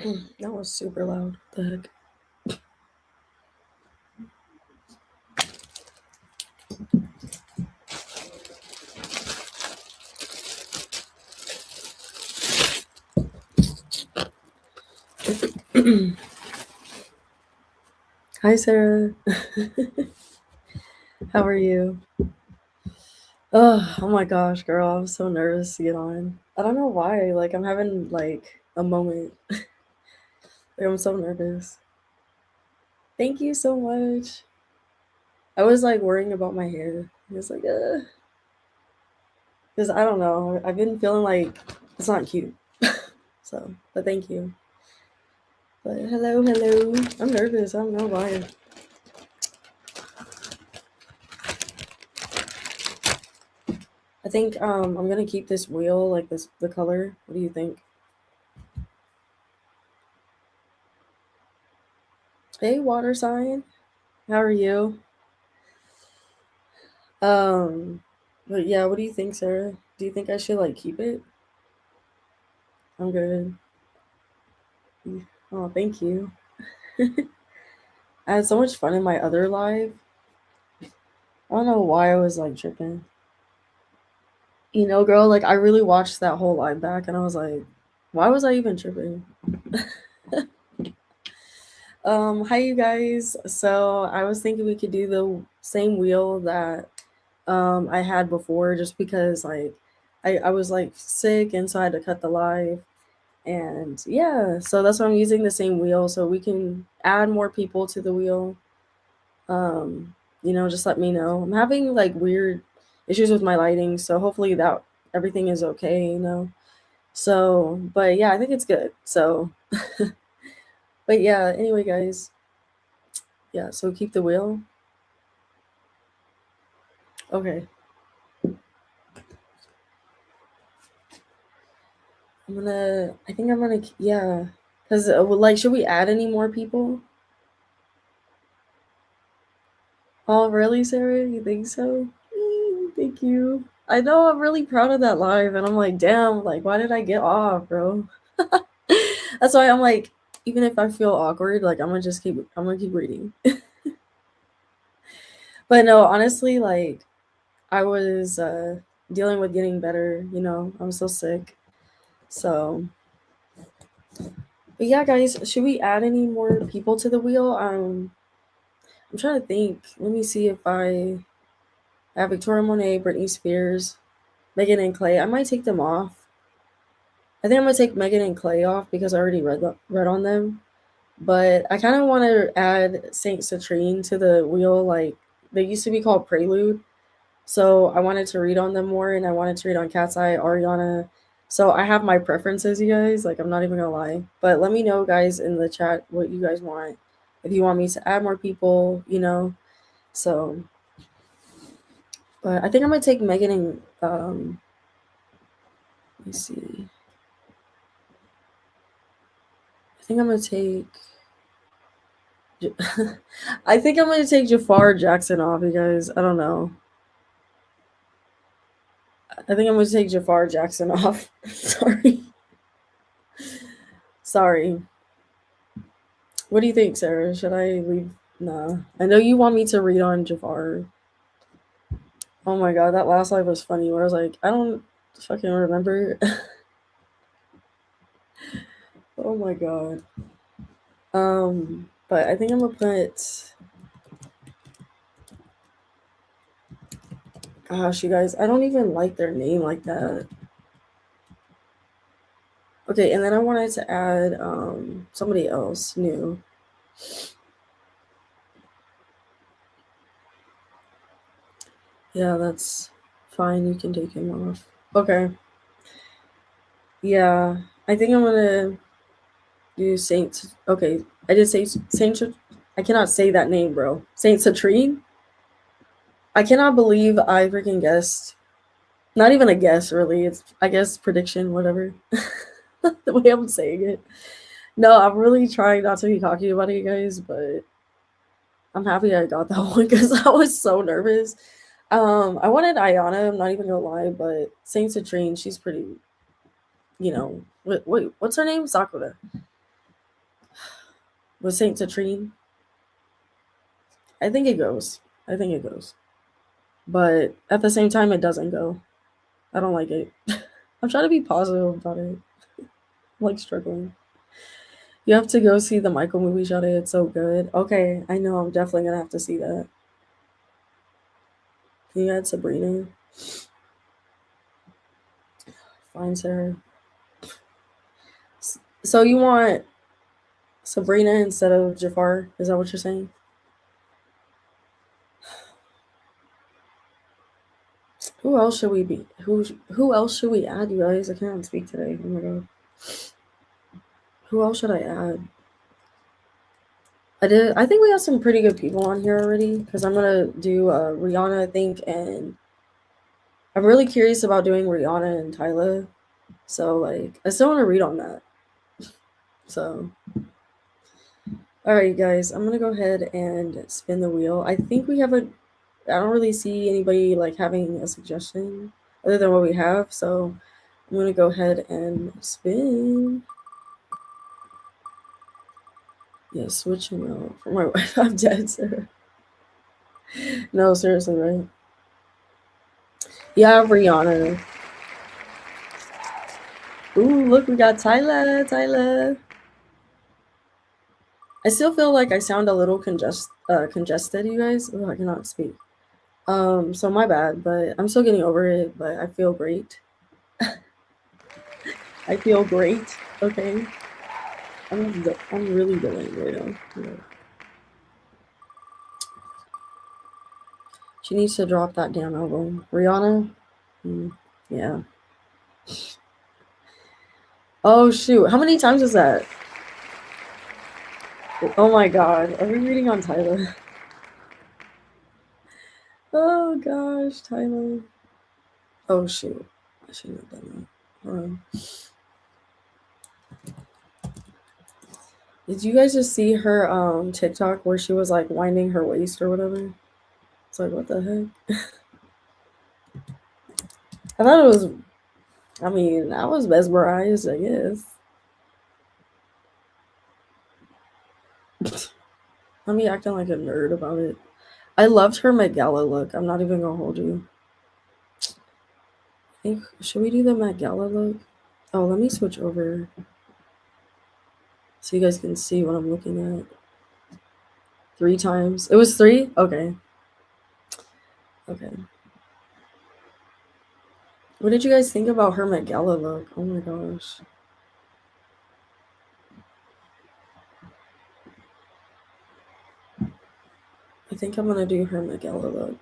That was super loud. What the heck? Hi, Sarah. How are you? Oh my gosh, girl. I'm so nervous to get on. I don't know why. Like, I'm having like a moment. Like, I'm so nervous. Thank you so much. I was like worrying about my hair. It's like, because I don't know. I've been feeling like it's not cute. So, but thank you. But hello, hello. I'm nervous. I don't know why. I think I'm gonna keep this wheel like this the color. What do you think? Hey, water sign. How are you? Um, but yeah, what do you think, Sarah? Do you think I should like keep it? I'm good. Oh, thank you. I had so much fun in my other live. I don't know why I was like tripping. Girl, like I really watched that whole live back and I was like, why was I even tripping? Hi you guys. So I was thinking we could do the same wheel that I had before just because like I was like sick and so I had to cut the live. And yeah, so that's why I'm using the same wheel so we can add more people to the wheel. Just let me know. I'm having like weird issues with my lighting, so hopefully that everything is okay. So, but yeah, I think it's good. So, but yeah, anyway, guys, yeah, so keep the wheel. Okay. I think I'm gonna, yeah. Because, like, should we add any more people? Oh, really, Sarah? You think so? Thank you. I know I'm really proud of that live, and I'm like, damn, like, why did I get off, bro? That's why I'm like, even if I feel awkward, like, I'm gonna keep reading. But no, honestly, like, I was dealing with getting better. I'm so sick. So, but yeah, guys, should we add any more people to the wheel? I'm trying to think. Let me see if I have Victoria Monet, Britney Spears, Megan and Clay. I might take them off. I think I'm gonna take Megan and Clay off because I already read on them. But I kind of want to add Saint Citrine to the wheel. Like they used to be called Prelude, so I wanted to read on them more, and I wanted to read on Cat's Eye, Ariana. So I have my preferences, you guys. Like I'm not even gonna lie. But let me know, guys, in the chat what you guys want. If you want me to add more people. So, but I think I'm gonna take Megan and let me see. I think I'm gonna take. I think I'm gonna take Jafar Jackson off, you guys. I don't know. I think I'm gonna take Jafar Jackson off. Sorry. Sorry. What do you think, Sarah? Should I leave? Nah. I know you want me to read on Jafar. Oh my god, that last live was funny where I was like, I don't fucking remember. Oh my god. But I think I'm gonna put gosh, you guys, I don't even like their name like that. Okay, and then I wanted to add somebody else new. Yeah, that's fine. You can take him off. Okay. Yeah, I think I'm gonna do Saint. Okay, I did say Saint. I cannot say that name, bro. Saint Citrine. I cannot believe I freaking guessed. Not even a guess, really. It's I guess prediction, whatever. The way I'm saying it. No, I'm really trying not to be cocky about it, you guys, but I'm happy I got that one because I was so nervous. I wanted Ayana. I'm not even gonna lie, but Saint Citrine, she's pretty. Wait, what's her name? Sakura. with Saint Citrine. I think it goes. I think it goes. But at the same time, it doesn't go. I don't like it. I'm trying to be positive about it. I'm like struggling. You have to go see the Michael movie, Shade. It's so good. Okay, I know. I'm definitely gonna have to see that. Can you add Sabrina? Fine, Sarah. So you want Sabrina instead of Jafar? Is that what you're saying? Who else should we be? Who else should we add, you guys? I can't speak today. Oh my god. Who else should I add? I think we have some pretty good people on here already. Because I'm gonna do Rihanna, I think, and I'm really curious about doing Rihanna and Tyler. So like, I still want to read on that. So, all right, guys, I'm gonna go ahead and spin the wheel. I think we have a. I don't really see anybody like having a suggestion other than what we have. So I'm gonna go ahead and spin. Yeah, switching out for my wife. I'm dead, sir. No, seriously, right? Yeah, Rihanna. Ooh, look, we got Tyler. Tyler. I still feel like I sound a little congested, you guys. Oh, I cannot speak. So my bad, but I'm still getting over it. But I feel great. I feel great. Okay, I'm really delayed right now. Yeah. She needs to drop that damn album. Rihanna. Yeah. Oh shoot! How many times is that? Oh my god! Are we reading on Tyler? Oh gosh, Tyler. Oh shoot! I shouldn't have done that. Hold on. Did you guys just see her TikTok where she was like winding her waist or whatever? It's like what the heck? I thought it was. I mean, I was mesmerized. I guess. I'm me acting like a nerd about it. I loved her Met Gala look. I'm not even gonna hold you. I think should we do the Met Gala look? Oh, let me switch over so you guys can see what I'm looking at. 3 times. It was 3? Okay. Okay. What did you guys think about her Met Gala look? Oh my gosh. I think I'm gonna do her Met Gala look.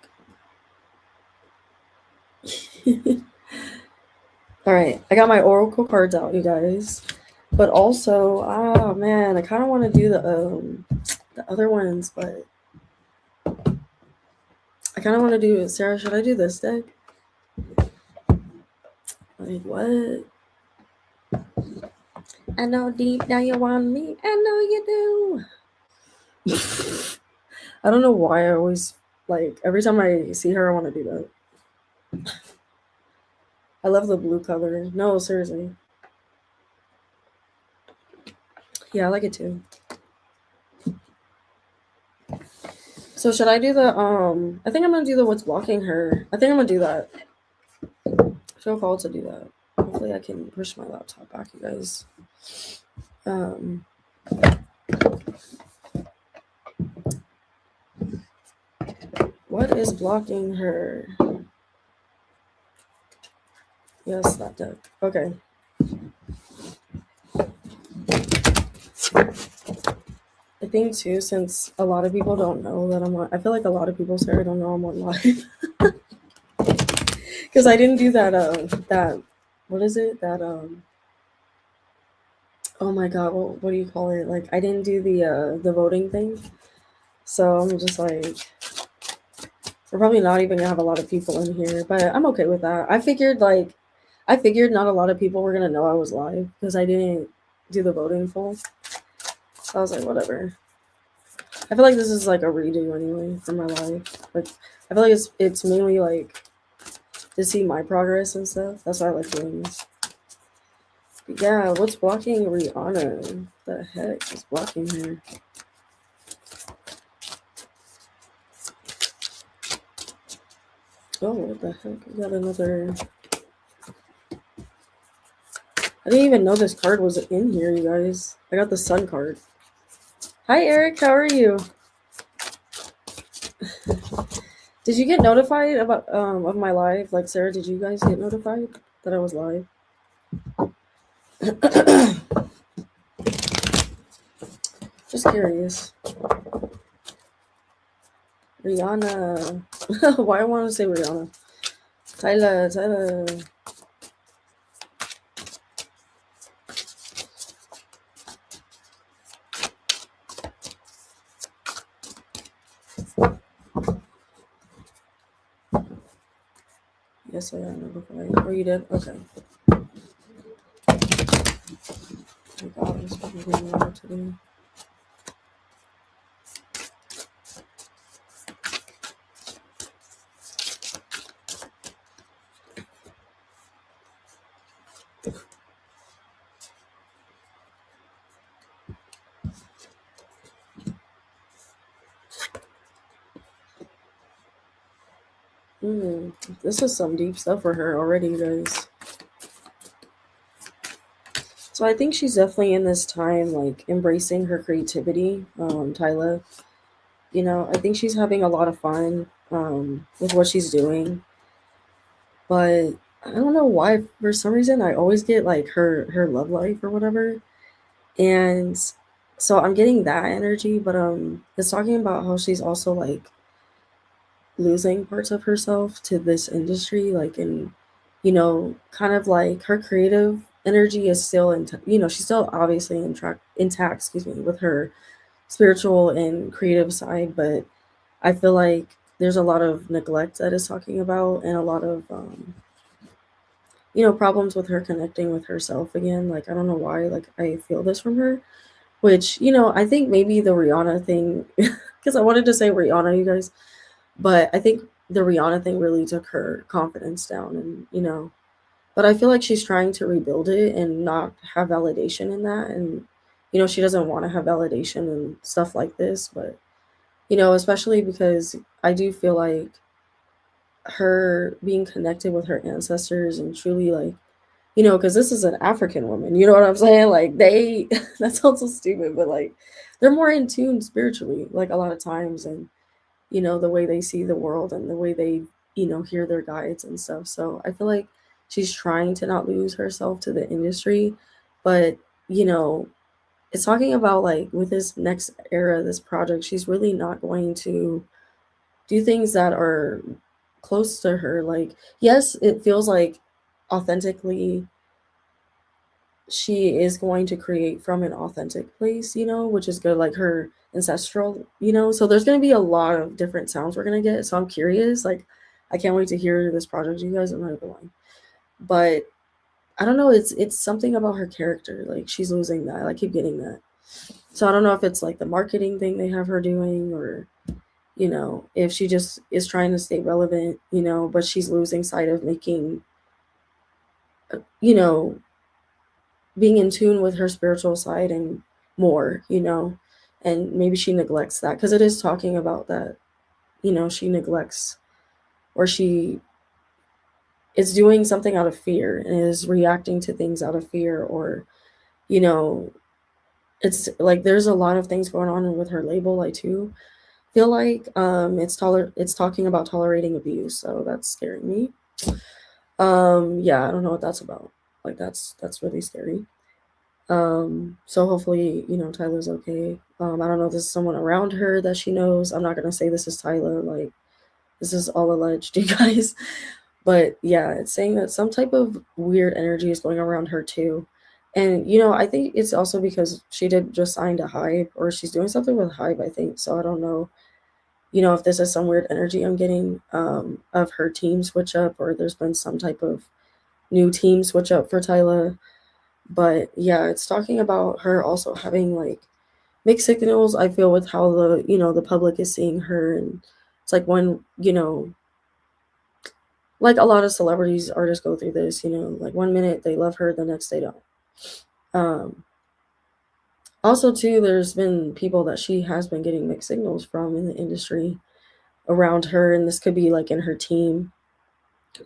Alright, I got my Oracle cards out, you guys. But also, oh man, I kinda wanna do the other ones, but I kinda wanna do Sarah, should I do this deck? Like what? I know deep down you want me. I know you do. I don't know why I always like every time I see her I want to do that. I love the blue color. No, seriously. Yeah, I like it too. So should I do the I think I'm gonna do the what's blocking her. I think I'm gonna do that. I feel called to do that. Hopefully I can push my laptop back, you guys. What is blocking her? Yes, that deck. Okay. I think too, since a lot of people don't know that I'm on, I feel like a lot of people say I don't know I'm on live. Because I didn't do that what is it? Oh my god, what do you call it? Like I didn't do the voting thing. So I'm just like we're probably not even gonna have a lot of people in here, but I'm okay with that. I figured not a lot of people were gonna know I was live because I didn't do the voting full. So I was like, whatever. I feel like this is like a redo anyway for my life. Like I feel like it's mainly like to see my progress and stuff. That's why I like doing this. Yeah, what's blocking Rihanna? The heck is blocking her? Oh, what the heck? We got another. I didn't even know this card was in here, you guys. I got the sun card. Hi, Eric. How are you? Did you get notified about of my live? Like, Sarah, did you guys get notified that I was live? Just curious. Rihanna. Why I want to say Rihanna? Tyler. Yes, I got notified. Oh, you did? Okay. Oh my god, I'm supposed to be more today. This is some deep stuff for her already, you guys. So I think she's definitely in this time, like embracing her creativity, Tyla. You know, I think she's having a lot of fun with what she's doing, but I don't know why. For some reason, I always get like her love life or whatever, and so I'm getting that energy. But it's talking about how she's also like losing parts of herself to this industry, like in, you know, kind of like her creative energy is still in, you know, she's still obviously intact, excuse me, with her spiritual and creative side, but I feel like there's a lot of neglect that is talking about and a lot of you know, problems with her connecting with herself again. Like I don't know why, like I feel this from her, which, you know, I think maybe the Rihanna thing because I wanted to say Rihanna, you guys, but I think the Rihanna thing really took her confidence down and, you know, but I feel like she's trying to rebuild it and not have validation in that. And, you know, she doesn't want to have validation and stuff like this. But, you know, especially because I do feel like her being connected with her ancestors and truly like, you know, because this is an African woman, you know what I'm saying? Like they, that sounds so stupid, but like they're more in tune spiritually, like a lot of times. And, you know, the way they see the world and the way they, you know, hear their guides and stuff. So I feel like she's trying to not lose herself to the industry, but, you know, it's talking about like with this next era, this project, she's really not going to do things that are close to her. Like, yes, it feels like authentically she is going to create from an authentic place, you know, which is good, like her ancestral, you know. So there's going to be a lot of different sounds we're going to get. So I'm curious, like, I can't wait to hear this project, you guys. I'm not gonna lie, but I don't know. It's something about her character. Like she's losing that. I keep getting that. So I don't know if it's like the marketing thing they have her doing, or you know, if she just is trying to stay relevant, you know, but she's losing sight of making, you know, being in tune with her spiritual side and more, you know, and maybe she neglects that because it is talking about that, you know, she neglects or she is doing something out of fear and is reacting to things out of fear or, you know, it's like there's a lot of things going on with her label. I too feel like it's talking about tolerating abuse, so that's scaring me. Yeah, I don't know what that's about. Like that's really scary. So hopefully, you know, Tyler's okay. I don't know if this is someone around her that she knows. I'm not gonna say this is Tyler, like this is all alleged, you guys. But yeah, it's saying that some type of weird energy is going around her too. And you know, I think it's also because she did just sign to Hype or she's doing something with Hype, I think. So I don't know, you know, if this is some weird energy I'm getting of her team switch up or there's been some type of new team switch up for Tyler. But yeah, it's talking about her also having like mixed signals, I feel, with how the, you know, the public is seeing her. And it's like when, you know, like a lot of celebrities artists go through this, you know, like one minute they love her, the next they don't. Um, Also, too, there's been people that she has been getting mixed signals from in the industry around her, and this could be like in her team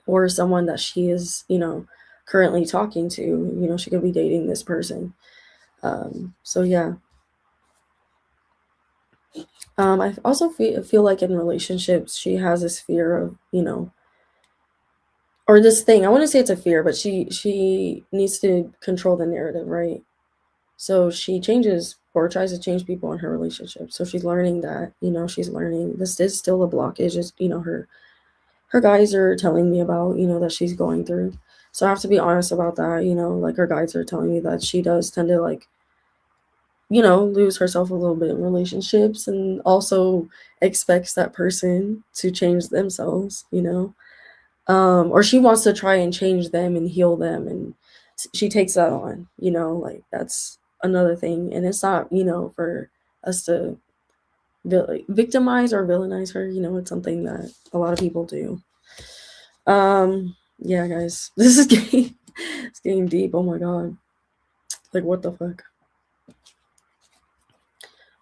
or someone that she is, currently talking to. She could be dating this person. So yeah. I also feel like in relationships, she has this fear of, or this thing. I want to say it's a fear, but she needs to control the narrative, right? So she changes or tries to change people in her relationship. So she's learning that, she's learning this is still a blockage. Is her guys are telling me about, that she's going through. So I have to be honest about that. Like her guys are telling me that she does tend to like, lose herself a little bit in relationships and also expects that person to change themselves, or she wants to try and change them and heal them, and she takes that on, like that's another thing. And it's not, for us to victimize or villainize her. It's something that a lot of people do. Yeah, guys, this is getting it's getting deep. Oh my god, like what the fuck.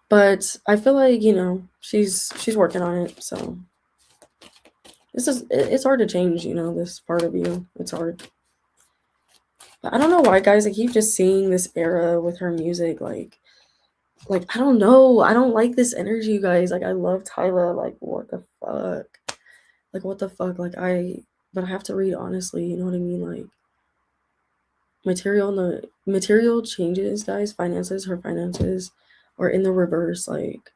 But I feel like, she's working on it. So it's hard to change, this part of you. It's hard. But I don't know why, guys. I keep just seeing this era with her music. Like I don't know. I don't like this energy, you guys. Like I love Tyla. Like what the fuck? Like what the fuck? But I have to read honestly. You know what I mean? Like material changes, guys. Finances, her finances, are in the reverse. Like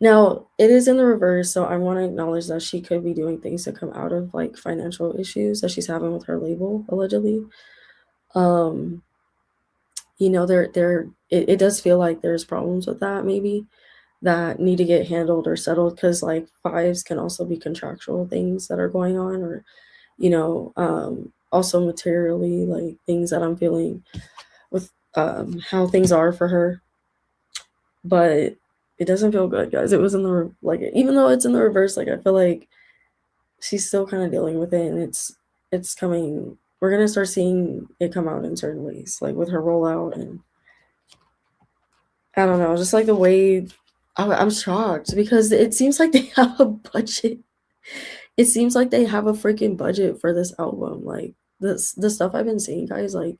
now, it is in the reverse, so I want to acknowledge that she could be doing things to come out of like financial issues that she's having with her label, allegedly. Um, it does feel like there's problems with that maybe that need to get handled or settled because like fives can also be contractual things that are going on, or also materially like things that I'm feeling with how things are for her. But it doesn't feel good, guys. It was in the like even though it's in the reverse, like I feel like she's still kind of dealing with it, and it's coming. We're gonna start seeing it come out in certain ways, like with her rollout, and I don't know, just like the way I'm shocked because it seems like they have a budget. It seems like they have a freaking budget for this album. Like the stuff I've been seeing, guys, like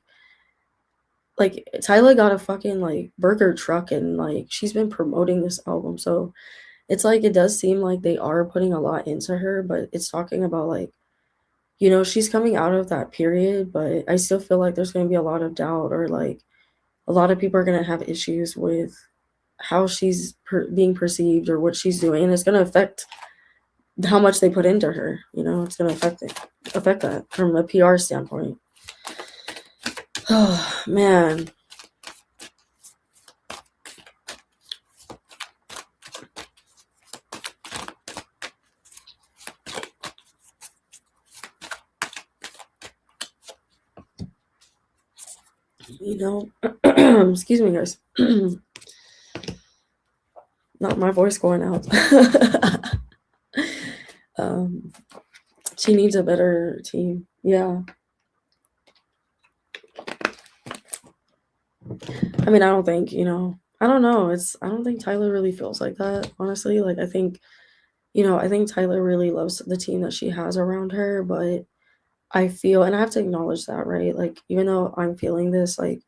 Tyla got a fucking like burger truck and like she's been promoting this album. So it's like it does seem like they are putting a lot into her, but it's talking about like, she's coming out of that period, but I still feel like there's going to be a lot of doubt, or like a lot of people are going to have issues with how she's being perceived or what she's doing, and it's going to affect how much they put into her. It's going to affect that from a PR standpoint. Oh man. Excuse me, guys. Not my voice going out. um, she needs a better team. Yeah. I mean, I don't think, I don't know. I don't think Tyler really feels like that, honestly. Like, I think Tyler really loves the team that she has around her, but I feel, and I have to acknowledge that, right? Like, even though I'm feeling this, like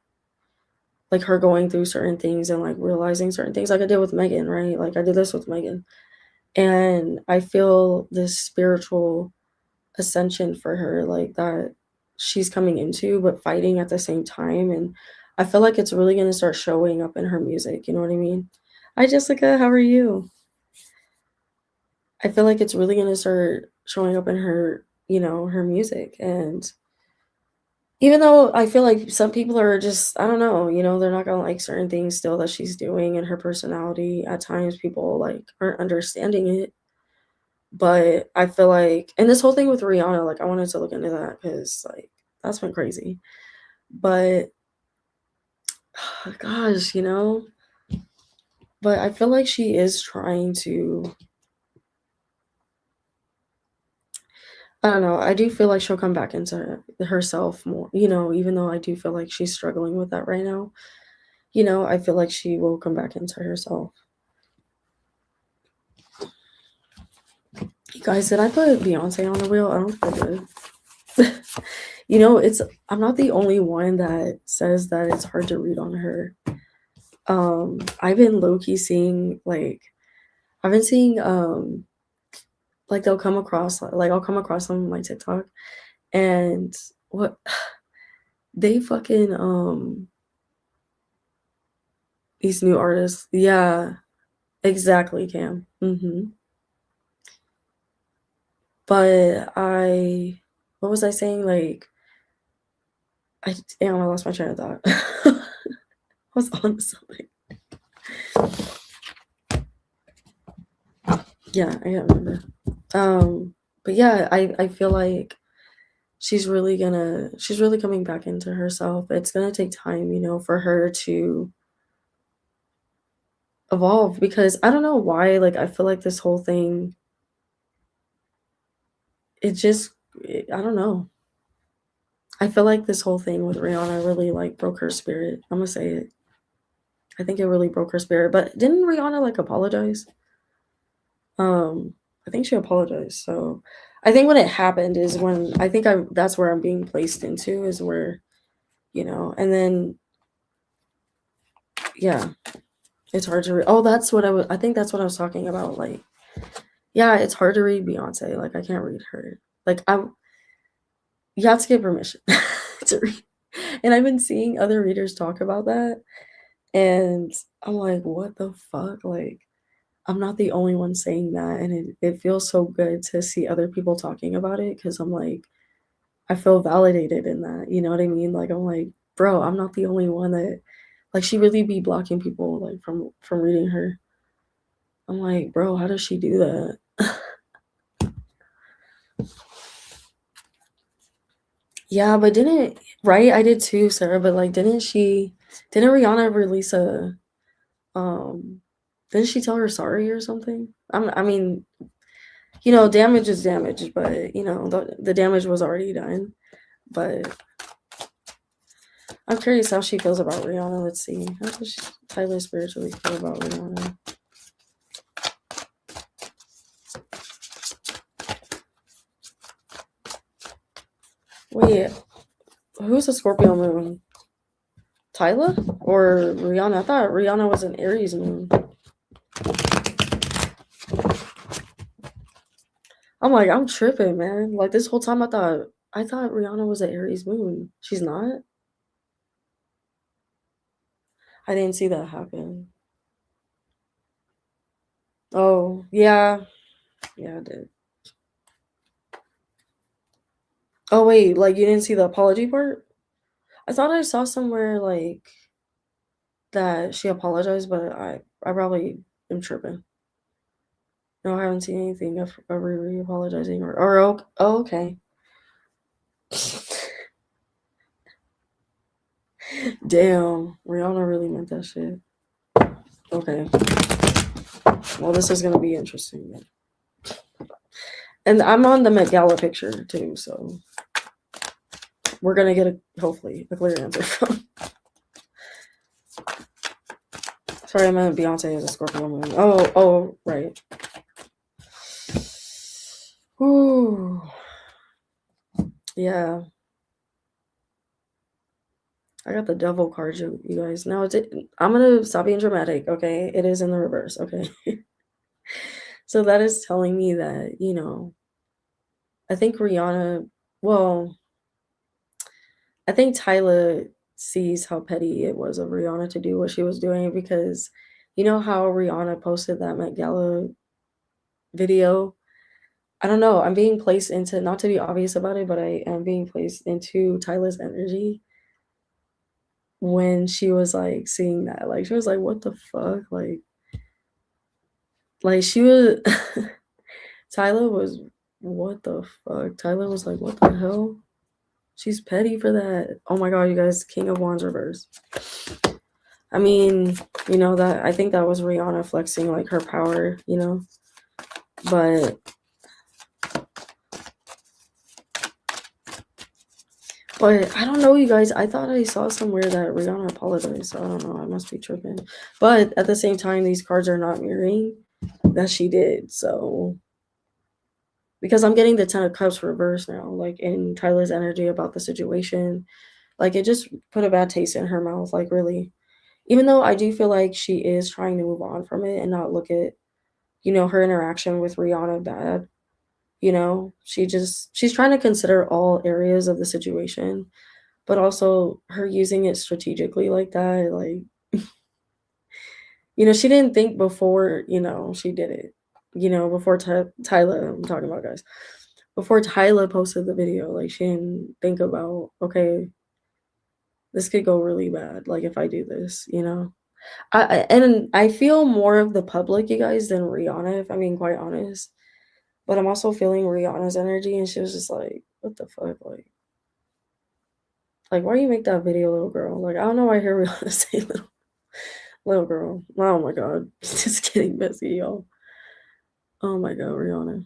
her going through certain things and like realizing certain things, like I did with Megan, right? Like I did this with Megan, and I feel this spiritual ascension for her, like that she's coming into, but fighting at the same time. And I feel like it's really going to start showing up in her music. You know what I mean? Hi, Jessica. How are you? I feel like it's really going to start showing up in her, her music. And even though I feel like some people are just, I don't know, they're not going to like certain things still that she's doing and her personality. At times, people like aren't understanding it. But I feel like, and this whole thing with Rihanna, like I wanted to look into that because like that's been crazy. But gosh, but I feel like she is trying to, I don't know. I do feel like she'll come back into herself more, even though I do feel like she's struggling with that right now. I feel like she will come back into herself. You guys, did I put Beyonce on the wheel? I don't think I did. It's I'm not the only one that says that it's hard to read on her. I've been low-key seeing I've been seeing they'll come across I'll come across them on my TikTok and what they fucking these new artists. Yeah, exactly, Cam. But what was I saying? I lost my train of thought. I was on something. Yeah, I can't remember. But yeah, I feel like she's really coming back into herself. It's gonna take time, for her to evolve because I don't know why, I feel like this whole thing, I don't know. I feel like this whole thing with Rihanna really broke her spirit. I'm gonna say it. I think it really broke her spirit. But didn't Rihanna apologize? I think she apologized. So I think when it happened is when I think that's where I'm being placed into is where, and then yeah, it's hard to read. Oh, I think that's what I was talking about. Yeah, it's hard to read Beyonce. I can't read her. You have to get permission to read. And I've been seeing other readers talk about that. And I'm like, what the fuck? I'm not the only one saying that. And it feels so good to see other people talking about it because I'm like, I feel validated in that. You know what I mean? I'm like, bro, I'm not the only one that she really be blocking people from reading her. I'm like, bro, how does she do that? Yeah, but right? I did too, Sarah, but didn't Rihanna release didn't she tell her sorry or something? I mean, damage is damage, but the damage was already done. But I'm curious how she feels about Rihanna. Let's see. How does Tyler spiritually feel about Rihanna? Wait, who's the Scorpio moon? Tyler or Rihanna? I thought Rihanna was an Aries moon. I'm like, I'm tripping, man. This whole time I thought Rihanna was an Aries moon. She's not? I didn't see that happen. Oh, yeah. Yeah, I did. Oh, wait, you didn't see the apology part? I thought I saw somewhere, that she apologized, but I probably am tripping. No, I haven't seen anything of Riri apologizing oh, okay. Damn, Rihanna really meant that shit. Okay. Well, this is gonna be interesting then. And I'm on the Met Gala picture too, so we're gonna get hopefully a clear answer from. Sorry, I meant Beyonce is a Scorpio moon. Oh, right. Ooh. Yeah. I got the devil card, you guys. Now I'm gonna stop being dramatic, okay? It is in the reverse, okay? So that is telling me that, I think Rihanna, well, I think Tyler sees how petty it was of Rihanna to do what she was doing because you know how Rihanna posted that Met Gala video? I don't know. I'm being placed into, not to be obvious about it, but I am being placed into Tyler's energy when she was seeing that. She was like, what the fuck? She was, Tyler was, what the fuck? Tyler was like, what the hell? She's petty for that. Oh my god, you guys, King of Wands reverse. I mean, that I think that was Rihanna flexing her power, but But I don't know, you guys. I thought I saw somewhere that Rihanna apologized. So I don't know. I must be tripping. But at the same time, these cards are not mirroring that she did. So because I'm getting the Ten of Cups reversed now, like in Tyler's energy about the situation, like it just put a bad taste in her mouth. Like really, even though I do feel like she is trying to move on from it and not look at, her interaction with Rihanna bad. She's trying to consider all areas of the situation, but also her using it strategically like that, like, she didn't think before, she did it. Before Tyler, I'm talking about, guys. Before Tyler posted the video, like she didn't think about, okay, this could go really bad. Like if I do this, and I feel more of the public, you guys, than Rihanna, if I'm being quite honest. But I'm also feeling Rihanna's energy, and she was just like, "What the fuck, like why you make that video, little girl?" Like I don't know why I hear Rihanna say little girl. Oh my god, just getting messy, y'all. Oh my god, Rihanna.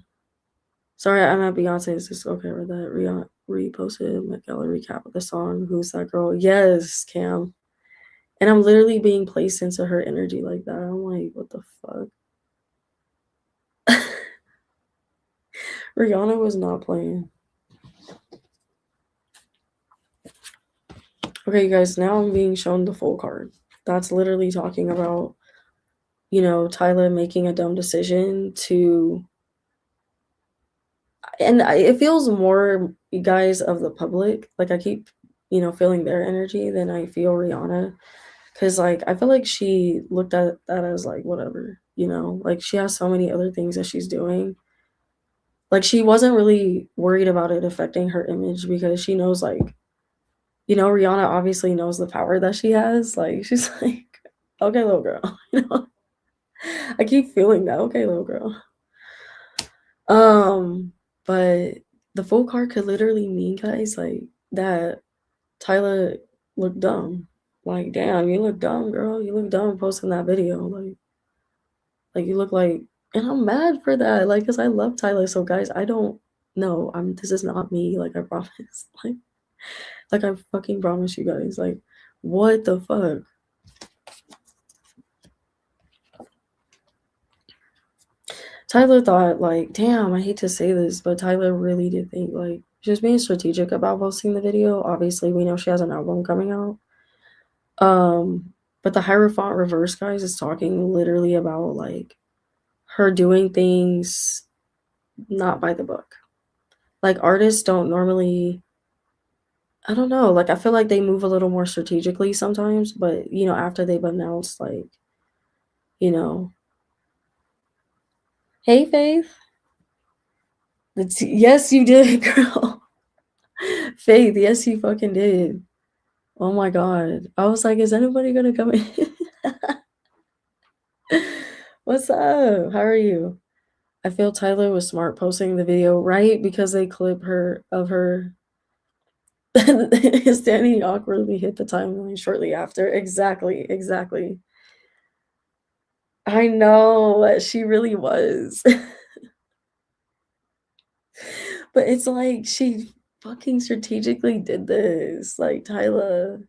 Sorry, I'm at Beyonce. Is this okay with that? Rihanna reposted my gallery recap of the song. Who's that girl? Yes, Cam. And I'm literally being placed into her energy like that. I'm like, what the fuck? Rihanna was not playing. Okay, you guys, now I'm being shown the full card. That's literally talking about, Tyler making a dumb decision to, and it feels more, you guys, of the public. Like I keep, feeling their energy than I feel Rihanna. Cause like I feel like she looked at that as like whatever, like she has so many other things that she's doing. Like she wasn't really worried about it affecting her image because she knows like, Rihanna obviously knows the power that she has. Like she's like, okay, little girl, I keep feeling that. Okay, little girl. But the full card could literally mean, guys, like that Tyler looked dumb. Like, damn, you look dumb, girl. You look dumb posting that video. Like you look like, and I'm mad for that. Like, cause I love Tyler. So guys, I don't know. This is not me. Like I promise. Like I fucking promise you guys. Like, what the fuck? Tyler thought like, damn, I hate to say this, but Tyler really did think like she was being strategic about posting the video. Obviously, we know she has an album coming out. But the Hierophant reverse, guys, is talking literally about like her doing things not by the book. Like artists don't normally, I don't know, like I feel like they move a little more strategically sometimes, but after they've announced like, you know, hey Faith. Yes, you did, girl. Faith, yes, you fucking did. Oh my god. I was like, is anybody gonna come in? What's up? How are you? I feel Tyler was smart posting the video, right? Because they clip her of her standing awkwardly hit the timeline shortly after. Exactly, exactly. I know, she really was. But it's like she fucking strategically did this. Like Tyler,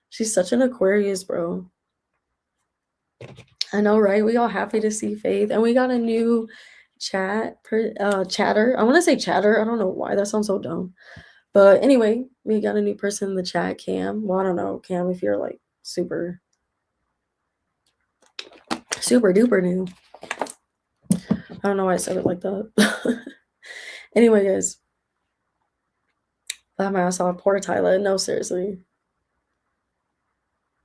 she's such an Aquarius, bro. I know, right? We all happy to see Faith, and we got a new chatter. I want to say chatter. I don't know why that sounds so dumb, but anyway, we got a new person in the chat, Cam. Well, I don't know, Cam, if you're like super, super duper new. I don't know why I said it like that. Anyway, guys, laugh my ass off. Poor Tyler. No, seriously,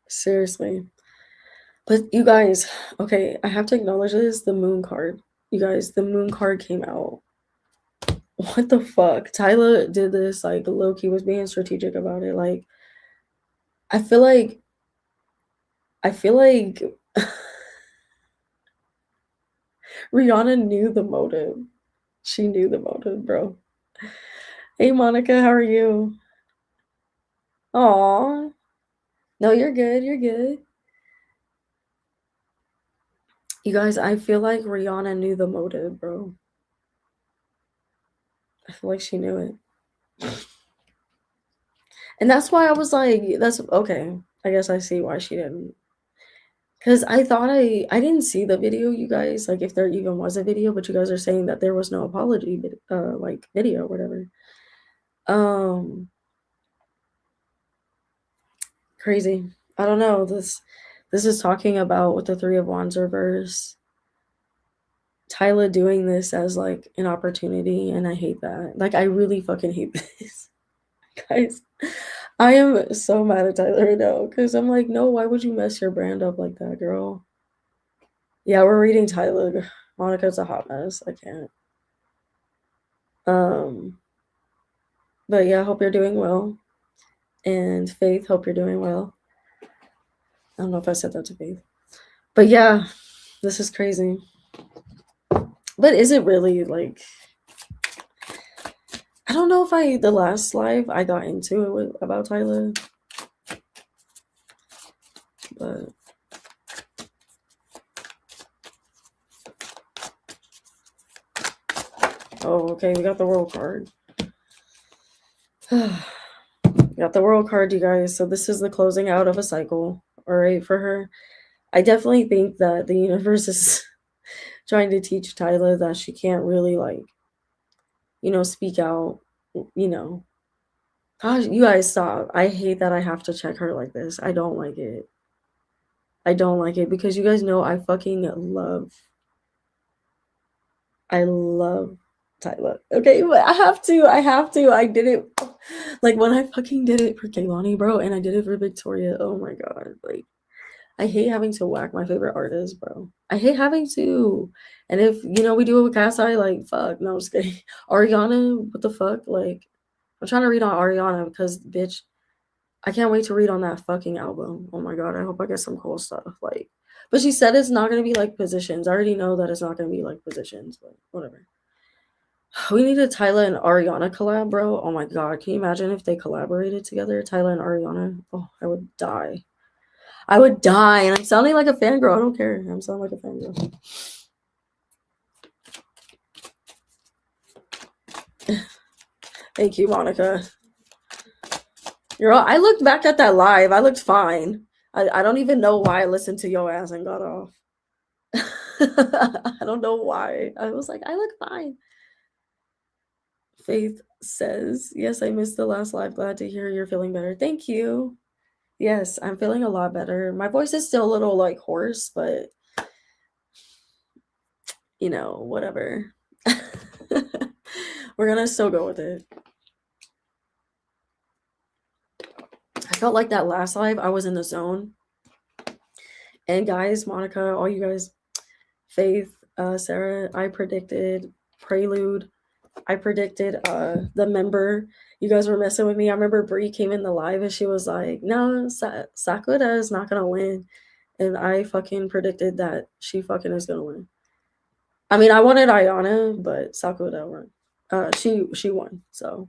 seriously. But you guys, okay, I have to acknowledge this. The moon card. You guys, the moon card came out. What the fuck? Tyler did this, like, low-key was being strategic about it. Like, I feel like I feel like Rihanna knew the motive. She knew the motive, bro. Hey, Monica, how are you? Aw. No, you're good. You're good. You guys, I feel like Rihanna knew the motive, bro. I feel like she knew it. And that's why I was like, that's okay. I guess I see why she didn't. Because I thought I didn't see the video, you guys. Like, if there even was a video, but you guys are saying that there was no apology, like video, or whatever. Um, Crazy. I don't know. This is talking about with the Three of Wands reverse. Tyla doing this as like an opportunity, and I hate that. Like, I really fucking hate this, guys. I am so mad at Tyler right now because I'm like, no, why would you mess your brand up like that, girl? Yeah, we're reading Tyler. Monica's a hot mess. I can't. Um, but yeah, hope you're doing well. And Faith, hope you're doing well. I don't know if I said that to Faith. But yeah, this is crazy. But is it really like, I don't know if the last live I got into it about Tyler. But oh, okay, we got the world card. Got the world card, you guys. So this is the closing out of a cycle, all right, for her. I definitely think that the universe is trying to teach Tyla that she can't really, like, speak out, you know. Gosh, you guys stop. I hate that I have to check her like this. I don't like it. I don't like it because you guys know I love Tyla. Okay, but I have to. I did it like when I fucking did it for Kaylani, bro, and I did it for Victoria. Oh my god. Like, I hate having to whack my favorite artist, bro. I hate having to. And if we do it with Cass, like, fuck. No, I'm just kidding. Ariana, what the fuck? Like, I'm trying to read on Ariana because, bitch, I can't wait to read on that fucking album. Oh my god, I hope I get some cool stuff. Like, but she said it's not gonna be like Positions. I already know that it's not gonna be like Positions, but whatever. We need a Tyla and Ariana collab, bro. Oh my god, can you imagine if they collaborated together, Tyla and Ariana? Oh, I would die. I would die, and I'm sounding like a fangirl. I don't care. I'm sounding like a fangirl. Thank you, Monica. I looked back at that live. I looked fine. I don't even know why I listened to your ass and got off. I don't know why. I was like, I look fine. Faith says, yes, I missed the last live. Glad to hear you're feeling better. Thank you. Yes, I'm feeling a lot better. My voice is still a little like hoarse, but whatever. We're gonna still go with it. I felt like that last live, I was in the zone. And guys, Monica, all you guys, Faith, Sarah, I predicted Prelude. I predicted the member. You guys were messing with me. I remember Brie came in the live and she was like, no, Sakura is not gonna win. And I fucking predicted that she fucking is gonna win. I mean, I wanted Ayana, but Sakura won. She won. So,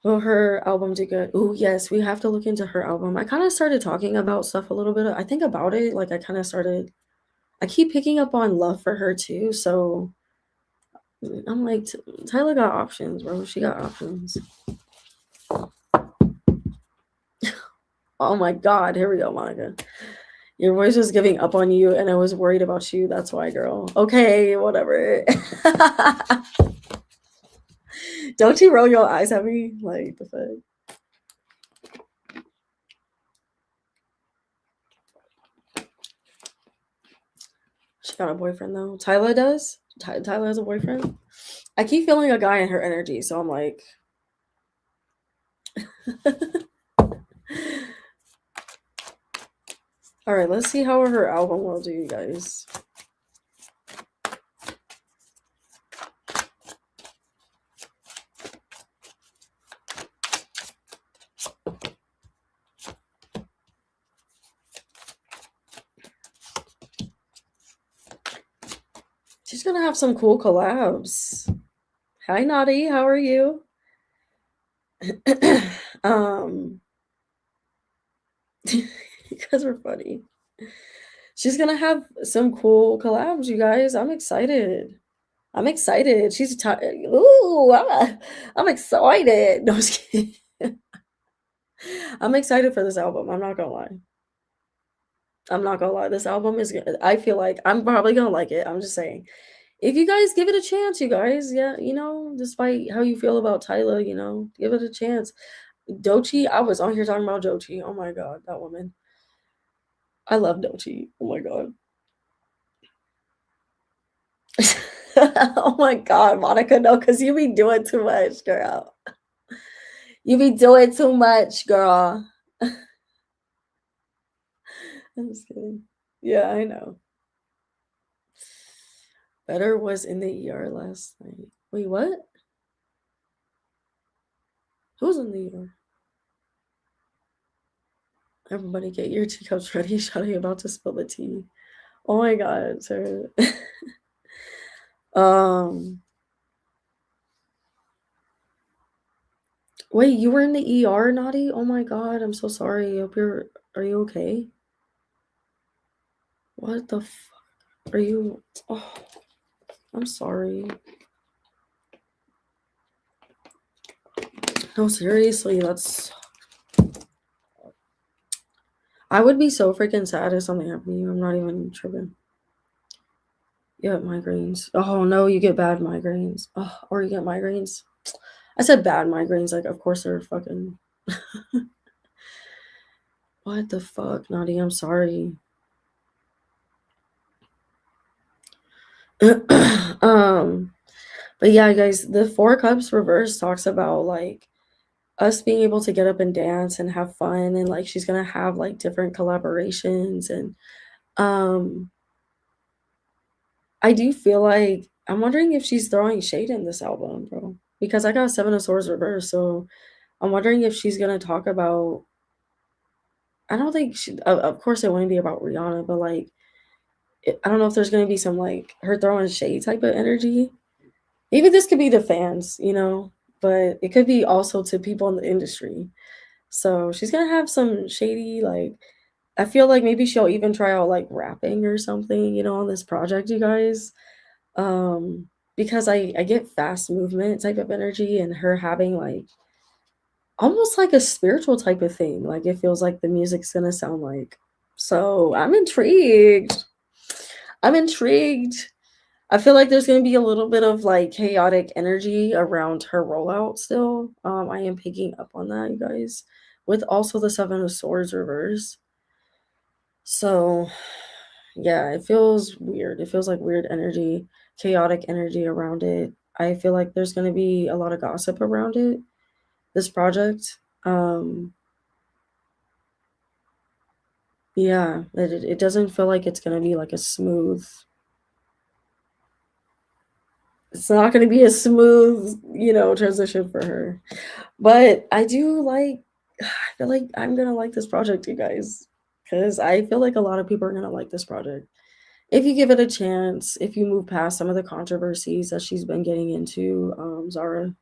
will her album do good? Oh yes, we have to look into her album. I kind of started talking about stuff a little bit. I think about it. Like, I keep picking up on love for her too. So I'm like, Tyla got options, bro. She got options. Oh my god, here we go, Monica. Your voice was giving up on you, and I was worried about you. That's why, girl. Okay, whatever. Don't you roll your eyes at me? Like, the fuck? She got a boyfriend, though. Tyla does? Tyla has a boyfriend? I keep feeling a guy in her energy, so I'm like... Alright, let's see how her album will do, you guys. She's gonna have some cool collabs. Hi, Naughty. How are you? You guys are funny. She's gonna have some cool collabs, you guys. I'm excited. I'm excited. She's ooh, I'm excited. No, I'm just kidding. I'm excited for this album. I'm not gonna lie. I'm not gonna lie. This album is good. I feel like I'm probably gonna like it. I'm just saying. If you guys give it a chance, you guys, yeah, despite how you feel about Tyler, give it a chance. Doechii, I was on here talking about Doechii. Oh my god, that woman. I love Doechii. Oh my god. Oh my god, Monica, no, because you be doing too much, girl. You be doing too much, girl. I'm just kidding. Yeah, I know. Better was in the ER last night. Wait, what? Who's in the ER? Everybody get your teacups ready. Shawty about to spill the tea. Oh my god, sir. um Wait, you were in the ER, Naughty? Oh my god, I'm so sorry. Are you okay? What the fuck? Are you Oh, I'm sorry. No, seriously, I would be so freaking sad if something happened to you. I'm not even tripping. You get migraines. Oh no, you get bad migraines. Oh, or you get migraines. I said bad migraines, like of course they're fucking what the fuck, Naughty, I'm sorry. um but yeah, guys, the Four Cups reverse talks about like us being able to get up and dance and have fun, and like she's gonna have like different collaborations, and um I do feel like I'm wondering if she's throwing shade in this album, bro. Because I got Seven of Swords reverse, so I'm wondering if she's gonna talk about. I don't think she. Of course, it wouldn't be about Rihanna, but like, I don't know if there's gonna be some like her throwing shade type of energy. Maybe this could be to fans, but it could be also to people in the industry. So she's gonna have some shady like. I feel like maybe she'll even try out like rapping or something, on this project, you guys. Because I get fast movement type of energy, and her having like almost like a spiritual type of thing. Like it feels like the music's gonna sound like. So I'm intrigued. I'm intrigued. I feel like there's gonna be a little bit of like chaotic energy around her rollout still. I am picking up on that, you guys. With also the Seven of Swords reverse. So yeah, it feels weird. It feels like weird energy, chaotic energy around it. I feel like there's gonna be a lot of gossip around it, this project. Yeah, it doesn't feel like it's gonna be like a smooth. It's not gonna be a smooth, transition for her. But I do like. I feel like I'm gonna like this project, you guys, because I feel like a lot of people are gonna like this project if you give it a chance. If you move past some of the controversies that she's been getting into, Zara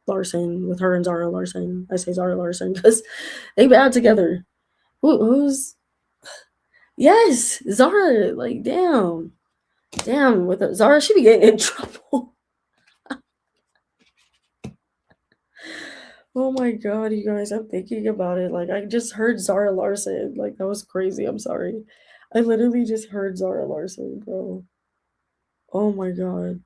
Larson with her and Zara Larson. I say Zara Larson because they bad together. Who's yes, Zara? Like damn. With Zara, she be getting in trouble. Oh my god, you guys! I'm thinking about it. Like I just heard Zara Larson. Like that was crazy. I'm sorry. I literally just heard Zara Larson, bro. Oh my god.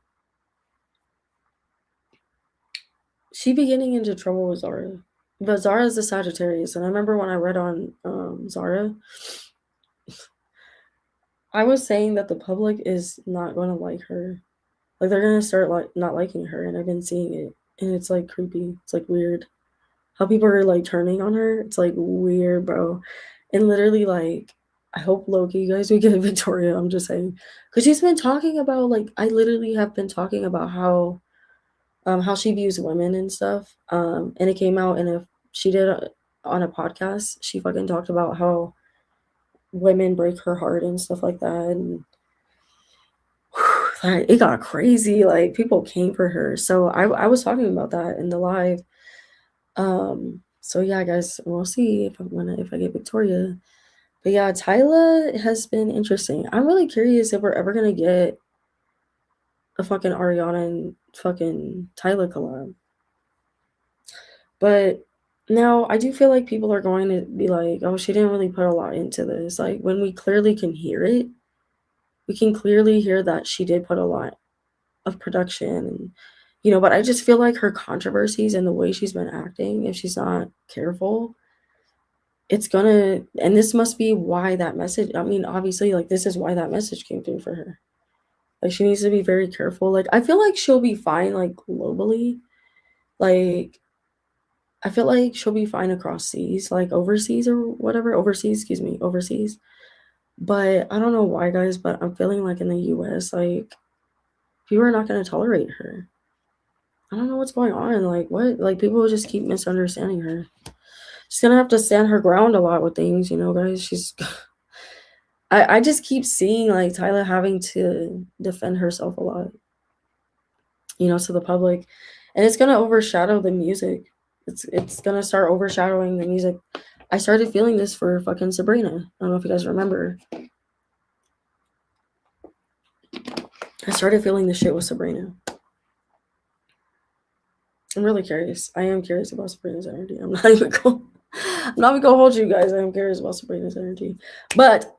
She be getting into trouble with Zara. But Zara is a Sagittarius, and I remember when I read on Zara, I was saying that the public is not going to like her. Like they're gonna start like not liking her, and I've been seeing it, and it's like creepy. It's like weird how people are like turning on her. It's like weird, bro. And literally, like, I hope Loki, you guys, we get Victoria. I'm just saying, because she's been talking about like I literally have been talking about how she views women and stuff. And it came out in a she did on a podcast. She fucking talked about how women break her heart and stuff like that, and like, it got crazy. Like people came for her. So I was talking about that in the live. So yeah, guys, we'll see if I get Victoria. But yeah, Tyla has been interesting. I'm really curious if we're ever gonna get a fucking Ariana and fucking Tyla collab. But Now, I do feel like people are going to be like, oh, she didn't really put a lot into this. Like, when we clearly can hear it, we can clearly hear that she did put a lot of production and, but I just feel like her controversies and the way she's been acting, if she's not careful, it's gonna, and this must be why that message, I mean, obviously, like, this is why that message came through for her. Like, she needs to be very careful. Like, I feel like she'll be fine, like, globally. Like, I feel like she'll be fine across seas, like overseas or whatever. Overseas, excuse me, overseas. But I don't know why, guys, but I'm feeling like in the US, like, people are not going to tolerate her. I don't know what's going on. Like, what? Like, people will just keep misunderstanding her. She's going to have to stand her ground a lot with things, guys. I just keep seeing, like, Tyla having to defend herself a lot, to the public. And it's going to overshadow the music. It's going to start overshadowing the music. I started feeling this for fucking Sabrina. I don't know if you guys remember. I started feeling this shit with Sabrina. I'm really curious. I am curious about Sabrina's energy. I'm not even gonna hold you guys. I am curious about Sabrina's energy. But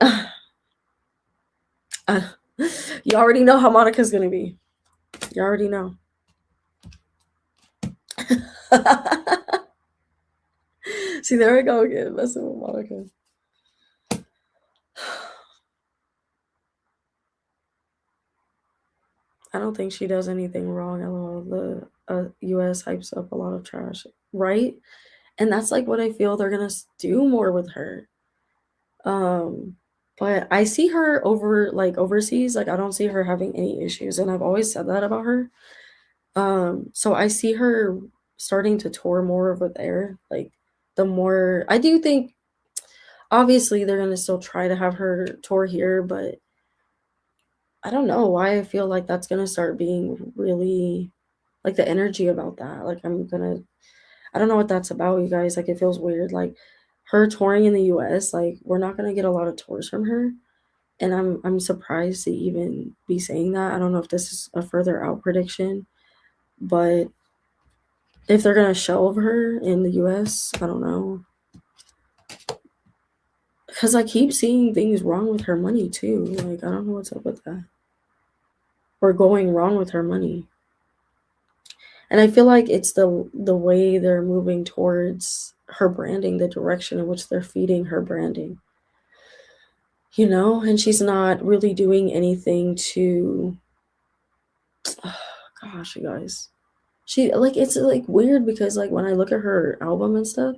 you already know how Monica's gonna be. You already know. See, there we go again, messing with Monica. I don't think she does anything wrong. LOL. The US hypes up a lot of trash, right? And that's like what I feel they're gonna do more with her. But I see her overseas. Like, I don't see her having any issues, and I've always said that about her. So I see her starting to tour more over there. Like, the more I do think, obviously they're gonna still try to have her tour here, but I don't know why I feel like that's gonna start being really, like, the energy about that. Like, I don't know what that's about, you guys. Like, it feels weird. Like, her touring in the US, like, we're not gonna get a lot of tours from her. And I'm surprised to even be saying that. I don't know if this is a further out prediction, but if they're gonna shelve her in the US, I don't know. Because I keep seeing things wrong with her money too. Like, I don't know what's up with that. Or going wrong with her money. And I feel like it's the way they're moving towards her branding, the direction in which they're feeding her branding. And she's not really doing anything to, oh, gosh, you guys. It's like weird because, like, when I look at her album and stuff,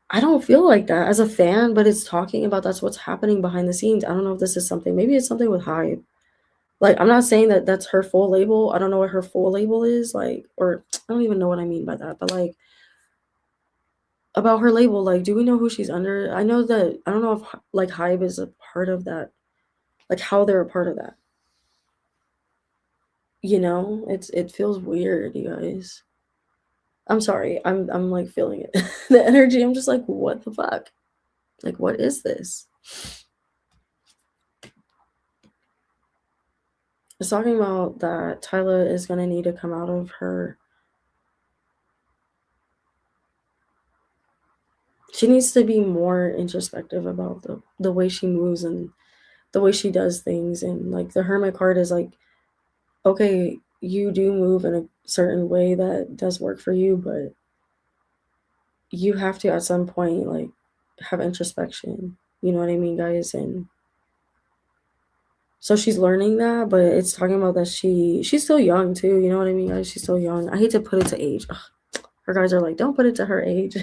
I don't feel like that as a fan, but it's talking about that's what's happening behind the scenes. I don't know if this is something, maybe it's something with Hype. Like, I'm not saying that that's her full label. I don't know what her full label is, like, or I don't even know what I mean by that, but, like, about her label, like, do we know who she's under? I know that, I don't know if, like, Hype is a part of that, like, how they're a part of that. It feels weird, you guys. I'm sorry. I'm like feeling it. The energy. I'm just like, what the fuck? Like, what is this? It's talking about that Tyla is gonna need to come out of her. She needs to be more introspective about the way she moves and the way she does things. And, like, the hermit card is like, okay, you do move in a certain way that does work for you, but you have to at some point, like, have introspection. You know what I mean, guys? And so she's learning that, but it's talking about that she's still young too. You know what I mean, guys? She's still young. I hate to put it to age. Ugh. Her guys are like, don't put it to her age.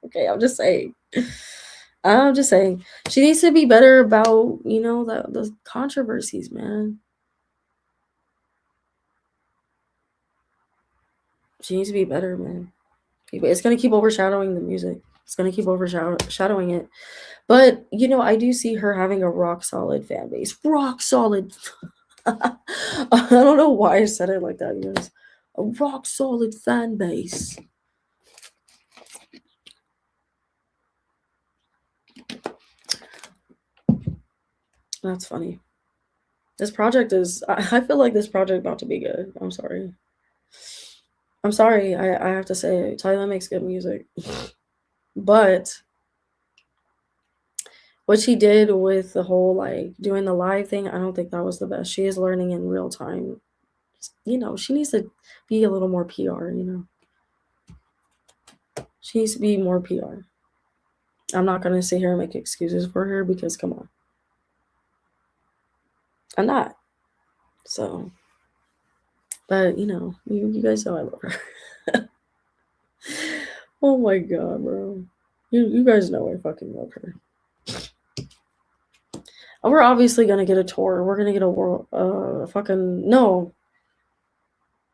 Okay, I'm just saying. I'm just saying. She needs to be better about, the controversies, man. She needs to be better, man. It's gonna keep overshadowing the music. It's gonna keep overshadowing it. But, I do see her having a rock solid fan base. Rock solid. I don't know why I said it like that, you guys. A rock solid fan base. That's funny. This project is, I feel like this project about to be good. I'm sorry. I'm sorry, I have to say it. Tyler makes good music. But what she did with the whole like doing the live thing, I don't think that was the best. She is learning in real time. She needs to be a little more PR. She needs to be more PR. I'm not gonna sit here and make excuses for her because come on. I'm not. So but you guys know I love her. Oh my god, bro. You guys know I fucking love her. And we're obviously gonna get a tour. We're gonna get a world fucking no.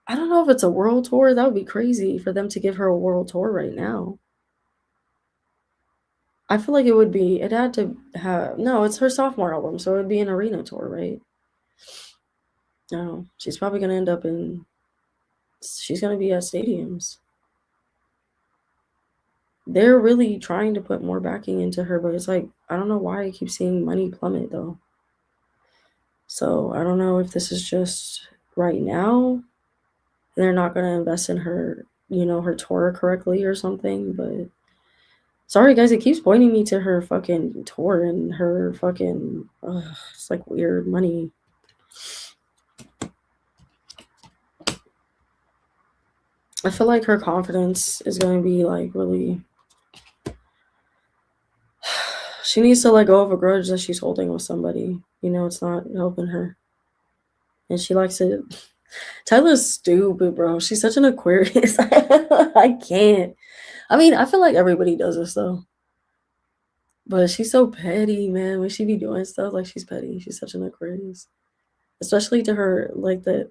I don't know if it's a world tour. That would be crazy for them to give her a world tour right now. I feel like it had to have, no, it's her sophomore album, so it would be an arena tour, right? No, she's probably gonna end up she's gonna be at stadiums. They're really trying to put more backing into her, but it's like, I don't know why I keep seeing money plummet though. So I don't know if this is just right now, they're not gonna invest in her, her tour correctly or something, but sorry guys, it keeps pointing me to her fucking tour and her fucking, it's like weird money. I feel like her confidence is going to be like really. She needs to let go of a grudge that she's holding with somebody. It's not helping her. And she likes it. Tyler's stupid, bro. She's such an Aquarius. I can't. I mean, I feel like everybody does this though. But she's so petty, man. When she be doing stuff, like she's petty. She's such an Aquarius. Especially to her, like the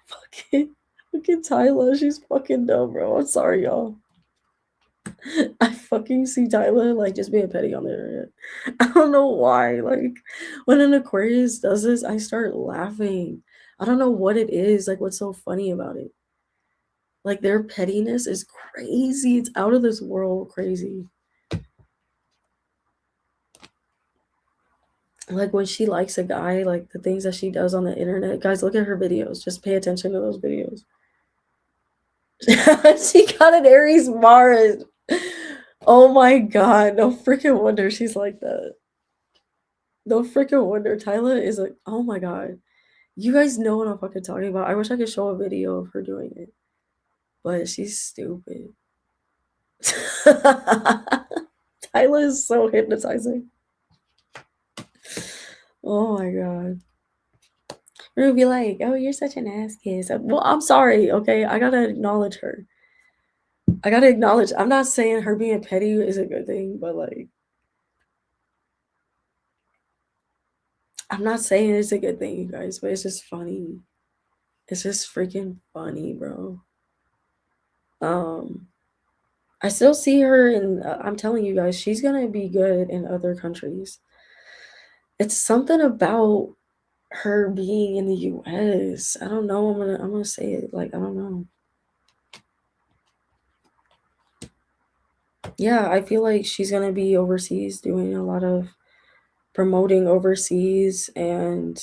fucking Tyler. She's fucking dumb, bro. I'm sorry, y'all. I fucking see Tyler like just being petty on the internet. I don't know why. Like when an Aquarius does this, I start laughing. I don't know what it is. Like what's so funny about it? Like their pettiness is crazy. It's out of this world crazy. Like when she likes a guy, like the things that she does on the internet. Guys, look at her videos. Just pay attention to those videos. She got an Aries Mars. Oh my god, no freaking wonder she's like that. No freaking wonder. Tyler is like, oh my god. You guys know what I'm fucking talking about. I wish I could show a video of her doing it. But she's stupid. Tyler is so hypnotizing. Oh my god. We're gonna be like, oh, you're such an ass kiss. Well, I'm sorry, okay? I gotta acknowledge her. I gotta acknowledge. I'm not saying her being petty is a good thing, but like, I'm not saying it's a good thing, you guys, but it's just funny. It's just freaking funny, bro. Um, I still see her in. I'm telling you guys, she's gonna be good in other countries. It's something about her being in the U.S. I don't know. I'm gonna say it like I don't know. Yeah, I feel like she's gonna be overseas doing a lot of promoting overseas and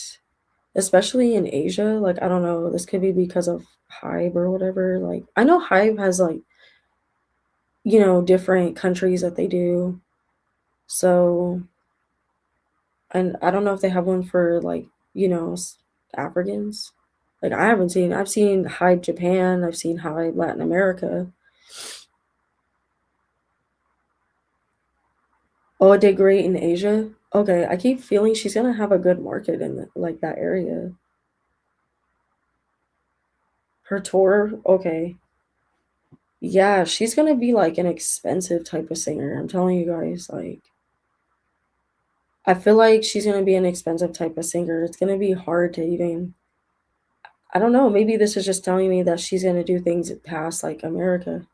especially in Asia. Like I don't know. This could be because of Hive or whatever. Like I know Hive has like different countries that they do. So and I don't know if they have one for like Africans. Like I haven't seen. I've seen Hive Japan. I've seen Hive Latin America. Oh, it did great in Asia. Okay, I keep feeling she's gonna have a good market in like that area. Her tour, okay, yeah, she's gonna be like an expensive type of singer. I'm telling you guys, like, I feel like she's gonna be an expensive type of singer. It's gonna be hard to even. I don't know. Maybe this is just telling me that she's gonna do things past like America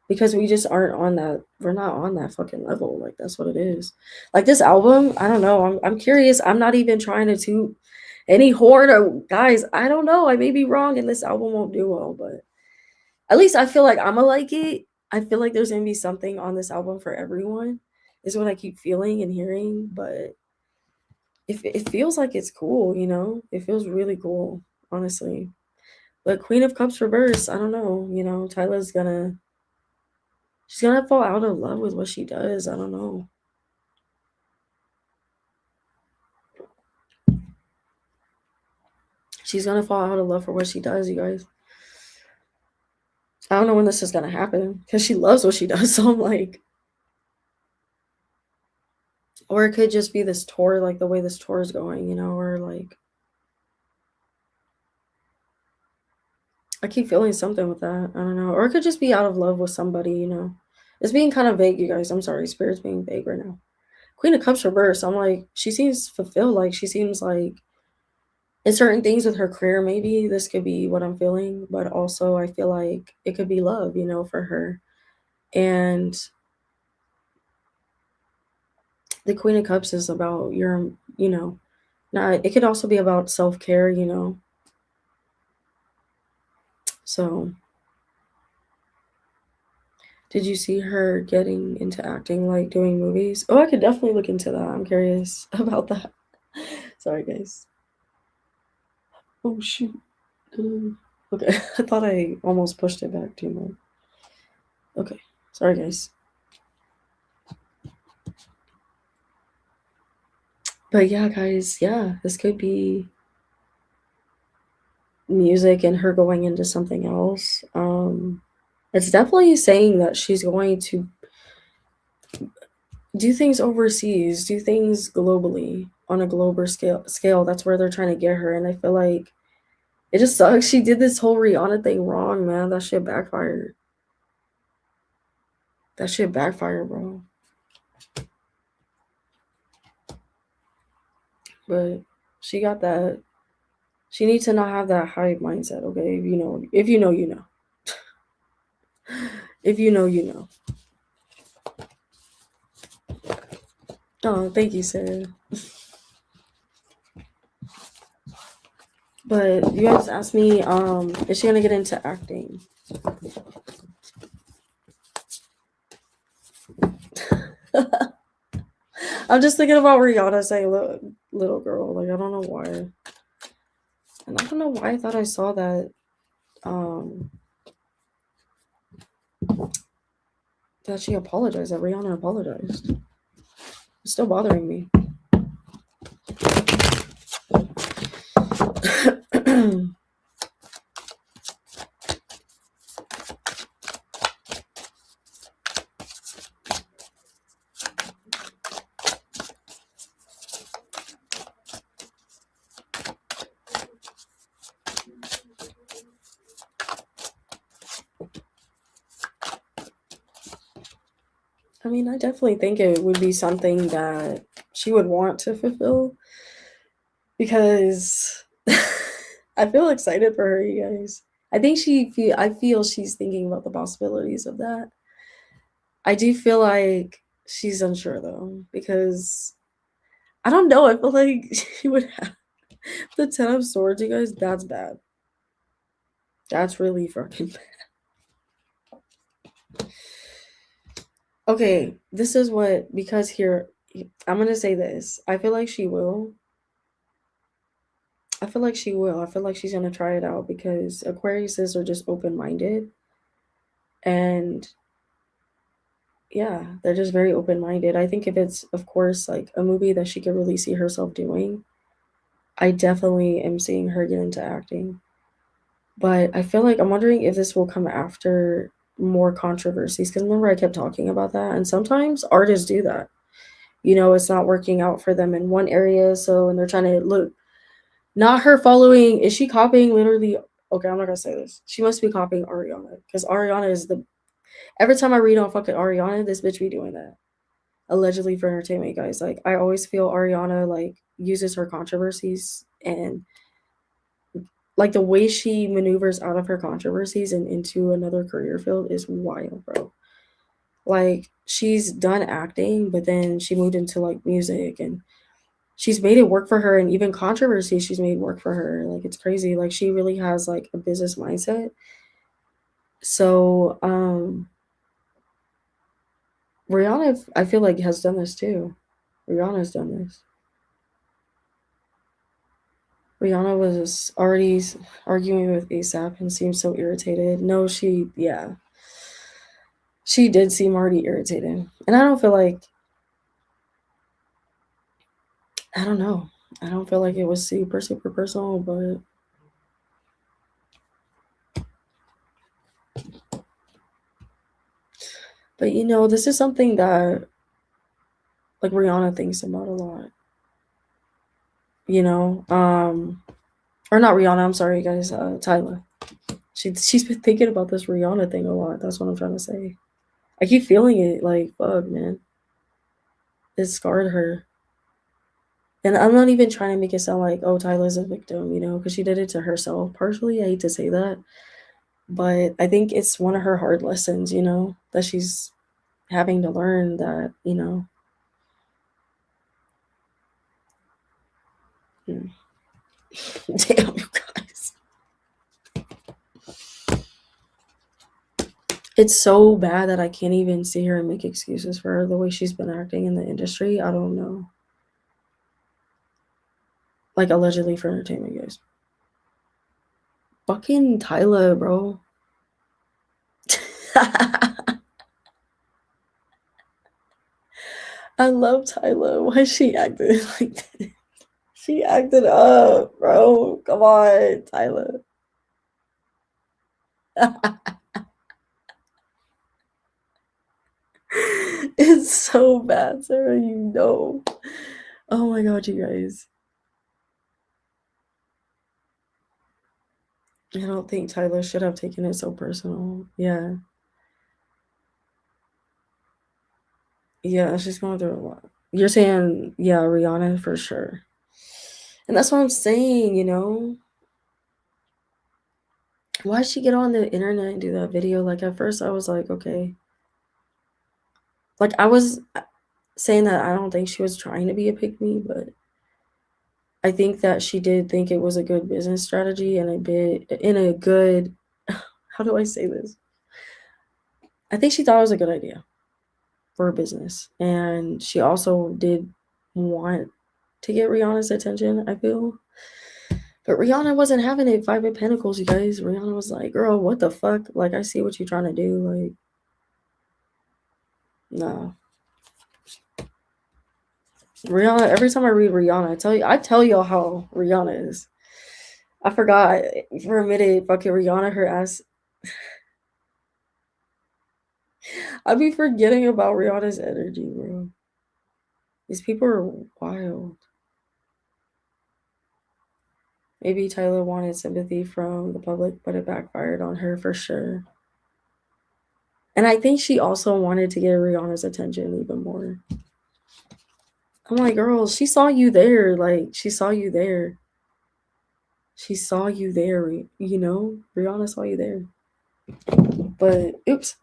because we just aren't on that. We're not on that fucking level. Like that's what it is. Like this album, I don't know. I'm curious. I'm not even trying to toot any horn or guys. I don't know. I may be wrong, and this album won't do well, but at least I feel like I'ma like it. I feel like there's gonna be something on this album for everyone. Is what I keep feeling and hearing, but if it feels like it's cool, it feels really cool, honestly. But Queen of Cups reverse, I don't know. Tyla's gonna she's gonna fall out of love with what she does. I don't know. She's gonna fall out of love for what she does, you guys. I don't know when this is gonna happen because she loves what she does. So I'm like, or it could just be this tour, like the way this tour is going, or like I keep feeling something with that. I don't know. Or it could just be out of love with somebody. It's being kind of vague, you guys. I'm sorry. Spirit's being vague right now. Queen of Cups reverse. I'm like, she seems fulfilled. Like, she seems like in certain things with her career, maybe this could be what I'm feeling. But also, I feel like it could be love, for her. And the Queen of Cups is about not, it could also be about self care. So, did you see her getting into acting, like doing movies? Oh, I could definitely look into that. I'm curious about that. Sorry, guys. Oh, shoot. Okay, I thought I almost pushed it back too much. Okay, sorry, guys. But yeah, guys, yeah, this could be music and her going into something else. It's definitely saying that she's going to do things overseas, do things globally on a global scale. That's where they're trying to get her, and I feel like it just sucks. She did this whole Rihanna thing wrong, man. That shit backfired. That shit backfired, bro. But she got that. She needs to not have that hype mindset, okay? If you know, you know. If you know, you know. Oh, thank you, Sarah. But you guys asked me, is she gonna get into acting? I'm just thinking about Rihanna saying little girl. Like, I don't know why. And I don't know why I thought I saw that um that she apologized, that Rihanna apologized. It's still bothering me. I mean, I definitely think it would be something that she would want to fulfill because I feel excited for her, you guys. I feel she's thinking about the possibilities of that. I do feel like she's unsure though, because I don't know, I feel like she would have the 10 of swords, you guys. That's bad. That's really fucking bad. Okay, this is what, because here, I'm gonna say this. I feel like she will. I feel like she will. I feel like she's gonna try it out because Aquariuses are just open minded. And yeah, they're just very open minded. I think if it's, of course, like a movie that she could really see herself doing, I definitely am seeing her get into acting. But I feel like I'm wondering if this will come after more controversies. Because remember, I kept talking about that. And sometimes artists do that. It's not working out for them in one area. So, and they're trying to look, not her following, is she copying literally? Okay, I'm not going to say this. She must be copying Ariana. Because Ariana is every time I read on fucking Ariana, this bitch be doing that. Allegedly for entertainment, guys. Like, I always feel Ariana, like, uses her controversies and like the way she maneuvers out of her controversies and into another career field is wild, bro. Like, she's done acting, but then she moved into like music, and she's made it work for her, and even controversy she's made work for her. Like, it's crazy. Like, she really has like a business mindset. So Rihanna, I feel like, has done this too. Rihanna's done this. Rihanna was already arguing with ASAP and seemed so irritated. No, yeah, she did seem already irritated. And I don't feel like, I don't know. I don't feel like it was super, super personal, but you know, this is something that like Rihanna thinks about a lot. You know, or not Rihanna. I'm sorry, guys. Tyler. She's been thinking about this Rihanna thing a lot. That's what I'm trying to say. I keep feeling it. Like fuck, man. It scarred her. And I'm not even trying to make it sound like, oh, Tyler's a victim, you know, because she did it to herself. Partially, I hate to say that, but I think it's one of her hard lessons, you know, that she's having to learn that, you know. Hmm. Damn, you guys. It's so bad that I can't even see her and make excuses for her the way she's been acting in the industry. I don't know. Like, allegedly for entertainment, guys. Fucking Tyler, bro. I love Tyler. Why is she acting like that? She acted up, bro. Come on, Tyler. It's so bad, Sarah. You know. Oh my god, you guys. I don't think Tyler should have taken it so personal. Yeah. Yeah, she's going through a lot. You're saying, yeah, Rihanna for sure. And that's what I'm saying, you know? Why'd she get on the internet and do that video? Like, at first I was like, okay. Like, I was saying that I don't think she was trying to be a pick me, but I think that she did think it was a good business strategy and a bit in a good, how do I say this? I think she thought it was a good idea for a business. And she also did want to get Rihanna's attention, I feel. But Rihanna wasn't having it. Five of Pentacles, you guys. Rihanna was like, girl, what the fuck? Like, I see what you're trying to do. Like, no. Rihanna, every time I read Rihanna, I tell y'all how Rihanna is. I forgot for a minute, fucking Rihanna, her ass. I be forgetting about Rihanna's energy, bro. These people are wild. Maybe Tyler wanted sympathy from the public, but it backfired on her for sure. And I think she also wanted to get Rihanna's attention even more. I'm like, girl, she saw you there. Like, she saw you there. She saw you there, you know? Rihanna saw you there. But, oops.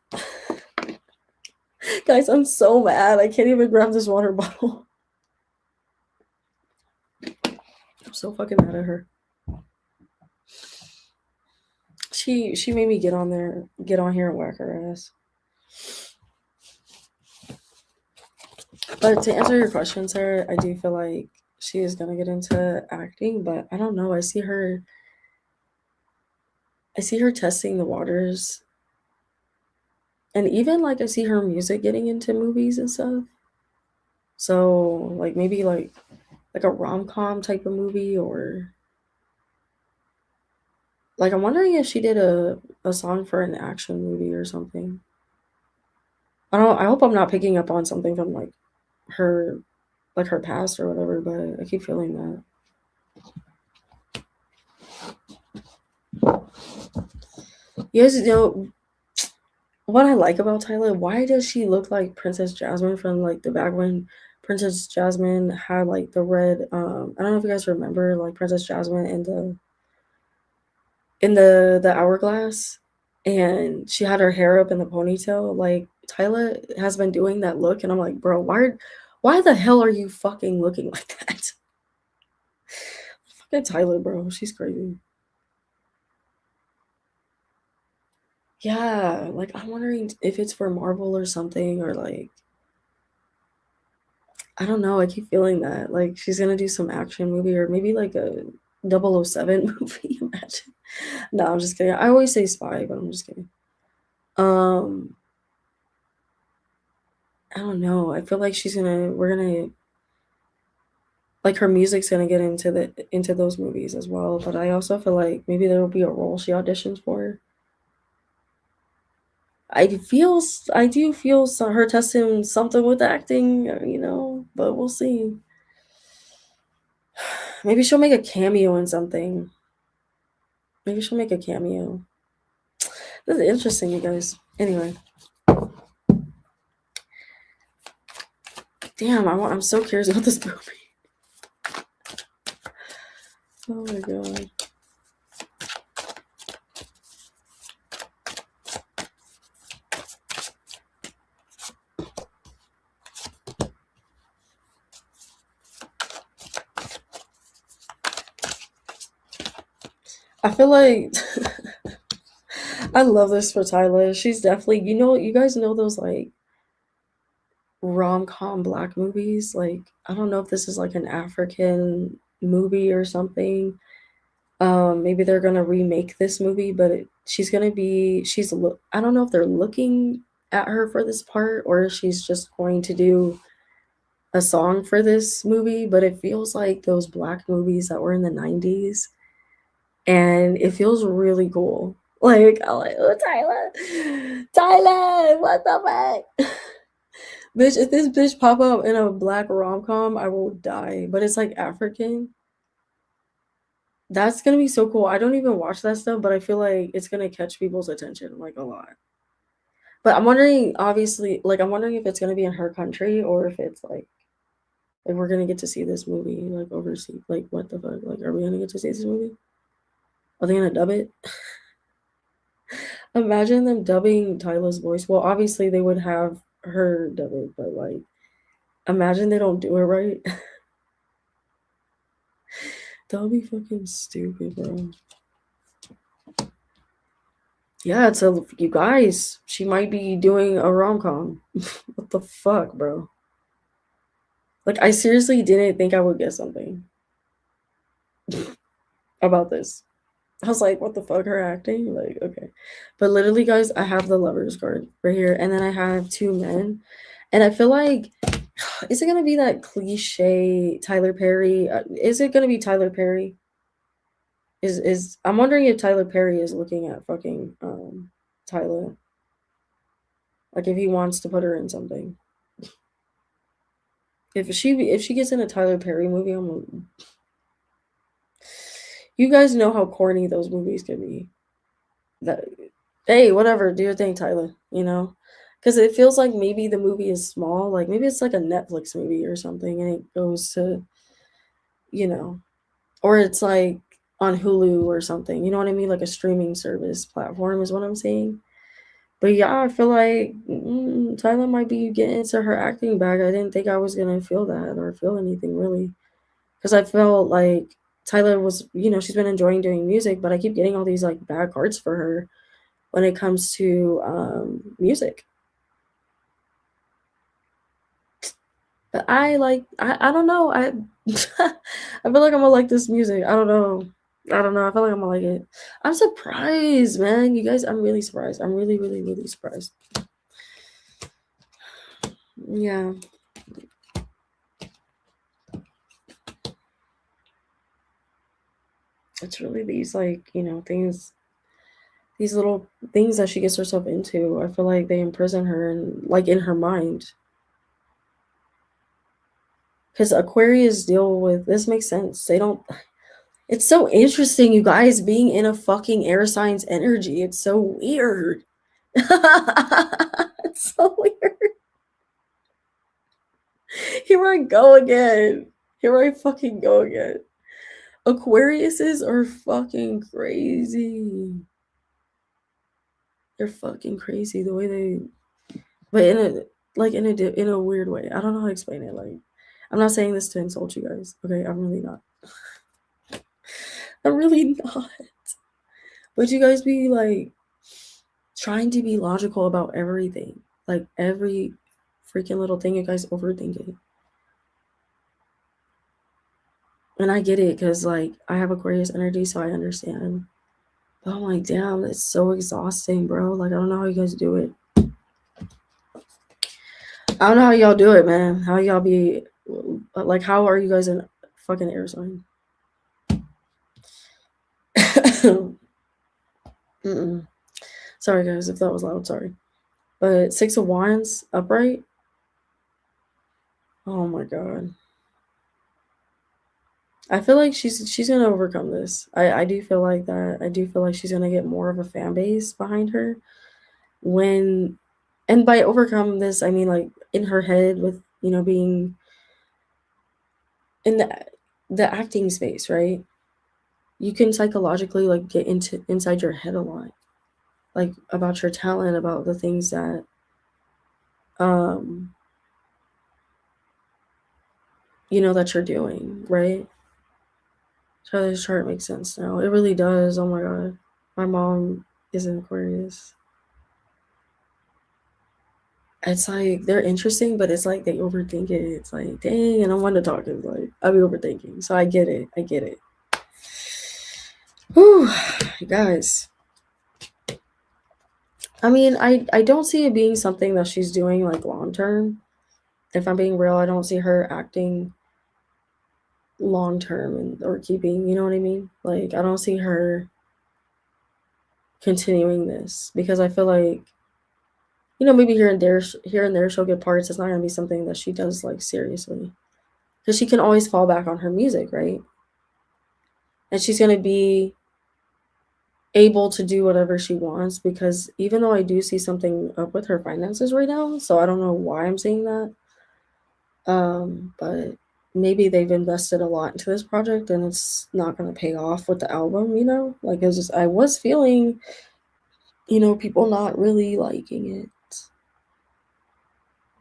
Guys, I'm so mad. I can't even grab this water bottle. I'm so fucking mad at her. She made me get on here and whack her ass. But to answer your question, Sarah, I do feel like she is gonna get into acting, but I don't know. I see her testing the waters. And even like I see her music getting into movies and stuff. So like maybe like a rom-com type of movie, or like I'm wondering if she did a song for an action movie or something. I hope I'm not picking up on something from her her past or whatever, but I keep feeling that. You guys know what I like about Tyler? Why does she look like Princess Jasmine from like the back when Princess Jasmine had like the red I don't know if you guys remember like Princess Jasmine in the hourglass, and she had her hair up in the ponytail. Like Tyler has been doing that look, and I'm like, bro, why the hell are you fucking looking like that? Fucking Tyler, bro, she's crazy. Yeah, like I'm wondering if it's for Marvel or something, or like I don't know. I keep feeling that like she's gonna do some action movie, or maybe like a 007 movie. Imagine. No, I'm just kidding. I always say spy, but I'm just kidding. Um, I don't know. I feel like we're gonna like her music's gonna get into those movies as well. But I also feel like maybe there will be a role she auditions for. I do feel her testing something with acting, but we'll see. Maybe she'll make a cameo in something. Maybe she'll make a cameo. This is interesting, you guys. Anyway, damn, I'm so curious about this movie. Oh my god. I feel like I love this for Tyler. She's definitely, you guys know those like rom-com black movies? Like, I don't know if this is like an African movie or something. Maybe they're gonna remake this movie, but she's gonna be I don't know if they're looking at her for this part or if she's just going to do a song for this movie, but it feels like those black movies that were in the 90s, and it feels really cool. Like, I'm like, oh, Tyler, what the fuck? Bitch, if this bitch pop up in a black rom-com, I will die. But it's like African. That's gonna be so cool. I don't even watch that stuff, but I feel like it's gonna catch people's attention like a lot. But I'm wondering, obviously, like I'm wondering if it's gonna be in her country or if it's like we're gonna get to see this movie like overseas. Like what the fuck? Like, are we gonna get to see this movie? Are they gonna dub it? Imagine them dubbing Tyla's voice. Well, obviously they would have her dub it, but like imagine they don't do it right. That would be fucking stupid, bro. Yeah, so you guys, she might be doing a rom-com. What the fuck, bro? Like, I seriously didn't think I would get something about this. I was like, what the fuck, her acting? Like, okay. But literally, guys, I have the lovers card right here, and then I have two men. And I feel like, is it gonna be that cliche Tyler Perry? Is it gonna be Tyler Perry? I'm wondering if Tyler Perry is looking at fucking Tyler. Like if he wants to put her in something. If she gets in a Tyler Perry movie, you guys know how corny those movies can be. That hey, whatever, do your thing, Tyler. Because it feels like maybe the movie is small, like maybe it's like a Netflix movie or something, and it goes to, you know, or it's like on Hulu or something. You know what I mean? Like a streaming service platform is what I'm saying. But yeah, I feel like Tyler might be getting into her acting bag. I didn't think I was gonna feel that or feel anything really, because I felt like Tyler was, she's been enjoying doing music, but I keep getting all these like bad cards for her when it comes to music. But I don't know. I I feel like I'm gonna like this music. I don't know. I don't know. I feel like I'm gonna like it. I'm surprised, man. You guys, I'm really surprised. I'm really, really, really surprised. Yeah. It's really these like, things, these little things that she gets herself into. I feel like they imprison her and like in her mind. Because Aquarius deal with this makes sense. They don't. It's so interesting, you guys, being in a fucking air signs energy. It's so weird. It's so weird. Here I go again. Here I fucking go again. Aquariuses are fucking crazy. They're fucking crazy the way they, but in a weird way. I don't know how to explain it. Like, I'm not saying this to insult you guys. Okay, I'm really not. I'm really not. But you guys be like trying to be logical about everything. Like every freaking little thing, you guys overthink it. And I get it because, like, I have Aquarius energy, so I understand. But I'm like, damn, it's so exhausting, bro. Like, I don't know how you guys do it. I don't know how y'all do it, man. How y'all be, like, how are you guys in fucking air sign? Mm-mm. Sorry, guys, if that was loud. Sorry. But Six of Wands upright. Oh my god. I feel like she's gonna overcome this. I do feel like that. I do feel like she's gonna get more of a fan base behind her when, and by overcome this, I mean like in her head with being in the acting space, right? You can psychologically like get into inside your head a lot, like about your talent, about the things that um that you're doing, right? So this chart makes sense now. It really does. Oh my god. My mom is an Aquarius. It's like they're interesting, but it's like they overthink it. It's like, dang, and I want to talk. It's like I be overthinking. So I get it. I get it. Whew, guys. I mean, I don't see it being something that she's doing like long term. If I'm being real, I don't see her acting long term and or keeping, you know what I mean? Like I don't see her continuing this because I feel like maybe here and there she'll get parts. It's not gonna be something that she does like seriously because she can always fall back on her music, right? And she's gonna be able to do whatever she wants because even though I do see something up with her finances right now, so I don't know why I'm saying that. But maybe they've invested a lot into this project and it's not gonna pay off with the album, Like I was feeling, people not really liking it.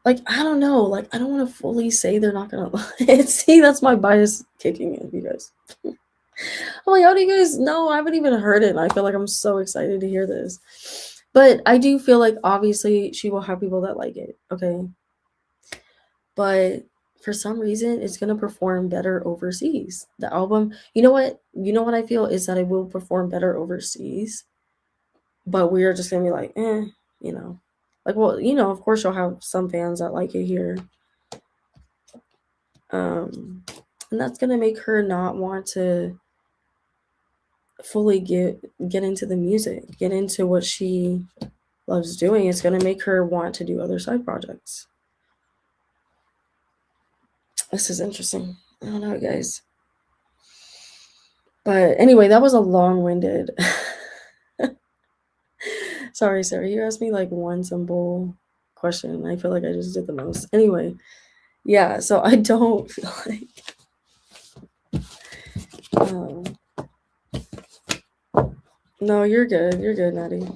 Like I don't know, like I don't want to fully say they're not gonna like it. See, that's my bias kicking in, you guys. I'm like, how do you guys know? I haven't even heard it, and I feel like I'm so excited to hear this. But I do feel like obviously she will have people that like it, okay? But for some reason, it's gonna perform better overseas. The album, you know what? You know what I feel is that it will perform better overseas, but we are just gonna be like, you know, like, well, of course you'll have some fans that like it here, and that's gonna make her not want to fully get into the music, get into what she loves doing. It's gonna make her want to do other side projects. This is interesting. I don't know, guys. But anyway, that was a long-winded. Sorry, Sarah. You asked me like one simple question. I feel like I just did the most. Anyway, yeah. So I don't feel like. Um, no, you're good. You're good, Natty.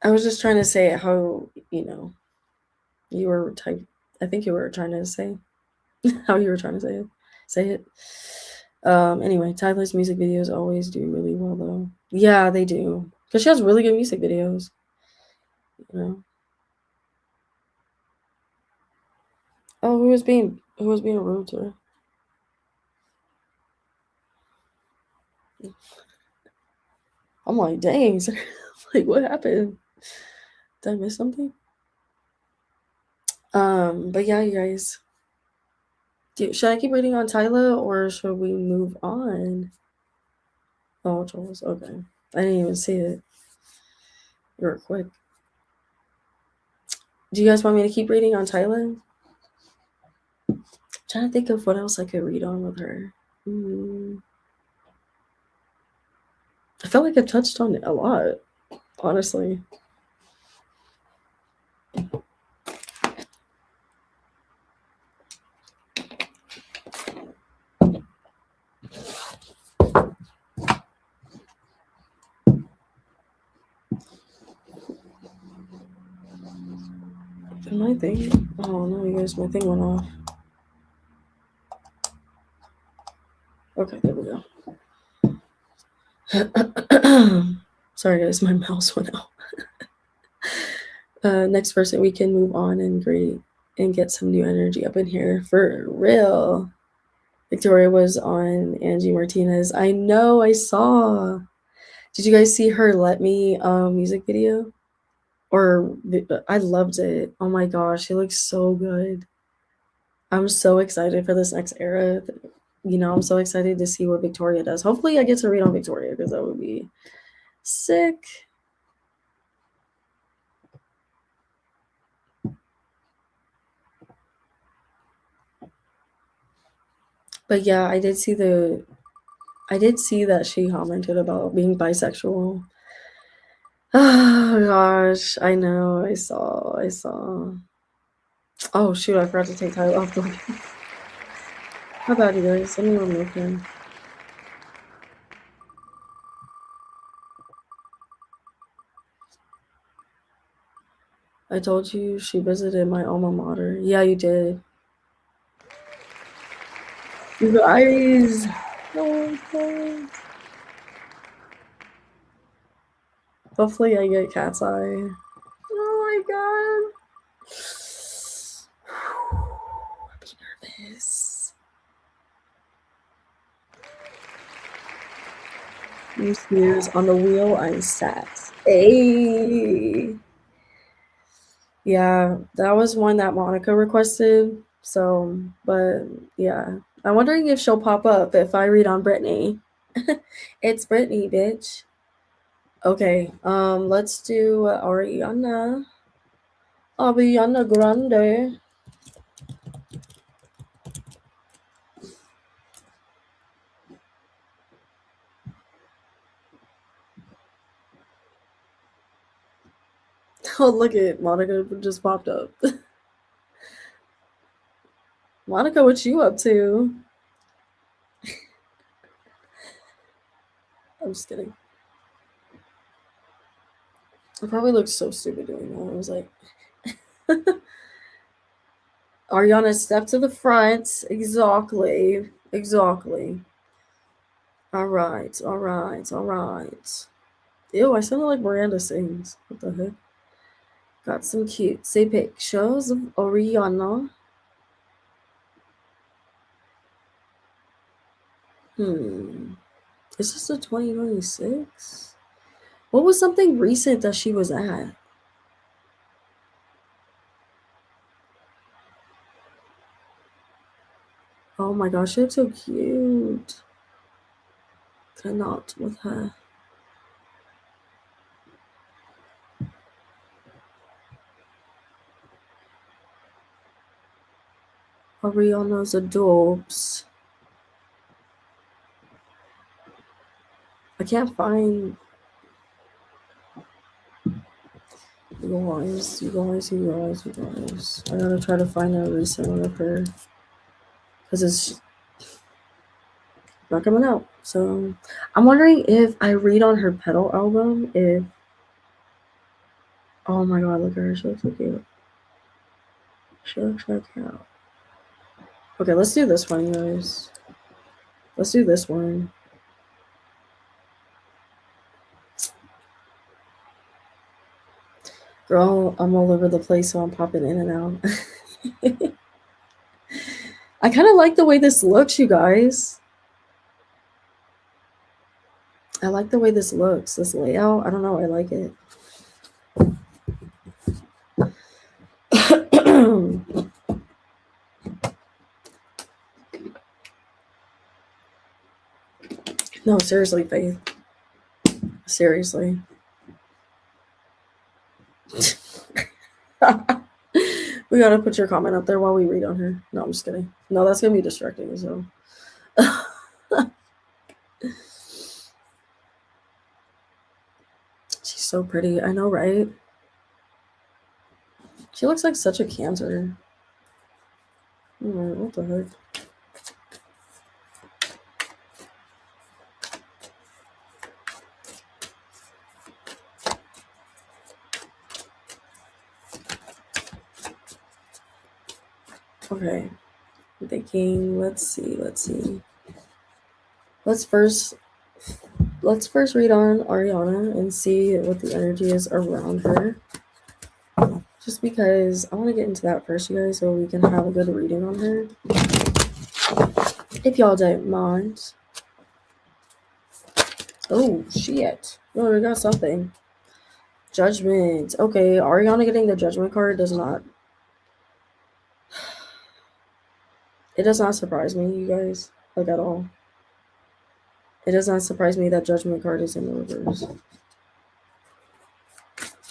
I was just trying to say how you were type. I think you were trying to say how you were trying to say it. Say it. Anyway, Tyler's music videos always do really well though. Yeah, they do. Because she has really good music videos. You know. Oh, who was being rude to her? I'm like, dang, like what happened? Did I miss something? But yeah, you guys. Should I keep reading on Tyler or should we move on? Oh, Charles. Okay. I didn't even see it. You were quick. Do you guys want me to keep reading on Tyler? I'm trying to think of what else I could read on with her. I felt like I touched on it a lot, honestly. My thing? Oh no, you guys, my thing went off. Okay, there we go. Sorry guys, my mouse went out. Next person we can move on and greet and get some new energy up in here for real. Victoria was on Angie Martinez. I know, I saw. Did you guys see her Let Me music video? Or I loved it. Oh my gosh, it looks so good. I'm so excited for this next era. You know, I'm so excited to see what Victoria does. Hopefully, I get to read on Victoria because that would be sick. But yeah, I did see that she commented about being bisexual. Oh gosh, I know. I saw. Oh shoot, I forgot to take Tyler off the. How about you guys? Let me remove him. I told you she visited my alma mater. Yeah, you did. You guys. Oh, God. Hopefully I get cat's eye. Oh my god. I'm nervous. You snooze on the wheel, I'm sat. Hey. Yeah, that was one that Monica requested. So, but yeah. I'm wondering if she'll pop up if I read on Brittany. It's Brittany, bitch. Okay, let's do Ariana. Ariana Grande. Oh, look at Monica just popped up. Monica, what you up to? I'm just kidding. I probably looked so stupid doing that. I was like, Ariana, step to the front. Exactly. Exactly. All right. All right. All right. Ew, I sounded like Miranda sings. What the heck? Got some cutesy pictures of Ariana. Is this a 2026? What was something recent that she was at? Oh my gosh, she looks so cute. Cannot with her. Ariana's adorbs. I can't find you guys. I gotta try to find a recent one of her because it's not coming out. So I'm wondering if I read on her Pedal album. If oh my god, look at her, she looks so cute. She looks so cute. Okay, let's do this one, you guys. Let's do this one. Girl, I'm all over the place, so I'm popping in and out. I kind of like the way this looks, you guys. I like the way this looks, this layout. I don't know, I like it. No, seriously, Faith. Seriously. We gotta put your comment up there while we read on her. No, I'm just kidding. No, that's gonna be distracting, so. She's so pretty. I know, right? She looks like such a Cancer. What the heck? Okay. I'm thinking, let's see. Let's first read on Ariana and see what the energy is around her. just because I want to get into that first, you guys, so we can have a good reading on her. If y'all don't mind. Oh, shit. Oh, we got something. Judgment. Okay, Ariana getting the judgment card does not. It does not surprise me, you guys, like at all. It does not surprise me that judgment card is in the reverse.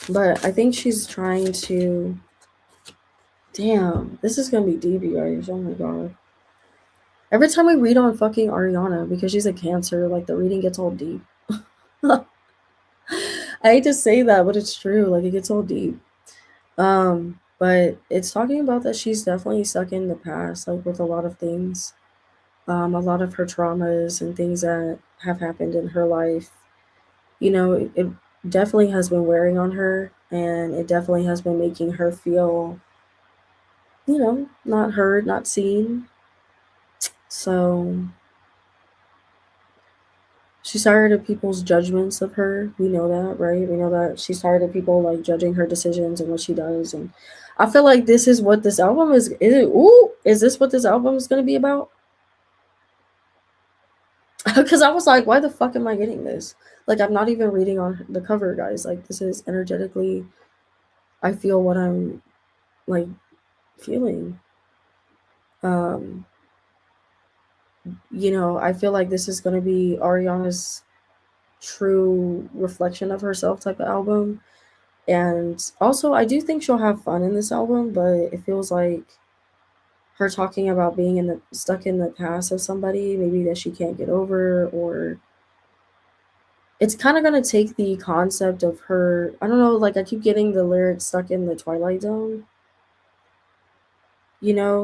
But I think she's trying to. Damn, this is gonna be deep, you guys. Oh my god. Every time we read on fucking Ariana, because she's a Cancer, like the reading gets all deep. I hate to say that, but it's true. Like it gets all deep. But it's talking about that she's definitely stuck in the past, like with a lot of things. A lot of her traumas and things that have happened in her life. It definitely has been wearing on her, and it definitely has been making her feel, not heard, not seen. So she's tired of people's judgments of her. We know that, right? We know that she's tired of people like judging her decisions and what she does. And I feel like this is what this album is. Is this what this album is going to be about? Because I was like, why the fuck am I getting this? Like, I'm not even reading on the cover, guys. Like, this is energetically, I feel what I'm like feeling. Um, I feel like this is going to be Ariana's true reflection of herself type of album. And also, I do think she'll have fun in this album, but it feels like her talking about being stuck in the past of somebody, maybe that she can't get over, or it's kind of going to take the concept of her. I don't know, like I keep getting the lyrics stuck in the Twilight Zone.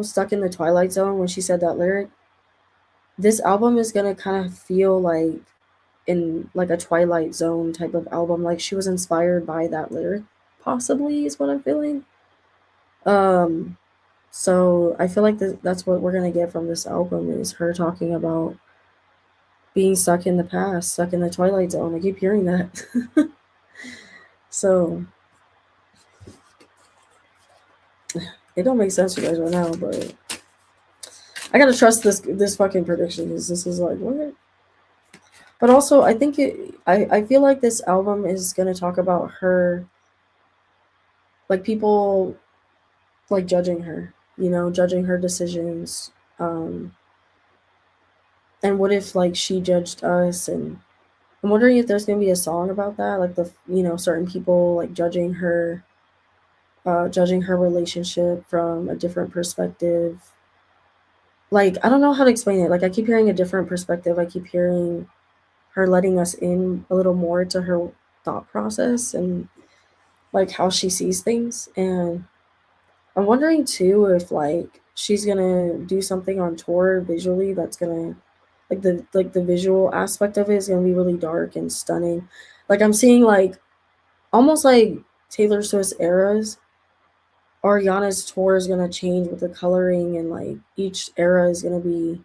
Stuck in the Twilight Zone when she said that lyric. This album is going to kind of feel like in like a Twilight Zone type of album, like she was inspired by that lyric, possibly is what I'm feeling. Um, so I feel like that's what we're gonna get from this album is her talking about being stuck in the past, stuck in the Twilight Zone. I keep hearing that. So it don't make sense to you guys right now, but I gotta trust this fucking prediction because this is like what. But also, I think I feel like this album is gonna talk about her, like people like judging her, judging her decisions. And what if like she judged us? And I'm wondering if there's gonna be a song about that, like certain people like judging her relationship from a different perspective. Like I don't know how to explain it. Like I keep hearing a different perspective. I keep hearing her letting us in a little more to her thought process and like how she sees things. And I'm wondering too if like she's gonna do something on tour visually that's gonna like the visual aspect of it is gonna be really dark and stunning. Like I'm seeing like almost like Taylor Swift's eras. Ariana's tour is gonna change with the coloring and like each era is gonna be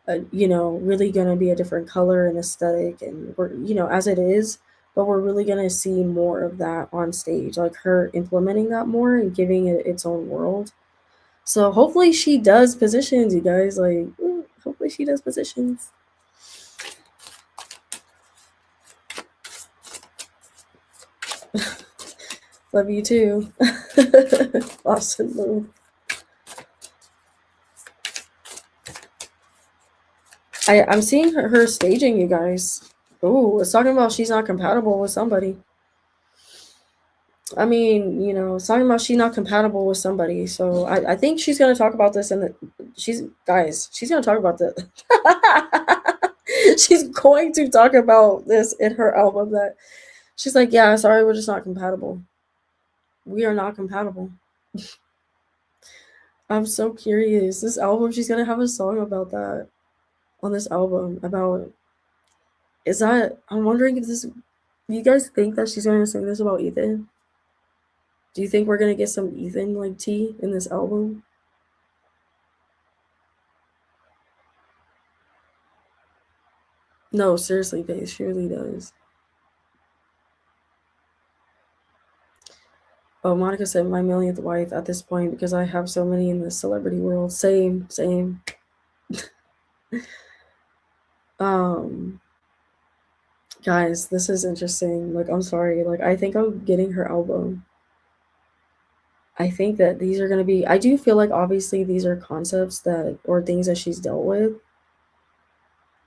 really gonna be a different color and aesthetic and we're as it is, but we're really gonna see more of that on stage, like her implementing that more and giving it its own world. So hopefully she does positions, you guys. Like, hopefully she does positions. Love you too. Awesome move. I'm seeing her staging, you guys. Oh, it's talking about she's not compatible with somebody. I mean, it's talking about she's not compatible with somebody. So I think she's gonna talk about this and she's gonna talk about this. She's going to talk about this in her album that she's like, yeah, sorry, we're just not compatible. We are not compatible. I'm so curious. This album, she's gonna have a song about that on this album. About is that I'm wondering if this. Do you guys think that she's gonna sing this about Ethan? Do you think we're gonna get some Ethan like tea in this album? No, seriously, Paige. She really does. Oh, Monica said my millionth wife at this point because I have so many in the celebrity world. Same, same. Um, guys, this is interesting. Like, I'm sorry. Like, I think I'm getting her album. I think that these are gonna be. I do feel like obviously these are concepts that or things that she's dealt with,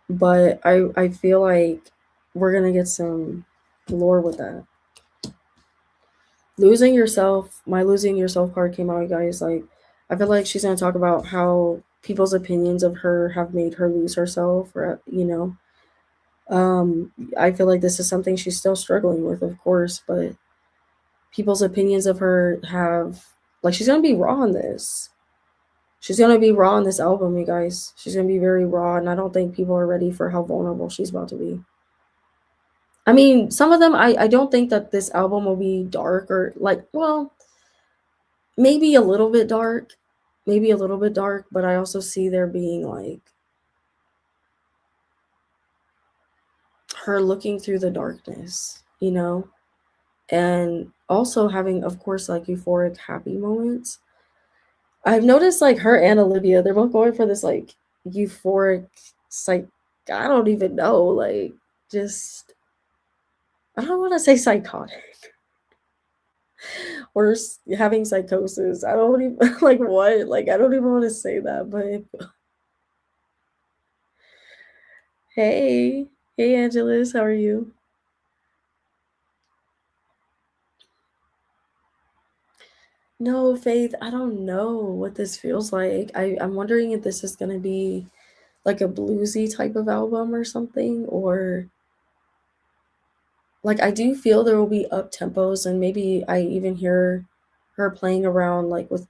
but I feel like we're gonna get some lore with that. Losing yourself, my losing yourself card came out, guys. Like, I feel like she's gonna talk about how people's opinions of her have made her lose herself, or I feel like this is something she's still struggling with, of course, but people's opinions of her have like she's gonna be raw on this. She's gonna be raw on this album, you guys. She's gonna be very raw, and I don't think people are ready for how vulnerable she's about to be. I mean, some of them I don't think that this album will be dark or like well, maybe a little bit dark. Maybe a little bit dark, but I also see there being like her looking through the darkness, and also having, of course, like euphoric happy moments. I've noticed like her and Olivia, they're both going for this like euphoric, psych. I don't even know, like just I don't want to say psychotic or having psychosis. I don't even like what, like I don't even want to say that. But hey, hey, Angelus, how are you? No, Faith, I don't know what this feels like. I'm wondering if this is gonna be like a bluesy type of album or something, or like I do feel there will be up tempos and maybe I even hear her playing around like with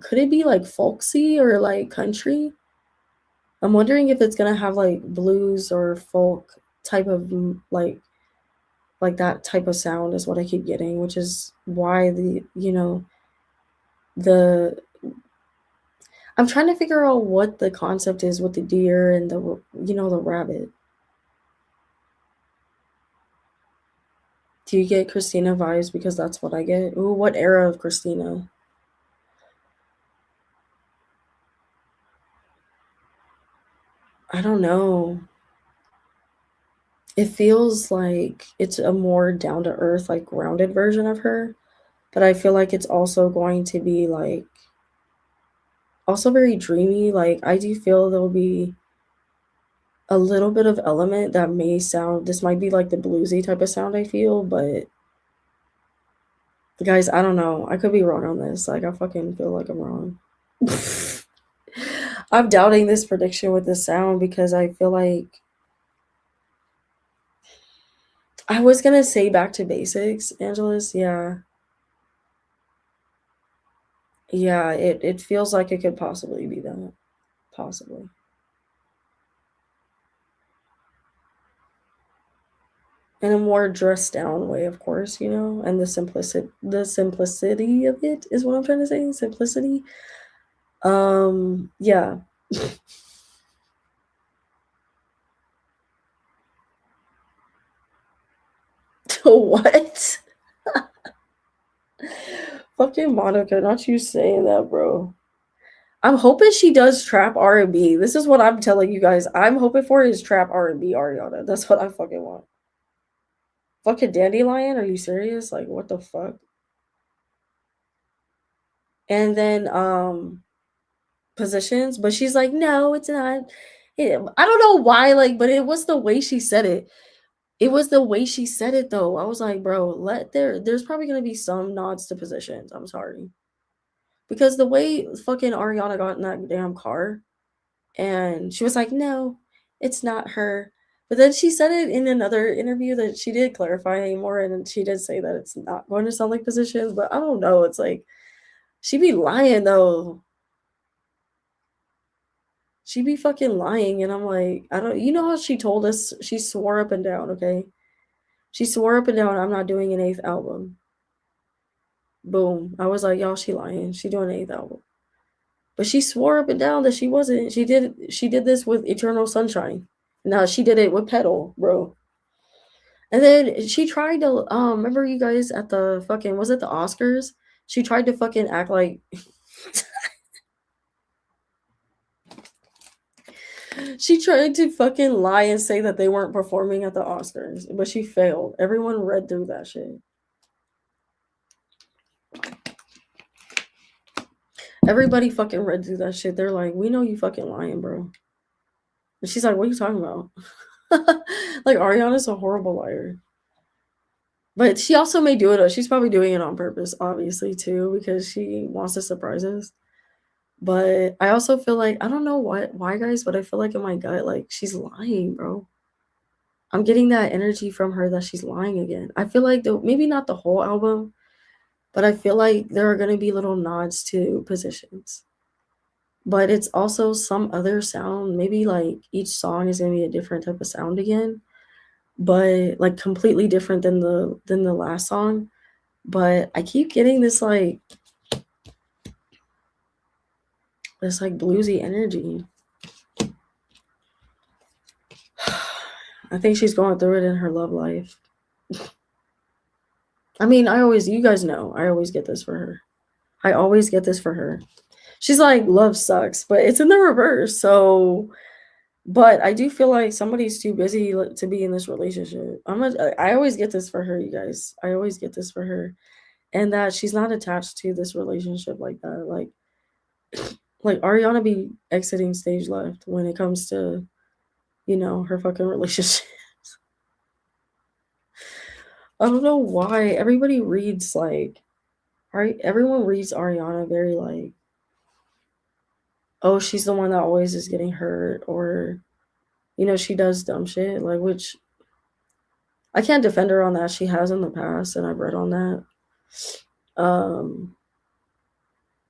could it be like folksy or like country? I'm wondering if it's gonna have like blues or folk type of like that type of sound is what I keep getting, which is why the I'm trying to figure out what the concept is with the deer and the rabbit. Do you get Christina vibes? Because that's what I get. Ooh, what era of Christina? I don't know. It feels like it's a more down to earth, like grounded version of her, but I feel like it's also going to be like also very dreamy. Like I do feel there'll be a little bit of element that may sound this might be like the bluesy type of sound I feel, but guys, I don't know. I could be wrong on this. Like I fucking feel like I'm wrong. I'm doubting this prediction with the sound because I feel like I was gonna say back to basics, Angelus. Yeah. Yeah, it feels like it could possibly be that. Possibly. In a more dressed down way, of course, and the simplicity of it is what I'm trying to say. Simplicity. Yeah. What? Fucking Monica, not you saying that, bro. I'm hoping she does trap R&B. This is what I'm telling you guys. I'm hoping for is trap R&B Ariana. That's what I fucking want. Fucking Dandelion? Are you serious? Like, what the fuck? And then, positions, but she's like, no, it's not. I don't know why, like, but it was the way she said it. It was the way she said it, though. I was like, bro, there's probably gonna be some nods to positions. I'm sorry. Because the way fucking Ariana got in that damn car and she was like, no, it's not her. But then she said it in another interview that she did clarify more, and she did say that it's not going to sound like positions, but I don't know. It's like she be lying though. She be fucking lying, and I'm like, I don't. You know how she told us she swore up and down. Okay, she swore up and down. I'm not doing an eighth album. Boom. I was like, y'all, she lying. She doing an eighth album, but she swore up and down that she wasn't. She did. She did this with Eternal Sunshine. Now she did it with Pedal, bro. And then she tried to remember you guys at the fucking, was it the Oscars? She tried to fucking act like she tried to fucking lie and say that they weren't performing at the Oscars, but she failed. Everyone read through that shit. Everybody fucking read through that shit. They're like, we know you fucking lying, bro. And she's like, what are you talking about? Like, Ariana's a horrible liar. But she also may do it. She's probably doing it on purpose, obviously, too, because she wants to surprise us. But I also feel like, I don't know why, guys, but I feel like in my gut, like, she's lying, bro. I'm getting that energy from her that she's lying again. I feel like, maybe not the whole album, but I feel like there are going to be little nods to positions. But it's also some other sound. Maybe like each song is going to be a different type of sound again, but like completely different than the last song. But I keep getting this like bluesy energy. I think she's going through it in her love life. I mean, you guys know, I always get this for her. I always get this for her. She's like, love sucks, but it's in the reverse. So, but I do feel like somebody's too busy to be in this relationship. I always get this for her, you guys. I always get this for her. And that she's not attached to this relationship like that. Like Ariana be exiting stage left when it comes to, her fucking relationship. I don't know why everybody reads everyone reads Ariana very like, oh, she's the one that always is getting hurt, or she does dumb shit, like, which I can't defend her on that. She has in the past, and I've read on that.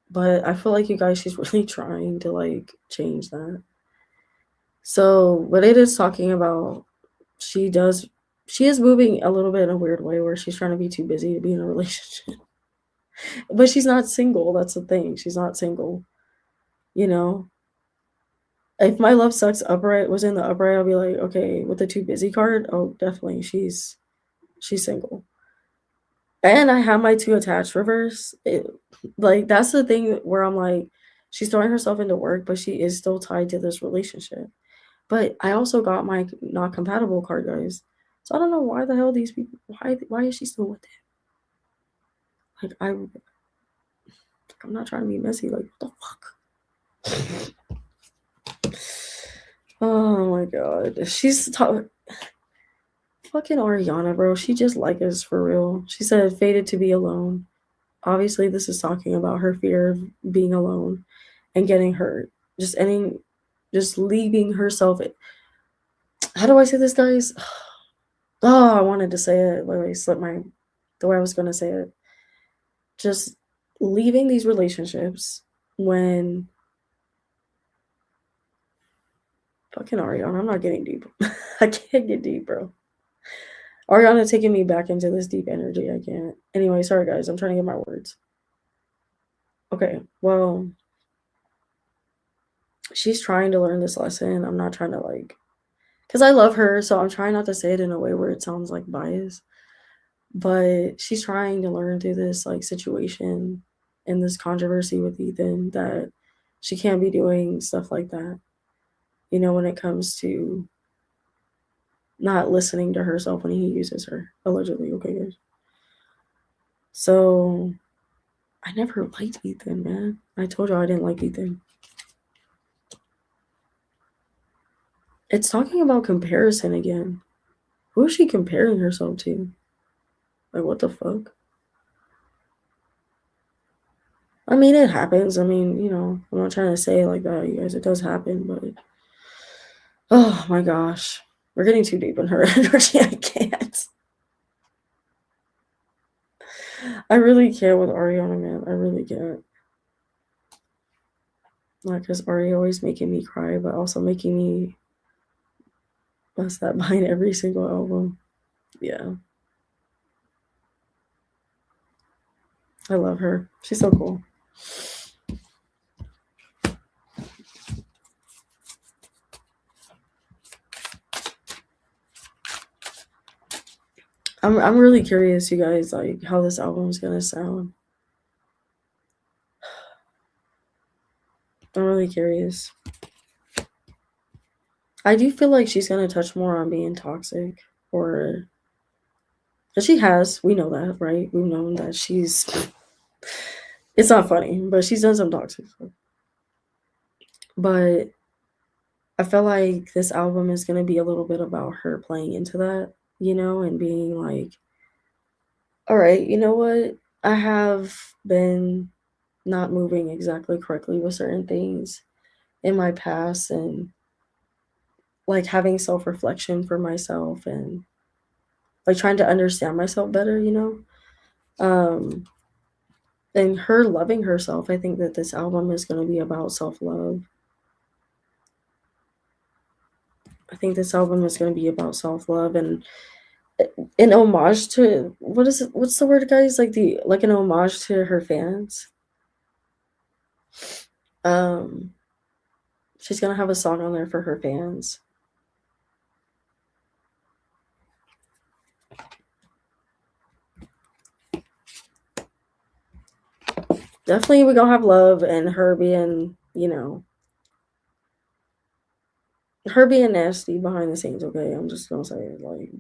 But I feel like you guys, she's really trying to like change that. So what it is talking about, she is moving a little bit in a weird way where she's trying to be too busy to be in a relationship. But she's not single. That's the thing. She's not single. If My Love Sucks upright was in the upright, I'll be like, okay, with the too busy card, oh, definitely she's single. And I have my too attached reverse. Like, that's the thing where I'm like, she's throwing herself into work, but she is still tied to this relationship. But I also got my not compatible card, guys. So I don't know why the hell these people. Why is she still with it? Like, I'm not trying to be messy. Like, what the fuck? Oh my god, fucking Ariana, bro. She just like us for real. She said, "Fated to be alone." Obviously, this is talking about her fear of being alone and getting hurt. Just leaving herself. How do I say this, guys? Oh, I wanted to say it. Literally slipped the way I was going to say it. Just leaving these relationships when fucking Ariana, I'm not getting deep. I can't get deep, bro. Ariana taking me back into this deep energy. I can't. Anyway, sorry guys. I'm trying to get my words. Okay, well, she's trying to learn this lesson. I'm not trying to because I love her, so I'm trying not to say it in a way where it sounds like bias. But she's trying to learn through this situation and this controversy with Ethan that she can't be doing stuff like that. When it comes to not listening to herself when he uses her, allegedly. Okay, guys. So I never liked Ethan, man. I told you I didn't like Ethan. It's talking about comparison again. Who is she comparing herself to? Like, what the fuck? I mean, it happens. I mean, I'm not trying to say it like that, you guys. It does happen, but oh my gosh. We're getting too deep in her energy. I can't. I really can't with Ariana, man. I really can't. Like, because Ari always making me cry, but also making me bust that behind every single album. Yeah. I love her. She's so cool. I'm really curious, you guys, like how this album's gonna sound. I'm really curious. I do feel like she's gonna touch more on being toxic, or she has. We know that, right? We've known that she's. It's not funny, but she's done some toxic stuff. But I feel like this album is gonna be a little bit about her playing into that, and being like, all right, you know what? I have been not moving exactly correctly with certain things in my past, and like having self reflection for myself, and like trying to understand myself better, Um, and her loving herself. I think that this album is going to be about self love. I think this album is going to be about self love, and an homage to what is it? What's the word, guys? Like an homage to her fans. Um, she's gonna have a song on there for her fans. Definitely, we gonna have love, and her being, her being nasty behind the scenes. Okay, I'm just gonna say it, like,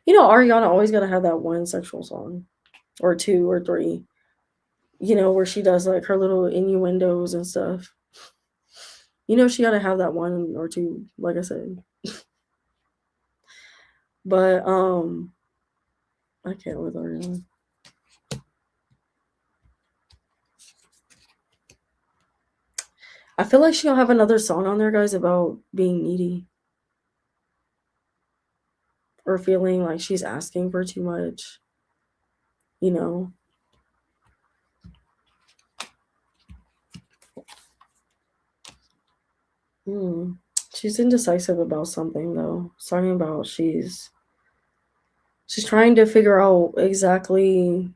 Ariana always gotta have that one sexual song, or two or three, where she does like her little innuendos and stuff. She gotta have that one or two, like I said. But I can't with Ariana. I feel like she'll have another song on there, guys, about being needy or feeling like she's asking for too much. You know. Hmm. She's indecisive about something though. It's talking about she's trying to figure out exactly.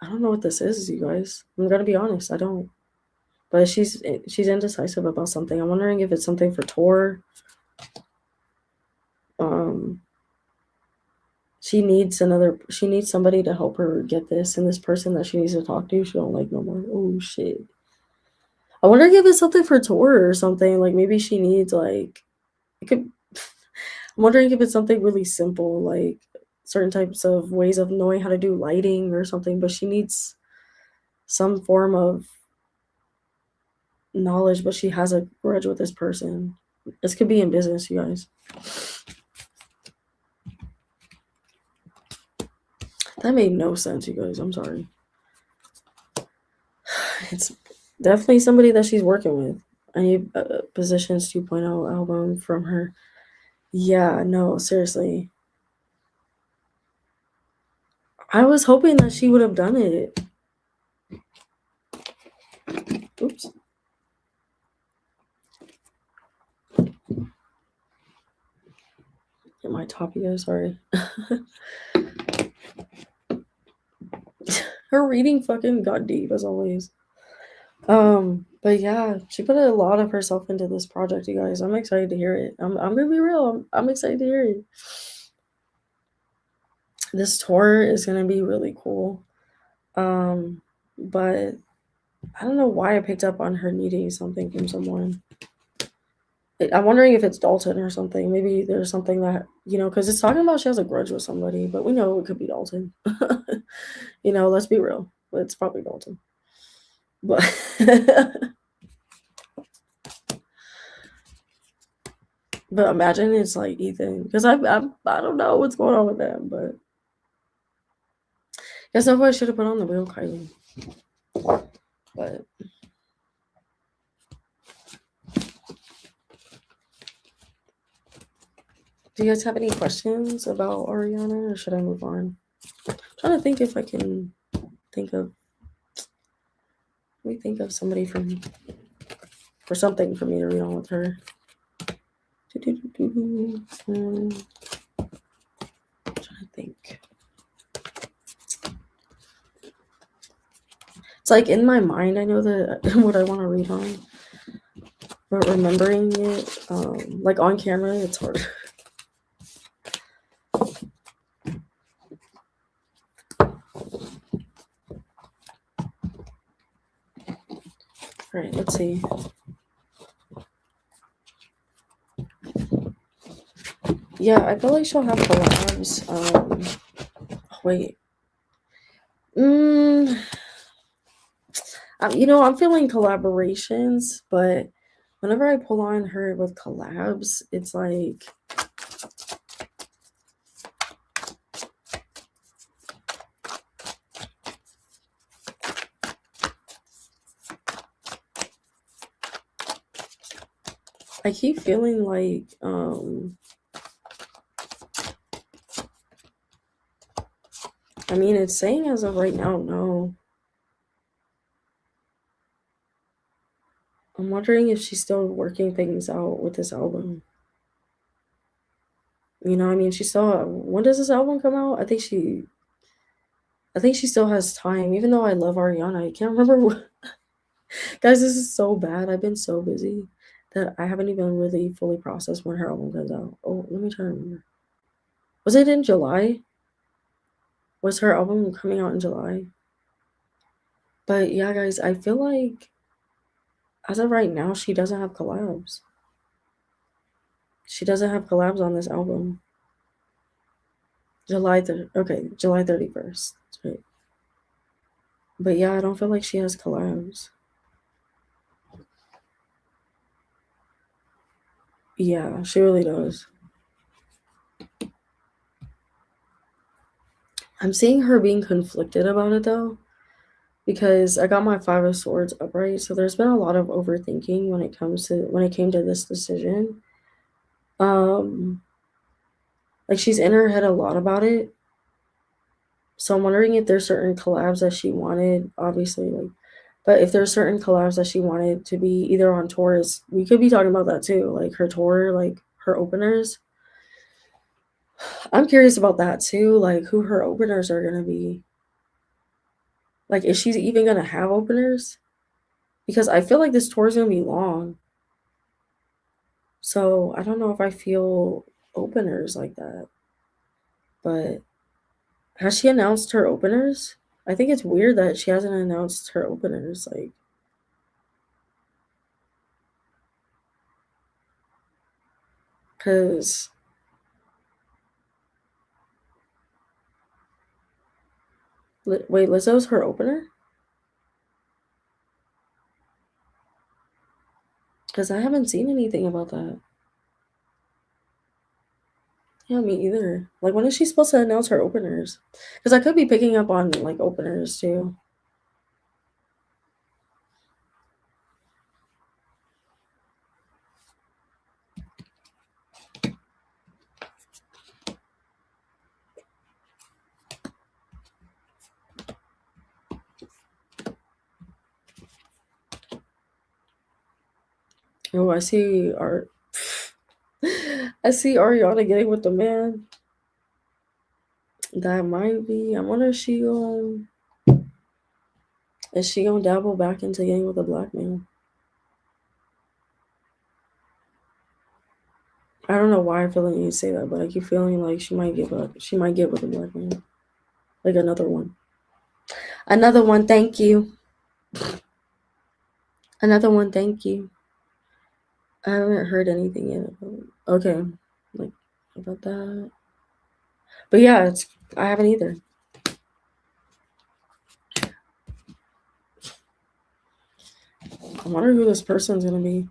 I don't know what this is, you guys. I'm gonna be honest. I don't. But she's indecisive about something. I'm wondering if it's something for tour. Um, she needs somebody to help her get this, and this person that she needs to talk to, she don't like no more. Oh shit. I wonder if it's something for tour or something. Like maybe she needs like it could. I'm wondering if it's something really simple, like certain types of ways of knowing how to do lighting or something. But she needs some form of knowledge, but she has a grudge with this person. This could be in business, you guys. That made no sense, you guys. I'm sorry. It's definitely somebody that she's working with. I need Positions 2.0 album from her. Yeah, no, seriously. I was hoping that she would have done it. Oops. Get my top, you guys. Sorry. Her reading fucking got deep as always. But yeah, she put a lot of herself into this project, you guys. I'm excited to hear it. I'm gonna be real. I'm excited to hear it. This tour is gonna be really cool. But I don't know why I picked up on her needing something from someone. I'm wondering if it's Dalton or something. Maybe there's something that, because it's talking about she has a grudge with somebody, but we know it could be Dalton. Let's be real. It's probably Dalton. But but imagine it's like Ethan, because I don't know what's going on with them, but guess that's why I should have put on the real Kylie. But do you guys have any questions about Ariana, or should I move on? I'm trying to think if I can think of. Let me think of somebody for something for me to read on with her. I'm trying to think. It's like in my mind, I know what I want to read on, but remembering it, like on camera, it's hard. Alright, let's see. Yeah, I feel like she'll have collabs. Wait. I'm feeling collaborations, but whenever I pull on her with collabs, it's like I keep feeling like I mean, it's saying as of right now, no. I'm wondering if she's still working things out with this album. I mean, she still. When does this album come out? I think she still has time. Even though I love Ariana, I can't remember. Guys, this is so bad. I've been so busy that I haven't even really fully processed when her album comes out. Oh, let me try to remember. Was it in July? Was her album coming out in July? But yeah, guys, I feel like as of right now, she doesn't have collabs. She doesn't have collabs on this album. July 31st. That's right. But yeah, I don't feel like she has collabs. Yeah, she really does. I'm seeing her being conflicted about it though, because I got my Five of Swords upright, so there's been a lot of overthinking when it came to this decision. Um, like she's in her head a lot about it. So I'm wondering if there's certain collabs that she wanted, obviously, but if there's certain collabs that she wanted to be either on tours, we could be talking about that too, like her tour, like her openers. I'm curious about that too, like who her openers are gonna be. Like, is she even gonna have openers? Because I feel like this tour is gonna be long. So I don't know if I feel openers like that. But has she announced her openers? I think it's weird that she hasn't announced her openers. Like, because wait, Lizzo's her opener? Because I haven't seen anything about that. Yeah, me either. Like, when is she supposed to announce her openers? Because I could be picking up on like openers too. Oh, I see art. I see Ariana getting with the man. That might be. I wonder if is she gonna dabble back into getting with a black man? I don't know why I feel like you say that, but I keep feeling like she might give up. She might get with a black man, like another one. Another one. Thank you. Another one. Thank you. I haven't heard anything yet. Okay, like about that. But yeah, I haven't either. I wonder who this person's gonna be.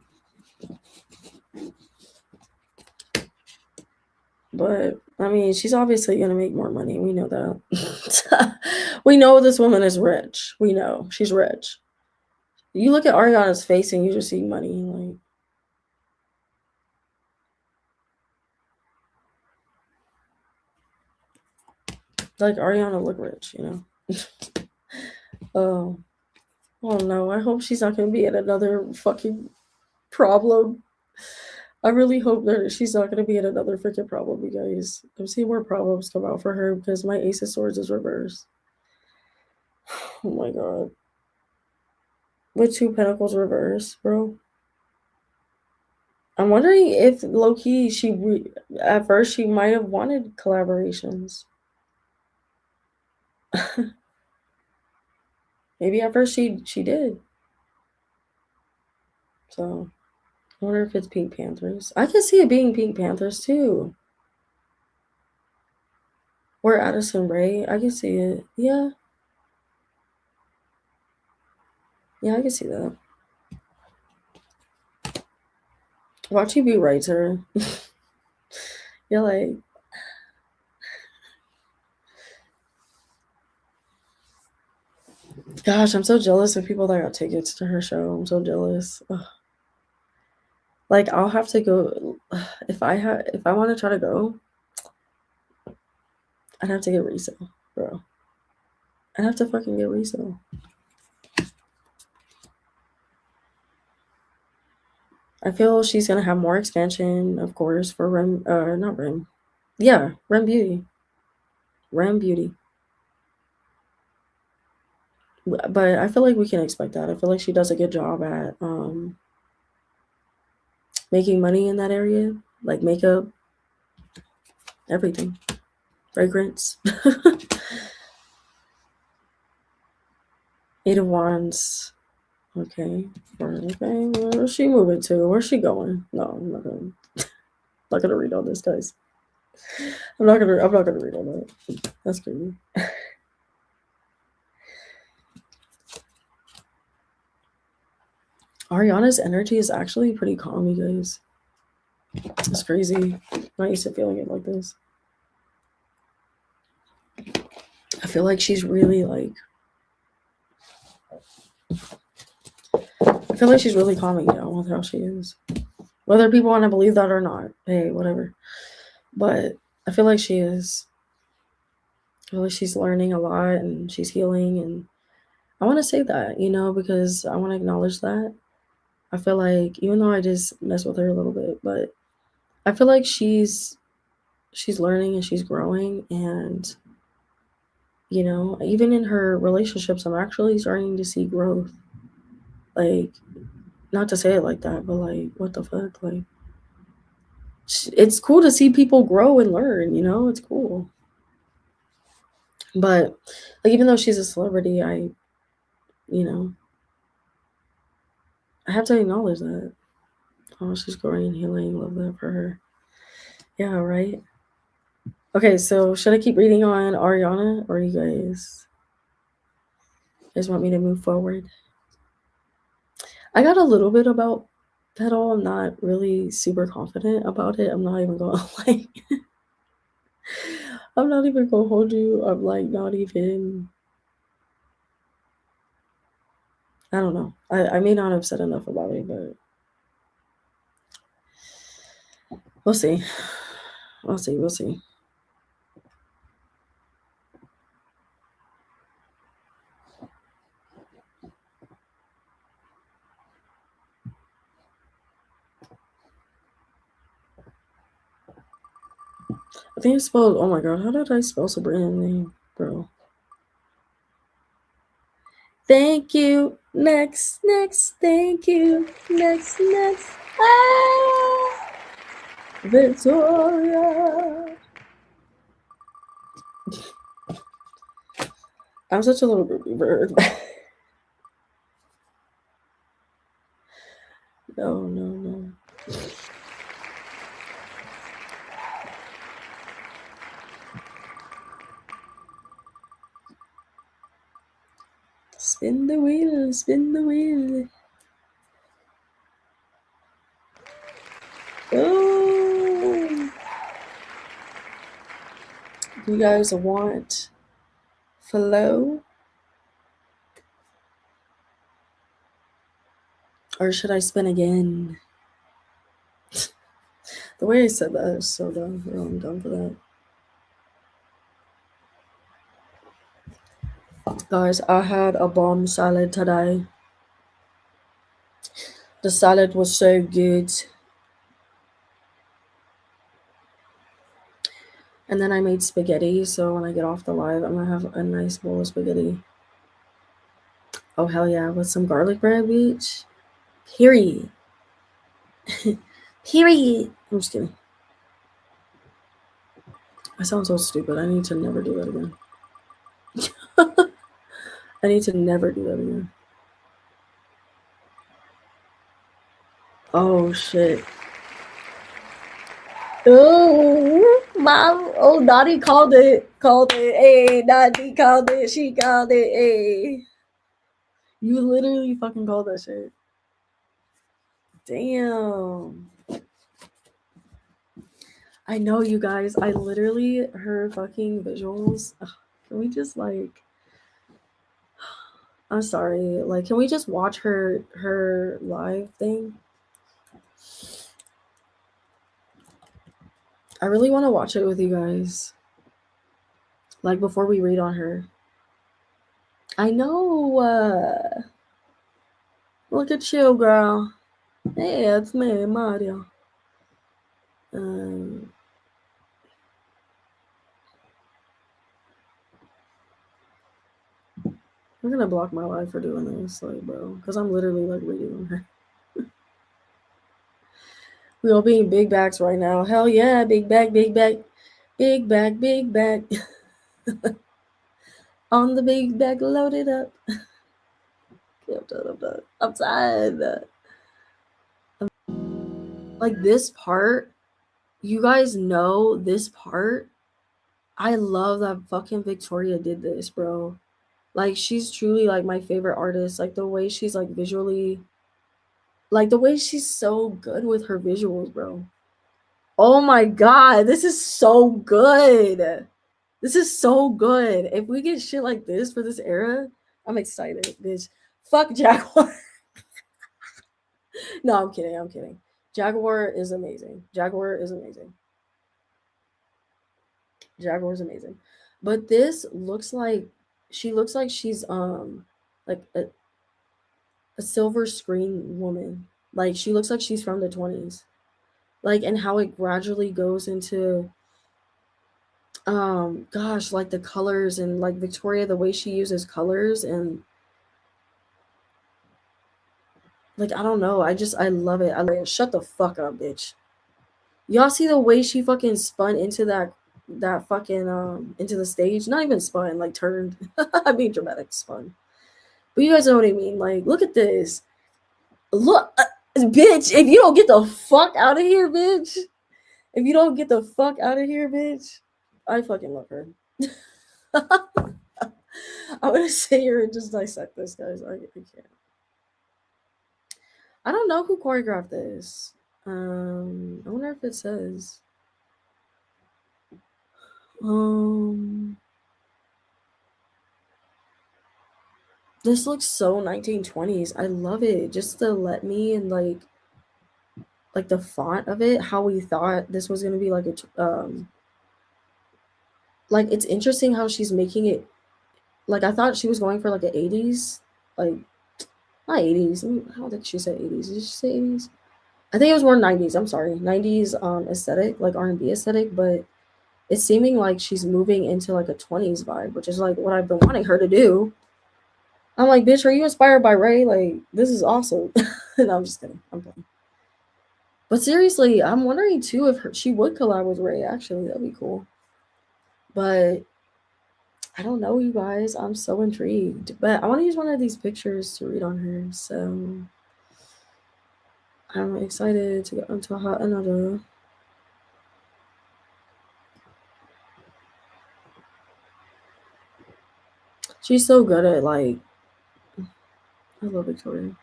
But I mean, she's obviously gonna make more money. We know that. We know this woman is rich. We know she's rich. You look at Ariana's face and you just see money. Like Ariana look rich. Oh, oh no! I hope she's not gonna be in another fucking problem. I really hope that she's not gonna be in another freaking problem, you guys. I'm seeing more problems come out for her because my Ace of Swords is reversed. Oh my god. With two pentacles reversed, bro. I'm wondering if low key at first she might have wanted collaborations. Maybe at first she did. So I wonder if it's Pink Panthers. I can see it being Pink Panthers too. Or Addison Rae. I can see it. Yeah. Yeah, I can see that. Watch you be right to her. You're like, gosh, I'm so jealous of people that got tickets to her show. I'm so jealous. Ugh. Like I'll have to go if I want to try to go, I'd have to get resale, bro. I'd have to fucking get resale. I feel she's gonna have more expansion, of course, for Rem not Rem. Yeah, Rem Beauty. Rem Beauty. But I feel like we can expect that. I feel like she does a good job at making money in that area. Like makeup, everything. Fragrance. Eight of Wands. Okay. Okay. Where's she moving to? Where's she going? No, I'm not gonna read all this, guys. I'm not gonna read all that. That's crazy. Ariana's energy is actually pretty calm, you guys. It's crazy. I'm not used to feeling it like this. I feel like she's really like I feel like she's really calming down with how she is. Whether people want to believe that or not, hey, whatever. But I feel like she is. I feel like she's learning a lot and she's healing, and I want to say that, because I want to acknowledge that. I feel like even though I just mess with her a little bit, but I feel like she's learning and she's growing, and even in her relationships, I'm actually starting to see growth. Like, not to say it like that, but like, what the fuck? Like, it's cool to see people grow and learn, it's cool. But, like, even though she's a celebrity, you know, I have to acknowledge that. Oh, she's growing and healing. Love that for her. Yeah, right? Okay, so should I keep reading on Ariana, or you guys want me to move forward? I got a little bit about Petal. I'm not really super confident about it. I'm not even gonna like I'm not even gonna hold you. I'm like not even I don't know. I may not have said enough about it, but we'll see. We'll see. We'll see. I think I spelled. Oh my god, how did I spell Sabrina's name, bro? Thank you. Next, next. Thank you. Next, next. Ah, Victoria. I'm such a little groupie bird. No, no, no. Spin the wheel, spin the wheel. Oh, you guys want flow? Or should I spin again? The way I said that is so dumb. Oh, I'm dumb for that. Guys, I had a bomb salad today. The salad was so good. And then I made spaghetti, so when I get off the live, I'm gonna have a nice bowl of spaghetti. Oh, hell yeah, with some garlic bread, bitch. Period. Period. I'm just kidding. I sound so stupid. I need to never do that again. I need to never do that again. Oh shit. Oh, Dottie called it. Called it. Hey, Dottie called it. She called it. Hey. You literally fucking called that shit. Damn. I know, you guys. I literally, her fucking visuals. Ugh, can we just like. I'm sorry. Like, can we just watch her live thing? I really want to watch it with you guys. Like before we read on her. I know. Look at you, girl. Hey, it's me, Mario. Um, I'm gonna block my life for doing this, like, bro, because I'm literally like reading on her. We all being big backs right now. Hell yeah, big back, big back, big back, big back. On the big back, loaded up. I'm done. I'm done. I'm tired. Like this part, you guys know this part. I love that fucking Victoria did this, bro. Like she's truly like my favorite artist. Like the way she's like visually, like the way she's so good with her visuals, bro. Oh my god, this is so good. This is so good. If we get shit like this for this era, I'm excited, bitch. Fuck Jaguar. No, I'm kidding. I'm kidding. Jaguar is amazing. Jaguar is amazing. Jaguar is amazing. But this looks like she looks like she's like a silver screen woman. Like she looks like she's from the 20s. Like and how it gradually goes into gosh, like the colors and like Victoria the way she uses colors and like I don't know, I love it. I love it. Shut the fuck up, bitch. Y'all see the way she fucking spun into that fucking into the stage? Not even spun, like turned. I mean dramatic spun. But you guys know what I mean. Like look at this. Look bitch, if you don't get the fuck out of here, bitch. If you don't get the fuck out of here, bitch. I fucking love her. I'm gonna sit here and just dissect this, guys. I can't. I don't know who choreographed this. I wonder if it says. Um, this looks so 1920s. I love it. Just the let me and like the font of it. How we thought this was gonna be like like it's interesting how she's making it. Like I thought she was going for like an 80s, like not 80s. I don't think she said 80s. Did she say 80s? I think it was more 90s. I'm sorry, 90s aesthetic, like R&B aesthetic, but it's seeming like she's moving into like a 20s vibe, which is like what I've been wanting her to do. I'm like, bitch, are you inspired by Ray? Like, this is awesome. No, I'm just kidding. I'm kidding. But seriously, I'm wondering too if she would collab with Ray. Actually, that'd be cool. But I don't know, you guys. I'm so intrigued. But I want to use one of these pictures to read on her. So I'm excited to get onto hot another. She's so good at like I love Victoria.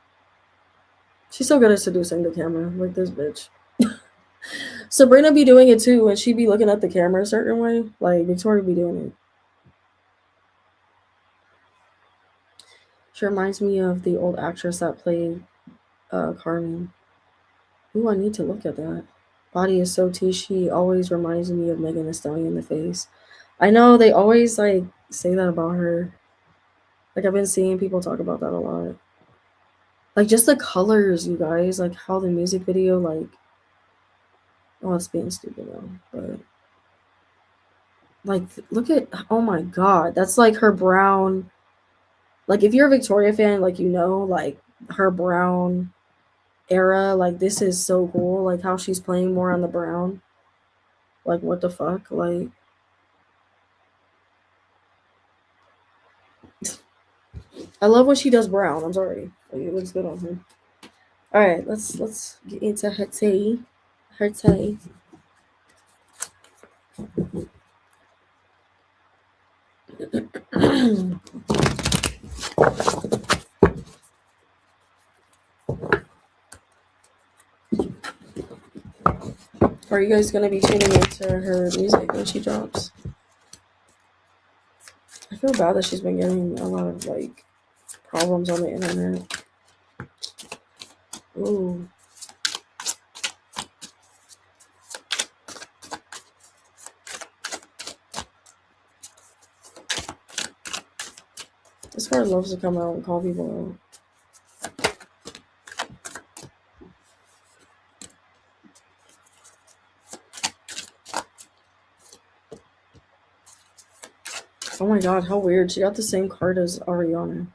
She's so good at seducing the camera, like this bitch. Sabrina be doing it too, and she be looking at the camera a certain way. Like Victoria be doing it. She reminds me of the old actress that played Carmen. Ooh, I need to look at that. Body is so T. She always reminds me of Megan Thee Stallion in the face. I know they always like say that about her. Like I've been seeing people talk about that a lot. Like just the colors, you guys. Like how the music video, like, oh, it's being stupid though, but like look at, oh my god, that's like her brown. Like if you're a Victoria fan, like you know, like her brown era, like this is so cool. Like how she's playing more on the brown. Like what the fuck? Like I love when she does brown. I'm sorry. Like, it looks good on her. All right, let's get into her tea. Her tea. Are you guys gonna be tuning into her music when she drops? I feel bad that she's been getting a lot of like problems on the internet. Ooh, this card loves to come out and call people out. Oh my god, how weird. She got the same card as Ariana.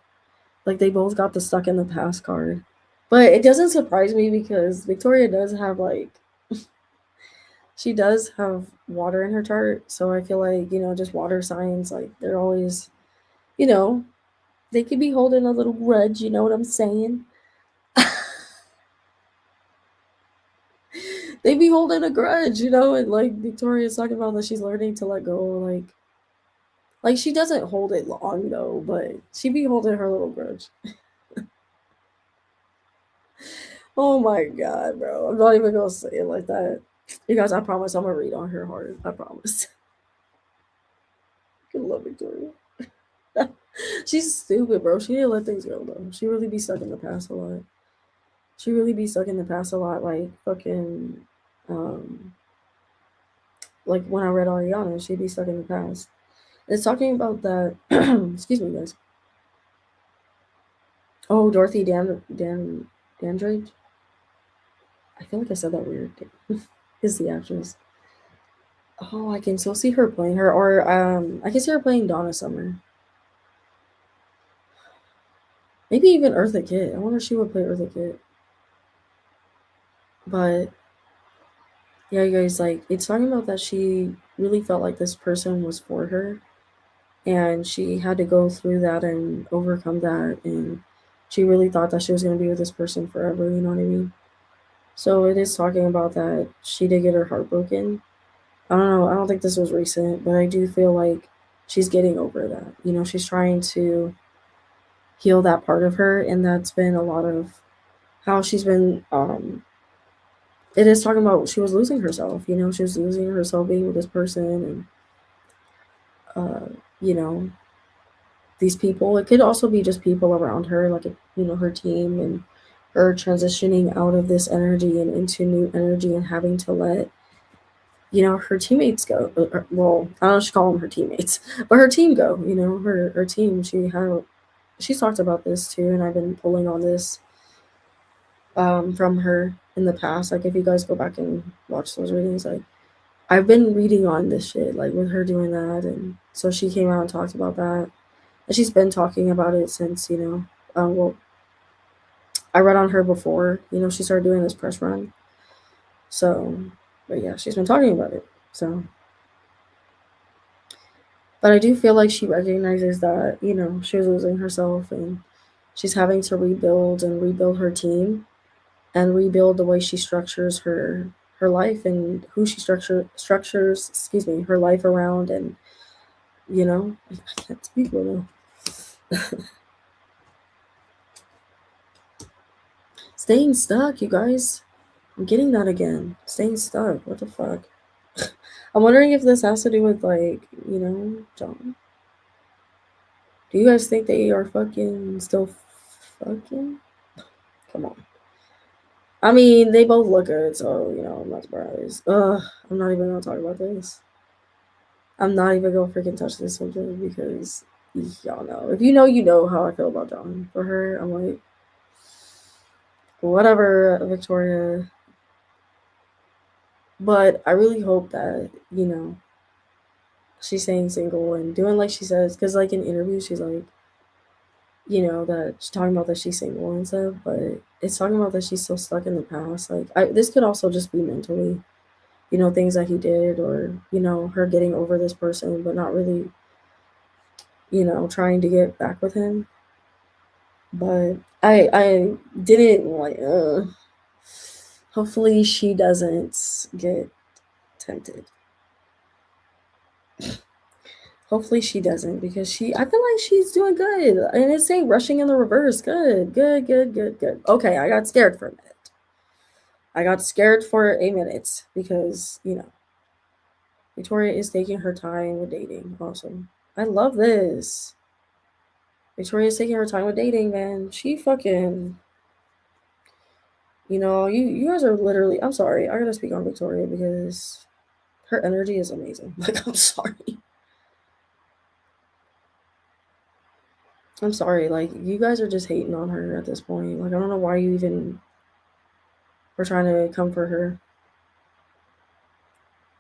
Like they both got the stuck in the past card. But it doesn't surprise me because Victoria does have like she does have water in her chart. So I feel like, just water signs, like they're always, you know, they could be holding a little grudge, you know what I'm saying? They be holding a grudge, and like Victoria's talking about that she's learning to let go, like she doesn't hold it long though, but she be holding her little grudge. Oh my god, bro. I'm not even gonna say it like that. You guys, I promise I'm gonna read on her heart. I promise. I love Victoria. She's stupid, bro. She didn't let things go though. She really be stuck in the past a lot. She really be stuck in the past a lot, like fucking um like when I read Ariana, she'd be stuck in the past. It's talking about that excuse me guys. Oh, Dorothy Dandridge. I feel like I said that weird. Is the actress. Oh, I can still see her playing her, or I can see her playing Donna Summer. Maybe even Eartha Kitt. I wonder if she would play Eartha Kitt. But yeah, you guys, like it's talking about that she really felt like this person was for her, and she had to go through that and overcome that, and she really thought that she was gonna be with this person forever. You know what I mean? So it is talking about that she did get her heart broken. I don't know. I don't think this was recent, but I do feel like she's getting over that. She's trying to heal that part of her, and that's been a lot of how she's been. It is talking about she was losing herself. She was losing herself being with this person, and you know, these people. It could also be just people around her, like her team, and her transitioning out of this energy and into new energy, and having to let her teammates go. Well, I don't know if she call them her teammates, but her team go. Her team. She's talked about this too, and I've been pulling on this from her in the past. Like if you guys go back and watch those readings, like I've been reading on this shit, like with her doing that, and so she came out and talked about that, and she's been talking about it since well, I read on her before she started doing this press run. So, but yeah, she's been talking about it. So, but I do feel like she recognizes that she was losing herself, and she's having to rebuild her team and rebuild the way she structures her life and who she structures her life around. And I can't speak right now. Staying stuck, you guys. I'm getting that again. Staying stuck. What the fuck? I'm wondering if this has to do with like John. Do you guys think they are fucking still fucking? Come on. I mean, they both look good, so I'm not surprised. Ugh, I'm not even gonna talk about this. I'm not even gonna freaking touch this subject because y'all know. If you know, you know how I feel about John. For her, I'm like, whatever, Victoria. But I really hope that she's staying single and doing like she says, because like in interviews, she's like, that she's talking about that she's single and stuff, but it's talking about that she's still stuck in the past. Like, this could also just be mentally, things that he did, or her getting over this person, but not really, trying to get back with him. But I didn't like. Hopefully she doesn't get tempted. Hopefully she doesn't because I feel like she's doing good. And it's saying rushing in the reverse. Good, good, good, good, good. Okay, I got scared for a minute. I got scared for a minute because, Victoria is taking her time with dating. Awesome. I love this. Victoria's taking her time with dating, man. She fucking, you guys are literally, I'm sorry. I gotta speak on Victoria because her energy is amazing. Like, I'm sorry. I'm sorry. Like, you guys are just hating on her at this point. Like, I don't know why you even were trying to come for her.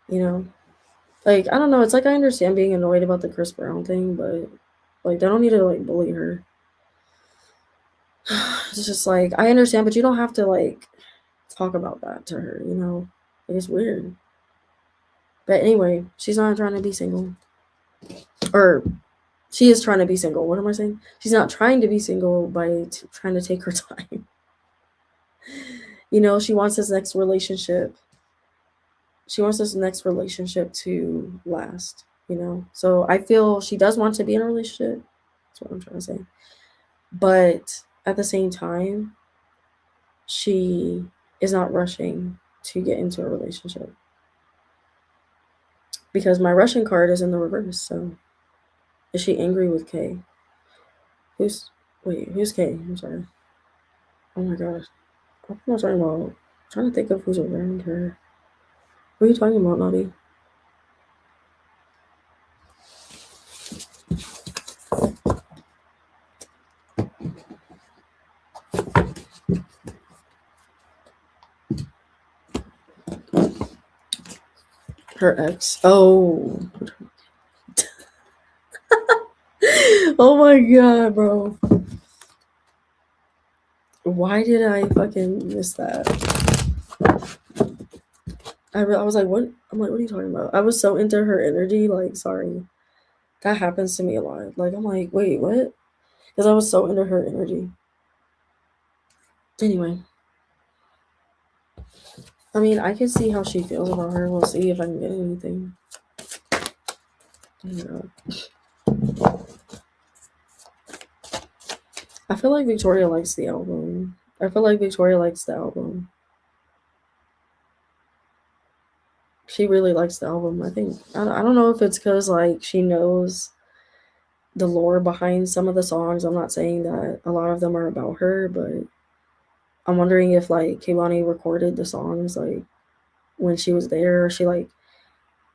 You know? Like, I don't know. It's like I understand being annoyed about the Chris Brown thing, but, like, they don't need to, like, bully her. It's just like, I understand, but you don't have to, like, talk about that to her, you know? Like, it's weird. But anyway, she's not trying to be single. Or, she is trying to be single. What am I saying? She's not trying to be single by trying to take her time. She wants this next relationship. She wants this next relationship to last, So I feel she does want to be in a relationship. That's what I'm trying to say. But at the same time, she is not rushing to get into a relationship. Because my Russian card is in the reverse, so is she angry with K? Who's K? I'm sorry. Oh my gosh. What am I talking about? I'm trying to think of who's around her. What are you talking about, Naughty? Her ex. Oh. Oh my god, bro. Why did I fucking miss that? I was like, what? I'm like, what are you talking about? I was so into her energy. Like, sorry. That happens to me a lot. Like, I'm like, wait, what? Because I was so into her energy. Anyway. I mean, I can see how she feels about her. We'll see if I can get anything. I feel like Victoria likes the album. I feel like Victoria likes the album. She really likes the album. I think I don't know if it's because like she knows the lore behind some of the songs. I'm not saying that a lot of them are about her, but I'm wondering if like Kehlani recorded the songs like when she was there, or she like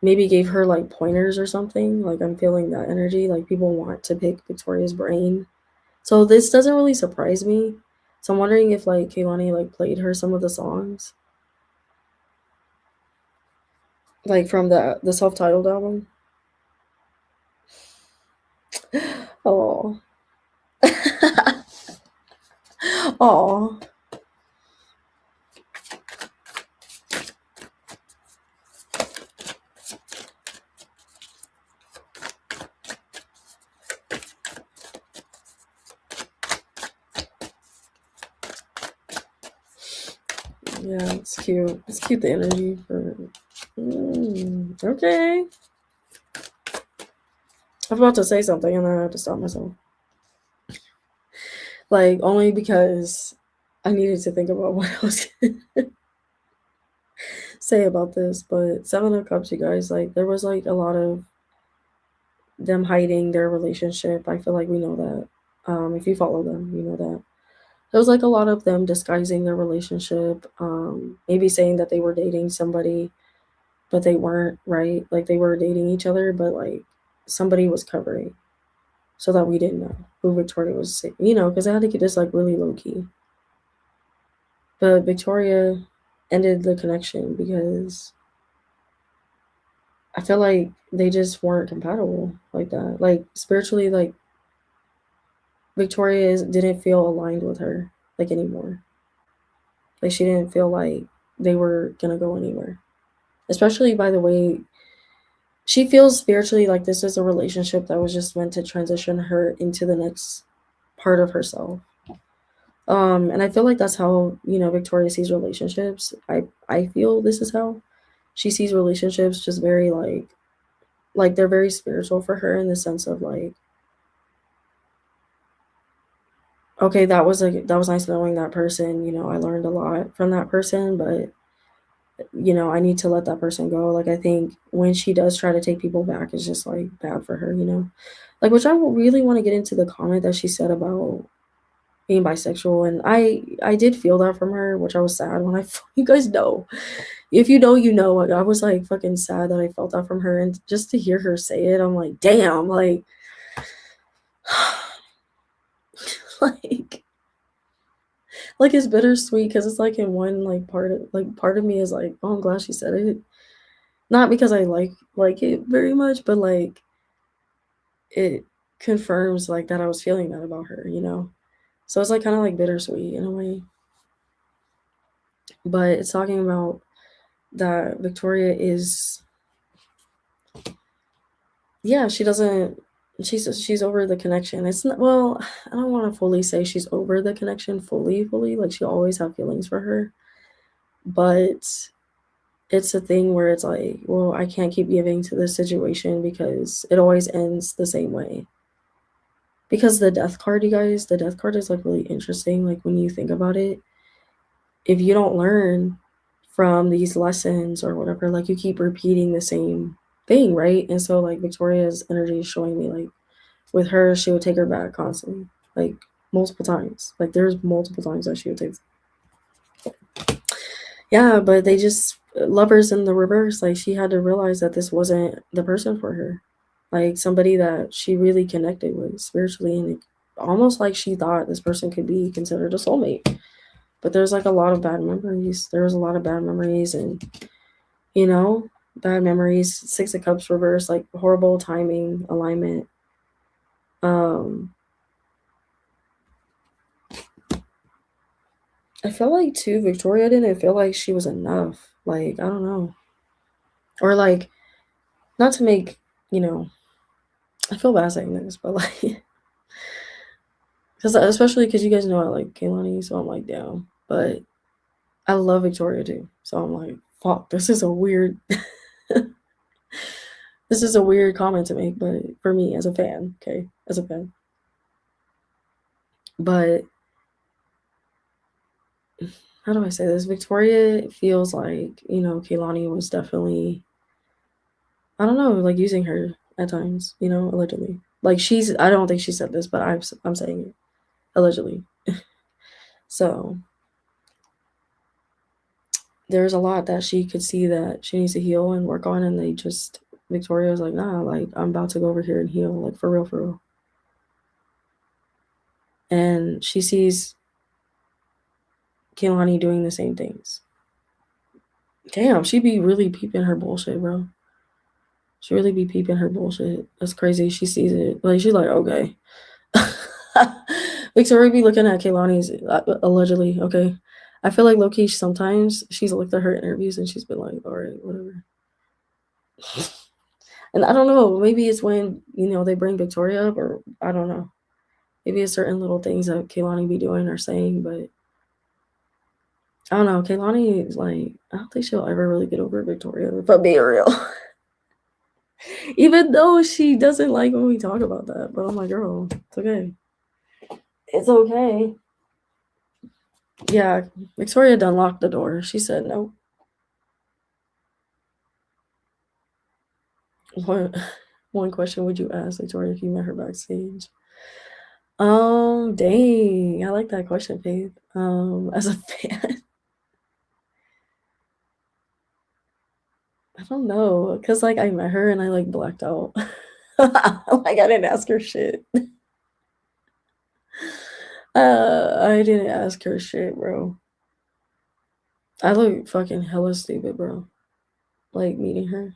maybe gave her like pointers or something. Like I'm feeling that energy. Like people want to pick Victoria's brain. So this doesn't really surprise me. So I'm wondering if like Kehlani like played her some of the songs. Like from the self-titled album. Oh. Oh. Yeah, it's cute. It's cute, the energy for. Okay. I was about to say something and then I had to stop myself. Like, only because I needed to think about what I was going to say about this. But Seven of Cups, you guys, like, there was like a lot of them hiding their relationship. I feel like we know that. If you follow them, you know that. There was like a lot of them disguising their relationship, maybe saying that they were dating somebody, but they weren't, right? Like they were dating each other, but like somebody was covering so that we didn't know who Victoria was, because I had to keep this like really low key. But Victoria ended the connection because I feel like they just weren't compatible like that. Like spiritually, like Victoria didn't feel aligned with her like anymore. Like she didn't feel like they were gonna go anywhere. Especially by the way, she feels spiritually like this is a relationship that was just meant to transition her into the next part of herself. And I feel like that's how, Victoria sees relationships. I feel this is how she sees relationships, just very like they're very spiritual for her, in the sense of like, okay, that was nice knowing that person, I learned a lot from that person, but I need to let that person go. Like, I think when she does try to take people back, it's just like bad for her. Like, which I really want to get into the comment that she said about being bisexual, and I did feel that from her, which I was sad when I you guys know. If you know, you know. Like, I was like fucking sad that I felt that from her, and just to hear her say it, I'm like, damn, like like it's bittersweet, because it's like in one like part of me is like, oh, I'm glad she said it. Not because I like it very much, but like it confirms like that I was feeling that about her. So it's like kind of like bittersweet in a way. But it's talking about that Victoria is, yeah, she doesn't, she's over the connection. It's not, well, I don't want to fully say she's over the connection fully, like she always have feelings for her, but it's a thing where it's like, well, I can't keep giving to this situation because it always ends the same way. Because the death card, you guys, the death card is like really interesting. Like, when you think about it, if you don't learn from these lessons or whatever, like you keep repeating the same thing, right? And so like Victoria's energy is showing me like with her, she would take her back constantly, like multiple times. Like there's multiple times that she would take. Yeah, but they just lovers in the reverse. Like, she had to realize that this wasn't the person for her, like somebody that she really connected with spiritually, and it, almost like she thought this person could be considered a soulmate. But there's like a lot of bad memories. There was a lot of bad memories, and you know, bad memories. Six of Cups reverse, like horrible timing, alignment. Um, I felt like too, Victoria didn't feel like she was enough. Like, I don't know, or like, not to make, you know, I feel bad saying this, but like, because especially because you guys know I like Kaylani, so I'm like, damn. But I love Victoria too, so I'm like, fuck, this is a weird, this is a weird comment to make, but for me as a fan, okay, as a fan, but how do I say this? Victoria feels like, Kaylani was definitely, I don't know, like using her at times, allegedly. Like, I don't think she said this, but I'm saying it allegedly. So there's a lot that she could see that she needs to heal and work on, and Victoria was like, nah, like I'm about to go over here and heal, like for real, for real. And she sees Kehlani doing the same things. Damn, she be really peeping her bullshit, bro. She really be peeping her bullshit. That's crazy. She sees it. Like, she's like, okay. Victoria be looking at Kehlani's allegedly, okay. I feel like low-key sometimes she's looked at her interviews and she's been like, all right, whatever. And I don't know, maybe it's when, they bring Victoria up, or I don't know. Maybe it's certain little things that Kehlani be doing or saying, but I don't know. Kehlani is like, I don't think she'll ever really get over Victoria, if I'm being real. Even though she doesn't like when we talk about that. But I'm like, girl, it's okay. It's okay. Yeah, Victoria done locked the door. She said no. What one question would you ask Victoria if you met her backstage? Dang, I like that question, Faith. As a fan, I don't know, cause like I met her and I like blacked out. Like, I didn't ask her shit. I didn't ask her shit, bro. I look fucking hella stupid, bro. Like, meeting her.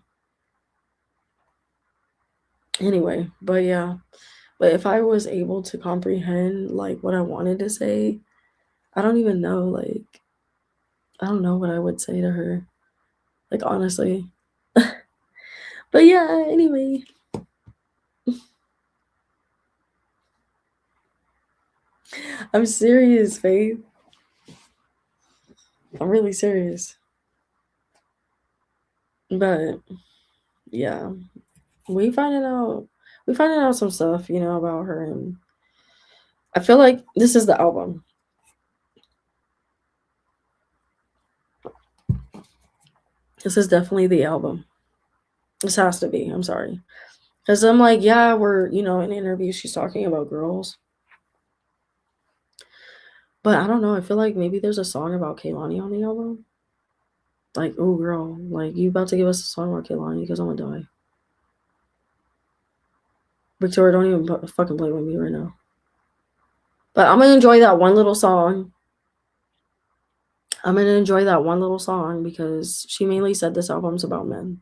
Anyway, but yeah. But if I was able to comprehend like what I wanted to say, I don't even know. Like, I don't know what I would say to her. Like, honestly. But yeah, anyway. I'm serious, Faith. I'm really serious. But yeah, we finding out we finding out some stuff, about her, and I feel like this is the album. This is definitely the album. This has to be. I'm sorry. Because I'm like, yeah, we're, in an interview, she's talking about girls. But I don't know. I feel like maybe there's a song about Kehlani on the album. Like, oh, girl, like, you about to give us a song about Kehlani because I'm going to die. Victoria, don't even fucking play with me right now. But I'm going to enjoy that one little song. Because she mainly said this album's about men.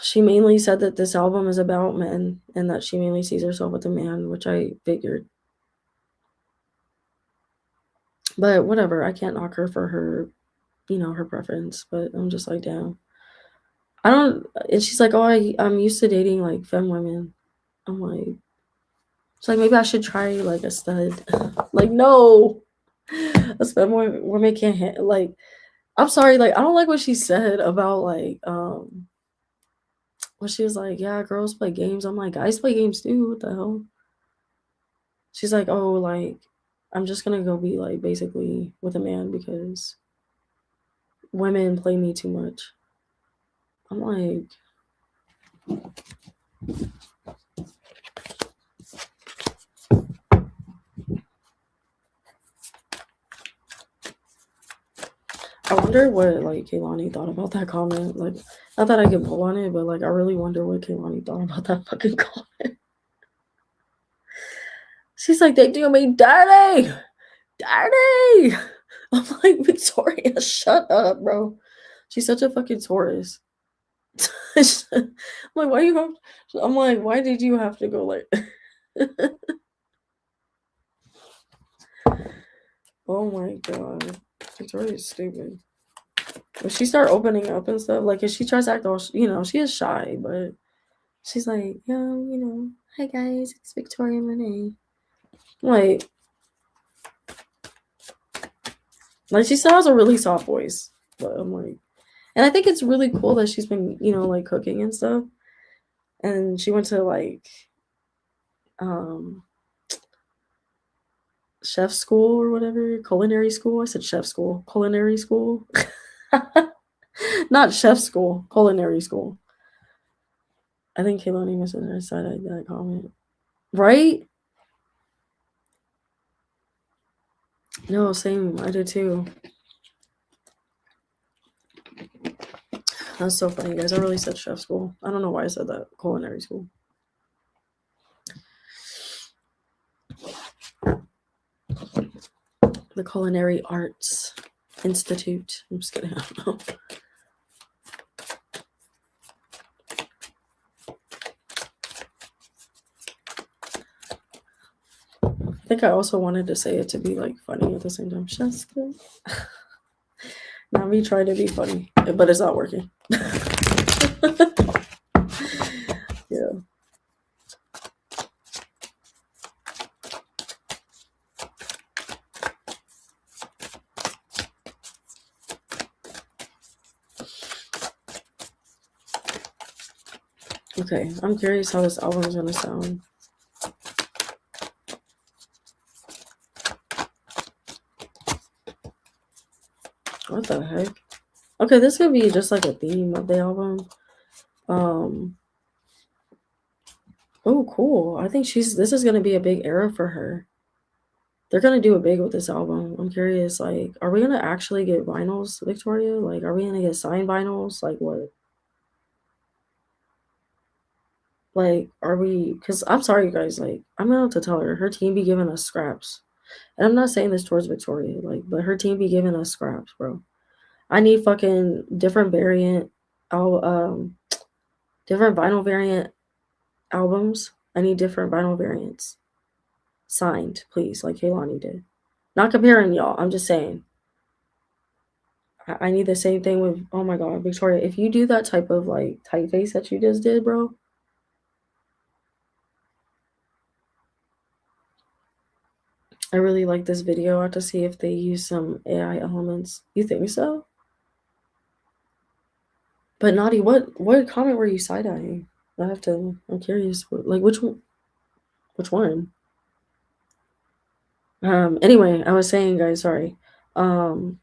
She mainly said that this album is about men and that she mainly sees herself with a man, which I figured. But whatever, I can't knock her for her, her preference. But I'm just like, damn. I don't. And she's like, oh, I'm used to dating like femme women. I'm like, it's like maybe I should try like a stud. Like, no, a femme woman can't like. I'm sorry, like I don't like what she said about like when she was like, yeah, girls play games. I'm like, guys play games too. What the hell? She's like, oh, like I'm just gonna go be like basically with a man because women play me too much. I'm like, I wonder what like Kehlani thought about that comment. Like, not that I could pull on it, but like I really wonder what Kehlani thought about that fucking comment. She's like, they do me dirty, dirty. I'm like, Victoria, shut up, bro. She's such a fucking Taurus. I'm like, why you have? I'm like, why did you have to go like? Oh my god, Victoria's stupid. When she start opening up and stuff, like if she tries to act all, she is shy, but she's like, yo, hi guys, it's Victoria Monet. Like she still has a really soft voice, but I'm like, and I think it's really cool that she's been, like cooking and stuff, and she went to like, um, chef school or whatever, culinary school. I said chef school, culinary school, not chef school, culinary school. I think Kehlani misunderstood that comment, right? No, same. I did too. That's so funny, guys. I really said chef school. I don't know why I said that. Culinary school. The Culinary Arts Institute. I'm just kidding. I don't know. I think I also wanted to say it to be like funny at the same time. Jessica. Now me trying to be funny, but it's not working. Yeah. Okay, I'm curious how this album is gonna sound. What the heck? Okay, this could be just like a theme of the album. Oh, cool. I think this is gonna be a big era for her. They're gonna do it big with this album. I'm curious, like, are we gonna actually get vinyls, Victoria? Like, are we gonna get signed vinyls? Like, what? Like, are we? Because I'm sorry, you guys. Like, I'm gonna have to tell her team be giving us scraps, and I'm not saying this towards Victoria, like, but her team be giving us scraps, bro. I need fucking different variant, different vinyl variant albums. I need different vinyl variants signed, please, like Kehlani did. Not comparing y'all. I'm just saying. I need the same thing with. Oh my god, Victoria, if you do that type of like typeface that you just did, bro. I really like this video. I have to see if they use some AI elements. You think so? But Naughty, what comment were you side eyeing? I have to. I'm curious. Like which one? Which one? Anyway, I was saying, guys, sorry. Um,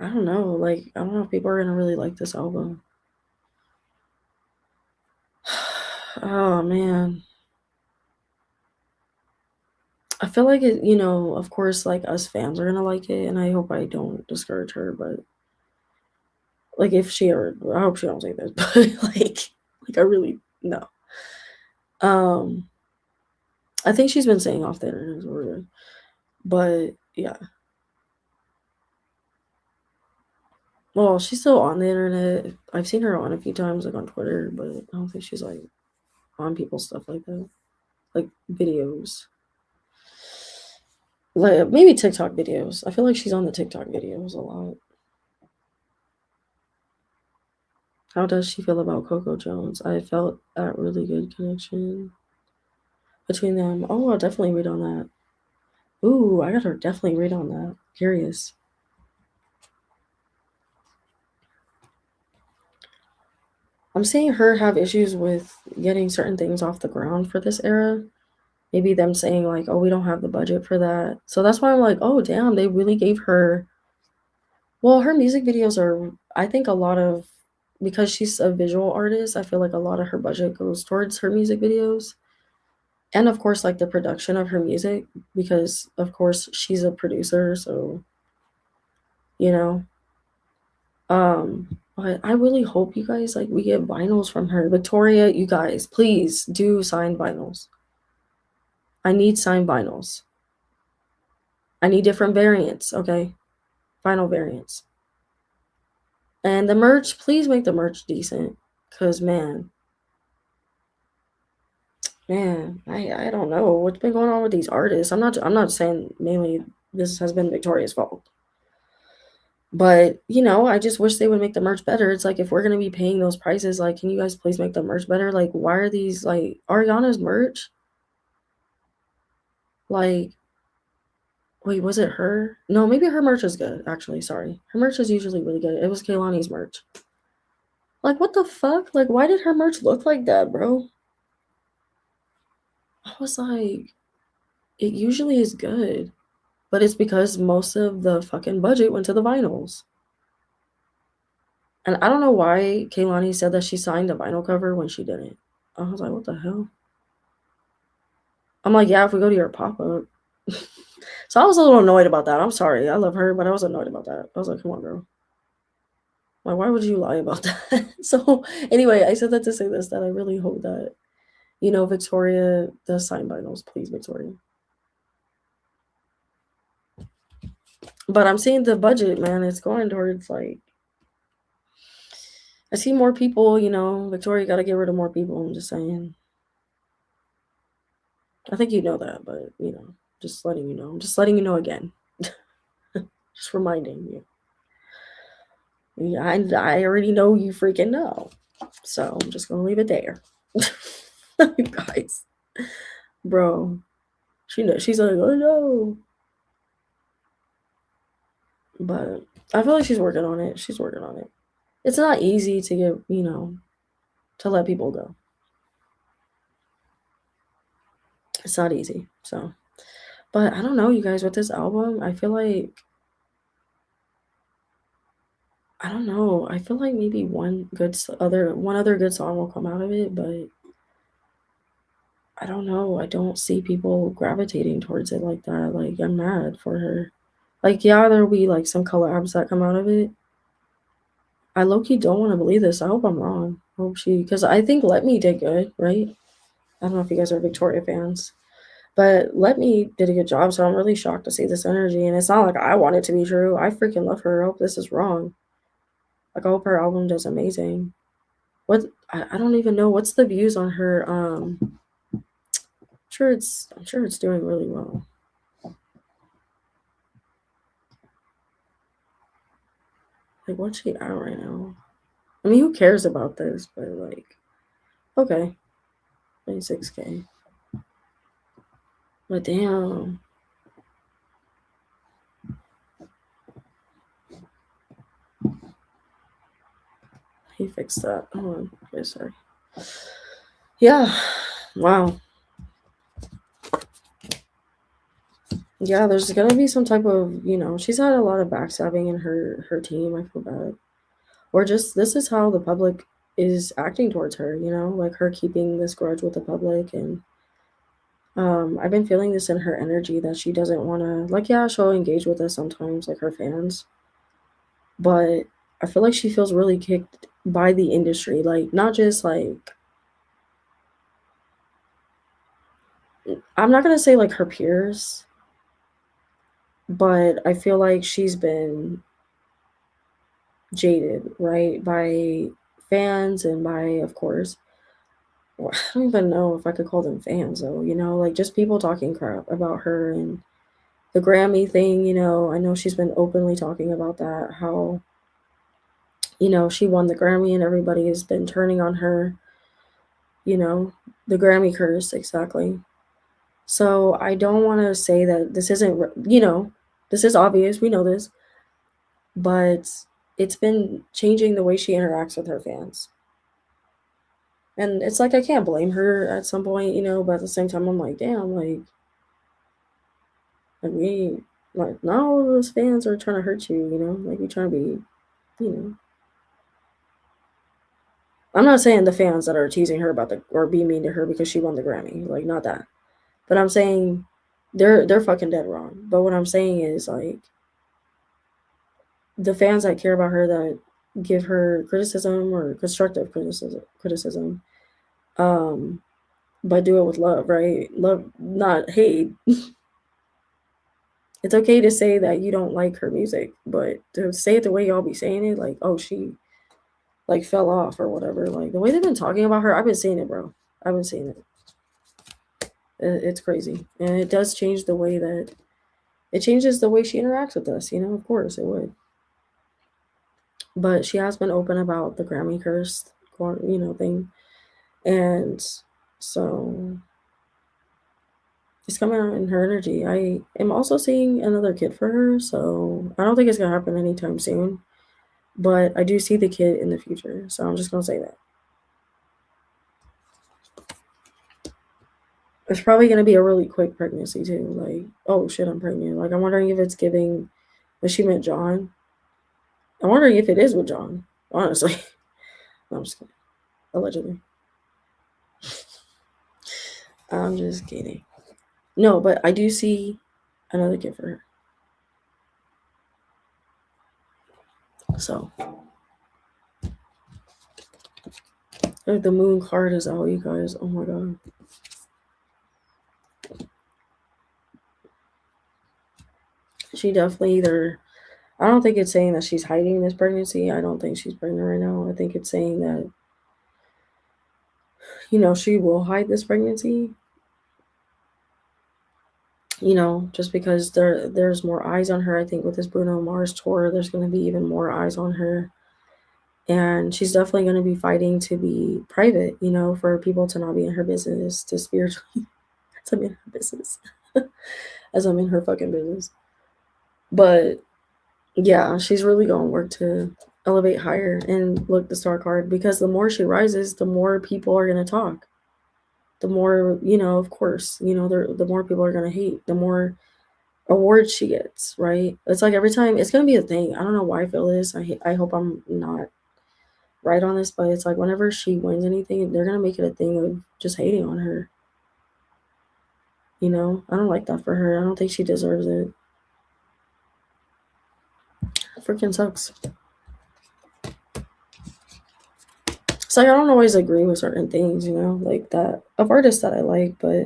I don't know. Like, I don't know if people are gonna really like this album. Oh man, I feel like it. Of course, like us fans are gonna like it, and I hope I don't discourage her. But like, if she ever, I hope she don't say this. But like I really no. Um, I think she's been saying off the internet, so we're good. But yeah, well, she's still on the internet. I've seen her on a few times, like on Twitter, but I don't think she's like on people's stuff like that, like videos, like maybe TikTok videos. I feel like she's on the TikTok videos a lot. How does she feel about Coco Jones? I felt a really good connection between them. Oh, I'll definitely read on that. Ooh, I gotta definitely read on that. Curious. I'm seeing her have issues with getting certain things off the ground for this era. Maybe them saying like, "Oh, we don't have the budget for that." So that's why I'm like, "Oh, damn, they really gave her." Well, her music videos are, I think, a lot of, because she's a visual artist. I feel like a lot of her budget goes towards her music videos, and of course, like the production of her music, because of course she's a producer. So you know, but I really hope you guys like we get vinyls from her. Victoria, you guys, please do sign vinyls. I need signed vinyls. I need different variants, okay? Vinyl variants. And the merch, please make the merch decent. Cause man, I don't know what's been going on with these artists. I'm not saying mainly this has been Victoria's fault. But, I just wish they would make the merch better. It's like if we're gonna be paying those prices, like, can you guys please make the merch better? Like, why are these like Ariana's merch? Like, wait, was it her? No, maybe her merch is good, actually. Sorry. Her merch is usually really good. It was Kaylani's merch. Like, what the fuck? Like, why did her merch look like that, bro? I was like, it usually is good. But it's because most of the fucking budget went to the vinyls. And I don't know why Kaylani said that she signed the vinyl cover when she didn't. I was like, what the hell? I'm like, yeah, if we go to your pop up. So I was a little annoyed about that. I'm sorry. I love her, but I was annoyed about that. I was like, come on, girl. Like, why would you lie about that? So anyway, I said that to say this, that I really hope that, Victoria does sign vinyls. Please, Victoria. But I'm seeing the budget, man. It's going towards like, I see more people, Victoria got to get rid of more people. I'm just saying. I think you know that, but, just letting you know. I'm just letting you know again. Just reminding you. Yeah, I already know you freaking know. So I'm just going to leave it there. You guys. Bro. She knows. She's like, oh no. But I feel like she's working on it. She's working on it. It's not easy to get, to let people go. It's not easy. So, but I don't know, you guys, with this album, I feel like, I don't know. I feel like maybe one other good song will come out of it, but I don't know. I don't see people gravitating towards it like that. Like, I'm mad for her. Like, yeah, there'll be like some collabs that come out of it. I low key don't want to believe this. I hope I'm wrong. I hope because I think Let Me did good, right? I don't know if you guys are Victoria fans, but Let Me did a good job. So I'm really shocked to see this energy. And it's not like I want it to be true. I freaking love her. I hope this is wrong. Like, I hope her album does amazing. What I don't even know what's the views on her. I'm sure it's doing really well. Like, what's she at right now? I mean, who cares about this? But like, Okay, 26K. But damn, he fixed that. Hold on. Okay, sorry. Yeah. Wow. Yeah, there's gonna be some type of, she's had a lot of backstabbing in her team. I feel bad. Or just this is how the public is acting towards her, like her keeping this grudge with the public. And I've been feeling this in her energy that she doesn't want to, like, yeah, she'll engage with us sometimes, like her fans, but I feel like she feels really kicked by the industry, like not just like, I'm not gonna say like her peers, but I feel like she's been jaded, right, by fans and by, of course, well, I don't even know if I could call them fans though, like just people talking crap about her. And the Grammy thing, I know she's been openly talking about that, how, she won the Grammy and everybody has been turning on her, you know, the Grammy curse, exactly. So I don't want to say that this isn't, this is obvious, we know this, but it's been changing the way she interacts with her fans. And it's like I can't blame her at some point, but at the same time I'm like, damn, like we like not all of those fans are trying to hurt you, like we trying to be, you know. I'm not saying the fans that are teasing her about the or being mean to her because she won the Grammy, like not that. But I'm saying they're fucking dead wrong. But what I'm saying is like the fans that care about her that give her criticism or constructive criticism, um, but do it with love, right? Love, not hate. It's okay to say that you don't like her music, but to say it the way y'all be saying it, like, oh, she like fell off or whatever. Like the way they've been talking about her, I've been seeing it, bro. I've been seeing it. It's crazy, and it does change the way that it changes the way she interacts with us. Of course it would. But she has been open about the Grammy curse, thing, and so it's coming out in her energy. I am also seeing another kid for her, so I don't think it's gonna happen anytime soon. But I do see the kid in the future, so I'm just gonna say that. It's probably gonna be a really quick pregnancy too. Like, oh shit, I'm pregnant. Like, I'm wondering if it's giving. But she met John. I'm wondering if it is with John. Honestly, no, I'm just kidding. Allegedly, I'm just kidding. No, but I do see another kid for her. So the moon card is out, you guys. Oh my god. She definitely either. I don't think it's saying that she's hiding this pregnancy. I don't think she's pregnant right now. I think it's saying that she will hide this pregnancy. Just because there's more eyes on her. I think with this Bruno Mars tour, there's going to be even more eyes on her, and she's definitely going to be fighting to be private. For people to not be in her business, to spiritually to be in her business, as I'm in her fucking business. But yeah, she's really going to work to elevate higher and look the star card, because the more she rises, the more people are going to talk. The more, of course, the more people are going to hate, the more awards she gets, right? It's like every time it's going to be a thing. I don't know why I feel this. I hope I'm not right on this, but it's like whenever she wins anything, they're going to make it a thing of just hating on her. I don't like that for her. I don't think she deserves it. It freaking sucks. It's like I don't always agree with certain things, like that of artists that I like, but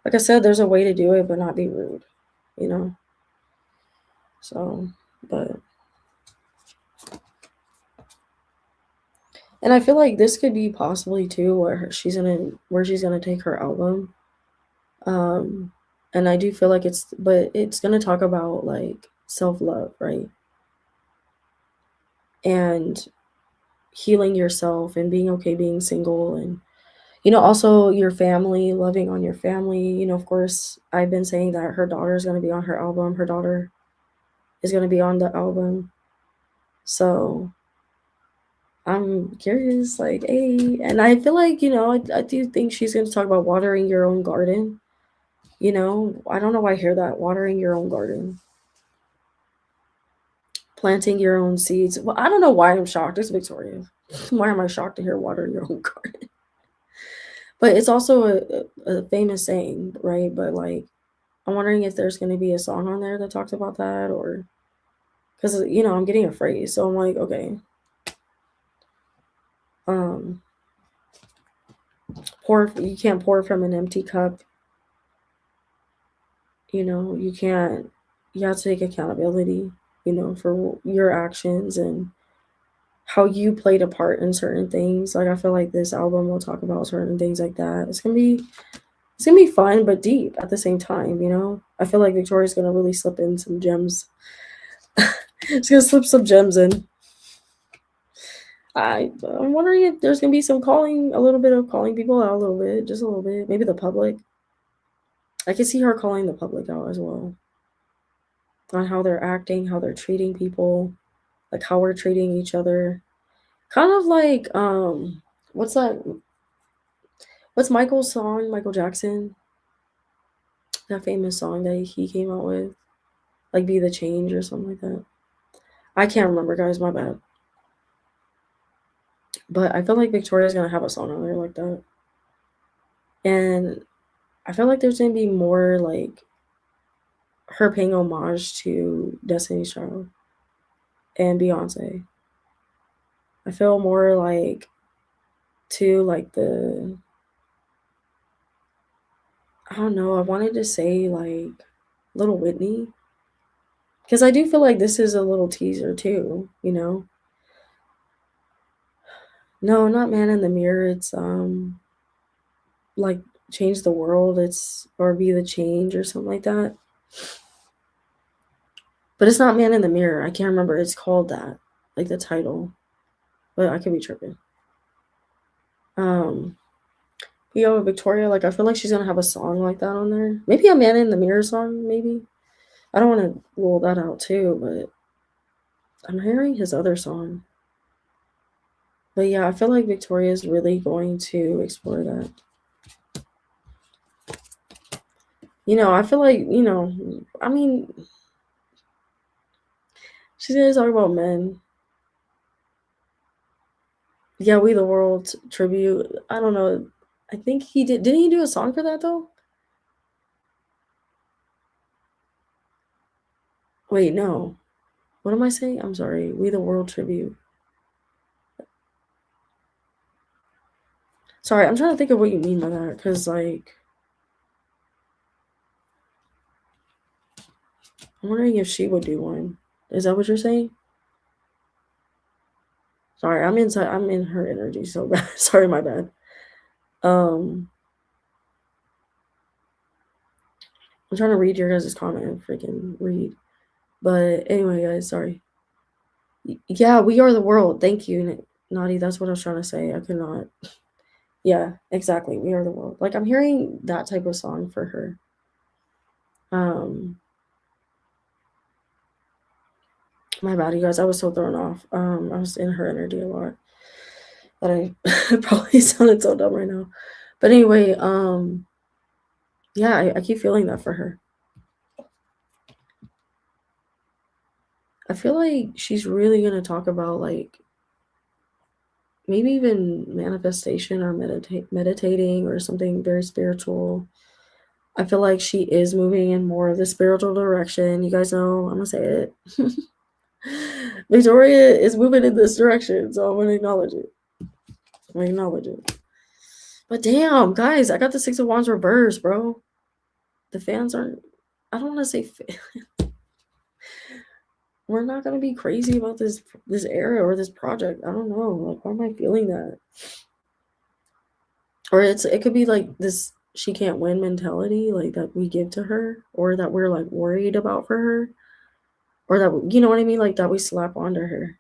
like I said, there's a way to do it, but not be rude, you know. So, but and I feel like this could be possibly too where she's gonna take her album, um, and I do feel like it's gonna talk about like self love, right, and healing yourself and being okay being single and Also your family, loving on your family. Of course, I've been saying that her daughter is going to be on her album. Her daughter is going to be on the album. So I'm curious, like, hey, and I feel like, I do think she's going to talk about watering your own garden. I don't know why I hear that. Watering your own garden, planting your own seeds. Well, I don't know why I'm shocked. It's Victoria. Why am I shocked to hear water your own garden? But it's also a famous saying, right? But like, I'm wondering if there's going to be a song on there that talks about that, or because I'm getting a phrase, so I'm like, okay, um, you can't pour from an empty cup. You can't. You have to take accountability, for your actions and how you played a part in certain things. Like I feel like this album will talk about certain things like that. It's gonna be fun but deep at the same time. I feel like Victoria's gonna really slip in some gems. She's gonna slip some gems in. I'm wondering if there's gonna be a little bit of calling people out a little bit, just a little bit. Maybe the public. I can see her calling the public out as well on how they're acting, how they're treating people, like how we're treating each other. Kind of like what's that? What's Michael's song? Michael Jackson, that famous song that he came out with, like "Be the Change" or something like that. I can't remember, guys. My bad. But I feel like Victoria's gonna have a song on there like that, and I feel like there's gonna be more like her paying homage to Destiny's Child and Beyonce. I feel more like to like the I don't know, I wanted to say like Little Whitney because I do feel like this is a little teaser too. No, not Man in the Mirror. It's like Change the World. It's or Be the Change or something like that. But it's not Man in the Mirror. I can't remember. It's called that, like the title. But I could be tripping. Um, Victoria, like I feel like she's gonna have a song like that on there. Maybe a Man in the Mirror song, maybe. I don't want to rule that out too, but I'm hearing his other song. But yeah, I feel like Victoria is really going to explore that. I feel like, I mean, she's gonna talk about men. Yeah, We the World tribute. I don't know. I think he did. Didn't he do a song for that though? Wait, no. What am I saying? I'm sorry. We the World tribute. Sorry, I'm trying to think of what you mean by that. Because, like, I'm wondering if she would do one. Is that what you're saying? Sorry, I'm in her energy so bad. Sorry, my bad. Um, I'm trying to read your guys' comment and freaking read. But anyway, guys, sorry. Yeah, We Are the World. Thank you, Naughty. That's what I was trying to say. I could not. Yeah, exactly. We Are the World. Like, I'm hearing that type of song for her. Um, my bad, you guys. I was so thrown off. I was in her energy a lot. That I probably sounded so dumb right now. But anyway, yeah, I keep feeling that for her. I feel like she's really gonna talk about like maybe even manifestation or meditating or something very spiritual. I feel like she is moving in more of the spiritual direction. You guys know I'm gonna say it. Victoria is moving in this direction, so I'm gonna acknowledge it. I'm gonna acknowledge it. But damn, guys, I got the Six of Wands reverse, bro. The fans aren't. I don't want to say we're not gonna be crazy about this era or this project. I don't know. Like, why am I feeling that? Or it could be like this she can't win mentality, like that we give to her, or that we're like worried about for her, or that you know what I mean, like that we slap onto her.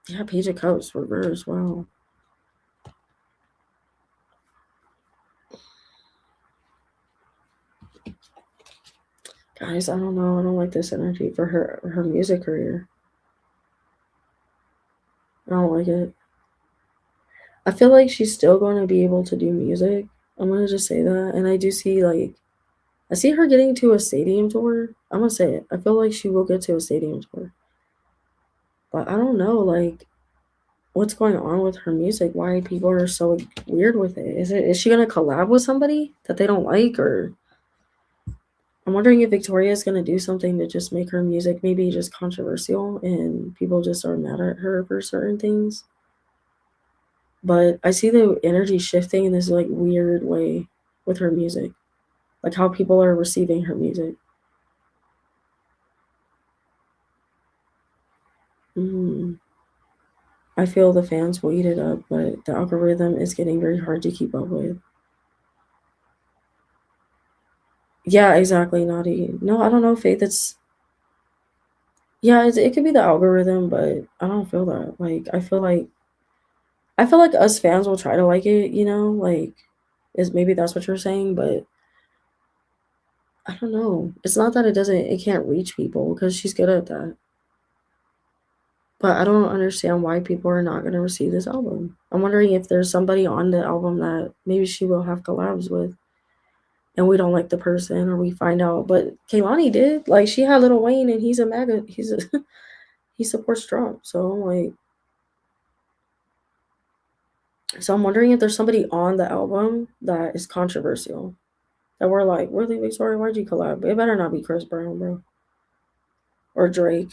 Yeah, Page of Cups reverse. Wow. Guys, I don't know. I don't like this energy for her music career. I don't like it. I feel like she's still going to be able to do music. I'm gonna just say that. And I do see like I see her getting to a stadium tour. I'm gonna say it. I feel like she will get to a stadium tour. But I don't know, like what's going on with her music? Why people are so weird with it? Is she gonna collab with somebody that they don't like, or I'm wondering if Victoria is gonna do something to just make her music maybe just controversial and people just are mad at her for certain things. But I see the energy shifting in this like weird way with her music, like how people are receiving her music. Mm. I feel the fans will eat it up, but the algorithm is getting very hard to keep up with. Yeah, exactly, Naughty. No, I don't know, Faith. It could be the algorithm, but I don't feel that. Like, I feel like us fans will try to like it, like, is maybe that's what you're saying, but I don't know. It's not that it can't reach people because she's good at that. But I don't understand why people are not going to receive this album. I'm wondering if there's somebody on the album that maybe she will have collabs with, and we don't like the person, or we find out. But Kaylani did. Like, she had Lil Wayne, and he's a MAGA. He supports Trump. So I'm like, so I'm wondering if there's somebody on the album that is controversial. That we're like, really, Victoria, why'd you collab? It better not be Chris Brown, bro. Or Drake.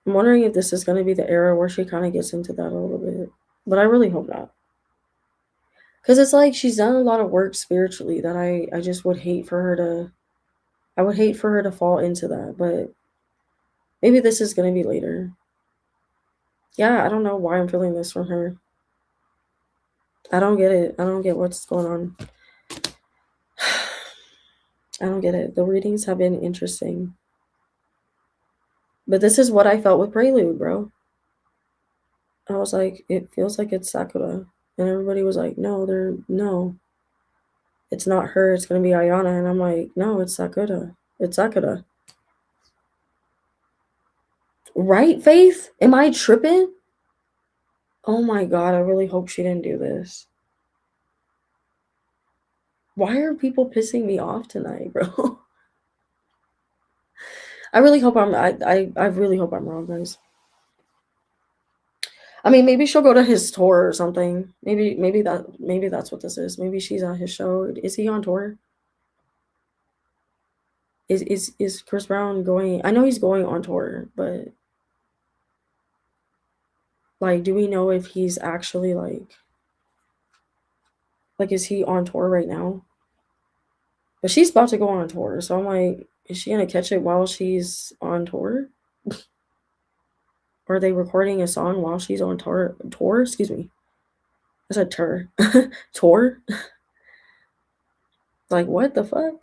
I'm wondering if this is going to be the era where she kind of gets into that a little bit. But I really hope not. Because it's like she's done a lot of work spiritually that I just would hate for her to. I would hate for her to fall into that. But maybe this is going to be later. Yeah, I don't know why I'm feeling this from her. I don't get it. I don't get what's going on. I don't get it. The readings have been interesting. But this is what I felt with Prelude, bro. I was like, it feels like it's Sakura. And everybody was like, no, it's not her, it's gonna be Ayana. And I'm like, no, it's Sakura. It's Sakura. Right, Faith? Am I tripping? Oh my god, I really hope she didn't do this. Why are people pissing me off tonight, bro? I really hope I really hope I'm wrong, guys. I mean, maybe she'll go to his tour or something. Maybe that's what this is. Maybe she's at his show. Is he on tour? Is Chris Brown going? I know he's going on tour, but like, do we know if he's actually like is he on tour right now? But she's about to go on tour, so I'm like, is she gonna catch it while she's on tour? Or are they recording a song while she's on tour? Tour? Excuse me. I said tour. Tour? Like, what the fuck?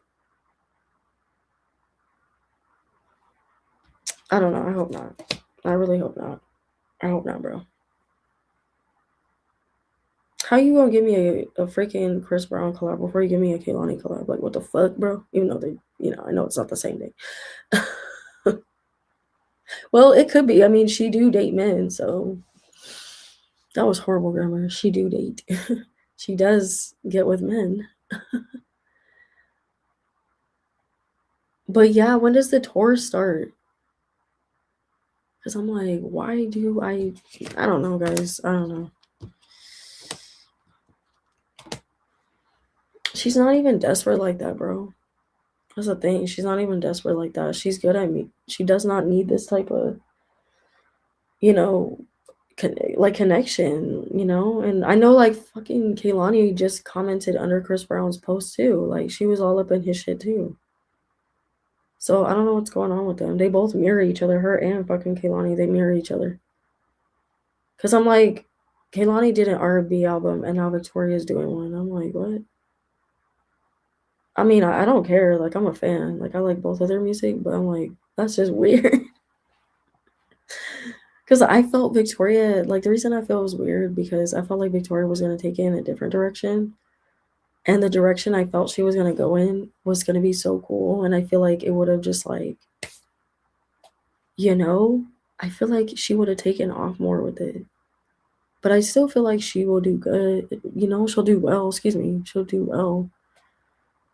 I don't know. I hope not. I really hope not. I hope not, bro. How you gonna give me a freaking Chris Brown collab before you give me a Kehlani collab? Like, what the fuck, bro? Even though they, I know it's not the same thing. Well, it could be. I mean, she do date men, so that was horrible grammar. She do date. She does get with men. But yeah, when does the tour start? Because I'm like, why do I don't know, guys. I don't know. She's not even desperate like that, bro. That's the thing. She's not even desperate like that. She's good at me. She does not need this type of, you know, connection, And I know, like, fucking Kehlani just commented under Chris Brown's post too. Like, she was all up in his shit too. So I don't know what's going on with them. They both mirror each other. Her and fucking Kehlani, they mirror each other. Cause I'm like, Kehlani did an R&B album, and now Victoria's doing one. I'm like, what? I mean, I don't care. Like, I'm a fan. Like, I like both of their music, but I'm like, that's just weird. Because I felt Victoria, like, the reason I felt it was weird because I felt like Victoria was going to take it in a different direction. and the direction I felt she was gonna go in was gonna be so cool, and I feel like it would have just like, you know, I feel like she would have taken off more with it. But I still feel like she will do good. You know, she'll do well. Excuse me, she'll do well.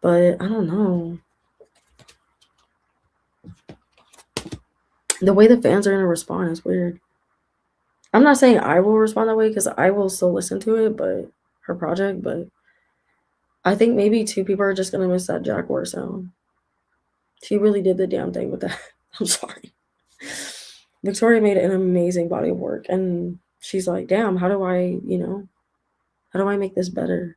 But I don't know. The way the fans are gonna respond is weird. I'm not saying I will respond that way because I will still listen to it, but her project. But I think maybe two people are just gonna miss that Jaguar sound. She really did the damn thing with that. I'm sorry. Victoria made an amazing body of work, and she's like, "Damn, how do I, how do I make this better?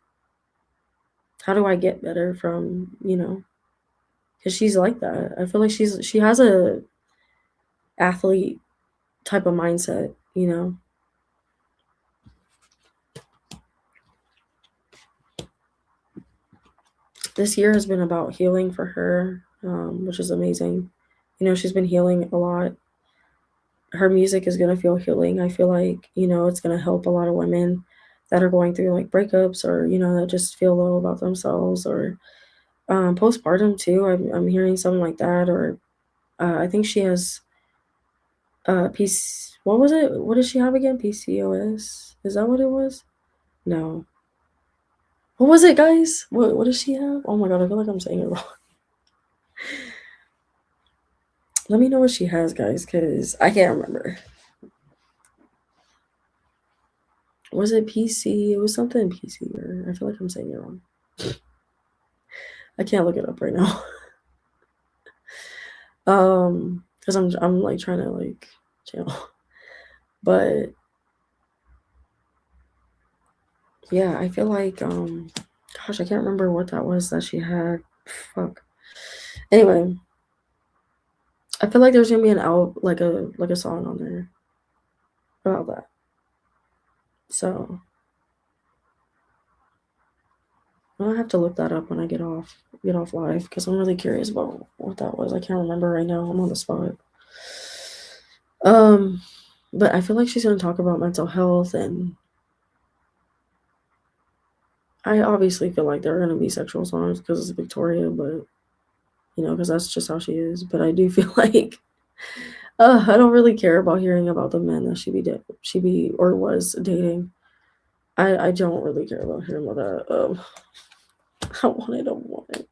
How do I get better from, because she's like that. I feel like she has a athlete type of mindset, you know. This year has been about healing for her, which is amazing. You know, she's been healing a lot. Her music is gonna feel healing. I feel like, it's gonna help a lot of women that are going through like breakups or, that just feel low about themselves or postpartum too. I'm hearing something like that. Or I think she has PC. What was it? What did she have again? PCOS? Is that what it was? No. What was it, guys? What does she have? Oh my god, I feel like I'm saying it wrong. Let me know what she has, guys, because I can't remember. Was it PC? It was something PC, or I feel like I'm saying it wrong. I can't look it up right now. Because I'm like trying to like channel. But yeah, I feel like gosh, I can't remember what that was that she had. Fuck. Anyway, I feel like there's gonna be an out like a song on there about that. So I'll have to look that up when I get off live because I'm really curious about what that was. I can't remember right now. I'm on the spot. Um, but I feel like she's gonna talk about mental health, and I obviously feel like there are gonna be sexual songs because it's Victoria, but because that's just how she is. But I do feel like I don't really care about hearing about the men that she be or was dating. I don't really care about hearing about that. I want it.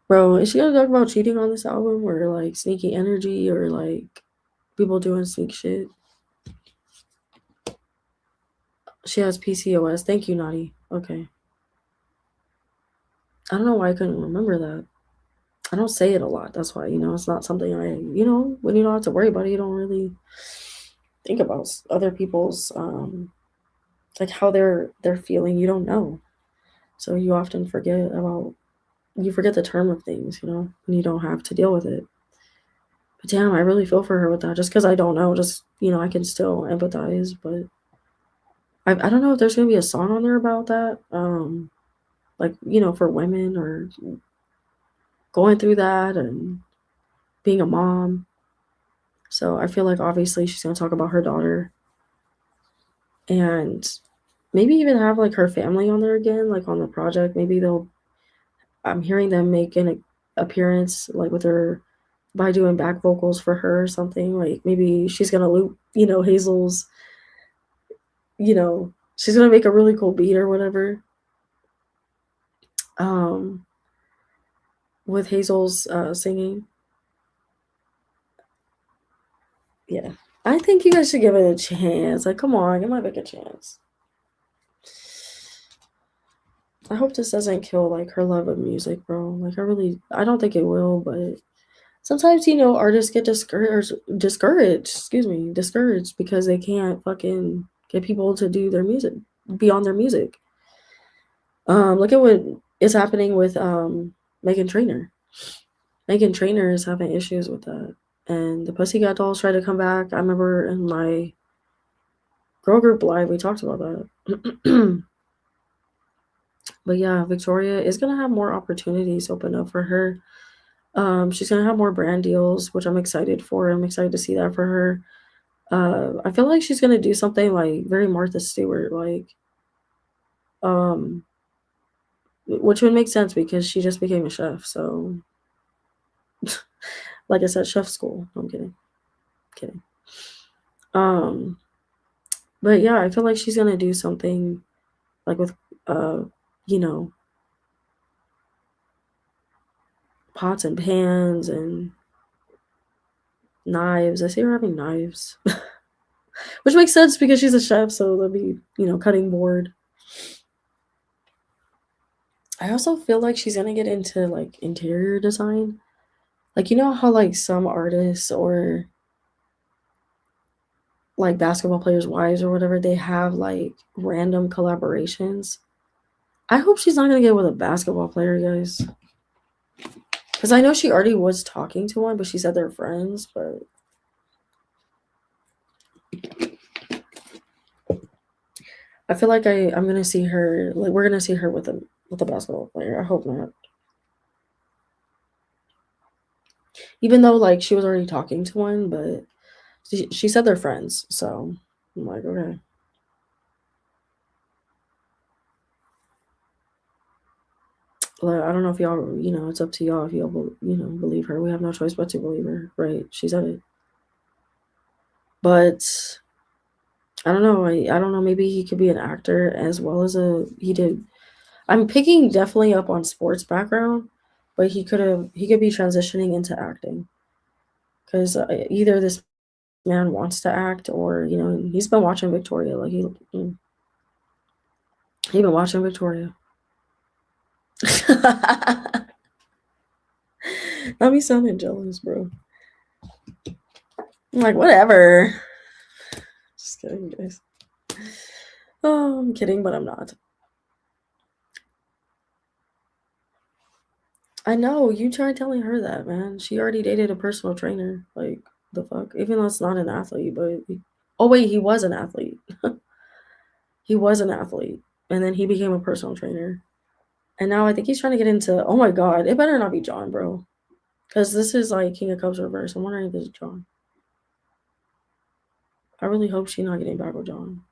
Bro, is she gonna talk about cheating on this album or like sneaky energy or like people doing sneak shit? She has PCOS. Thank you, Naughty. Okay. I don't know why I couldn't remember that. I don't say it a lot. That's why, it's not something when you don't have to worry about it, you don't really think about other people's like how they're feeling. You don't know. So you often forget the term of things, and you don't have to deal with it. But damn, I really feel for her with that. Just because I don't know, just I can still empathize. But I don't know if there's gonna be a song on there about that. Like for women or going through that and being a mom. So I feel like obviously she's gonna talk about her daughter and maybe even have like her family on there again, like on the project. Maybe I'm hearing them make an appearance like with her by doing back vocals for her or something. Like maybe she's gonna loop, Hazel's, she's gonna make a really cool beat or whatever. Um, with Hazel's singing. Yeah. I think you guys should give it a chance. Like, come on, give my Vic a chance. I hope this doesn't kill like her love of music, bro. Like I don't think it will, but sometimes artists get discouraged because they can't fucking get people to do their music, be on their music. Look at what is happening with Megan Trainor. Megan Trainor is having issues with that. And the Pussycat Dolls tried to come back. I remember in my girl group live, we talked about that. But yeah, Victoria is going to have more opportunities open up for her. She's going to have more brand deals, which I'm excited for. I'm excited to see that for her. I feel like she's going to do something like very Martha Stewart. Like, Um, which would make sense because she just became a chef. So, like I said, chef school. No, I'm kidding, kidding. Um, but yeah, I feel like she's gonna do something like with, uh, you know, pots and pans and knives. I see her having knives, which makes sense because she's a chef, so they'll be, cutting board. I also feel like she's gonna get into like interior design. Like, you know how like some artists or like basketball players' wives or whatever, they have like random collaborations. I hope she's not gonna get with a basketball player, guys. Because I know she already was talking to one, but she said they're friends. But I feel like I'm gonna see her, like we're gonna see her with a basketball player. I hope not. Even though like she was already talking to one, but she said they're friends. So I'm like, okay. Like, I don't know if y'all, it's up to y'all if y'all, believe her. We have no choice but to believe her, right? She said it. But I don't know. I don't know. Maybe he could be an actor as well as he did. I'm picking definitely up on sports background, but he could be transitioning into acting because either this man wants to act or he's been watching Victoria. Like he been watching Victoria. Not me sounding jealous, bro. I'm like, whatever. Just kidding, guys. Oh, I'm kidding, but I'm not. I know, you try telling her that, man. She already dated a personal trainer. Like, the fuck? Even though it's not an athlete, but. Oh, wait, he was an athlete. He was an athlete. And then he became a personal trainer. And now I think he's trying to get into. Oh my god, it better not be John, bro. Because this is like King of Cups reverse. I'm wondering if this is John. I really hope she's not getting back with John.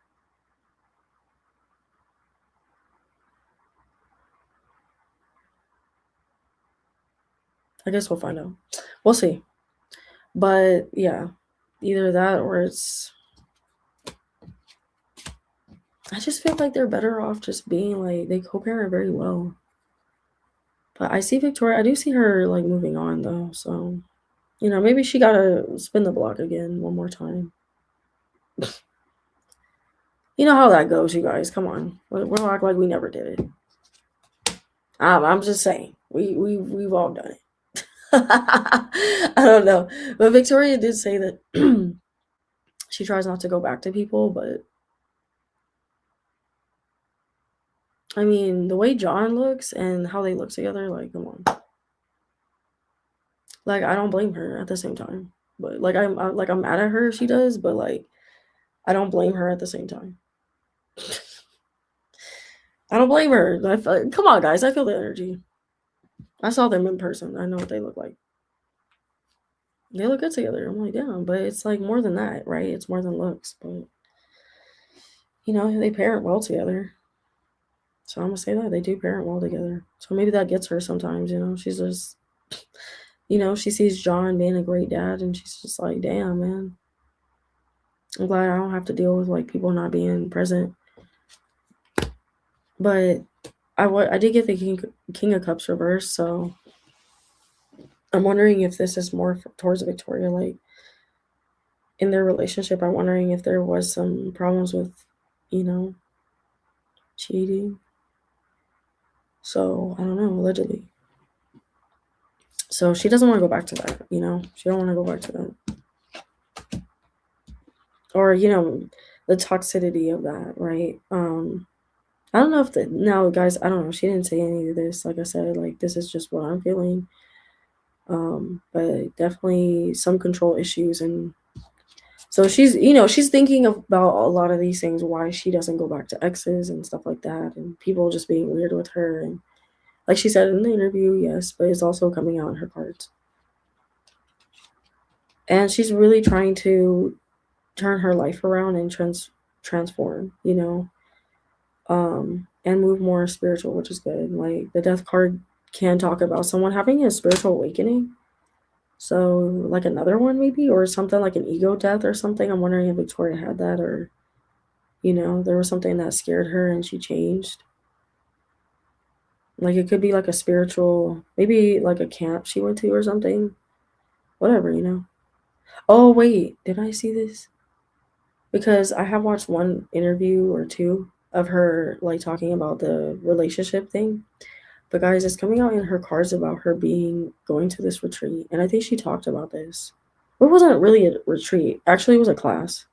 I guess we'll find out. We'll see. But yeah, either that or it's. I just feel like they're better off just being like they co-parent very well. But I see Victoria. I do see her like moving on though. So maybe she gotta spin the block again one more time. You know how that goes, you guys. Come on, we'll act like we never did it. I'm just saying we've all done it. I don't know, but Victoria did say that she tries not to go back to people, but I mean the way John looks and how they look together, like come on, like I don't blame her at the same time, but like I'm mad at her if she does, but like I don't blame her at the same time. I don't blame her. Come on, guys, I feel the energy. I saw them in person. I know what they look like. They look good together. I'm like, damn, but it's like more than that, right? It's more than looks, but they parent well together. So I'm gonna say that they do parent well together. So maybe that gets her sometimes. She's just, she sees John being a great dad, and she's just like, damn, man. I'm glad I don't have to deal with like people not being present. But I did get the King of Cups reverse, so I'm wondering if this is more towards Victoria, like in their relationship. I'm wondering if there was some problems with, you know, cheating. So I don't know, allegedly. So she doesn't want to go back to that, She don't want to go back to that. Or, the toxicity of that, right? I don't know if now guys, I don't know. She didn't say any of this. Like I said, like this is just what I'm feeling. But definitely some control issues, and so she's thinking about a lot of these things, why she doesn't go back to exes and stuff like that, and people just being weird with her, and like she said in the interview, yes, but it's also coming out in her cards. And she's really trying to turn her life around and transform, and move more spiritual, which is good. Like the death card can talk about someone having a spiritual awakening. So like another one maybe, or something like an ego death or something. I'm wondering if Victoria had that, or there was something that scared her and she changed. Like it could be like a spiritual, maybe like a camp she went to or something. Whatever. Oh wait, did I see this? Because I have watched one interview or two of her like talking about the relationship thing. But guys, it's coming out in her cards about her being going to this retreat, and I think she talked about this. It wasn't really a retreat. Actually, it was a class.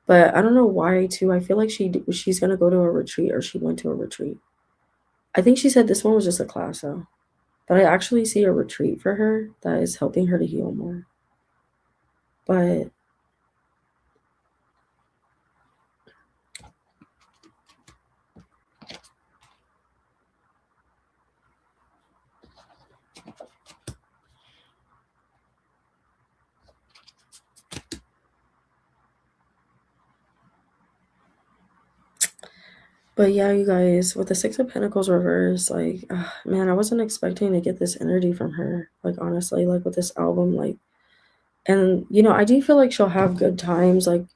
But I don't know why too. I feel like she's gonna go to a retreat, or she went to a retreat. I think she said this one was just a class though. But I actually see a retreat for her that is helping her to heal more. But yeah, you guys, with the Six of Pentacles reverse, like, man, I wasn't expecting to get this energy from her. Like, honestly, like with this album, like, and I do feel like she'll have good times, like,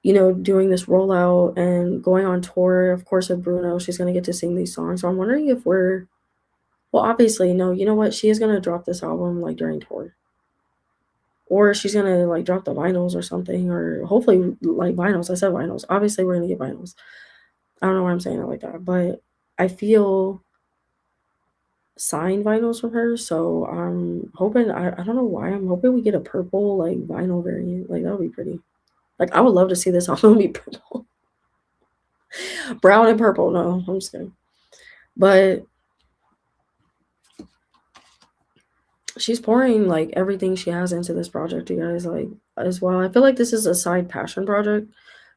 doing this rollout and going on tour. Of course, with Bruno, she's gonna get to sing these songs. So I'm wondering if well, obviously, no, you know what? She is gonna drop this album like during tour. Or she's gonna like drop the vinyls or something, or hopefully like vinyls. I said vinyls. Obviously, we're gonna get vinyls. I don't know why I'm saying it like that, but I feel signed vinyls from her. So I'm hoping. I don't know why I'm hoping we get a purple like vinyl variant. Like that would be pretty. Like I would love to see this album be purple, brown and purple. No, I'm just kidding. But she's pouring like everything she has into this project, you guys. Like as well. I feel like this is a side passion project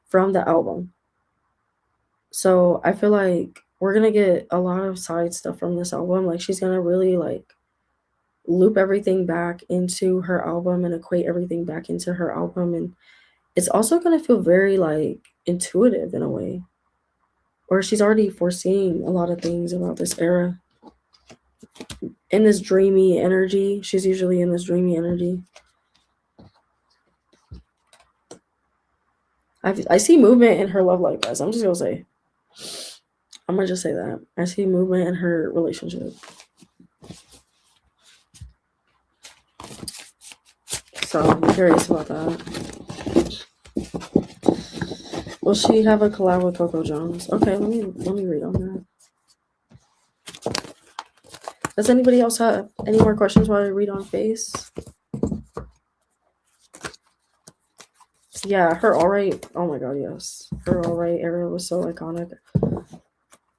from the album. So I feel like we're gonna get a lot of side stuff from this album. Like she's gonna really like loop everything back into her album and equate everything back into her album, and it's also gonna feel very like intuitive in a way. Or she's already foreseeing a lot of things about this era. In this dreamy energy. She's usually in this dreamy energy. I see movement in her love life, guys. I'm just gonna say. I'm gonna just say that. I see movement in her relationship. So I'm curious about that. Will she have a collab with Coco Jones? Okay, let me read on that. Does anybody else have any more questions while I read on face? Yeah, her alright. Oh my god, yes. Her alright era was so iconic.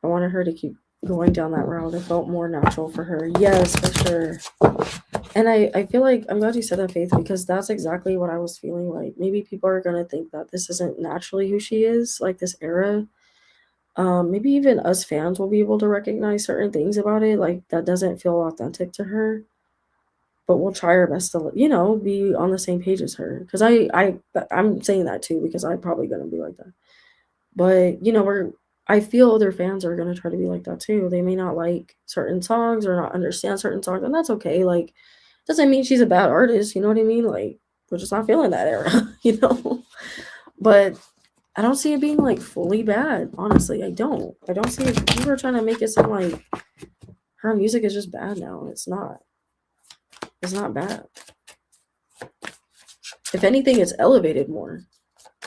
I wanted her to keep going down that route. It felt more natural for her. Yes, for sure. And I feel like I'm glad you said that, Faith, because that's exactly what I was feeling like. Maybe people are gonna think that this isn't naturally who she is, like this era. Maybe even us fans will be able to recognize certain things about it, like that doesn't feel authentic to her. But we'll try our best to, be on the same page as her. Because I'm saying that too because I'm probably gonna be like that. But I feel other fans are gonna try to be like that too. They may not like certain songs or not understand certain songs, and that's okay. Like, doesn't mean she's a bad artist. You know what I mean? Like, we're just not feeling that era. But I don't see it being like fully bad. Honestly, I don't. I don't see it. People are trying to make it sound like her music is just bad now. It's not. It's not bad. If anything, it's elevated more.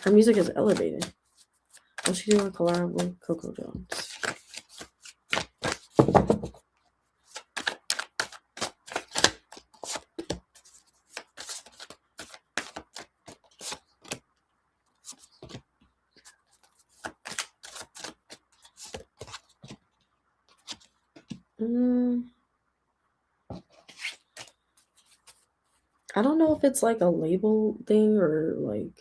Her music is elevated. Will she do a collab with Coco Jones? I don't know if it's like a label thing or like,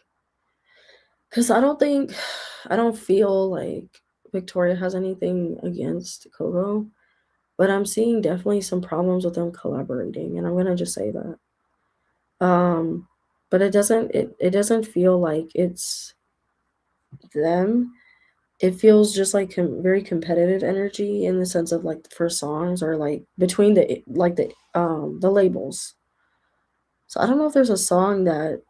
because I don't feel like Victoria has anything against Coco, but I'm seeing definitely some problems with them collaborating, and I'm gonna just say that. But it doesn't feel like it's them. it feels just like very competitive energy in the sense of like for songs or like between the labels. So I don't know if there's a song that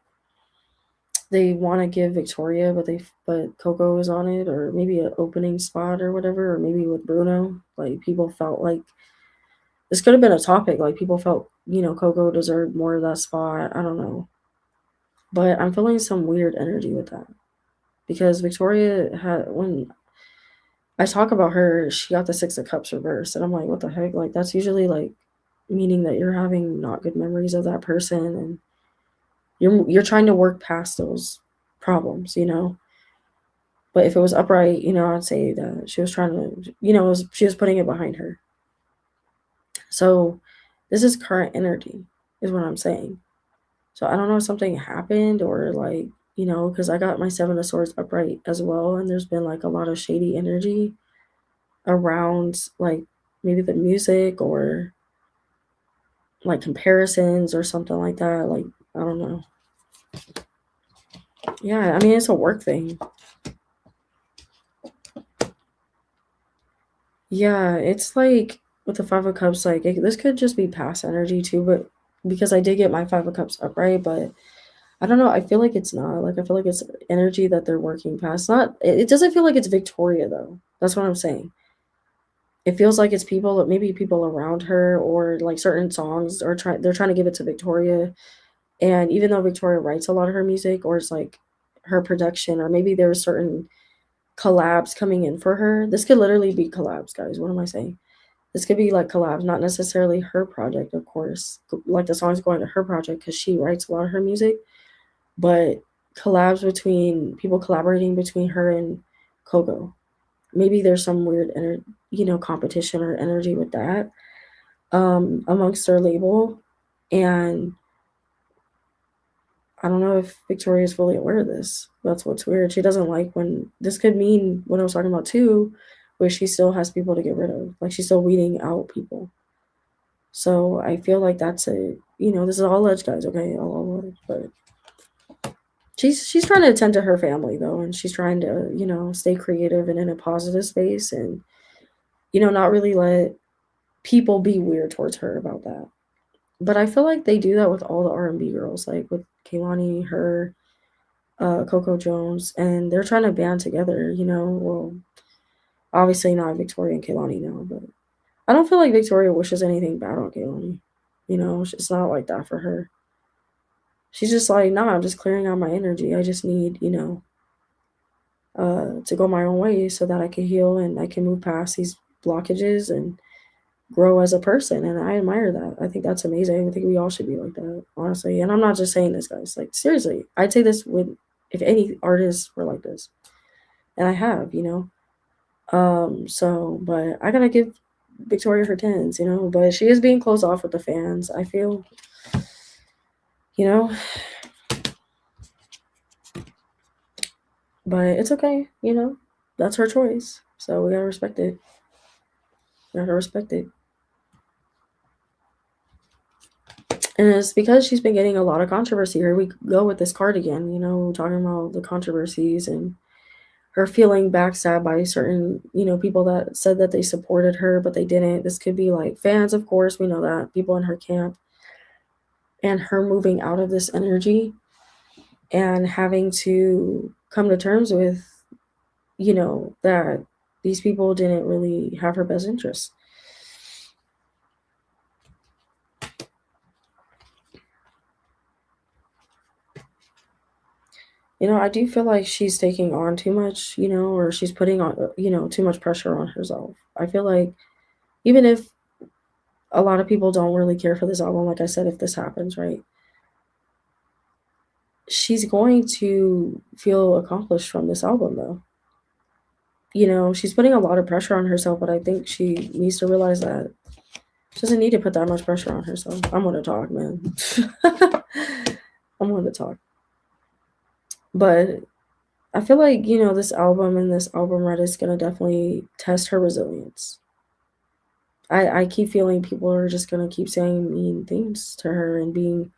they want to give Victoria, but Coco is on it, or maybe an opening spot or whatever, or maybe with Bruno. Like people felt like this could have been a topic. Like people felt Coco deserved more of that spot. I don't know, but I'm feeling some weird energy with that because Victoria had when I talk about her, she got the Six of Cups reversed, and I'm like, what the heck? Like that's usually like meaning that you're having not good memories of that person, and you're trying to work past those problems. But if it was upright, I'd say that she was trying to, she was putting it behind her. So this is current energy, is what I'm saying. So I don't know if something happened or like, because I got my Seven of Swords upright as well, and there's been like a lot of shady energy around like maybe the music or like comparisons or something like that. Like, I don't know. Yeah, I mean, it's a work thing. Yeah, it's like with the Five of Cups, like this could just be past energy too, but because I did get my Five of Cups upright, but I don't know. I feel like it's not. Like I feel like it's energy that they're working past. Not. It doesn't feel like it's Victoria though. That's what I'm saying. It feels like it's people, maybe people around her, or like certain songs, or they're trying to give it to Victoria. And even though Victoria writes a lot of her music, or it's like her production, or maybe there's certain collabs coming in for her. This could literally be collabs, guys. What am I saying? This could be like collabs, not necessarily her project, of course. Like the songs going to her project because she writes a lot of her music, but collabs between people collaborating between her and Coco. Maybe there's some weird competition or energy with that amongst their label, and I don't know if Victoria is fully aware of this. That's what's weird. She doesn't like when this could mean what I was talking about too, where she still has people to get rid of. Like she's still weeding out people. So I feel like that's this is all alleged, guys. Okay, all alleged, but she's trying to attend to her family though, and she's trying to stay creative and in a positive space, and not really let people be weird towards her about that. But I feel like they do that with all the R&B girls, like with Kehlani, her, Coco Jones, and they're trying to band together. Well, obviously not Victoria and Kehlani now, but I don't feel like Victoria wishes anything bad on Kehlani. It's not like that for her. She's just like, nah, I'm just clearing out my energy. I just need, to go my own way so that I can heal and I can move past these blockages and grow as a person. And I admire that. I think that's amazing. I think we all should be like that, honestly. And I'm not just saying this, guys. Like, seriously, I'd say this with if any artists were like this. And I have. So, but I gotta give Victoria her tens. But she is being closed off with the fans, I feel. You know, but it's okay. That's her choice. So we gotta respect it. We gotta respect it. And it's because she's been getting a lot of controversy. Here we go with this card again, talking about the controversies and her feeling backstabbed by certain people that said that they supported her, but they didn't. This could be like fans, of course, we know that, people in her camp, and her moving out of this energy and having to come to terms with that these people didn't really have her best interests. I do feel like she's taking on too much, or she's putting on too much pressure on herself. I feel like even if a lot of people don't really care for this album, like I said, if this happens, right, she's going to feel accomplished from this album, though. She's putting a lot of pressure on herself, but I think she needs to realize that she doesn't need to put that much pressure on herself. I'm going to talk, man. I'm going to talk. But I feel like this album and this album run is going to definitely test her resilience. I keep feeling people are just going to keep saying mean things to her and being.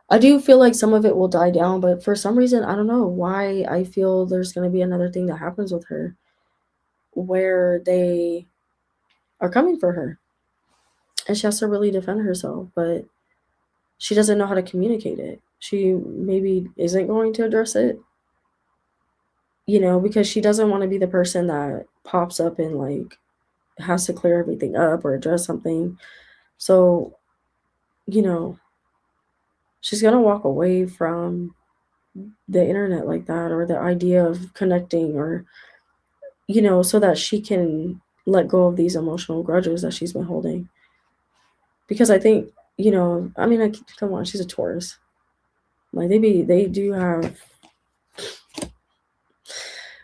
I do feel like some of it will die down, but for some reason, I don't know why I feel there's going to be another thing that happens with her. where they are coming for her. And she has to really defend herself, but she doesn't know how to communicate it. She maybe isn't going to address it, because she doesn't want to be the person that pops up and like has to clear everything up or address something. So, you know, she's going to walk away from the internet like that, or the idea of connecting, or, so that she can let go of these emotional grudges that she's been holding. Because I think, I mean, come on, she's a Taurus. Like they do have.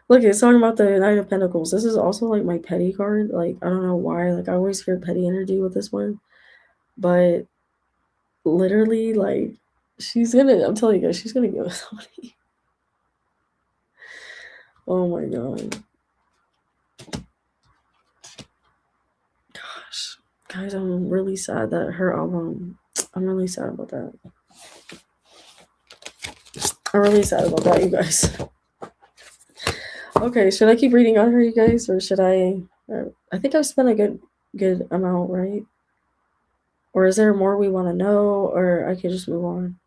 Look, it's talking about the Knight of Pentacles. This is also like my petty card. Like, I don't know why. Like, I always hear petty energy with this one. But literally, like, I'm telling you guys, she's gonna give us somebody. Oh my god. Gosh. Guys, I'm really sad that her album, I'm really sad about that. I'm really sad about that, you guys. Okay, should I keep reading on her, you guys, or should I? I think I've spent a good amount, right? Or is there more we want to know, or I could just move on?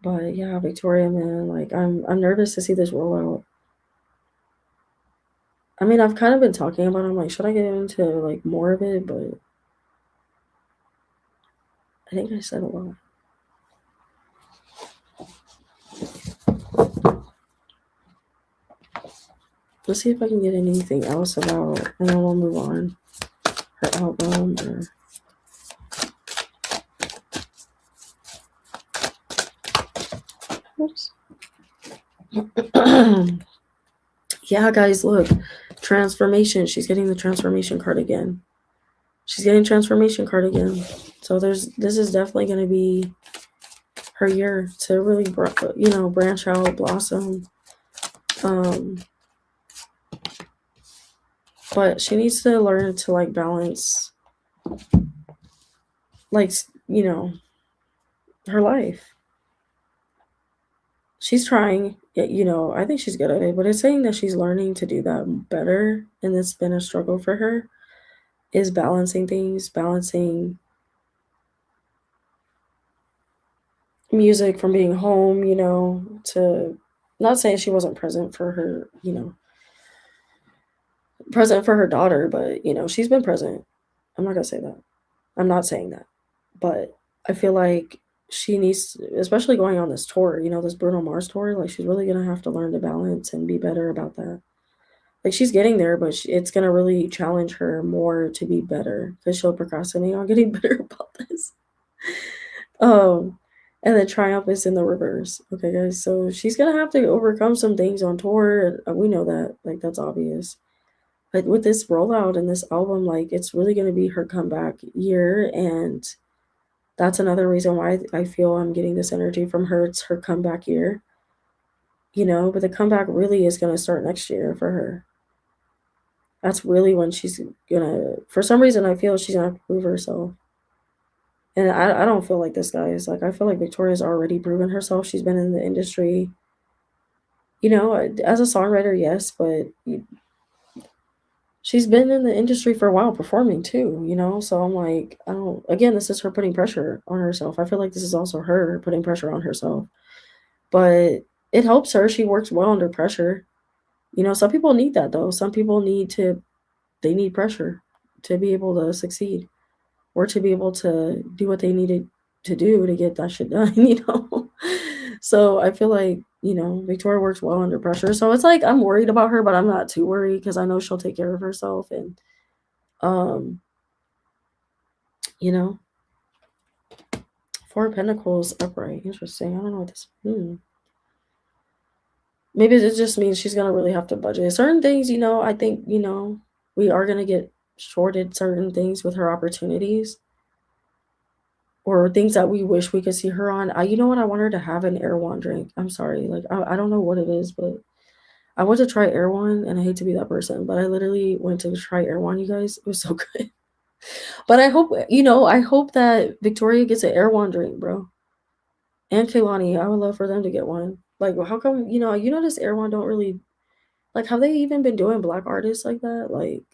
But yeah, Victoria, man, like I'm nervous to see this roll out. I mean, I've kind of been talking about it. I'm like, should I get into like more of it? But I think I said a lot. Let's see if I can get anything else about, and then we'll move on. Her album, or oops. Yeah, guys, look, transformation. She's getting the transformation card again. She's getting transformation card again. So this is definitely going to be her year to really, branch out, blossom. But she needs to learn to like balance, like, her life. She's trying, I think she's good at it, but it's saying that she's learning to do that better. And it's been a struggle for her, is balancing things, balancing music from being home, to not saying she wasn't present for her, present for her daughter, but she's been present. I'm not gonna say that. I'm not saying that. But I feel like she needs, especially going on this tour, this Bruno Mars tour, like she's really gonna have to learn to balance and be better about that. Like she's getting there, but it's gonna really challenge her more to be better, because she'll procrastinate on getting better about this. And then triumph is in the reverse. Okay, guys, so she's gonna have to overcome some things on tour. We know that, like that's obvious. But with this rollout and this album, like it's really gonna be her comeback year, and that's another reason why I feel I'm getting this energy from her. It's her comeback year, but the comeback really is gonna start next year for her. That's really when she's gonna. For some reason, I feel she's gonna prove herself. And I don't feel like this, guys. Like I feel like Victoria's already proven herself. She's been in the industry, as a songwriter, yes, but she's been in the industry for a while performing too, So I'm like, I don't. Again, this is her putting pressure on herself. I feel like this is also her putting pressure on herself, but it helps her. She works well under pressure. Some people need that though. Some people they need pressure to be able to succeed, or to be able to do what they needed to do to get that shit done. So I feel like, Victoria works well under pressure. So it's like I'm worried about her, but I'm not too worried because I know she'll take care of herself. And you know, Four of Pentacles upright. Interesting. I don't know what this. Maybe it just means she's gonna really have to budget certain things. I think we are gonna get shorted certain things with her opportunities, or things that we wish we could see her on. You know what? I want her to have an Erewhon drink. I'm sorry. Like, I don't know what it is, but I went to try Erewhon, and I hate to be that person, but I literally went to try Erewhon, you guys. It was so good. But I hope that Victoria gets an Erewhon drink, bro. And Kehlani, I would love for them to get one. Like, how come, this Erewhon don't really, Like, have they even been doing black artists like that? Like,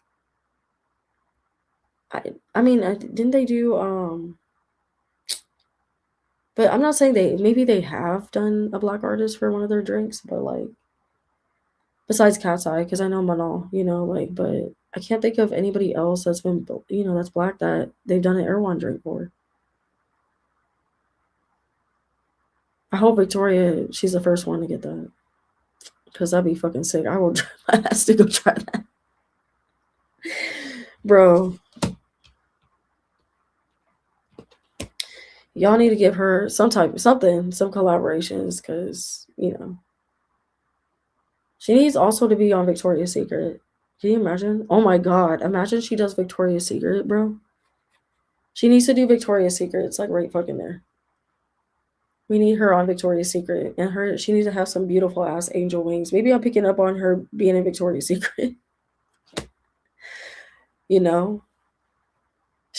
I mean, didn't they do but I'm not saying maybe they have done a black artist for one of their drinks, but like besides Cat's Eye, because I know Manal, like, but I can't think of anybody else that's been, that's black that they've done an Erewhon drink for. I hope Victoria, she's the first one to get that, because that'd be fucking sick. I will try my ass to go try that, bro. Y'all need to give her some collaborations, because she needs also to be on Victoria's Secret. Can you imagine? Oh my god, imagine she does Victoria's Secret, bro. She needs to do Victoria's Secret. It's like right fucking there. We need her on Victoria's Secret, and she needs to have some beautiful ass angel wings. Maybe I'm picking up on her being in Victoria's Secret. you know,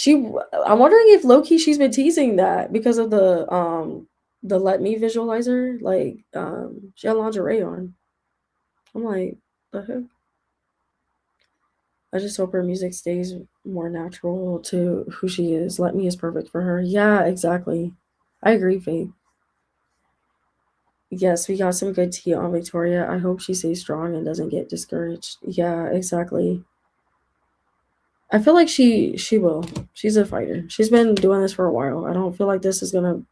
I'm wondering if low-key she's been teasing that because of the Let Me visualizer. Like, she had lingerie on. I'm like, the heck? I just hope her music stays more natural to who she is. Let Me is perfect for her. Yeah, exactly. I agree, Faith. Yes, we got some good tea on Victoria. I hope she stays strong and doesn't get discouraged. Yeah, exactly. I feel like she will. She's a fighter. She's been doing this for a while. I don't feel like this is gonna,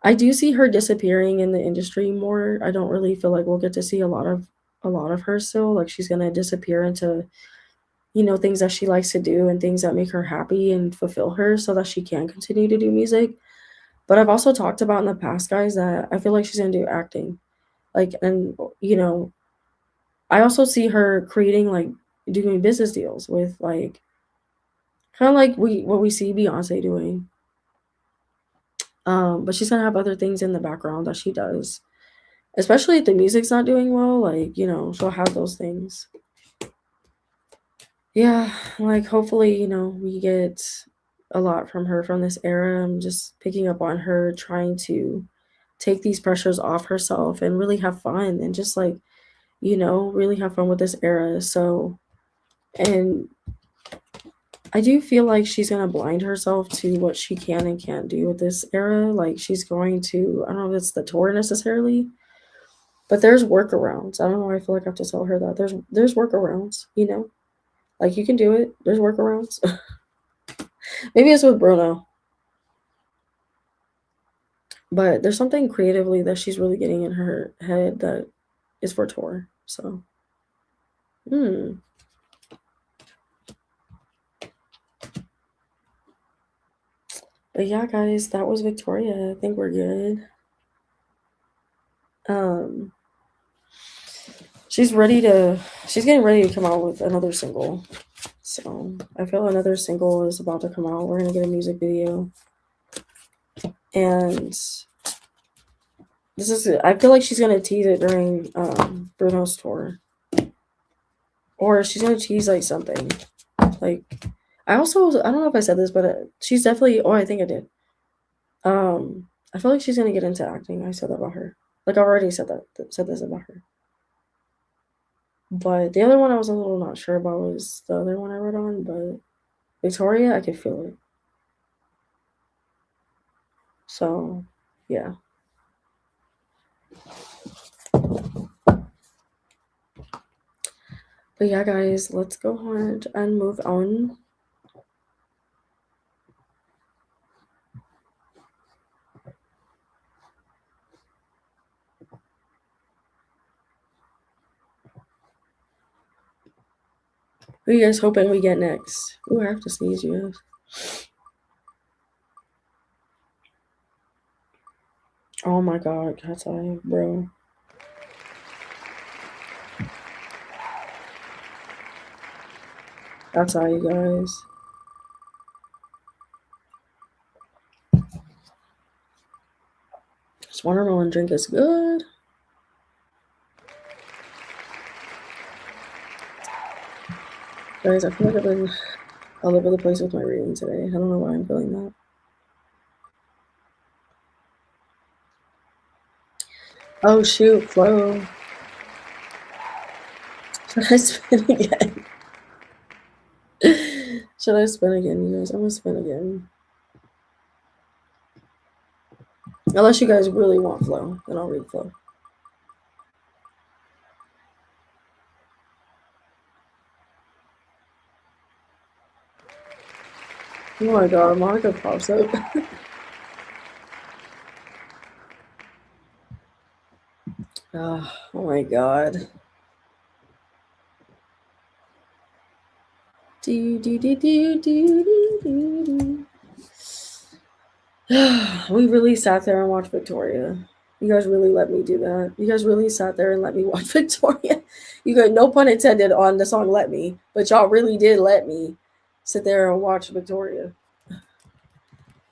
I do see her disappearing in the industry more. I don't really feel like we'll get to see a lot of her still. Like she's gonna disappear into, things that she likes to do and things that make her happy and fulfill her so that she can continue to do music. But I've also talked about in the past, guys, that I feel like she's gonna do acting. Like, and I also see her creating like doing business deals with like kind of like what we see Beyonce doing. But she's gonna have other things in the background that she does, especially if the music's not doing well. Like she'll have those things. Yeah, like hopefully we get a lot from her from this era. I'm just picking up on her trying to take these pressures off herself and really have fun and just like really have fun with this era. So and I do feel like she's gonna blind herself to what she can and can't do with this era. Like she's going to, I don't know if it's the tour necessarily, but there's workarounds. I don't know why I feel like I have to tell her that. There's workarounds, Like you can do it. There's workarounds. Maybe it's with Bruno. But there's something creatively that she's really getting in her head that is for tour. So But yeah, guys, that was Victoria. I think we're good. She's getting ready to come out with another single. So I feel another single is about to come out. We're gonna get a music video. And I feel like she's gonna tease it during Bruno's tour. Or she's gonna tease like something. Like I don't know if I said this, but she's definitely I think I did. I feel like she's gonna get into acting. I said that about her. Like I already said this about her. But the other one I was a little not sure about was the other one I wrote on, but Victoria, I could feel it. So, yeah. But yeah, guys, let's go ahead and move on. Who are you guys hoping we get next? Ooh, I have to sneeze, you guys. Oh my god, Cat's Eye, bro. Cat's Eye, you guys. This watermelon drink is good. Guys, I feel like I've been all over the place with my reading today. I don't know why I'm feeling that. Oh shoot, Flo. Should I spin again? Should I spin again, you guys? I'm gonna spin again. Unless you guys really want flow, then I'll read flow. Oh my god, Monica pops up. Oh my god. Do do do do do do do. We really sat there and watched Victoria. You guys really let me do that. You guys really sat there and let me watch Victoria. You got no pun intended on the song "Let Me," but y'all really did let me sit there and watch Victoria.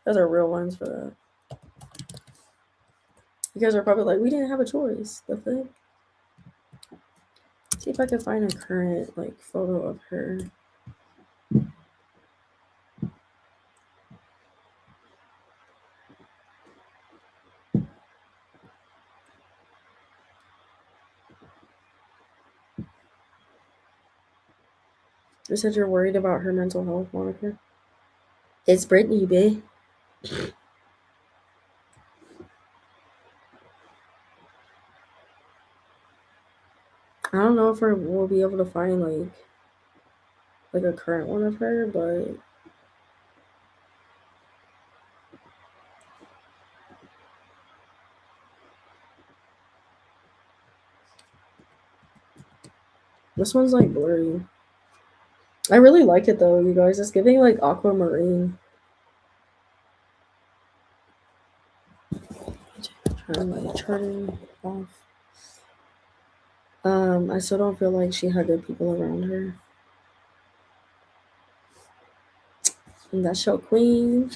Those are real ones for that. You guys are probably like, we didn't have a choice. The thing. See if I can find a current like photo of her. You said you're worried about her mental health, Monica. It's Brittany, babe. I don't know if we'll be able to find like a current one of her, but this one's like blurry. I really like it though, you guys. It's giving like aquamarine. Turn off. I still don't feel like she had good people around her. And that's your queen.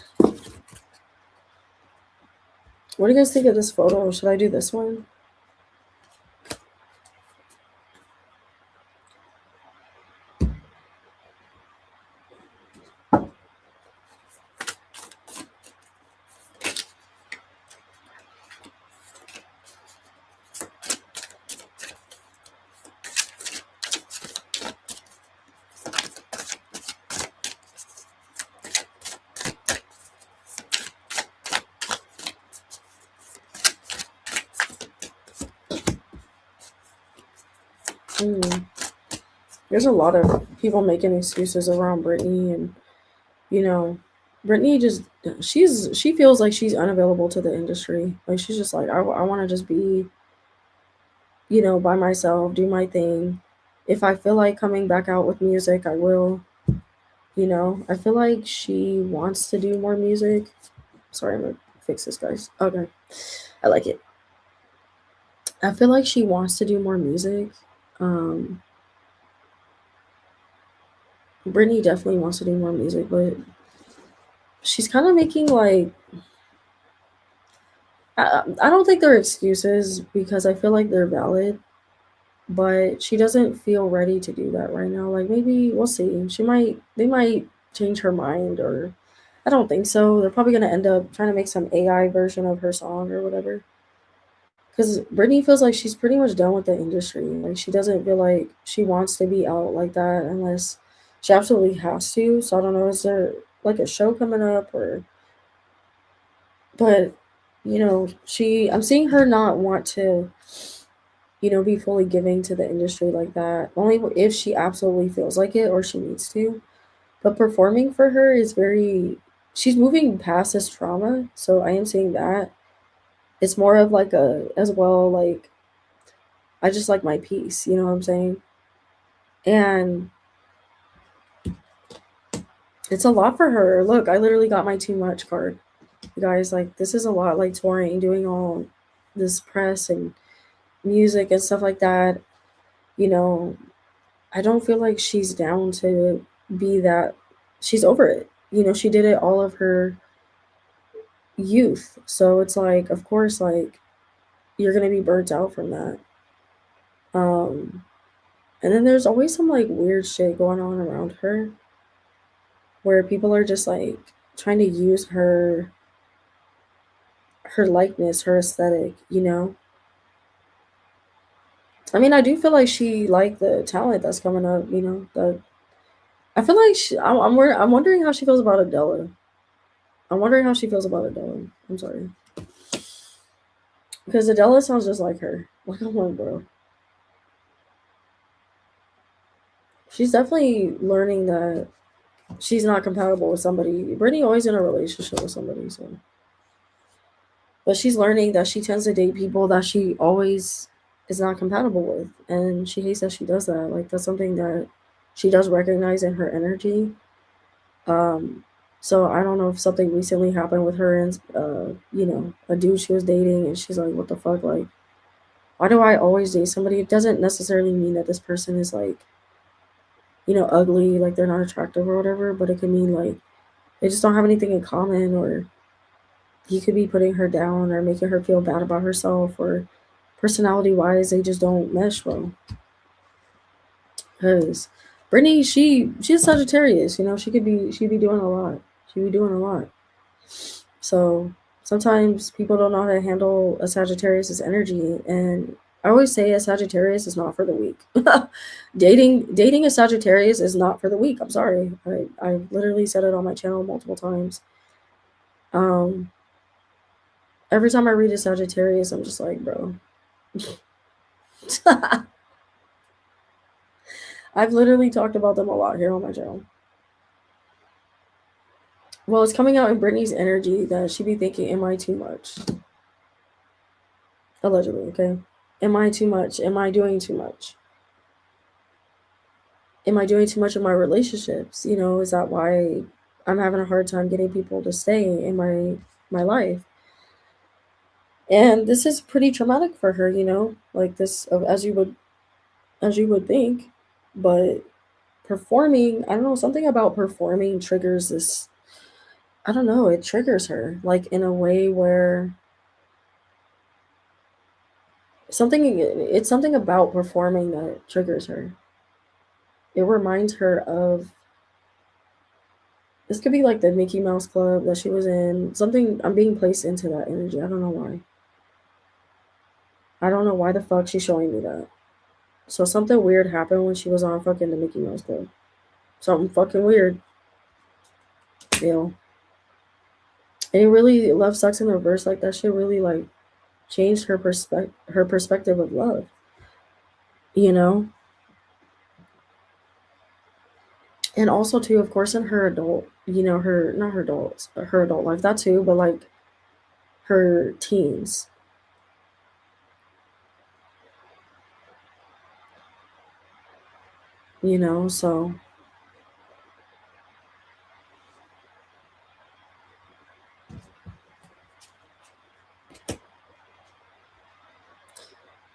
What do you guys think of this photo? Should I do this one? There's a lot of people making excuses around Brittany, and you know, Brittany just she feels like she's unavailable to the industry. Like she's just like I want to just be by myself, do my thing. If I feel like coming back out with music, I will. I feel like she wants to do more music. Sorry, I'm gonna fix this, guys. Okay, I like it. I feel like she wants to do more music. Um, Brittany definitely wants to do more music, but she's kind of making like I don't think they're excuses because I feel like they're valid, but she doesn't feel ready to do that right now. Like maybe we'll see. They might change her mind, or I don't think so. They're probably gonna end up trying to make some AI version of her song or whatever. Because Brittany feels like she's pretty much done with the industry. Like she doesn't feel like she wants to be out like that unless she absolutely has to. So I don't know, is there like a show coming up or but I'm seeing her not want to, be fully giving to the industry like that. Only if she absolutely feels like it or she needs to. But performing for her is she's moving past this trauma. So I am seeing that. It's more of like as well, like, I just like my peace, you know what I'm saying? And it's a lot for her. Look, I literally got my too much card. You guys, like, this is a lot, like touring, doing all this press and music and stuff like that. You know, I don't feel like she's down to be that. She's over it. She did it all of her youth. So it's like, of course, like, you're going to be burnt out from that. Um, and then there's always some like weird shit going on around her where people are just like trying to use her likeness, her aesthetic, I mean, I do feel like she like the talent that's coming up. You know, that I feel like I'm wondering how she feels about Adela. I'm wondering how she feels about Adela. I'm sorry, because Adela sounds just like her. Like I'm like, bro, she's definitely learning that she's not compatible with somebody. Brittany always in a relationship with somebody, so but she's learning that she tends to date people that she always is not compatible with, and she hates that she does that. Like that's something that she does recognize in her energy. Um, so I don't know if something recently happened with her and a dude she was dating, and she's like, "What the fuck? Like, why do I always date somebody?" It doesn't necessarily mean that this person is like, ugly, like they're not attractive or whatever, but it could mean like they just don't have anything in common, or he could be putting her down or making her feel bad about herself, or personality wise, they just don't mesh well. Because Brittany, she's Sagittarius, she'd be doing a lot. She'd be doing a lot. So sometimes people don't know how to handle a Sagittarius's energy, and I always say a Sagittarius is not for the weak. Dating a Sagittarius is not for the weak. I'm sorry. I literally said it on my channel multiple times. Um, every time I read a Sagittarius, I'm just like, bro. I've literally talked about them a lot here on my channel. Well, it's coming out in Brittany's energy that she be thinking, am I too much? Allegedly, okay? Am I too much? Am I doing too much? Am I doing too much in my relationships? Is that why I'm having a hard time getting people to stay in my life? And this is pretty traumatic for her, like this as you would think, but performing, I don't know, something about performing triggers this. I don't know, it triggers her like in a way where it's something about performing that triggers her. It reminds her of this could be like the Mickey Mouse Club that she was in. Something I'm being placed into that energy. I don't know why. I don't know why the fuck she's showing me that. So something weird happened when she was on fucking the Mickey Mouse Club. Something fucking weird. You know. And it really love sucks in reverse like that shit really like changed her perspective of love. You know? And also too, of course, in her adult, her not her adults, her adult life, that too, but like her teens, so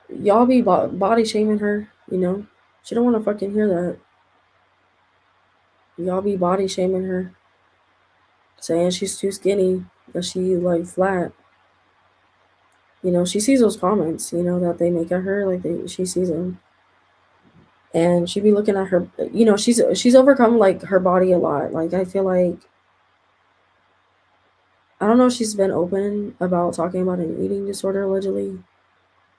y'all be body shaming her, She don't want to fucking hear that. Y'all be body shaming her, saying she's too skinny, that she like flat. She sees those comments, that they make at her, like she sees them, and she be looking at her. She's overcome like her body a lot. Like I feel like I don't know if she's been open about talking about an eating disorder allegedly,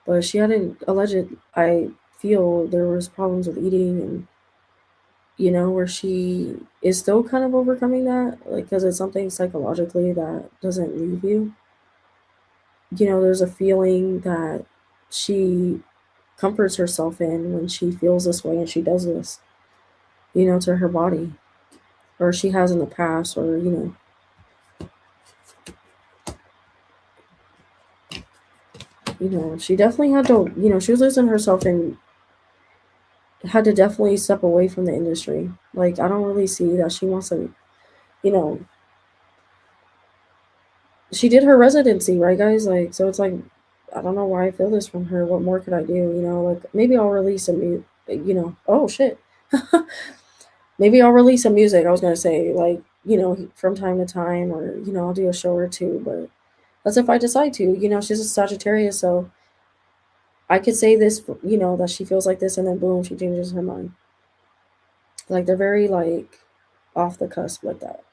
but she hadn't alleged. I feel there was problems with eating, and where she is still kind of overcoming that, like because it's something psychologically that doesn't leave you. There's a feeling that she comforts herself in when she feels this way and she does this, to her body, or she has in the past, or she definitely had to, she was losing herself and had to definitely step away from the industry. Like I don't really see that she wants to, you know, she did her residency, right, guys? Like so, it's like I don't know why I feel this from her. What more could I do? Like maybe I'll release some, oh shit, maybe I'll release some music. I was gonna say like from time to time, or I'll do a show or two, but that's if I decide to. She's a Sagittarius, so I could say this, that she feels like this, and then boom, she changes her mind. Like they're very like off the cusp like that.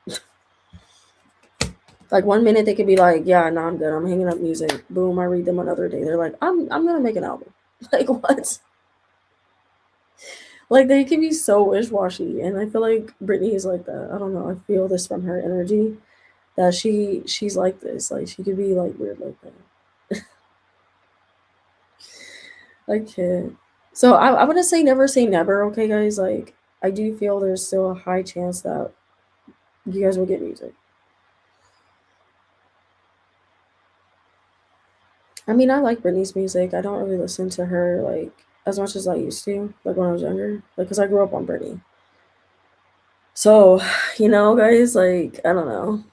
Like one minute they could be like, yeah, I'm good. I'm hanging up music. Boom, I read them another day. They're like, I'm gonna make an album. Like what? Like they can be so wish-washy, and I feel like Britney is like that. I don't know. I feel this from her energy that she's like this. Like she could be like weird like that. I can't. So I want to say never, okay, guys. Like I do feel there's still a high chance that you guys will get music. I mean, I like Britney's music. I don't really listen to her like as much as I used to, like when I was younger, like because I grew up on Britney. So, guys, like I don't know.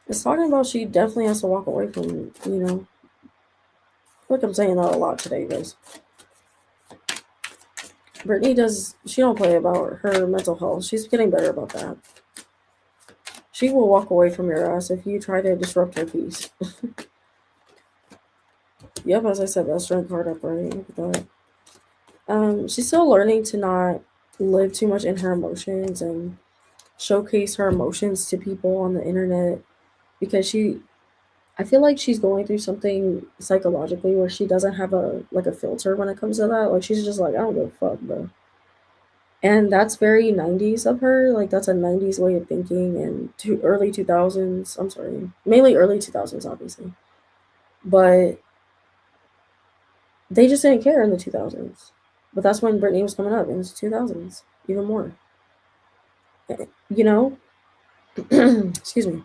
It's talking about she definitely has to walk away from, I feel like I'm saying that a lot today, guys. Brittany does, she don't play about her mental health. She's getting better about that. She will walk away from your ass if you try to disrupt her peace. Yep, as I said, that's strength card up, right? Look at that. She's still learning to not live too much in her emotions and showcase her emotions to people on the internet because I feel like she's going through something psychologically where she doesn't have a filter when it comes to that. Like she's just like, I don't give a fuck, bro. And that's very 90s of her. Like that's a 90s way of thinking and early 2000s. I'm sorry. Mainly early 2000s obviously. But they just didn't care in the 2000s. But that's when Britney was coming up in the 2000s even more. You know? Excuse me.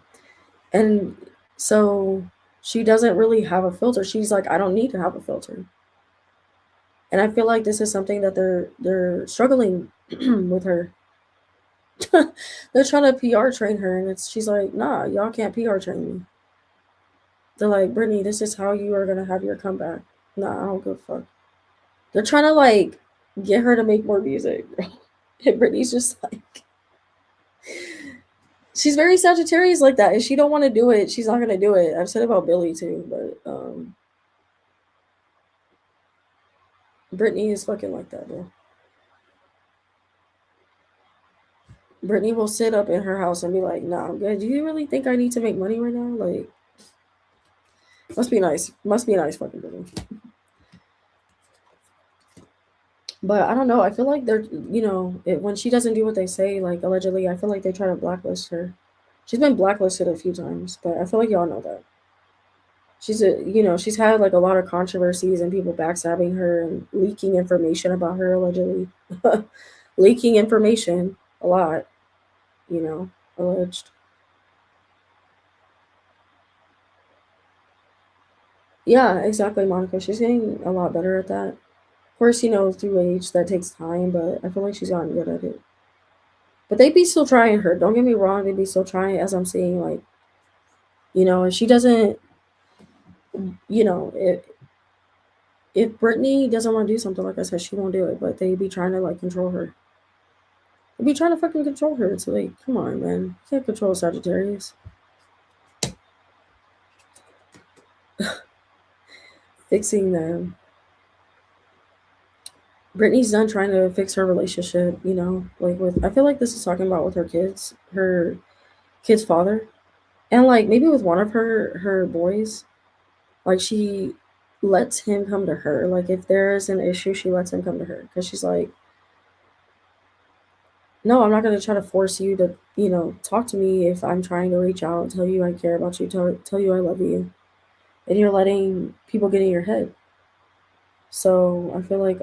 And so she doesn't really have a filter. She's like, I don't need to have a filter. And I feel like this is something that they're struggling with her. They're trying to PR train her, and she's like, nah, y'all can't PR train me. They're like, Brittany, this is how you are gonna have your comeback. Nah, I don't give a fuck. They're trying to like get her to make more music, bro. And Brittany's just like, she's very Sagittarius like that. If she don't want to do it, she's not gonna do it. I've said about Billy too, but Brittany is fucking like that, bro. Brittany will sit up in her house and be like, nah, I'm good. Do you really think I need to make money right now? Like, must be nice. Must be a nice fucking Brittany. But I don't know. I feel like when she doesn't do what they say, like allegedly, I feel like they try to blacklist her. She's been blacklisted a few times, but I feel like y'all know that. She's had like a lot of controversies and people backstabbing her and leaking information about her allegedly. Leaking information a lot, alleged. Yeah, exactly, Monica. She's getting a lot better at that. Of course, through age that takes time, but I feel like she's gotten good at it. But they be still trying her. Don't get me wrong, they be still trying as I'm saying, like, if she doesn't, you know, if Brittany doesn't want to do something, like I said, she won't do it. But they be trying to like control her. They be trying to fucking control her. It's like, come on, man. You can't control Sagittarius. Fixing them. Brittany's done trying to fix her relationship, like with I feel like this is talking about with her kid's father. And like maybe with one of her boys, like she lets him come to her. Like if there is an issue, she lets him come to her because she's like, no, I'm not gonna try to force you to, talk to me if I'm trying to reach out, tell you I care about you, tell you I love you, and you're letting people get in your head. So I feel like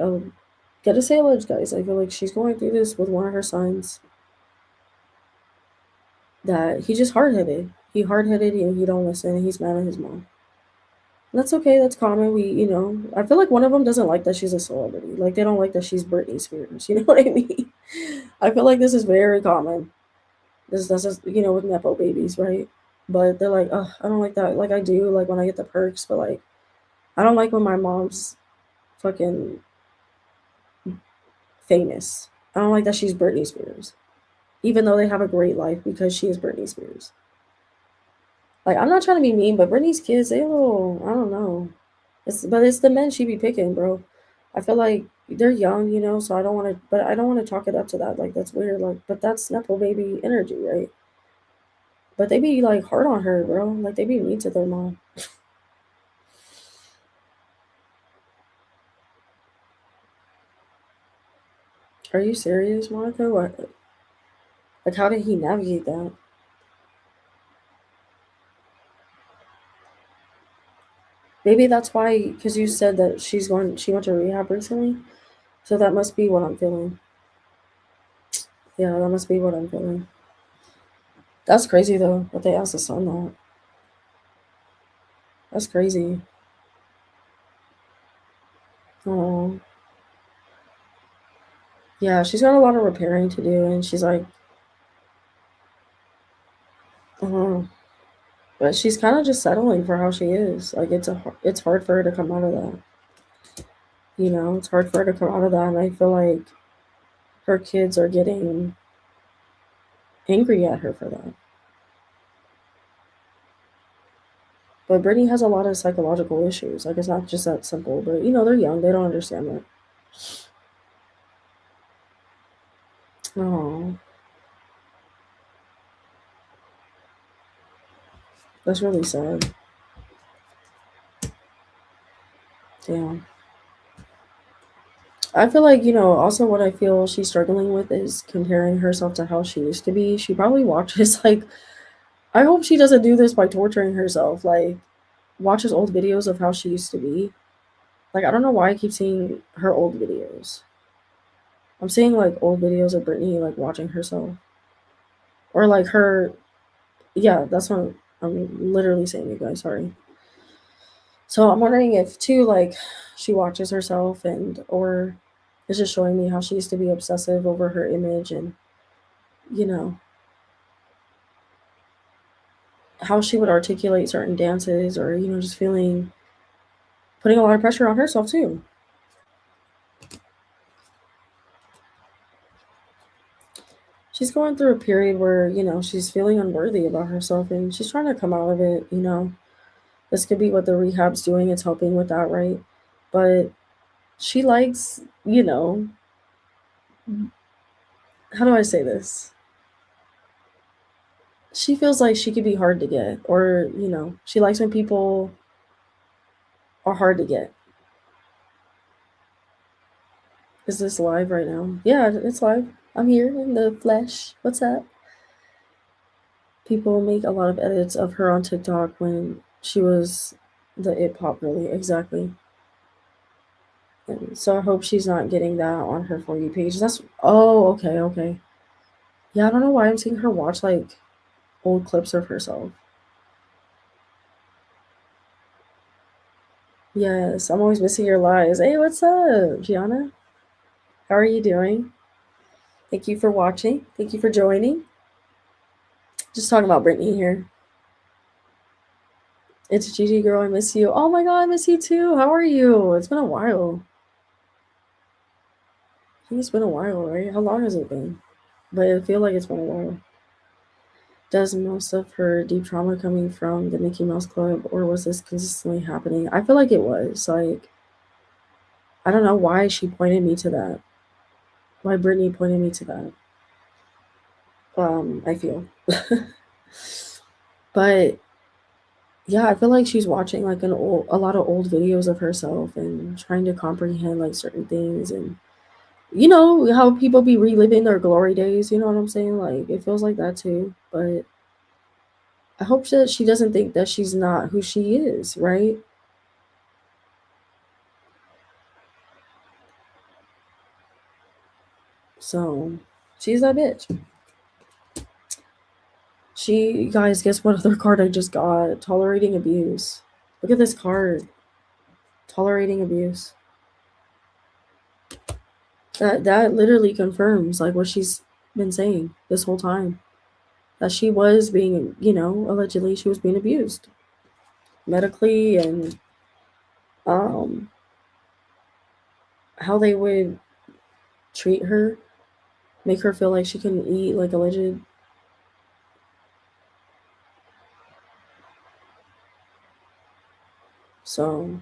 gotta say alleged, guys. I feel like she's going through this with one of her sons. That he's just hard headed. He hard headed and he don't listen. And he's mad at his mom. That's okay. That's common. I feel like one of them doesn't like that she's a celebrity. Like they don't like that she's Britney Spears. You know what I mean? I feel like this is very common. That's just with nepo babies, right? But they're like, oh, I don't like that. Like I do, like when I get the perks, but like I don't like when my mom's fucking famous. I don't like that she's Britney Spears, even though they have a great life because she is Britney Spears. Like I'm not trying to be mean, but Britney's kids, they a little, I don't know. It's the men she be picking, bro. I feel like they're young, so I don't want to chalk it up to that. Like that's weird. Like, but that's Nepo baby energy, right? But they be like hard on her, bro. Like they be mean to their mom. Are you serious, Monica? What? Like, how did he navigate that? Maybe that's why, because you said that she went to rehab recently. So that must be what I'm feeling. Yeah, that must be what I'm feeling. That's crazy though, that they asked the son that. That's crazy. Oh, yeah, she's got a lot of repairing to do, and she's like, uh, but she's kind of just settling for how she is. Like it's hard for her to come out of that. You know, it's hard for her to come out of that, and I feel like her kids are getting angry at her for that. But Brittany has a lot of psychological issues. Like it's not just that simple. But they're young; they don't understand that. Oh, that's really sad. Damn. I feel like, also what I feel she's struggling with is comparing herself to how she used to be. She probably watches, like, I hope she doesn't do this by torturing herself. Like, watches old videos of how she used to be. Like, I don't know why I keep seeing her old videos. I'm seeing, like, old videos of Britney, like, watching herself. Or, like, her. Yeah, that's what I'm literally saying, you guys. Sorry. So I'm wondering if, too, like, she watches herself or is just showing me how she used to be obsessive over her image and, you know, how she would articulate certain dances or just putting a lot of pressure on herself too. She's going through a period where she's feeling unworthy about herself and she's trying to come out of it. This could be what the rehab's doing. It's helping with that, right? But she likes, how do I say this, she feels like she could be hard to get, or she likes when people are hard to get. Is this live right now? Yeah, it's live. I'm here in the flesh. What's up? People make a lot of edits of her on TikTok when she was the it pop girly, exactly. And so I hope she's not getting that on her For You page. That's okay, okay. Yeah, I don't know why I'm seeing her watch like old clips of herself. Yes, I'm always missing your lies. Hey, what's up, Gianna? How are you doing? Thank you for watching. Thank you for joining. Just talking about Brittany here. It's Gigi girl, I miss you. Oh my god, I miss you too. How are you? It's been a while. I think it's been a while, right? How long has it been? But I feel like it's been a while. Does most of her deep trauma coming from the Mickey Mouse Club, or was this consistently happening? I feel like it was. Like, I don't know why she pointed me to that. Why Brittany pointed me to that. I feel. But yeah, I feel like she's watching like a lot of old videos of herself and trying to comprehend like certain things, and how people be reliving their glory days. You know what I'm saying? Like it feels like that too. But I hope that she doesn't think that she's not who she is, right? So she's that bitch. She, guys, guess what other card I just got? Tolerating abuse. Look at this card. Tolerating abuse. That literally confirms like what she's been saying this whole time. That she was being, allegedly she was being abused medically, and um how they would treat her, make her feel like she couldn't eat, like alleged. So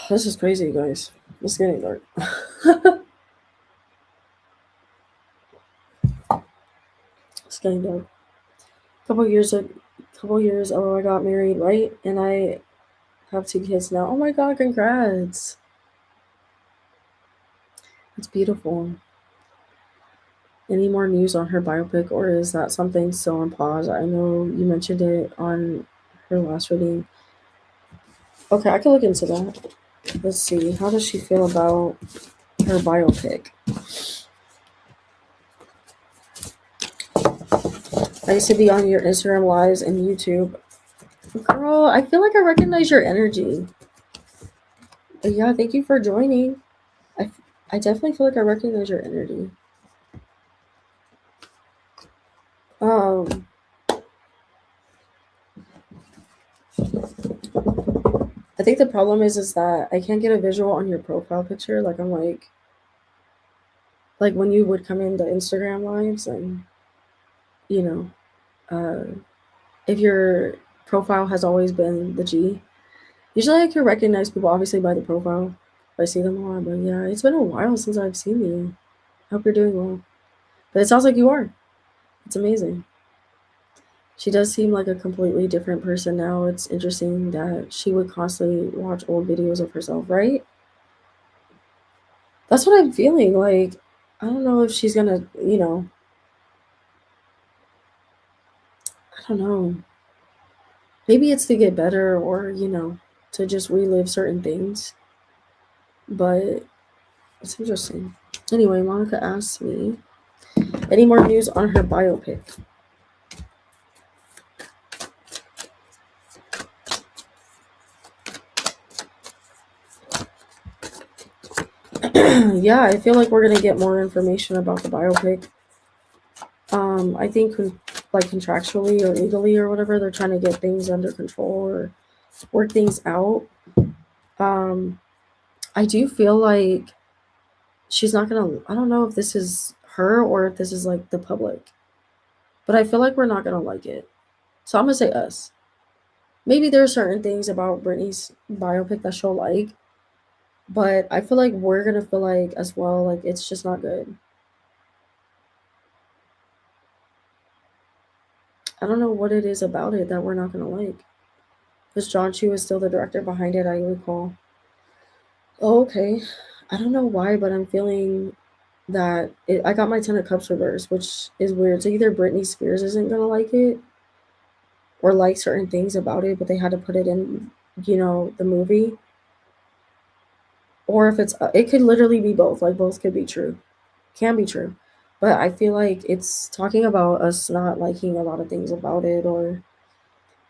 this is crazy, guys. It's getting dark. It's getting dark. Couple years a couple years. Oh, I got married, right? And I have 2 kids now. Oh my god, congrats. It's beautiful. Any more news on her biopic, or is that something still on pause? I know you mentioned it on her last reading. Okay, I can look into that. Let's see. How does she feel about her biopic? I used to be on your Instagram lives and YouTube. Girl, I feel like I recognize your energy. But yeah, thank you for joining. I, I definitely feel like I recognize your energy. Um, I think the problem is that I can't get a visual on your profile picture. Like I'm like when you would come into Instagram lives and you know, if your profile has always been the G. Usually I can recognize people obviously by the profile. If I see them a lot, but yeah, it's been a while since I've seen you. I hope you're doing well. But it sounds like you are. It's amazing. She does seem like a completely different person now. It's interesting that she would constantly watch old videos of herself, right? That's what I'm feeling. Like, I don't know if she's gonna, I don't know. Maybe it's to get better or, to just relive certain things. But it's interesting. Anyway, Monica asked me, any more news on her biopic? Yeah, I feel like we're gonna get more information about the biopic. I think like contractually or legally or whatever, they're trying to get things under control or work things out. Um, I do feel like she's not gonna. I don't know if this is her or if this is like the public, but I feel like we're not gonna like it. So I'm gonna say us. Maybe there are certain things about Britney's biopic that she'll like, but I feel like we're gonna feel like as well like it's just not good. I don't know what it is about it that we're not gonna like. Because John Chu is still the director behind it, I recall. Oh, okay. I don't know why, but I'm feeling that I got my Ten of Cups reversed, which is weird. So either Britney Spears isn't gonna like it or like certain things about it, but they had to put it in, the movie. Or if it could literally be both. Like both could be true, can be true. But I feel like it's talking about us not liking a lot of things about it, or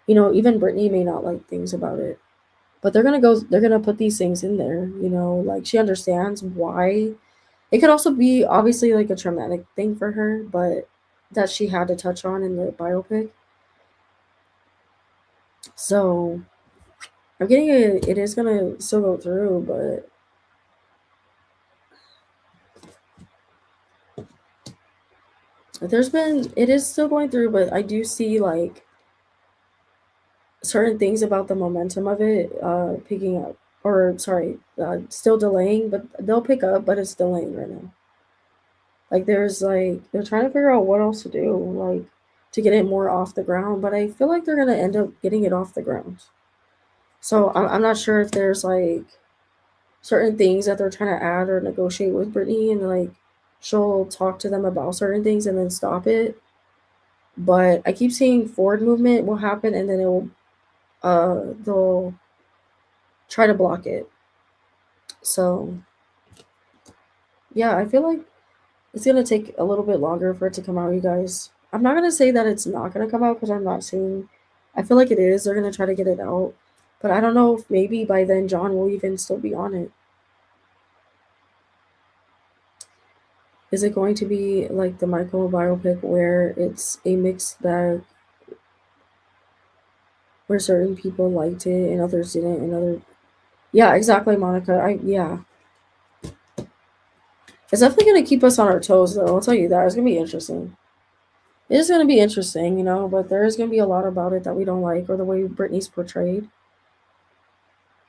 even Britney may not like things about it. But they're gonna put these things in there, like she understands why. It could also be obviously like a traumatic thing for her, but that she had to touch on in the biopic. So I'm getting it is gonna still go through, but it is still going through, but I do see like certain things about the momentum of it picking up, or sorry, still delaying, but they'll pick up, but it's delaying right now. Like they're trying to figure out what else to do, like to get it more off the ground, but I feel like they're gonna end up getting it off the ground. So I'm not sure if there's like certain things that they're trying to add or negotiate with Brittany, and like she'll talk to them about certain things and then stop it. But I keep seeing forward movement will happen, and then they'll try to block it. So yeah, I feel like it's gonna take a little bit longer for it to come out, you guys. I'm not gonna say that it's not gonna come out because I'm not seeing. I feel like it is. They're gonna try to get it out, but I don't know if maybe by then John will even still be on it. Is it going to be like the Michael biopic where it's a mixed bag, where certain people liked it and others didn't, and other yeah, exactly, Monica. Yeah, it's definitely gonna keep us on our toes, though. I'll tell you that. It's gonna be interesting. It is gonna be interesting, but there is gonna be a lot about it that we don't like, or the way Britney's portrayed.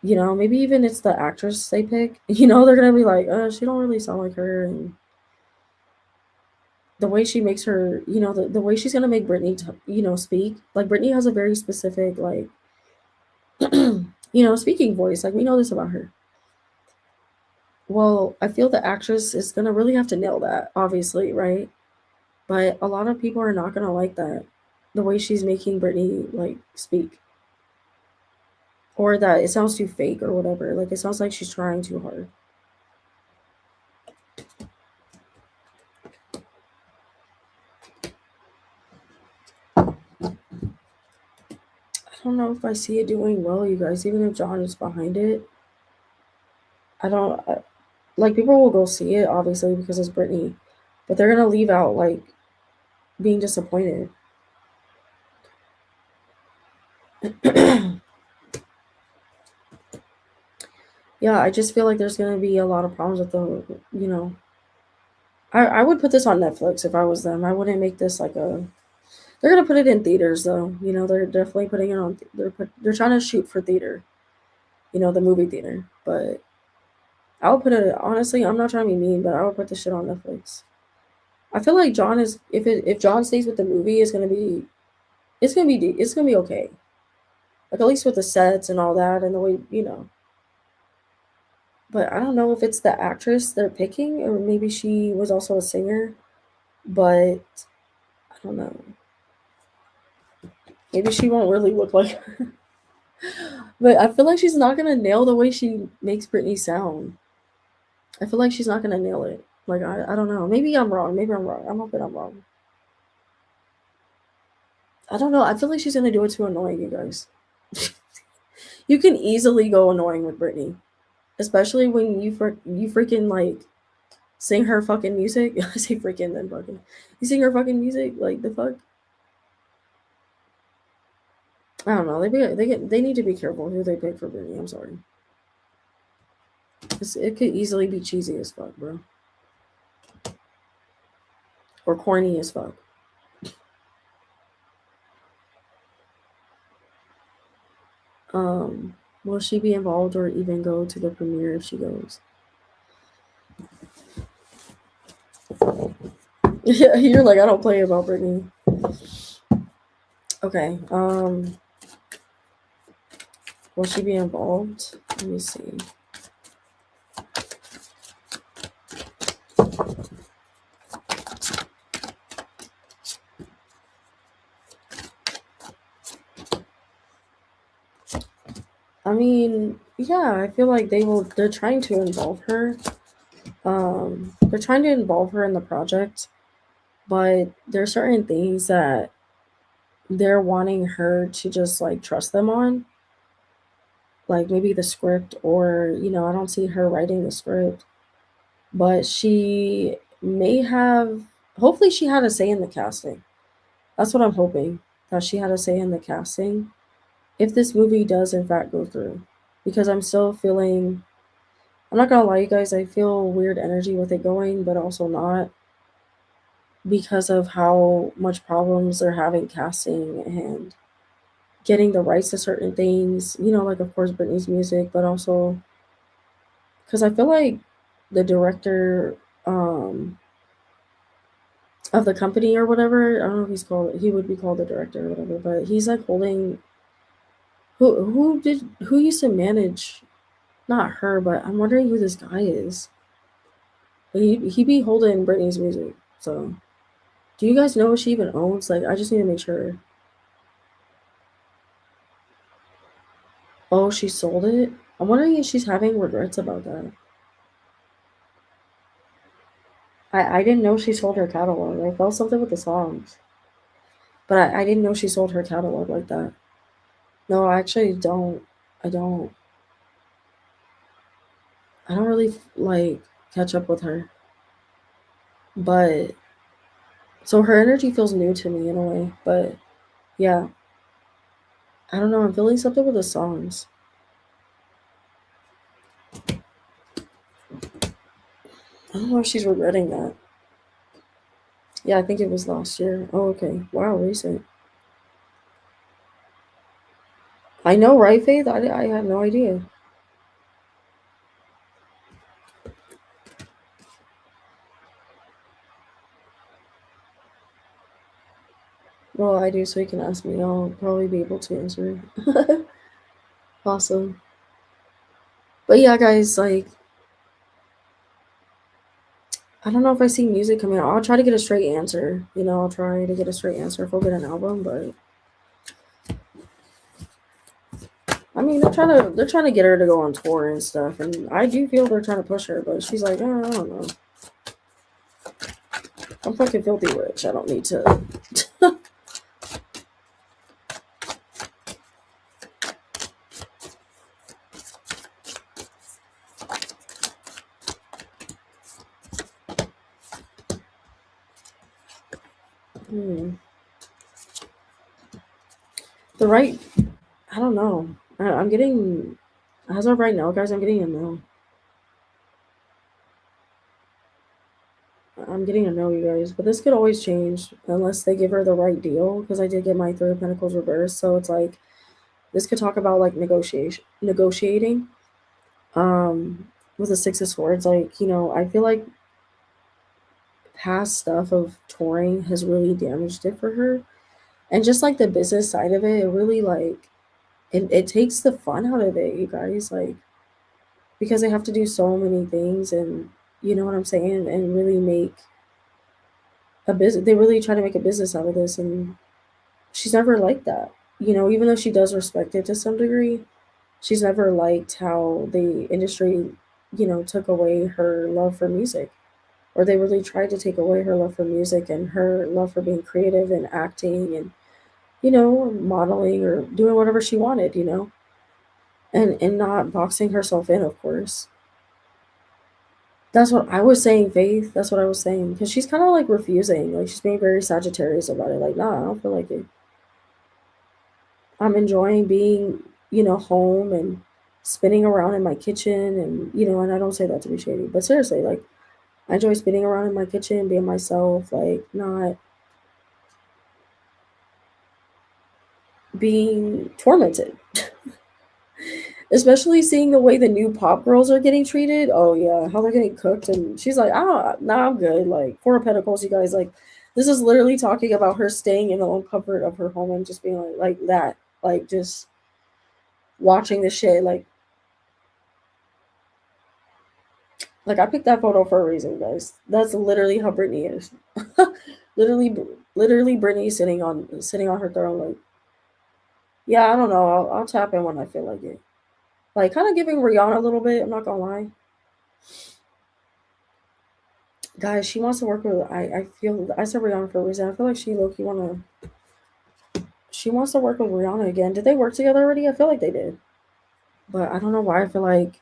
Maybe even it's the actress they pick. They're gonna be like, she don't really sound like her, and the way she makes her, the way she's gonna make Britney, speak. Like Britney has a very specific, like, speaking voice. Like we know this about her. Well, I feel the actress is gonna really have to nail that, obviously, right? But a lot of people are not gonna like that, the way she's making Britney like speak, or that it sounds too fake or whatever. Like it sounds like she's trying too hard. I don't know if I see it doing well, you guys. Even if John is behind it, I don't like people will go see it obviously because it's Britney, but they're gonna leave out like being disappointed. Yeah, I just feel like there's gonna be a lot of problems with you know. I would put this on Netflix if I was them. I wouldn't make this like a. They're gonna put it in theaters though. You know, they're definitely putting it on. They're trying to shoot for theater. You know, the movie theater. But I would put it honestly. I'm not trying to be mean, but I would put this shit on Netflix. I feel like John is if John stays with the movie, it's gonna be okay. Like at least with the sets and all that and the way you know. But I don't know if it's the actress they're picking or maybe she was also a singer. But I don't know. Maybe she won't really look like her. But I feel like she's not gonna nail the way she makes Britney sound. I feel like she's not gonna nail it. Like I don't know. Maybe I'm wrong. Maybe I'm wrong. I'm hoping I'm wrong. I don't know. I feel like she's gonna do it too annoying, you guys. You can easily go annoying with Britney, especially when you freaking like sing her fucking music. I say freaking then fucking. You sing her fucking music like the fuck. I don't know. They need to be careful who they pick for Britney. I'm sorry. It could easily be cheesy as fuck, bro, or corny as fuck. Will she be involved or even go to the premiere if she goes? Yeah, you're like I don't play about Britney. Okay. Will she be involved? Let me see. I mean, yeah, I feel like they're trying to involve her. They're trying to involve her in the project, but there are certain things that they're wanting her to just like trust them on. Like maybe the script or, I don't see her writing the script, but she may have hopefully she had a say in the casting. That's what I'm hoping. That she had a say in the casting if this movie does in fact go through. Because I'm still feeling I'm not gonna lie, you guys, I feel weird energy with it going, but also not because of how much problems they're having casting and getting the rights to certain things, like of course Britney's music, but also because I feel like the director of the company or whatever, I don't know if he would be called the director or whatever, but he's like holding who used to manage not her, but I'm wondering who this guy is. But he be holding Britney's music, so do you guys know what she even owns? Like, I just need to make sure. Oh, she sold it? I'm wondering if she's having regrets about that. I didn't know she sold her catalog. I felt something with the songs. But I didn't know she sold her catalog like that. No, I actually don't. I don't. I don't really like catch up with her. But so her energy feels new to me in a way. But yeah, I don't know. I'm feeling something with the songs. I don't know if she's regretting that. Yeah, I think it was last year. Oh, okay. Wow, recent. I know, right, Faith? I had no idea. Well, I do, so you can ask me. I'll probably be able to answer. Awesome. But yeah, guys, like, I don't know if I see music coming out. I'll try to get a straight answer. I'll try to get a straight answer if we'll get an album. But I mean, they're trying to get her to go on tour and stuff, and I do feel they're trying to push her. But she's like, I don't know. I'm fucking filthy rich. I don't need to. Hmm. The right. I don't know. I'm getting. As of right now, guys, I'm getting a no. I'm getting a no, you guys. But this could always change unless they give her the right deal. Because I did get my Three of Pentacles reversed, so it's like this could talk about like negotiating. With the Six of Swords, like I feel like past stuff of touring has really damaged it for her, and just like the business side of it, it really like it takes the fun out of it, you guys. Like because they have to do so many things, and you know what I'm saying, and really make a business. They really try to make a business out of this, and she's never liked that. Even though she does respect it to some degree, she's never liked how the industry, took away her love for music, or they really tried to take away her love for music and her love for being creative and acting and modeling or doing whatever she wanted, and not boxing herself in, of course. That's what I was saying, Faith. That's what I was saying. Because she's kind of like refusing. Like, she's being very Sagittarius about it. Like, nah, I don't feel like it. I'm enjoying being, home and spinning around in my kitchen. And I don't say that to be shady. But seriously, like, I enjoy spinning around in my kitchen, being myself, like, not being tormented. Especially seeing the way the new pop girls are getting treated. Oh yeah, how they're getting cooked. And she's like, nah, I'm good. Like Four of Pentacles, you guys, like this is literally talking about her staying in the own comfort of her home and just being like that. Like just watching the shit. Like I picked that photo for a reason, guys. That's literally how Brittany is. literally literally Brittany sitting on her throne, like, yeah, I don't know. I'll tap in when I feel like it. Like kind of giving Rihanna a little bit, I'm not gonna lie. Guys, she wants to work with. I feel I said Rihanna for a reason. I feel like she low key wanna. She wants to work with Rihanna again. Did they work together already? I feel like they did, but I don't know why. I feel like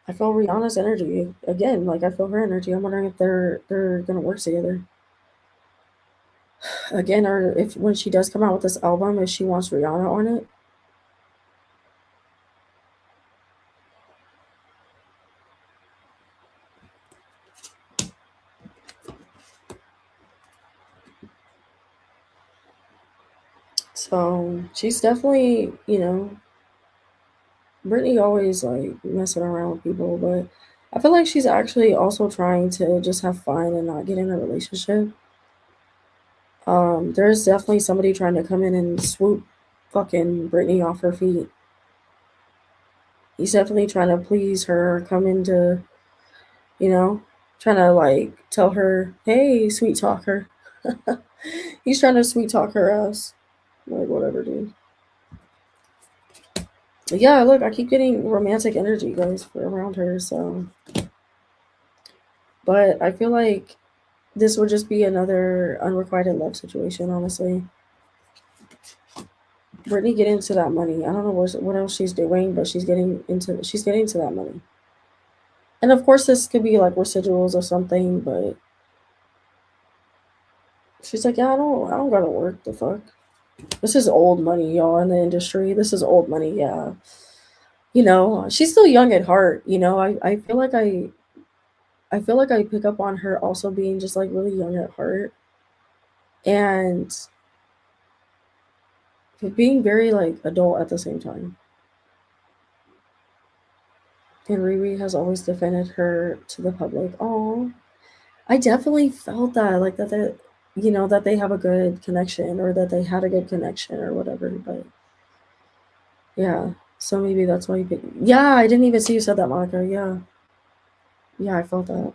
I feel Rihanna's energy again. Like I feel her energy. I'm wondering if they're gonna work together again, or if when she does come out with this album, if she wants Rihanna on it. So she's definitely, Brittany always like messing around with people, but I feel like she's actually also trying to just have fun and not get in a relationship. There's definitely somebody trying to come in and swoop fucking Brittany off her feet. He's definitely trying to please her, come into, you know, trying to like tell her, hey, sweet talk her. He's trying to sweet talk her ass. Like, whatever, dude. But yeah, look, I keep getting romantic energy, guys, around her, so. But I feel like this would just be another unrequited love situation, honestly. Brittany get into that money. I don't know what else she's doing, but she's getting to that money. And of course, this could be like residuals or something, but she's like, yeah, I don't gotta work. The fuck, this is old money, y'all, in the industry. This is old money, yeah. She's still young at heart. I feel like I pick up on her also being just like really young at heart and being very like adult at the same time. And Riri has always defended her to the public. Oh, I definitely felt that, like that they have a good connection or that they had a good connection or whatever. But yeah, so maybe that's why you picked. Yeah, I didn't even see you said that, Monica. Yeah, yeah, I felt that.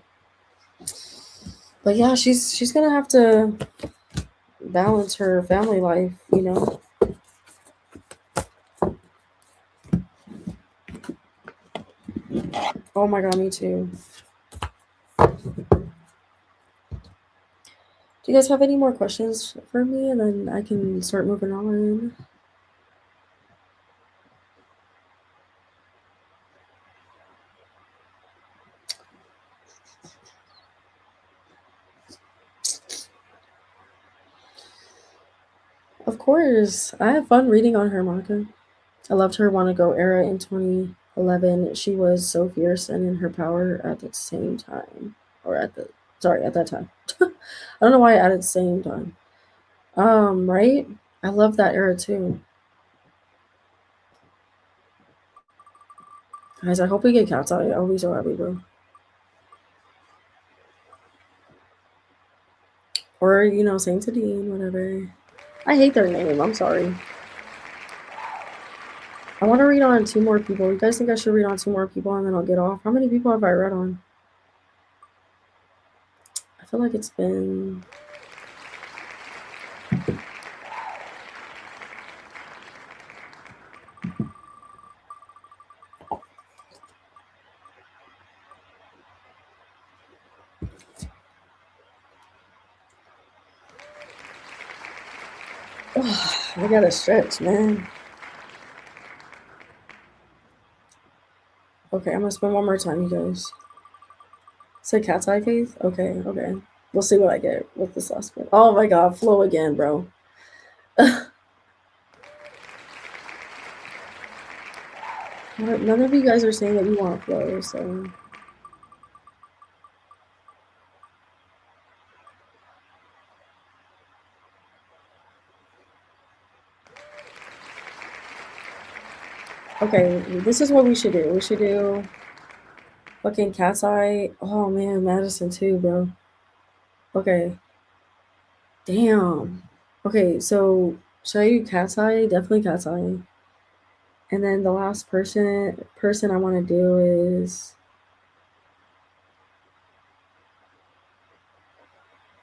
But yeah, she's gonna have to balance her family life, you know. Oh my god, me too. Do you guys have any more questions for me, and then I can start moving on? Of course, I have fun reading on her manga. I loved her Wanna Go era in 2011. She was so fierce and in her power at the same time, or at the sorry at that time. I don't know why I added same time. Right? I love that era too, guys. I hope we get Cat's Eye. I'll be so happy, bro. Or Saint Dean, whatever. I hate their name. I'm sorry. I want to read on two more people. You guys think I should read on two more people and then I'll get off? How many people have I read on? I feel like it's been. I gotta stretch, man. Okay, I'm gonna spend one more time, you guys. Say Cat's Eye Faith? Okay, okay. We'll see what I get with this last one. Oh my god, flow again, bro. None of you guys are saying that you want flow, so. Okay, this is what we should do. We should do fucking Cat's Eye. Oh man, Madison too, bro. Okay. Damn. Okay, so should I do Cat's Eye? Definitely Cat's Eye. And then the last person I want to do is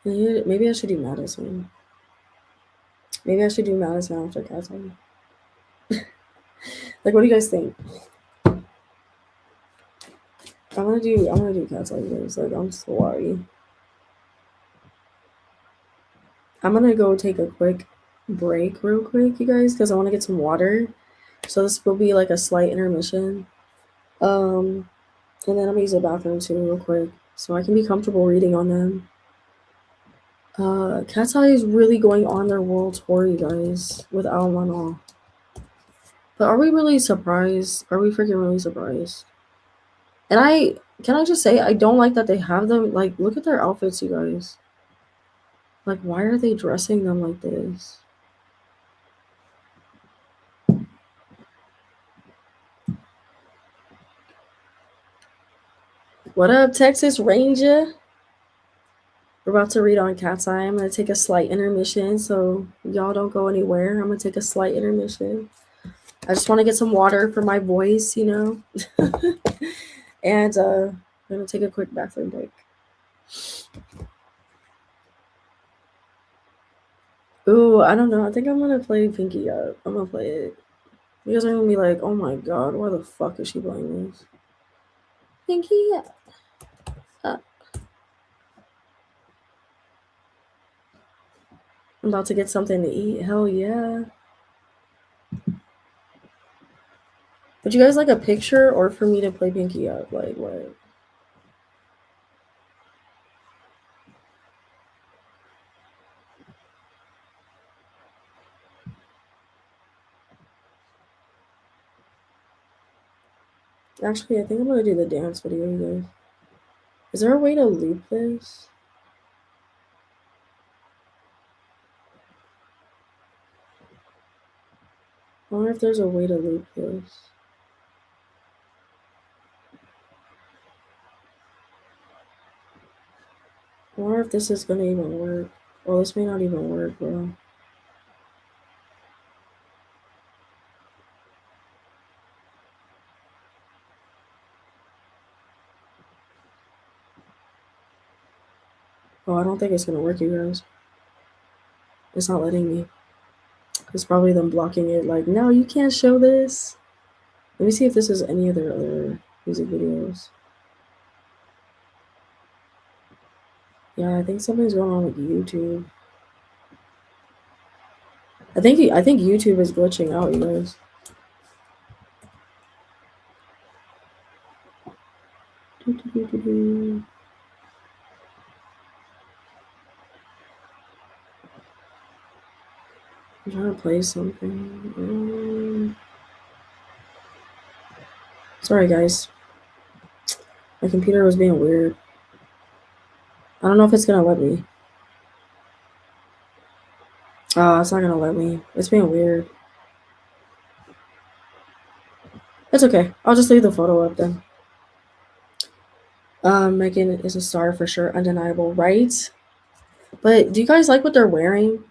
maybe I should do Madison. Maybe I should do Madison after Cat's Eye. Like, what do you guys think? I'm gonna do Cat's Eye, guys. Like, I'm sorry. I'm gonna go take a quick break, real quick, you guys, because I want to get some water. So this will be like a slight intermission. Um, and then I'm gonna use the bathroom too, real quick, so I can be comfortable reading on them. Cat's Eye is really going on their world tour, you guys, with Al Manal. But are we really surprised? Are we freaking really surprised? And can I just say I don't like that they have them. Like, look at their outfits, you guys. Like, why are they dressing them like this? What up, Texas Ranger? We're about to read on Cat's Eye. I'm gonna take a slight intermission, so y'all don't go anywhere. I'm gonna take a slight intermission. I just want to get some water for my voice, and I'm gonna take a quick bathroom break. Ooh, I don't know. I think I'm gonna play Pinky Up. I'm gonna play it. You guys are gonna be like, "Oh my god, why the fuck is she playing this?" Pinky Up. I'm about to get something to eat. Hell yeah. Would you guys like a picture or for me to play Pinky Up? Like what? Actually, I think I'm gonna do the dance video, you guys. Is there a way to loop this? I wonder if there's a way to loop this. I wonder if this is gonna even work. Well, this may not even work, bro. Oh, I don't think it's gonna work, you guys. It's not letting me. It's probably them blocking it. Like, no, you can't show this. Let me see if this is any of their other music videos. Yeah, I think something's going on with YouTube. I think YouTube is glitching out, you guys. I'm trying to play something. Sorry, guys. My computer was being weird. I don't know if it's gonna let me. It's not gonna let me. It's being weird. It's okay. I'll just leave the photo up then. Megan is a star for sure, undeniable, right? But do you guys like what they're wearing?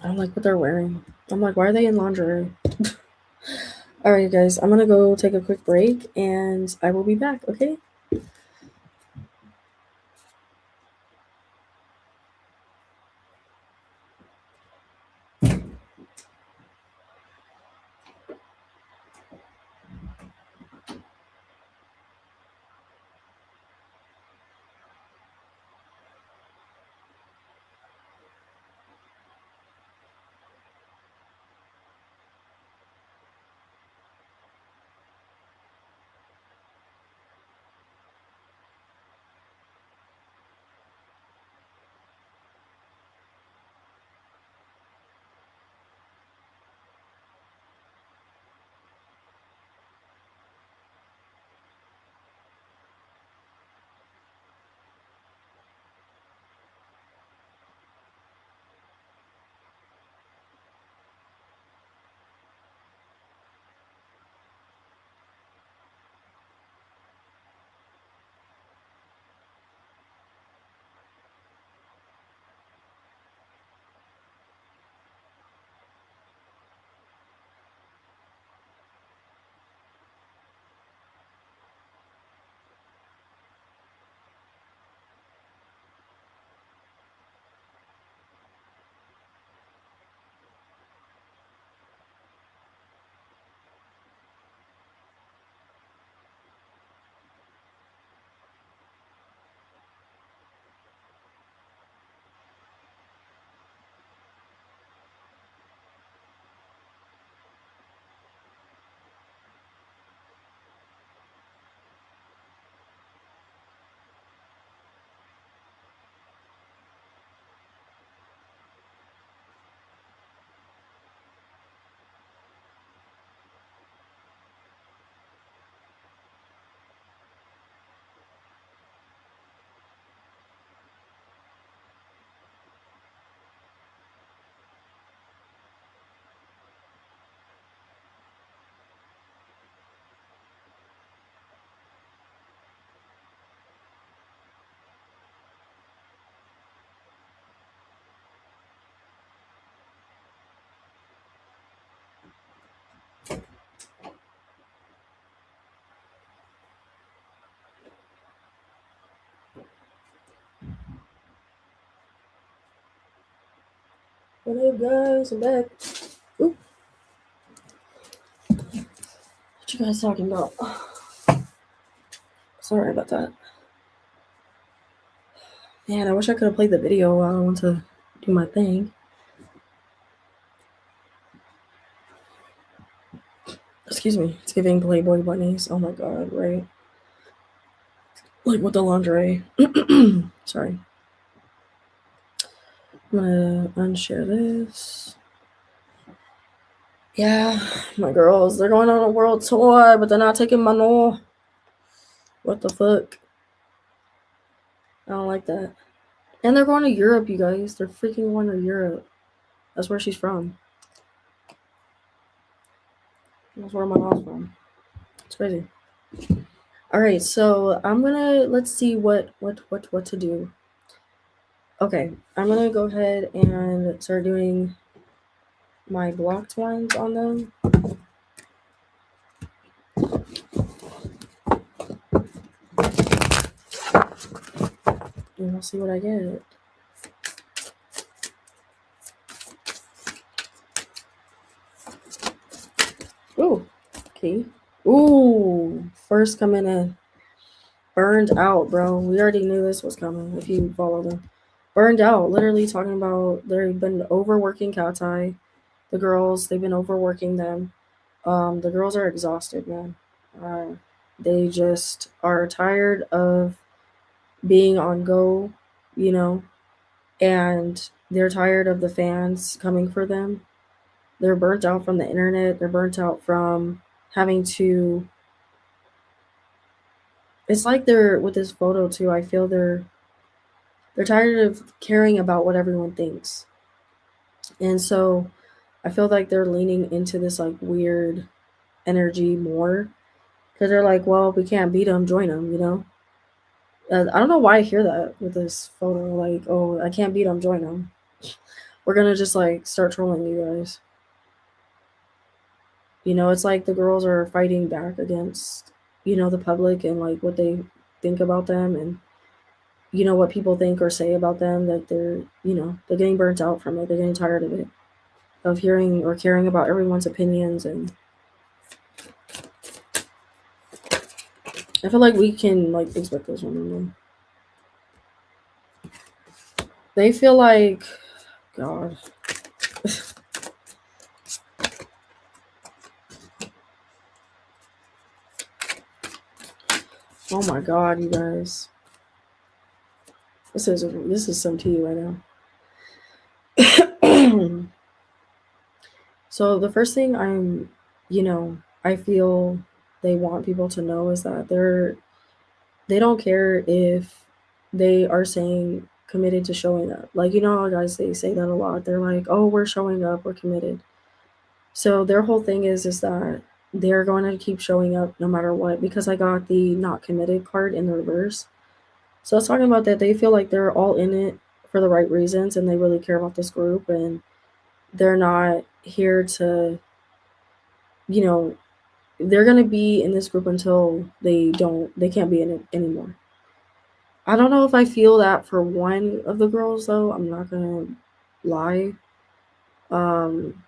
I don't like what they're wearing. I'm like, why are they in lingerie? All right, guys, I'm gonna go take a quick break and I will be back, okay? What up, guys? I'm back. Ooh, what you guys talking about? Sorry about that. Man, I wish I could have played the video while I want to do my thing. Excuse me. It's giving Playboy bunnies. Oh my god, right? Like with the lingerie. Sorry. I'm gonna unshare this. Yeah, my girls, they're going on a world tour, but they're not taking my no. What the fuck? I don't like that. And they're going to Europe, you guys. They're freaking going to Europe. That's where she's from. That's where my mom's from. It's crazy. All right, so I'm gonna let's see what to do. Okay, I'm gonna go ahead and start doing my blocked ones on them. and we'll see what I get. Ooh, okay. Ooh, first coming in. Burned out, bro. We already knew this was coming if you follow them. Burned out, literally talking about they've been overworking Cat's Eye. The girls, they've been overworking them. The girls are exhausted, man. Uh, they just are tired of being on go, you know, and they're tired of the fans coming for them. They're burnt out from the internet. They're burnt out from having to. It's like they're with this photo too. I feel they're tired of caring about what everyone thinks, and so I feel like they're leaning into this like weird energy more because they're like, well, we can't beat them, join them, you know. I don't know why I hear that with this photo. Like, oh, I can't beat them, join them. We're gonna just like start trolling you guys. You know, it's like the girls are fighting back against, you know, the public and like what they think about them and you know what people think or say about them. That they're, you know, they're getting burnt out from it. They're getting tired of it, of hearing or caring about everyone's opinions. And I feel like we can like expect this from them. They feel like, God. Oh my God, you guys. This is some tea right now. So the first thing you know, I feel they want people to know is that they don't care if they are saying committed to showing up. Like you know how guys they say that a lot. They're like, "Oh, we're showing up, we're committed." So their whole thing is that they're going to keep showing up no matter what because I got the not committed card in the reverse. So it's talking about that they feel like they're all in it for the right reasons and they really care about this group and they're not here to, you know, they're going to be in this group until they can't be in it anymore. I don't know if I feel that for one of the girls though. I'm not going to lie. Um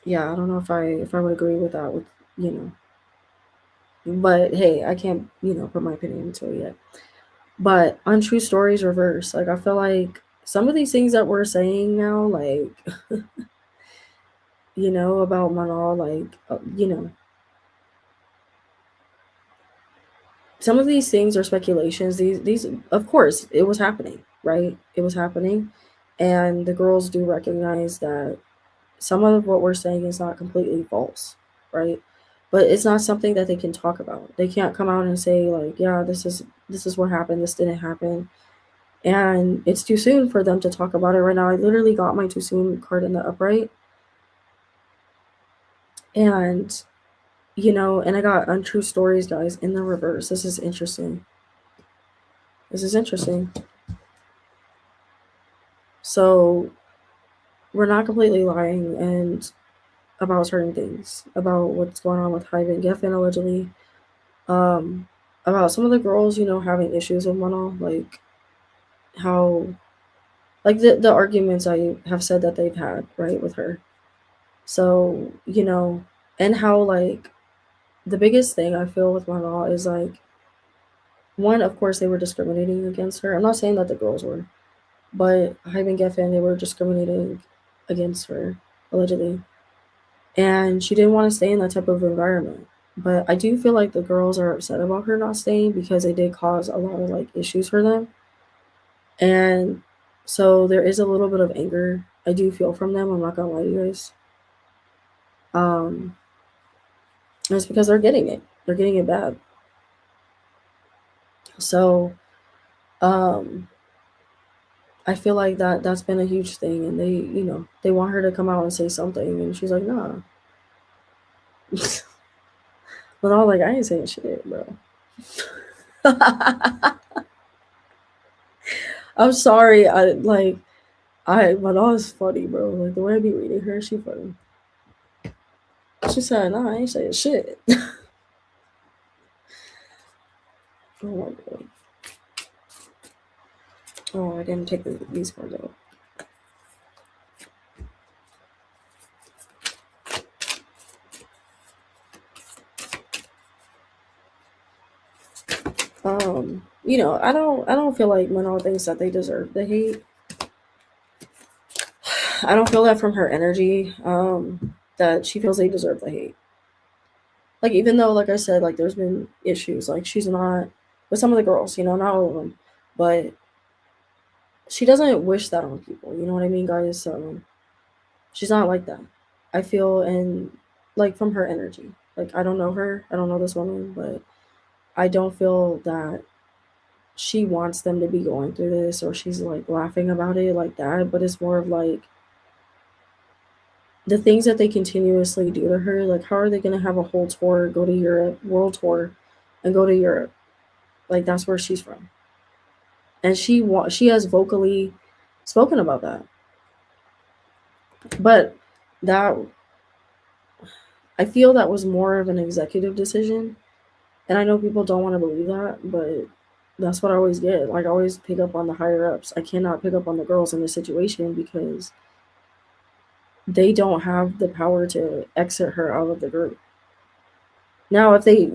yeah, I don't know if I would agree with that with, you know. But hey, I can't, you know, put my opinion into it yet. But untrue stories reverse. Like I feel like some of these things that we're saying now, like you know, about Manal, like you know, some of these things are speculations. These, of course, it was happening, right? It was happening, and the girls do recognize that some of what we're saying is not completely false, right? But it's not something that they can talk about. They can't come out and say like, yeah, this is what happened. This didn't happen and it's too soon for them to talk about it right now. I literally got my too soon card in the upright, and you know, and I got untrue stories, guys, in the reverse. This is interesting. This is interesting. So we're not completely lying and about certain things about what's going on with Hyde and Geffen allegedly. Um, about some of the girls, you know, having issues with Mono, like how, like the arguments I have said that they've had right with her. So you know, and how like the biggest thing I feel with my law is like one, of course, they were discriminating against her. I'm not saying that the girls were, but Hyben Geffen, they were discriminating against her allegedly, and she didn't want to stay in that type of environment. But I do feel like the girls are upset about her not staying because it did cause a lot of like issues for them, and so there is a little bit of anger I do feel from them. I'm not gonna lie to you guys. Um, and it's because they're getting it. They're getting it bad. So um I feel like that's been a huge thing, and they, you know, they want her to come out and say something, and she's like, nah. But all like, I ain't saying shit, bro. I'm sorry. But all is funny, bro. Like the way I be reading her, she funny. She said, nah, I ain't saying shit. Oh my god. Oh, I didn't take these cards out. I don't feel like Mano thinks that they deserve the hate. I don't feel that from her energy. That she feels they deserve the hate. Like even though, like I said, like there's been issues. Like she's not with some of the girls, not all of them, but she doesn't wish that on people. You know what I mean, guys? So she's not like that. I feel and like from her energy. Like I don't know her. I don't know this woman, but I don't feel that she wants them to be going through this or she's like laughing about it like that, but it's more of like the things that they continuously do to her. Like how are they going to have a whole tour, go to Europe, world tour, and go to Europe? Like that's where she's from, and she has vocally spoken about that. But that I feel that was more of an executive decision, and I know people don't want to believe that, but that's what I always get. Like I always pick up on the higher ups. I cannot pick up on the girls in this situation because they don't have the power to exit her out of the group. Now, if they,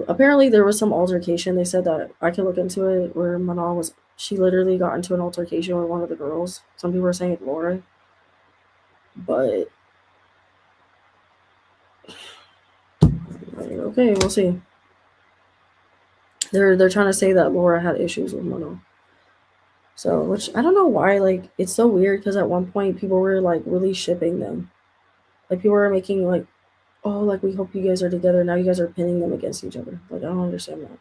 apparently there was some altercation. They said that I could look into it where Manal she literally got into an altercation with one of the girls. Some people are saying it's Laura, but like, okay, we'll see. They're trying to say that Laura had issues with Manal. So, which I don't know why. Like, it's so weird because at one point people were like really shipping them. Like, people were making like, oh, like we hope you guys are together. Now you guys are pinning them against each other. Like, I don't understand that.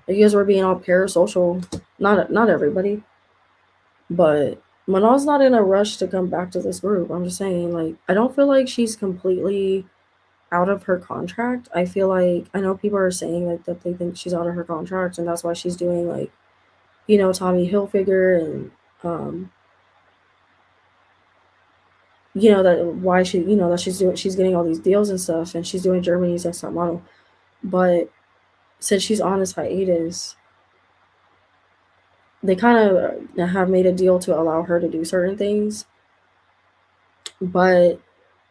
Like, you guys were being all parasocial. Not everybody, but Manal's not in a rush to come back to this group. I'm just saying, like, I don't feel like she's completely out of her contract. I feel like I know people are saying like that they think she's out of her contract, and that's why she's doing like, Tommy Hilfiger and that why she, that she's getting all these deals and stuff, and she's doing Germany's Next Top Model. But since she's on this hiatus, they kind of have made a deal to allow her to do certain things, but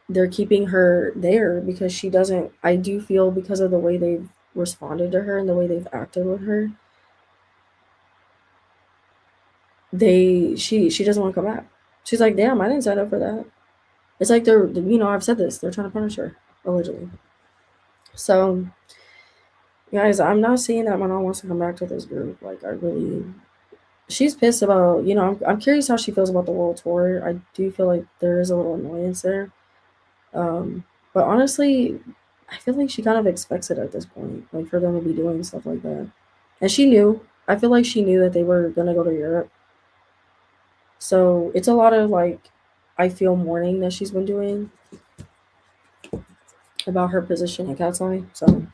they're keeping her there because she doesn't. I do feel because of the way they've responded to her and the way they've acted with her, she doesn't want to come back. She's like, damn, I didn't sign up for that. It's like they're, I've said this, they're trying to punish her allegedly. So guys, I'm not seeing that my mom wants to come back to this group. Like I really, she's pissed about. I'm curious how she feels about the world tour. I do feel like there is a little annoyance there. But honestly, I feel like she kind of expects it at this point, like for them to be doing stuff like that. And she knew. I feel like she knew that they were gonna go to Europe. So it's a lot of like, I feel mourning that she's been doing about her position at Cat's Eye. So,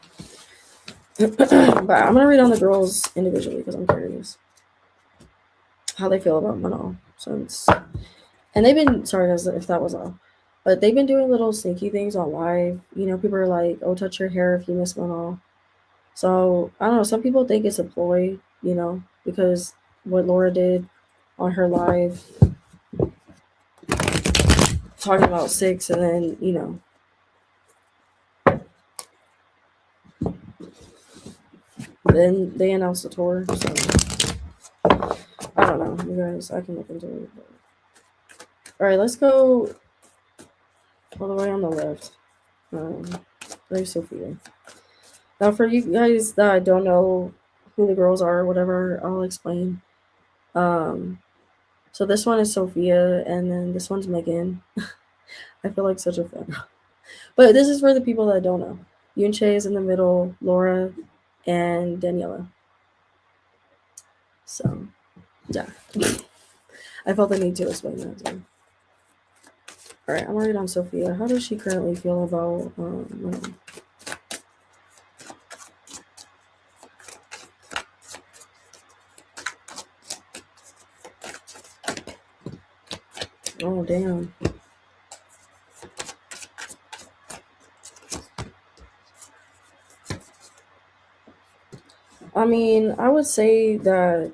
but I'm gonna read on the girls individually because I'm curious how they feel about Manal since, and they've been sorry guys if that was all, but they've been doing little sneaky things on live. People are like, "Oh, touch your hair if you miss Manal." So I don't know. Some people think it's a ploy, because what Laura did on her live, talking about six, and then then they announced the tour. So I don't know, you guys. I can look into it. But... All right, let's go all the way on the left. There's Sophia. Now, for you guys that don't know who the girls are or whatever, I'll explain. So this one is Sophia, and then this one's Megan. I feel like such a fan. But this is for the people that don't know. Yunche is in the middle, Laura, and Daniela. So, yeah. I felt the need to explain that. So. All right, I'm worried on Sophia. How does she currently feel about... Oh, damn. I mean, I would say that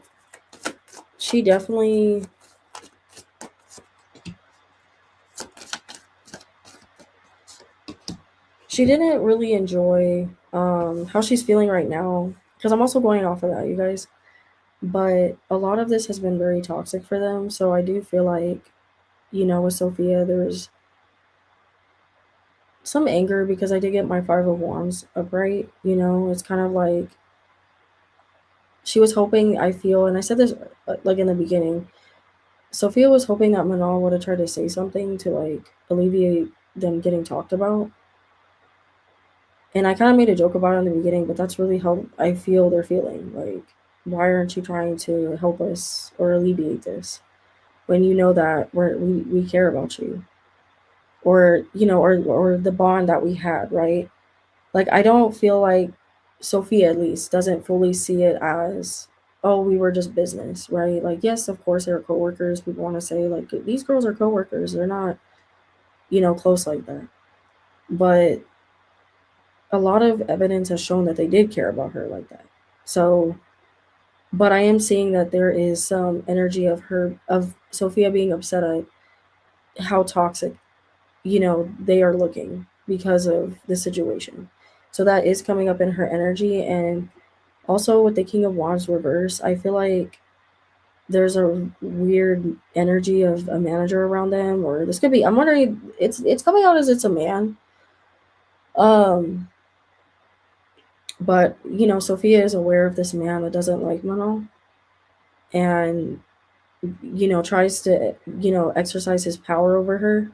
she definitely she didn't really enjoy how she's feeling right now, because I'm also going off of that, you guys. But a lot of this has been very toxic for them, so I do feel like, with Sophia, there's some anger because I did get my 5 of Wands upright. It's kind of like she was hoping, I feel, and I said this like in the beginning, Sophia was hoping that Manal would have tried to say something to like alleviate them getting talked about. And I kind of made a joke about it in the beginning, but that's really how I feel they're feeling. Like, why aren't you trying to help us or alleviate this when you know that we care about you, or or the bond that we had, right? Like, I don't feel like Sophia, at least, doesn't fully see it as, oh, we were just business, right? Like, yes, of course, they're coworkers. People want to say, like, these girls are coworkers. They're not, close like that. But a lot of evidence has shown that they did care about her like that. So, but I am seeing that there is some energy of Sophia being upset at how toxic, they are looking because of the situation. So that is coming up in her energy. And also with the King of Wands reverse, I feel like there's a weird energy of a manager around them, or this could be, I'm wondering, it's coming out as it's a man. Um but Sophia is aware of this man that doesn't like Manon, and tries to exercise his power over her.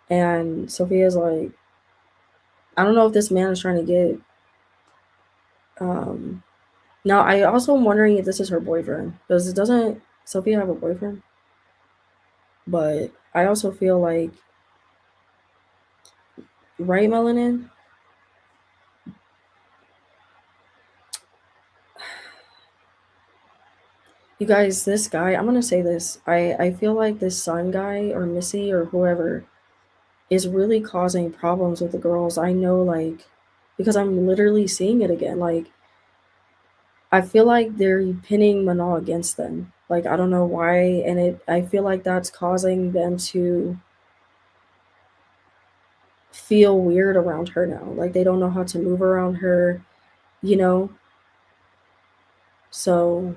And Sophia's like, I don't know if this man is trying to get um now I also am wondering if this is her boyfriend, because it doesn't Sophia have a boyfriend. But I also feel like, right, Melanin, you guys, this guy, I'm gonna say this, I feel like this Sun guy or Missy or whoever is really causing problems with the girls. I know, like, because I'm literally seeing it again. Like, I feel like they're pinning Manal against them. Like, I don't know why, and I feel like that's causing them to feel weird around her now. Like, they don't know how to move around her, you know. So,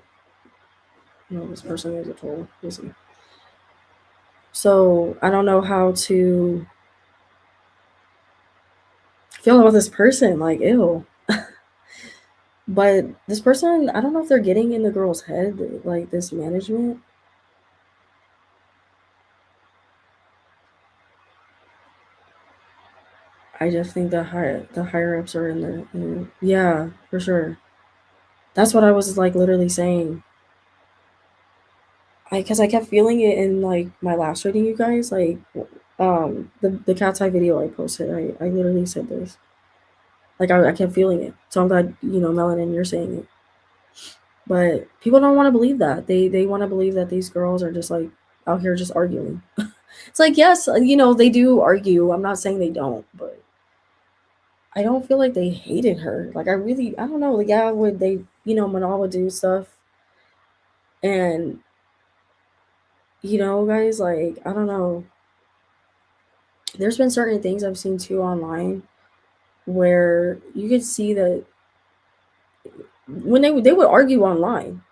this person is a troll. Listen. So I don't know how to feel about this person. Like, ew. But this person, I don't know if they're getting in the girl's head, like this management. I just think the higher ups are in there. Yeah, for sure. That's what I was like literally saying. Because I kept feeling it in like my last reading, you guys. Like, the cat's eye video I posted. I literally said this. Like, I kept feeling it. So I'm glad, Melanin, you're saying it. But people don't want to believe that. They want to believe that these girls are just like out here just arguing. It's like, yes, they do argue. I'm not saying they don't, but I don't feel like they hated her. Like, I don't know. Like, yeah, would they, Manal would do stuff, and guys, like, I don't know. There's been certain things I've seen too online where you could see that when they would argue online,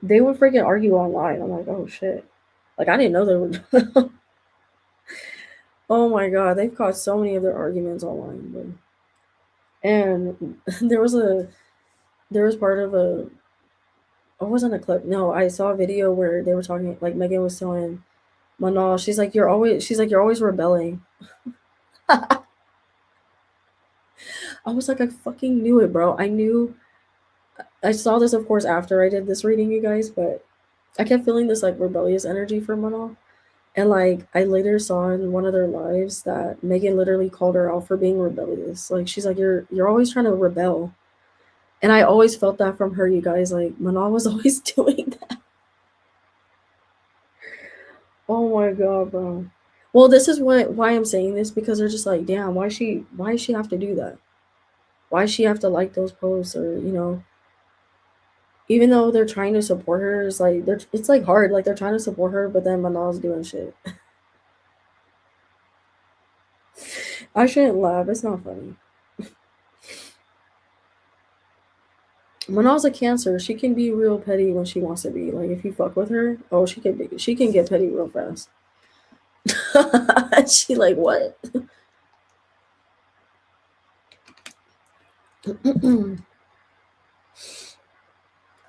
they would freaking argue online. I'm like, oh shit. Like, I didn't know they were. Oh my god, they've caused so many of their arguments online. And there was part of a, it wasn't a clip. No, I saw a video where they were talking, like Megan was telling Manal, she's like, you're always rebelling. I was like, I fucking knew it, bro. I saw this, of course, after I did this reading, you guys, but I kept feeling this like rebellious energy from Manal. And like, I later saw in one of their lives that Megan literally called her out for being rebellious. Like, she's like, you're always trying to rebel. And I always felt that from her, you guys. Like, Manal was always doing that. Oh my god, bro. Well, this is why I'm saying this, because they're just like, damn, why does she have to do that? Why does she have to like those posts, or even though they're trying to support her, it's like it's like hard. Like they're trying to support her, but then Manal's doing shit. I shouldn't laugh. It's not funny. Manal's a Cancer. She can be real petty when she wants to be. Like if you fuck with her, oh, she can get petty real fast. She like what?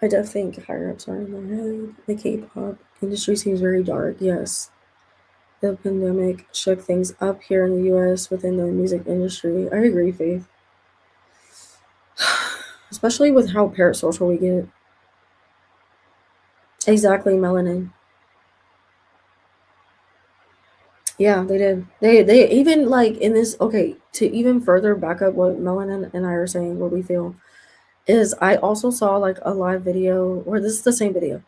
I definitely think higher ups are in their head. The K-pop industry seems very dark. Yes, the pandemic shook things up here in the U.S. within the music industry. I agree, Faith. Especially with how parasocial we get. Exactly, melanin. Yeah, they did. They even like in this. Okay, to even further back up what melanin and I are saying, what we feel is I also saw like a live video, or this is the same video,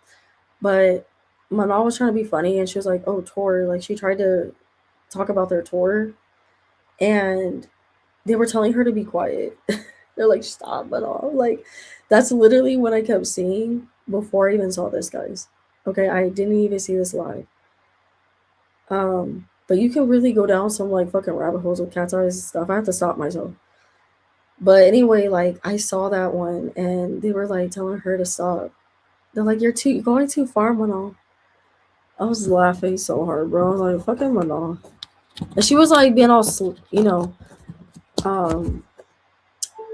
but Manal was trying to be funny and she was like, "Oh, tour!" Like she tried to talk about their tour, and they were telling her to be quiet. They're like, "Stop, Manal!" Like that's literally what I kept seeing before I even saw this, guys. Okay, I didn't even see this live. But you can really go down some like fucking rabbit holes with cat's eyes and stuff. I have to stop myself. But anyway, like I saw that one and they were like telling her to stop. They're like, you're going too far, Manal. I was laughing so hard, bro. I was like, fucking Manal. And she was like being all, um,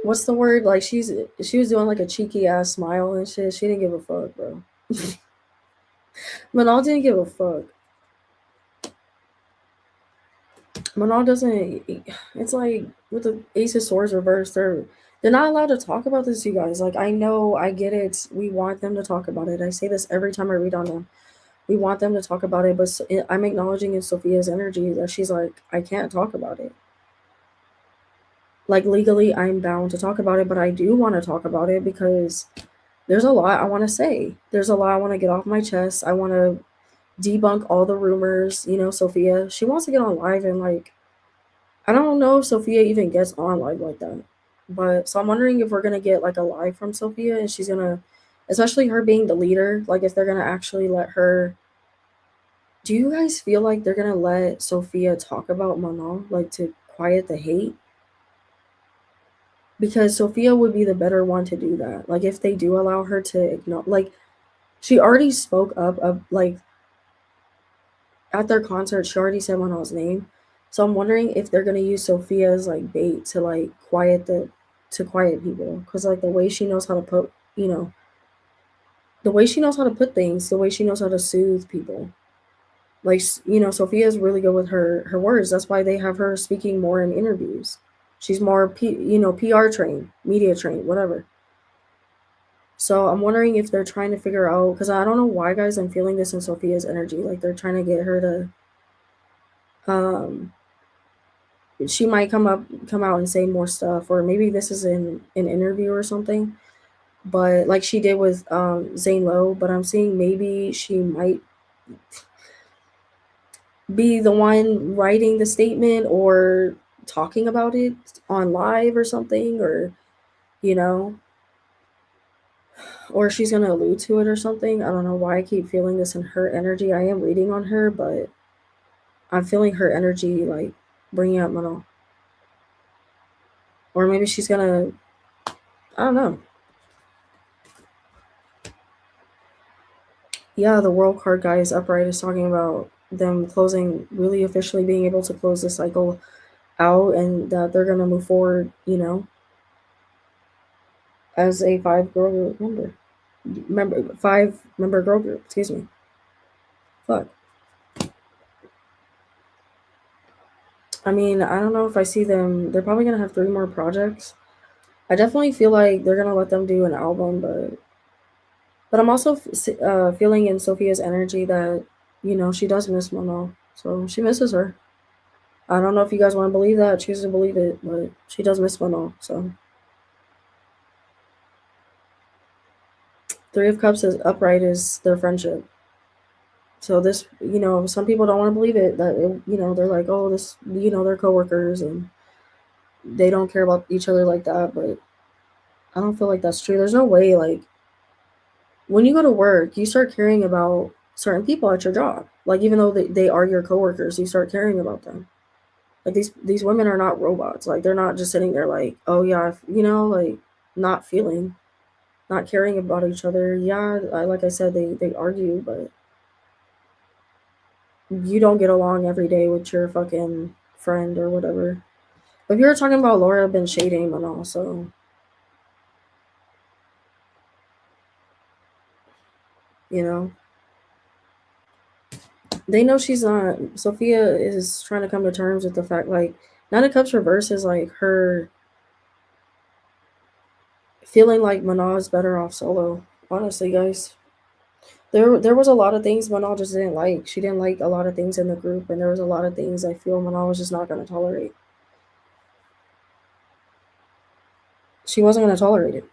what's the word? Like she was doing like a cheeky ass smile and shit. She didn't give a fuck, bro. Manal didn't give a fuck. Manal doesn't. It's like with the Ace of Swords reversed, they're not allowed to talk about this, you guys. Like I know, I get it. We want them to talk about it. I say this every time I read on them. We want them to talk about it, but I'm acknowledging in Sophia's energy that she's like, I can't talk about it. Like legally, I'm bound to talk about it, but I do want to talk about it because there's a lot I want to say. There's a lot I want to get off my chest. I want to debunk all the rumors. You know, Sophia, she wants to get on live and like I don't know if Sophia even gets on live like that. But so I'm wondering if we're gonna get like a live from Sophia and she's gonna, especially her being the leader, like if they're gonna actually let her. Do you guys feel like they're gonna let Sophia talk about Manon, like to quiet the hate? Because Sophia would be the better one to do that. Like if they do allow her to ignore, like she already spoke up of like at their concert, she already said Manon's name. So I'm wondering if they're gonna use Sophia as like bait to like quiet people, because like the way she knows how to put, the way she knows how to put things, the way she knows how to soothe people. Like Sophia is really good with her words. That's why they have her speaking more in interviews. She's more PR trained, media trained, whatever. So I'm wondering if they're trying to figure out, because I don't know why, guys. I'm feeling this in Sophia's energy. Like they're trying to get her to she might come out and say more stuff, or maybe this is in an interview or something, but like she did with Zane Lowe. But I'm seeing maybe she might be the one writing the statement or talking about it on live or something, or you know or she's gonna allude to it or something. I don't know why I keep feeling this in her energy. I am reading on her, but I'm feeling her energy like bringing up Mano. Or maybe she's gonna, I don't know. Yeah, the world card guys upright is talking about them closing, really officially being able to close the cycle out, and that they're gonna move forward, as a five member girl group. Excuse me. Fuck. I mean, I don't know if I see them. They're probably gonna have 3 more projects. I definitely feel like they're gonna let them do an album, but I'm also feeling in Sophia's energy that she does miss Mono, so she misses her. I don't know if you guys want to believe that, choose to believe it, but she does miss Mono. So 3 of Cups is upright is their friendship. So this, some people don't want to believe it. That they're like, oh, this, they're coworkers and they don't care about each other like that. But I don't feel like that's true. There's no way, like, when you go to work, you start caring about certain people at your job. Like even though they are your coworkers, you start caring about them. Like these women are not robots. Like they're not just sitting there like, oh yeah, like not feeling, not caring about each other. Yeah, like I said, they argue, but you don't get along every day with your fucking friend or whatever. But if you're talking about Laura been shading and also, you know, they know she's not. Sophia is trying to come to terms with the fact like Nine of Cups reverse is like her feeling like Manal is better off solo. Honestly, guys, there was a lot of things Manal just didn't like. She didn't like a lot of things in the group, and there was a lot of things I feel Manal was just not going to tolerate. She wasn't going to tolerate it,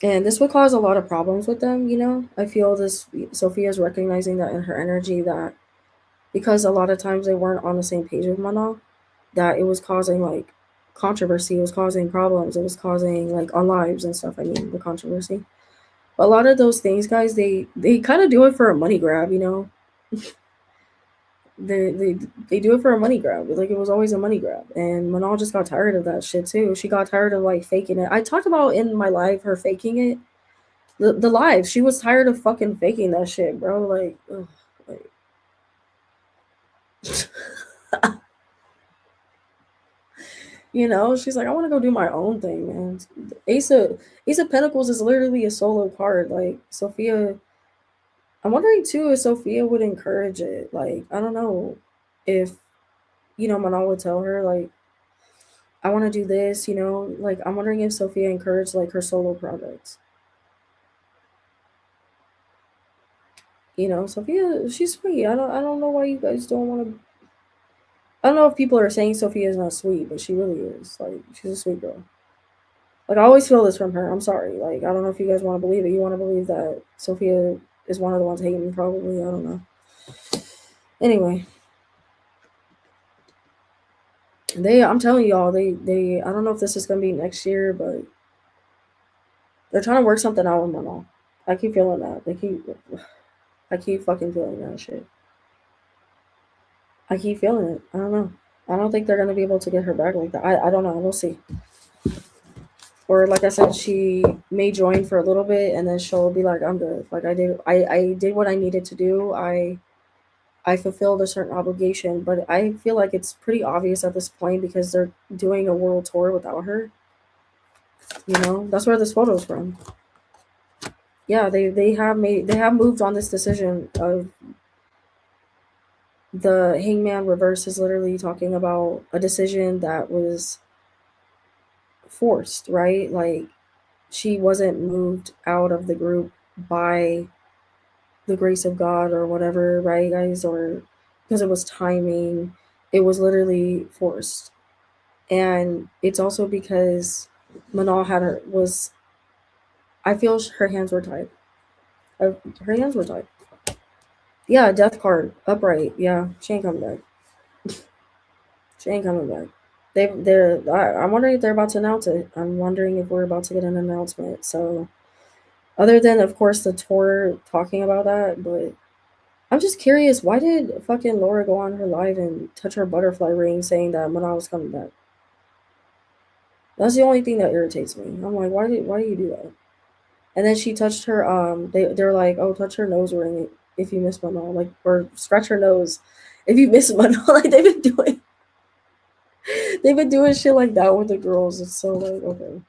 and this would cause a lot of problems with them. I feel this Sophia's recognizing that in her energy that because a lot of times they weren't on the same page with Manal, that it was causing like controversy, it was causing problems, it was causing like on lives and stuff. I mean, the controversy. A lot of those things, guys, they kind of do it for a money grab. They do it for a money grab. Like it was always a money grab, and Manal just got tired of that shit too. She got tired of like faking it. I talked about in my live her faking it. The live, she was tired of fucking faking that shit, bro. Like, ugh, like she's like, I want to go do my own thing, man. Ace of Ace of Pentacles is literally a solo card. Like Sophia, I'm wondering too if Sophia would encourage it. Like, I don't know if Manal would tell her like, I want to do this. Like I'm wondering if Sophia encouraged like her solo projects. Sophia, she's sweet. I don't know why you guys don't want to. I don't know if people are saying Sophia is not sweet, but she really is. Like she's a sweet girl. Like I always feel this from her. I'm sorry. Like I don't know if you guys want to believe it. You want to believe that Sophia is one of the ones hating me, probably. I don't know. Anyway, I'm telling y'all, they I don't know if this is gonna be next year, but they're trying to work something out with my mom. I keep feeling that. I keep fucking feeling that shit. I keep feeling it. I don't know. I don't think they're gonna be able to get her back like that. I don't know. We'll see. Or like I said, she may join for a little bit and then she'll be like, I'm good. Like I did what I needed to do. I fulfilled a certain obligation, but I feel like it's pretty obvious at this point because they're doing a world tour without her. That's where this photo's from. Yeah, they have moved on this decision of the Hangman reverse is literally talking about a decision that was forced, right? Like she wasn't moved out of the group by the grace of God or whatever, right, guys? Or because it was timing. It was literally forced. And it's also because Manal had her was I feel her hands were tied. Her hands were tied. Yeah, death card upright. Yeah, she ain't coming back. She ain't coming back. I'm wondering if they're about to announce it. I'm wondering if we're about to get an announcement. So, other than of course the tour talking about that, but I'm just curious, why did fucking Laura go on her live and touch her butterfly ring saying that Mana was coming back? That's the only thing that irritates me. I'm like, why do you do that? And then she touched her they're like, oh, touch her nose ring if you miss Mana, like, or scratch her nose if you miss Mana. Like they've been doing shit like that with the girls. It's so like, okay.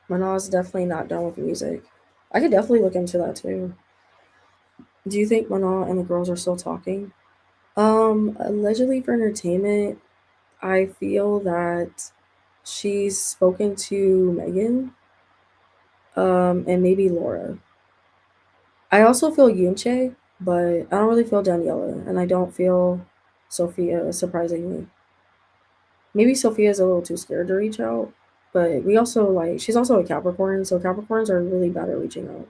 Mana's definitely not done with music. I could definitely look into that too. Do you think Mana and the girls are still talking? Allegedly for entertainment, I feel that she's spoken to Megan, and maybe Laura. I also feel Yunche, but I don't really feel Daniela, and I don't feel Sophia, surprisingly. Maybe Sophia is a little too scared to reach out, but we also like she's also a Capricorn, so Capricorns are really bad at reaching out.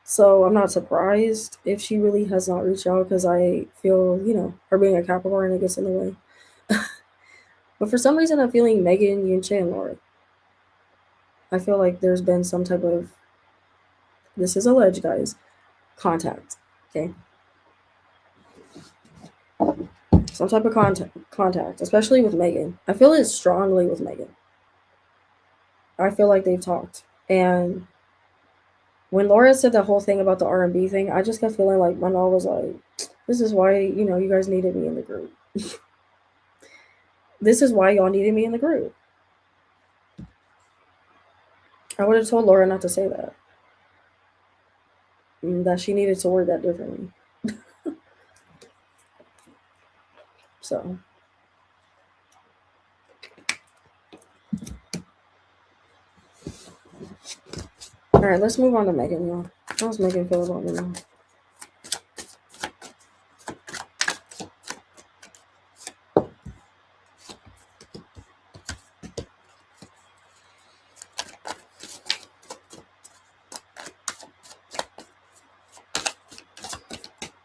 So I'm not surprised if she really has not reached out because I feel, her being a Capricorn, it gets in the way. But for some reason, I'm feeling Megan, Yunche, and Laura. I feel like there's been some type of, this is alleged, guys, contact. Okay, some type of contact, especially with Megan. I feel it strongly with Megan. I feel like they've talked, and when Laura said the whole thing about the R&B thing, I just kept feeling like Manal was like, "This is why you guys needed me in the group. This is why y'all needed me in the group." I would have told Laura not to say that. That she needed to word that differently. So, all right, let's move on to Megan, y'all. How's Megan feel about me now?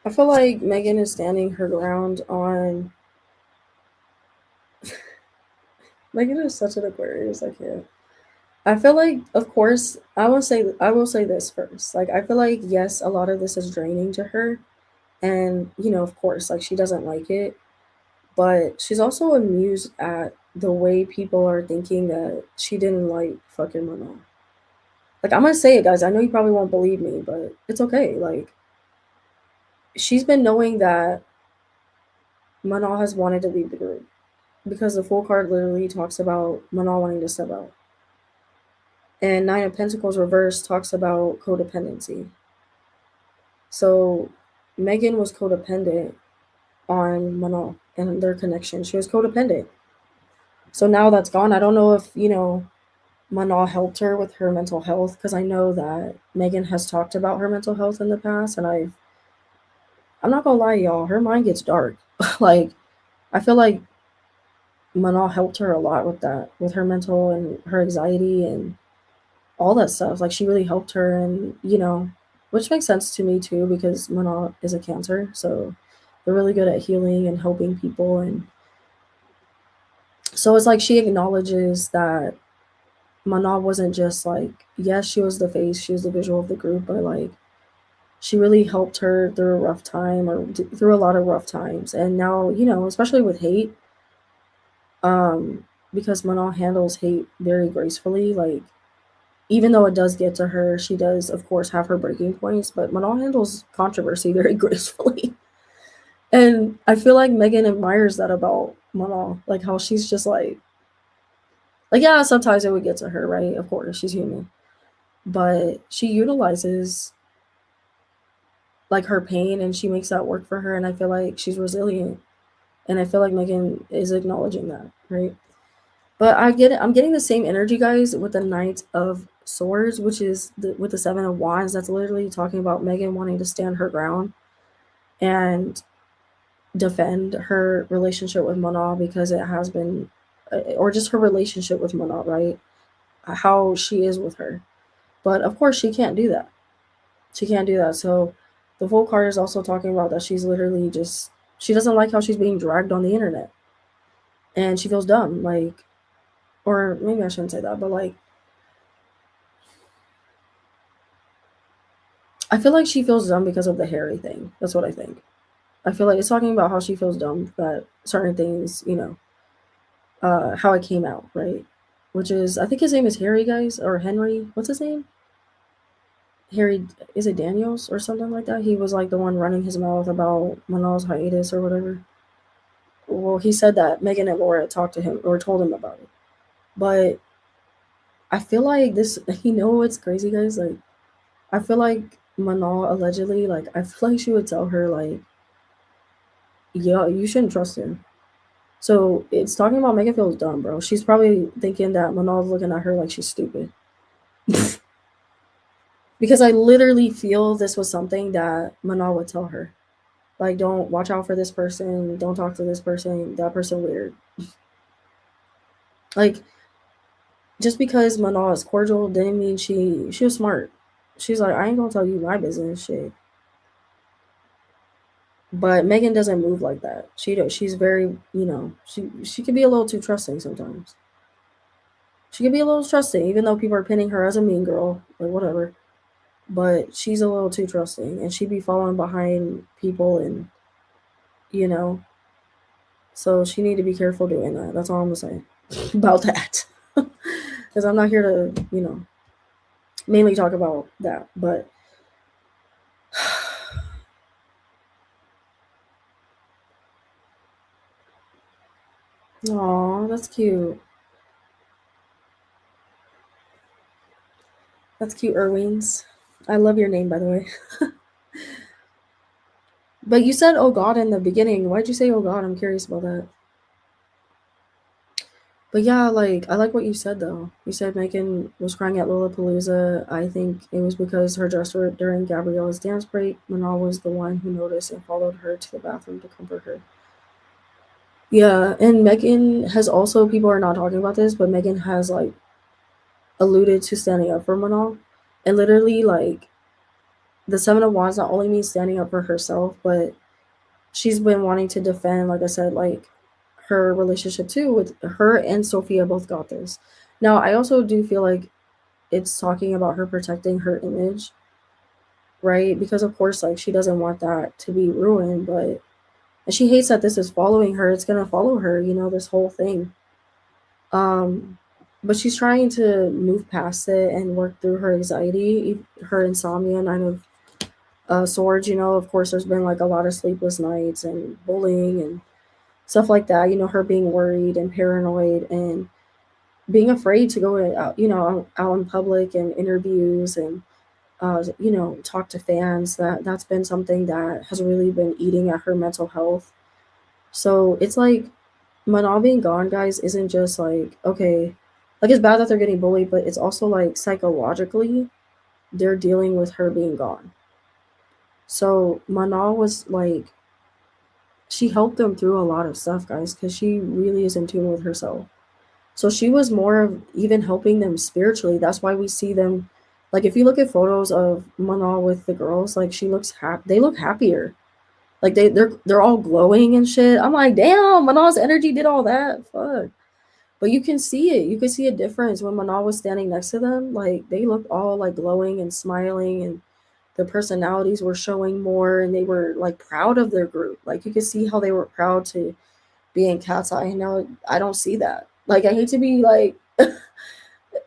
I feel like Megan is standing her ground on. Megan is such an Aquarius. I can't. I feel like, of course, I will say this first. Like, I feel like yes, a lot of this is draining to her, and of course, like she doesn't like it, but she's also amused at the way people are thinking that she didn't like fucking Manon. Like, I'm gonna say it, guys. I know you probably won't believe me, but it's okay. Like, she's been knowing that Manon has wanted to leave the group because the full card literally talks about Manon wanting to step out. And Nine of Pentacles reverse talks about codependency. So Megan was codependent on Manon and their connection. She was codependent. So now that's gone. I don't know if, Manon helped her with her mental health, because I know that Megan has talked about her mental health in the past, and I'm not gonna lie, y'all, her mind gets dark. Like, I feel like Manon helped her a lot with that, with her mental and her anxiety and all that stuff. Like, she really helped her, and which makes sense to me too, because Manon is a Cancer, so they're really good at healing and helping people. And so it's like she acknowledges that Manon wasn't just like, yes, she was the face, she was the visual of the group, but like she really helped her through a rough time, or through a lot of rough times. And now, especially with hate, um, because Manon handles hate very gracefully. Like, even though it does get to her, she does, of course, have her breaking points, but Manon handles controversy very gracefully. And I feel like Megan admires that about Manon, like how she's just like, yeah, sometimes it would get to her, right? Of course, she's human, but she utilizes like her pain and she makes that work for her. And I feel like she's resilient, and I feel like Megan is acknowledging that, right? But I get it. I'm getting the same energy, guys, with the Knight of Swords, which is with the Seven of Wands. That's literally talking about Megan wanting to stand her ground and defend her relationship with Manon, because it has been, or just her relationship with Manon, right? How she is with her. But of course, she can't do that. She can't do that. So the full card is also talking about that she's literally just, she doesn't like how she's being dragged on the internet, and she feels dumb. Like, or maybe I shouldn't say that, but like, I feel like she feels dumb because of the Harry thing. That's what I think. I feel like it's talking about how she feels dumb that certain things, how it came out, right? Which is, I think his name is Harry, guys, or Henry. What's his name? Harry, is it Daniels or something like that? He was like the one running his mouth about Manal's hiatus or whatever. Well, he said that Megan and Laura talked to him or told him about it. But I feel like this, what's crazy, guys? Like, I feel like Manal allegedly, like, I feel like she would tell her, like, yeah, you shouldn't trust him. So it's talking about Megan feels dumb, bro. She's probably thinking that Manal's looking at her like she's stupid. Because I literally feel this was something that Manal would tell her. Like, don't watch out for this person, don't talk to this person, that person weird. Like, just because Manal is cordial didn't mean she was smart. She's like, I ain't gonna tell you my business shit. But Megan doesn't move like that. She's very, she can be a little too trusting sometimes. She can be a little trusting, even though people are pinning her as a mean girl, like whatever. But she's a little too trusting, and she be falling behind people, and you know, so she need to be careful doing that. That's all I'm gonna say about that. Because I'm not here to, mainly talk about that. But oh, that's cute. That's cute, Irwins. I love your name, by the way. But you said "oh God" in the beginning. Why'd you say "oh God"? I'm curious about that. But yeah, like I like what you said though. You said Megan was crying at Lollapalooza. I think it was because her dress ripped during Gabriella's dance break. Manal was the one who noticed and followed her to the bathroom to comfort her. Yeah, and Megan has also, people are not talking about this, but Megan has like alluded to standing up for Manal. And literally like the Seven of Wands not only means standing up for herself, but she's been wanting to defend, like I said, like her relationship too with her and Sophia both got this. Now I also do feel like it's talking about her protecting her image, right? Because of course like she doesn't want that to be ruined, but and she hates that this is following her. It's gonna follow her, this whole thing. Um but she's trying to move past it and work through her anxiety, her insomnia, nine of swords. Of course there's been like a lot of sleepless nights and bullying and stuff like that. Her being worried and paranoid and being afraid to go out, out in public and interviews and talk to fans. That's been something that has really been eating at her mental health. So it's like Manal being gone, guys, isn't just like okay, like it's bad that they're getting bullied, but it's also like psychologically they're dealing with her being gone. So Manal was like she helped them through a lot of stuff, guys, because she really is in tune with herself. So she was more of even helping them spiritually. That's why we see them, like if you look at photos of Manal with the girls, like she looks they look happier. Like they're all glowing and shit. I'm like, damn, Manal's energy did all that. Fuck. But you can see it. You can see a difference when Manal was standing next to them. Like they looked all like glowing and smiling, and the personalities were showing more, and they were like proud of their group. Like you could see how they were proud to be in Cat's Eye. Now I don't see that. Like I hate to be like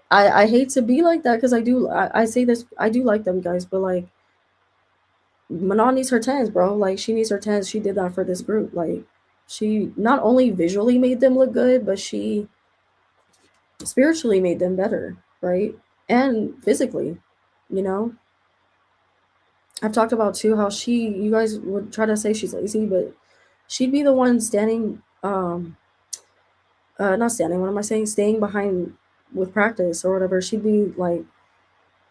I hate to be like that because I say this, I do like them guys, but like Manon needs her tens, bro. Like she needs her tens. She did that for this group. Like she not only visually made them look good, but she spiritually made them better, right? And physically, you know. I've talked about too how you guys would try to say she's lazy, but she'd be the one standing, not standing. What am I saying? Staying behind with practice or whatever. She'd be like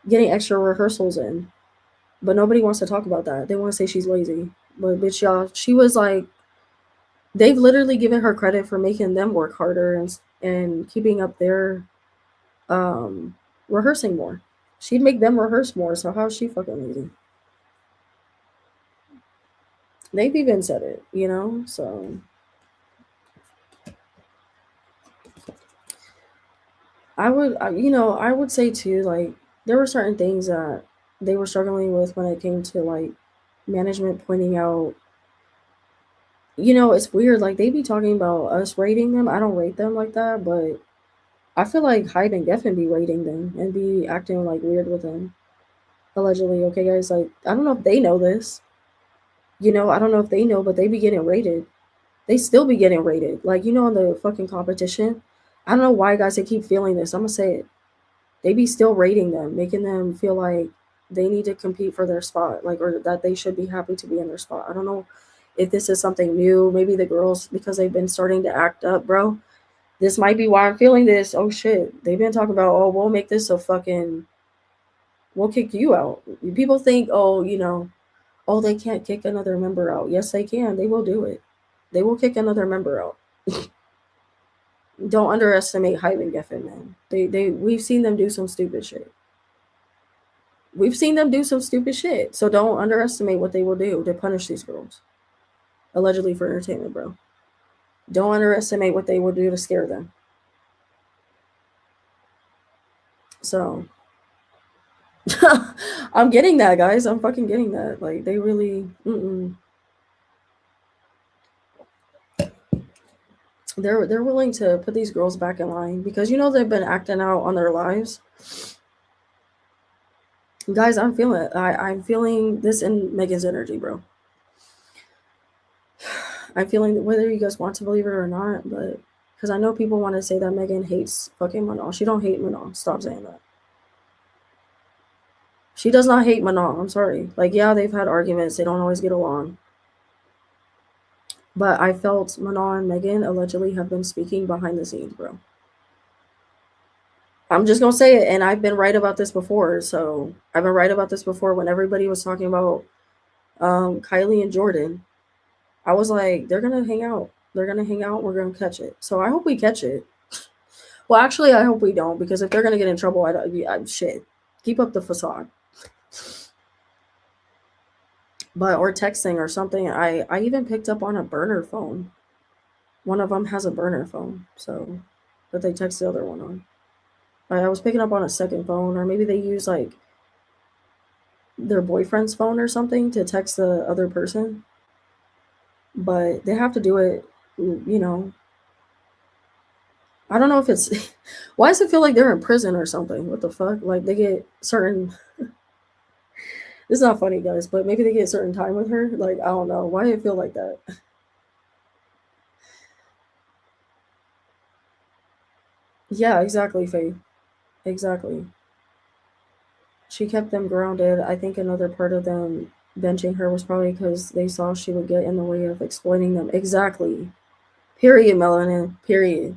getting extra rehearsals in, but nobody wants to talk about that. They want to say she's lazy, but bitch, y'all, she was like, they've literally given her credit for making them work harder and keeping up their um rehearsing more. She'd make them rehearse more. So how's she fucking lazy? They've even said it. So I would say too, like there were certain things that they were struggling with when it came to like management pointing out. It's weird. Like they be talking about us rating them. I don't rate them like that, but I feel like Hyde and Geffen be rating them and be acting like weird with them. Allegedly, okay, guys. Like I don't know if they know this. I don't know if they know, but they be getting rated. They still be getting rated. Like in the fucking competition. I don't know why guys they keep feeling this. I'm gonna say it. They be still rating them, making them feel like they need to compete for their spot, like or that they should be happy to be in their spot. I don't know if this is something new. Maybe the girls because they've been starting to act up, bro. This might be why I'm feeling this. Oh shit. They've been talking about, oh, we'll make this a fucking we'll kick you out. People think, oh, they can't kick another member out. Yes, they can. They will do it. They will kick another member out. Don't underestimate Hype and Geffen, man. We've seen them do some stupid shit. We've seen them do some stupid shit. So don't underestimate what they will do to punish these girls. allegedly for entertainment, bro. Don't underestimate what they will do to scare them. So I'm getting that, guys. I'm fucking getting that. Like they really, they're willing to put these girls back in line because you know they've been acting out on their lives. Guys, I'm feeling it. I'm feeling this in Megan's energy, bro. I'm feeling whether you guys want to believe it or not, but because I know people want to say that Megan hates fucking Manal. She don't hate Manal. Stop saying that. She does not hate Manal. I'm sorry. Like, yeah, they've had arguments. They don't always get along. But I felt Manal and Megan allegedly have been speaking behind the scenes, bro. I'm just gonna say it, and I've been right about this before. So I've been right about this before when everybody was talking about Kylie and Jordan. I was like, they're gonna hang out. They're gonna hang out. We're gonna catch it. So I hope we catch it. Well, actually, I hope we don't because if they're gonna get in trouble, I'm shit. Keep up the facade. But or texting or something. I even picked up on a burner phone. One of them has a burner phone, so that they text the other one on. I was picking up on a second phone, or maybe they use like their boyfriend's phone or something to text the other person. But they have to do it, you know. I don't know if it's why does it feel like they're in prison or something? What the fuck? Like they get certain it's not funny, guys, but maybe they get certain time with her. Like, I don't know. Why do it feel like that? Yeah, exactly, Faye. Exactly. She kept them grounded. I think another part of them benching her was probably because they saw she would get in the way of exploiting them. Exactly. Period, Melanin. Period.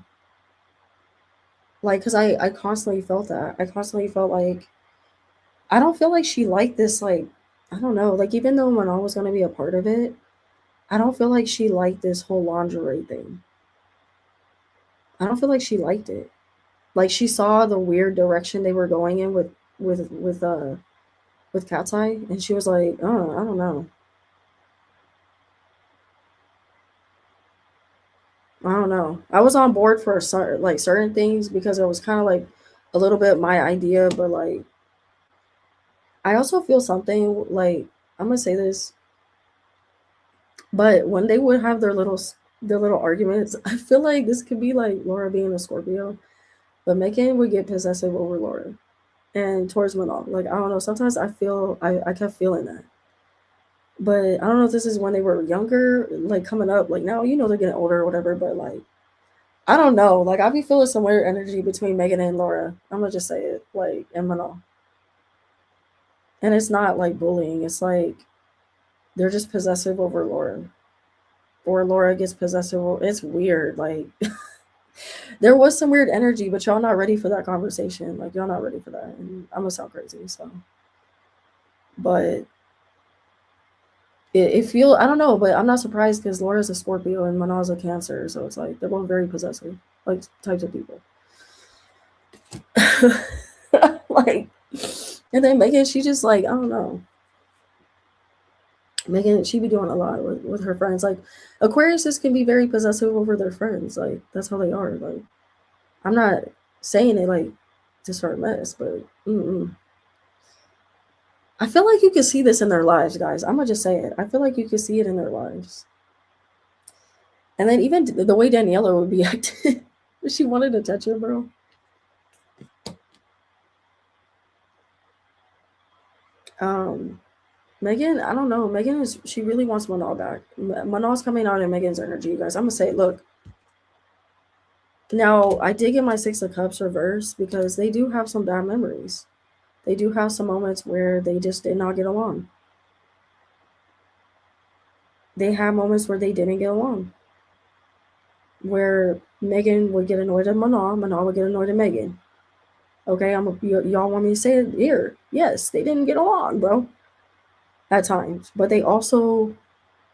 Like, because I constantly felt that. I constantly felt like, I don't feel like she liked this, like, I don't know. Like, even though Manal was going to be a part of it, I don't feel like she liked this whole lingerie thing. I don't feel like she liked it. Like, she saw the weird direction they were going in with Cat's Eye, and she was like, oh, I don't know. I don't know. I was on board for certain things because it was kind of like a little bit my idea, but like I also feel something like I'm gonna say this, but when they would have their little arguments, I feel like this could be like Laura being a Scorpio, but Megan would get possessive over Laura and towards Manal. Like I don't know. Sometimes I kept feeling that, but I don't know if this is when they were younger, like coming up. Like now, you know, they're getting older or whatever, but like I don't know. Like I be feeling some weird energy between Megan and Laura. I'm gonna just say it, like and Manal. And it's not like bullying. It's like they're just possessive over Laura, or Laura gets possessive. It's weird. Like there was some weird energy, but y'all not ready for that conversation. Like y'all not ready for that. And I'm gonna sound crazy. So, but it feel I don't know, but I'm not surprised because Laura's a Scorpio and Manal's a Cancer, so it's like they're both very possessive, like types of people. Like, and then Megan, she just like I don't know. Megan, she be doing a lot with her friends. Like Aquariuses can be very possessive over their friends. Like that's how they are. Like I'm not saying it like to start mess, but I feel like you can see this in their lives, guys. I'm gonna just say it. I feel like you can see it in their lives. And then even the way Daniela would be acting, she wanted attention, bro. Um, Megan, I don't know. Megan is she really wants Manal back. Manal's coming out in Megan's energy, you guys. I'm gonna say, look. Now I did get my Six of Cups reversed because they do have some bad memories. They do have some moments where they just did not get along. They had moments where they didn't get along. Where Megan would get annoyed at Manal, Manal would get annoyed at Megan. Okay, y'all want me to say it here? Yes, they didn't get along, bro. At times, but they also,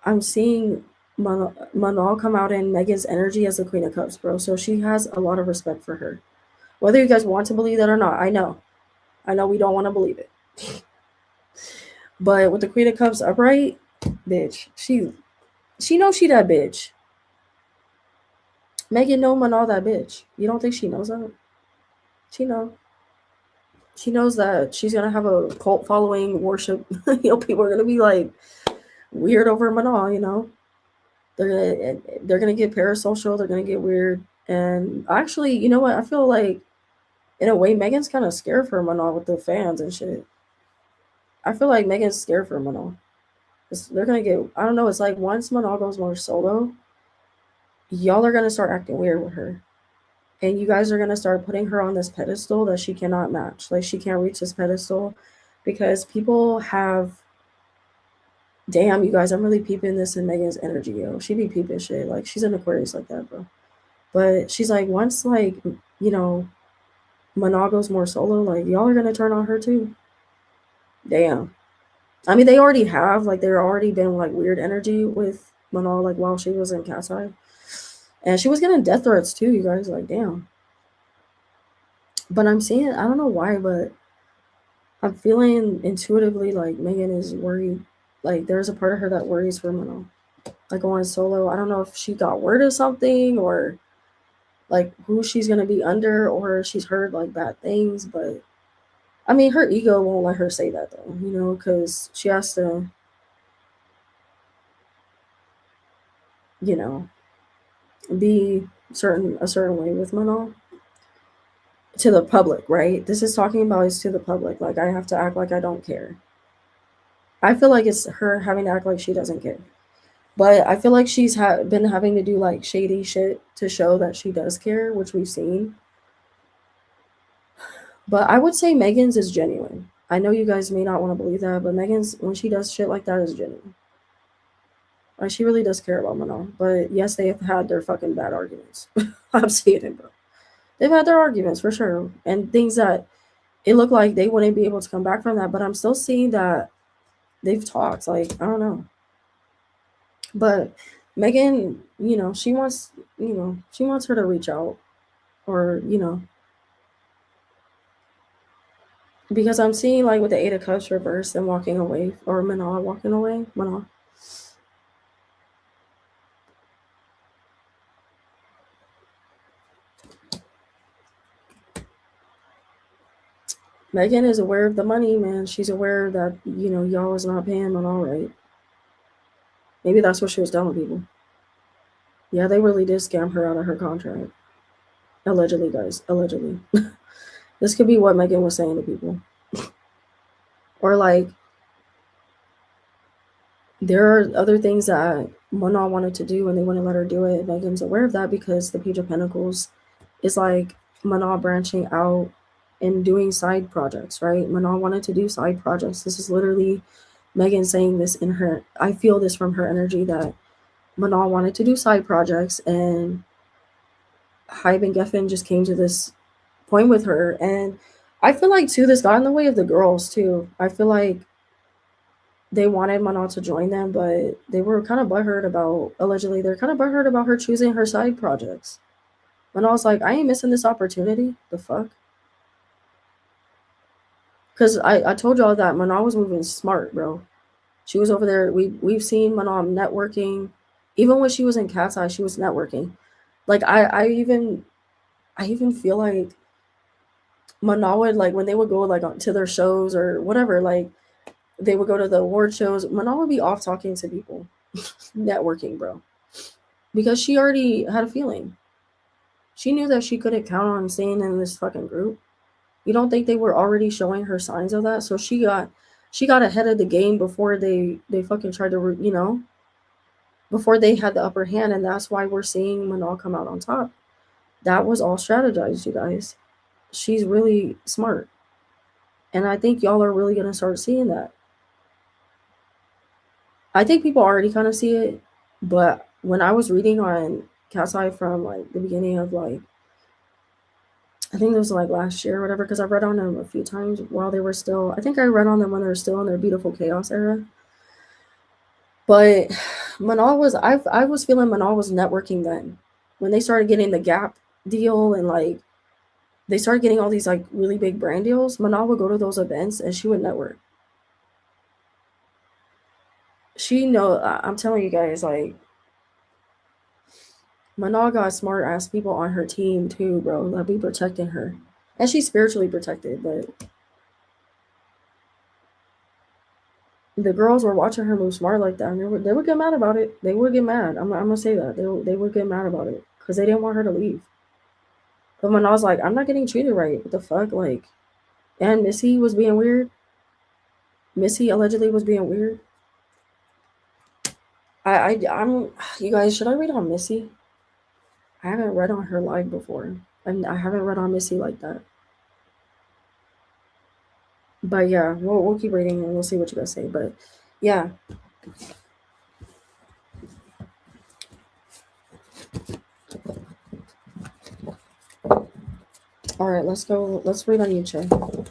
I'm seeing Manal come out in Megan's energy as the Queen of Cups, bro. So she has a lot of respect for her. Whether you guys want to believe that or not, I know we don't want to believe it. But with the Queen of Cups upright, bitch, She knows she that bitch. Megan know Manal that bitch. You don't think she knows that? She know. She knows that she's gonna have a cult following, worship. People are gonna be like weird over Manal. They're gonna get parasocial. They're gonna get weird. And actually, you know what? I feel like in a way, Megan's kind of scared for Manal with the fans and shit. I feel like Megan's scared for Manal. They're gonna get. I don't know. It's like once Manal goes more solo, y'all are gonna start acting weird with her, and you guys are gonna start putting her on this pedestal that she cannot match. Like she can't reach this pedestal because people have. Damn, you guys, I'm really peeping this in Megan's energy, yo. She be peeping shit. Like she's an Aquarius like that, bro. But she's like, once like you know, Manal goes more solo, like y'all are gonna turn on her too. Damn. I mean, they already have like there already been like weird energy with Manal like while she was in Cat's Eye, and she was getting death threats too. You guys, like, damn. But I'm seeing, I don't know why, but I'm feeling intuitively like Megan is worried. Like there's a part of her that worries for Manal, like going solo. I don't know if she got word of something or like who she's gonna be under or she's heard like bad things, but I mean her ego won't let her say that though, because she has to, you know, be a certain way with Manal to the public, right? This is talking about is to the public. Like I have to act like I don't care. I feel like it's her having to act like she doesn't care. But I feel like she's been having to do like shady shit to show that she does care, which we've seen. But I would say Megan's is genuine. I know you guys may not want to believe that, but Megan's, when she does shit like that, is genuine. Like she really does care about Manal. But yes, they have had their fucking bad arguments. I'm seeing it, bro. They've had their arguments for sure, and things that it looked like they wouldn't be able to come back from that. But I'm still seeing that they've talked. Like I don't know, but Megan, she wants her to reach out, or because I'm seeing like with the Eight of Cups reversed and walking away, or Manal walking away, Manal. Megan is aware of the money, man. She's aware that y'all is not paying Manal right. Maybe that's what she was telling people. Yeah, they really did scam her out of her contract. Allegedly, guys. Allegedly. This could be what Megan was saying to people. Or like there are other things that Manal wanted to do and they wouldn't let her do it. Megan's aware of that because the Page of Pentacles is like Manal branching out and doing side projects, right? Manal wanted to do side projects. This is literally Megan saying this in her. I feel this from her energy that Manal wanted to do side projects, and Hybe and Geffen just came to this point with her. And I feel like too, this got in the way of the girls too. I feel like they wanted Manal to join them, but they were kind of butthurt about, allegedly, they're kind of butthurt about her choosing her side projects. Manal's like, I ain't missing this opportunity. The fuck? Because I told y'all that Manal was moving smart, bro. She was over there. We've seen Manal networking. Even when she was in Cat's Eye, she was networking. Like I even feel like Manal would, like when they would go like to their shows or whatever, like they would go to the award shows, Manal would be off talking to people, networking, bro. Because she already had a feeling. She knew that she couldn't count on staying in this fucking group. You don't think they were already showing her signs of that? So she got ahead of the game before they fucking tried to, before they had the upper hand, and that's why we're seeing Manal come out on top. That was all strategized, you guys. She's really smart. And I think y'all are really gonna start seeing that. I think people already kind of see it, but when I was reading on Cat's Eye from like the beginning of like, I think it was like last year or whatever, because I read on them a few times while they were still, I think I read on them when they were still in their beautiful chaos era. But Manal was, I was feeling Manal was networking then. When they started getting the Gap deal and like they started getting all these like really big brand deals, Manal would go to those events and she would network. I'm telling you guys, like Manal got smart ass people on her team too, bro. That be protecting her. And she's spiritually protected, but the girls were watching her move smart like that, and they would get mad about it. They would get mad. I'm gonna say that they would get mad about it because they didn't want her to leave. But Manal's like, I'm not getting treated right. What the fuck, like? And Missy was being weird. Missy allegedly was being weird. I'm. You guys, should I read on Missy? I haven't read on her live before, and I haven't read on Missy like that. But yeah, we'll keep reading and we'll see what you guys say. But yeah, all right, let's go. Let's read on Yunche.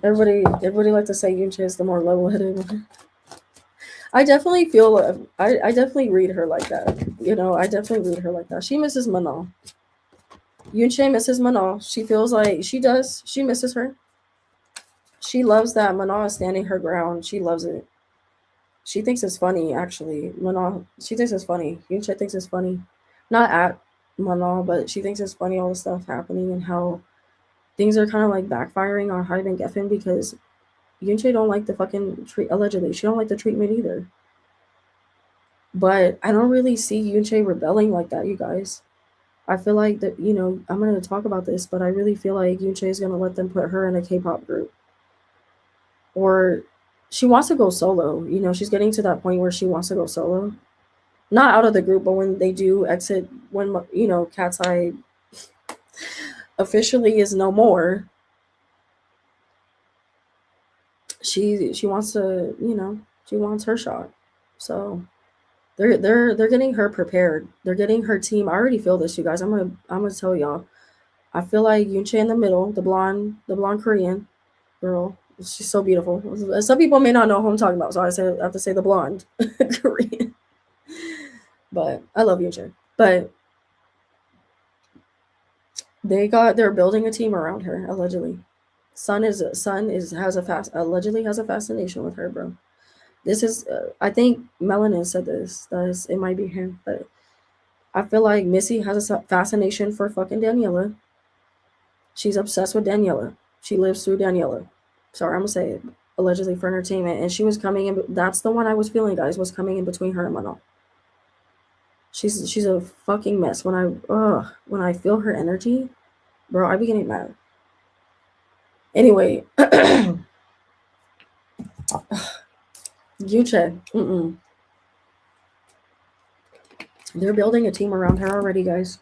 Everybody like to say Yunche is the more level-headed one. I definitely feel. I definitely read her like that. You know, I definitely read her like that. She misses Manal. Yunche misses Manal. She feels like she does. She misses her. She loves that Manal is standing her ground. She loves it. She thinks it's funny, actually. Manal, she thinks it's funny. Yunche thinks it's funny. Not at Manal, but she thinks it's funny all the stuff happening and how things are kind of like backfiring on Hyde and Geffen because Yunche don't like the fucking treat. Allegedly, she don't like the treatment either. But I don't really see Yunche rebelling like that, you guys. I feel like that, I'm gonna talk about this, but I really feel like Yunche is gonna let them put her in a K-pop group, or she wants to go solo. She's getting to that point where she wants to go solo, not out of the group, but when they do exit, when Cat's Eye officially is no more, she wants to, she wants her shot. So they're getting her prepared. They're getting her team. I already feel this, you guys. I'm gonna tell y'all. I feel like Yunche in the middle, the blonde Korean girl. She's so beautiful. Some people may not know who I'm talking about, so I have to say the blonde Korean. But I love Yunche. But they're building a team around her allegedly. Sun is has a fast allegedly has a fascination with her, bro. This is I think Melanin said this. It might be him, but I feel like Missy has a fascination for fucking Daniela. She's obsessed with Daniela. She lives through Daniela. Sorry, I'm gonna say it. Allegedly for entertainment, and she was coming in. That's the one I was feeling, guys. Was coming in between her and Manon. She's a fucking mess. When I feel her energy, bro, I be getting mad. Anyway, Yuche, they're building a team around her already, guys.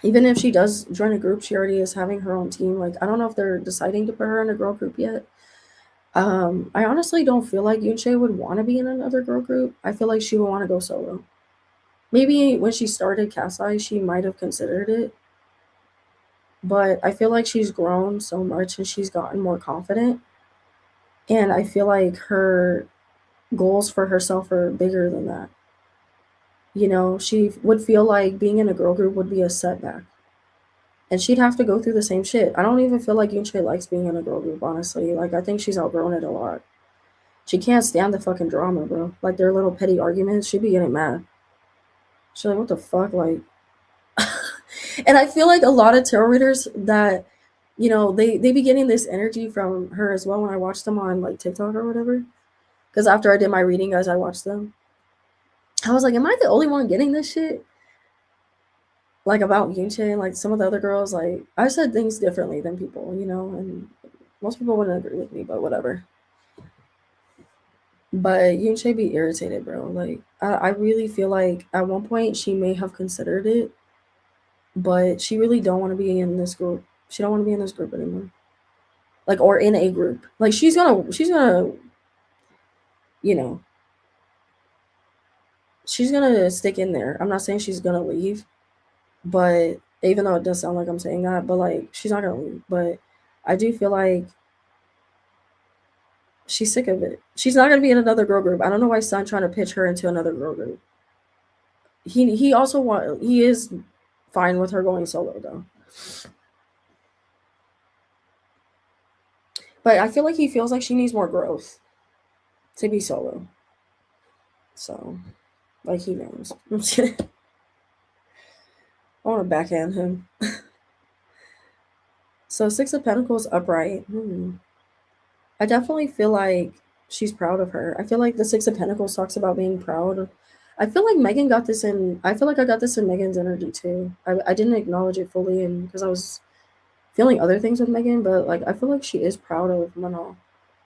Even if she does join a group, she already is having her own team. Like, I don't know if they're deciding to put her in a girl group yet. I honestly don't feel like Yunche would want to be in another girl group. I feel like she would want to go solo. Maybe when she started Kasai, she might have considered it. But I feel like she's grown so much and she's gotten more confident. And I feel like her goals for herself are bigger than that. She would feel like being in a girl group would be a setback. And she'd have to go through the same shit. I don't even feel like Yunche likes being in a girl group, honestly. Like, I think she's outgrown it a lot. She can't stand the fucking drama, bro. Like, their little petty arguments, she'd be getting mad. She's like, what the fuck? Like, and I feel like a lot of tarot readers that, they be getting this energy from her as well when I watch them on, like, TikTok or whatever. Because after I did my reading, guys, I watched them. I was like, am I the only one getting this shit? Like, about Yunche and, like, some of the other girls, like, I said things differently than people, and most people wouldn't agree with me, but whatever. But Yunche be irritated, bro. Like, I really feel like at one point she may have considered it, but she really don't want to be in this group. She don't want to be in this group anymore. Like, or in a group. Like, you know, she's gonna stick in there. I'm not saying she's gonna leave, but even though it does sound like I'm saying that, but like she's not gonna leave. But I do feel like she's sick of it. She's not gonna be in another girl group. I don't know why Sun trying to pitch her into another girl group. He is fine with her going solo though. But I feel like he feels like she needs more growth to be solo. So Like he knows. I'm just kidding. I want to backhand him. So Six of Pentacles upright. I definitely feel like she's proud of her. I feel like the Six of Pentacles talks about being proud. I feel like Megan got this in. I feel like I got this in Megan's energy too. I didn't acknowledge it fully, and because I was feeling other things with Megan, but like I feel like she is proud of Manal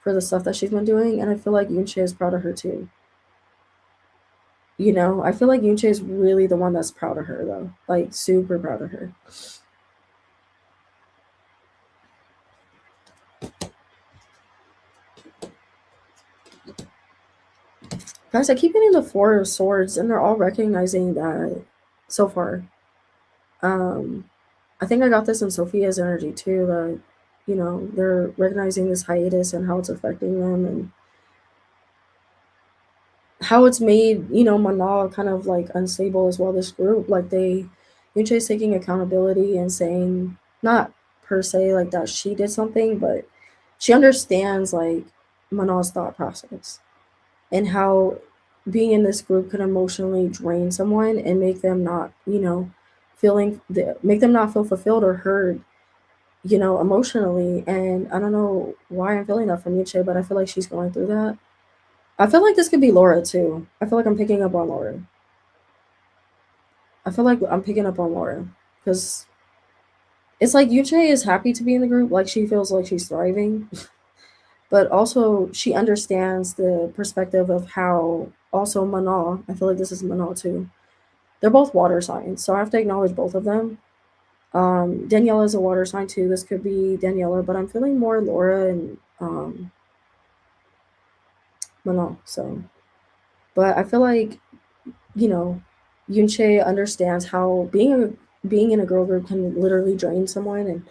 for the stuff that she's been doing, and I feel like Yunche is proud of her too. You know, I feel like Yunche is really the one that's proud of her though, like super proud of her. Guys, I keep getting the Four of Swords, and they're all recognizing that so far. Um, I think I got this in Sophia's energy too. That they're recognizing this hiatus and how it's affecting them, and how it's made Manal kind of like unstable as well. This group, like Yunche's taking accountability and saying not per se like that she did something, but she understands like Manal's thought process and how being in this group can emotionally drain someone and make them not make them not feel fulfilled or heard emotionally. And I don't know why I'm feeling that from Nietzsche, but I feel like she's going through that. I feel like this could be Laura too. I feel like I'm picking up on Laura. I feel like I'm picking up on Laura because it's like Yuche is happy to be in the group, like she feels like she's thriving, but also she understands the perspective of how also Manal. I feel like this is Manal too. They're both water signs, so I have to acknowledge both of them. Daniela is a water sign too. This could be Daniela, but I'm feeling more Laura and Manal. So, but I feel like you know, Yunche understands how being in a girl group can literally drain someone, and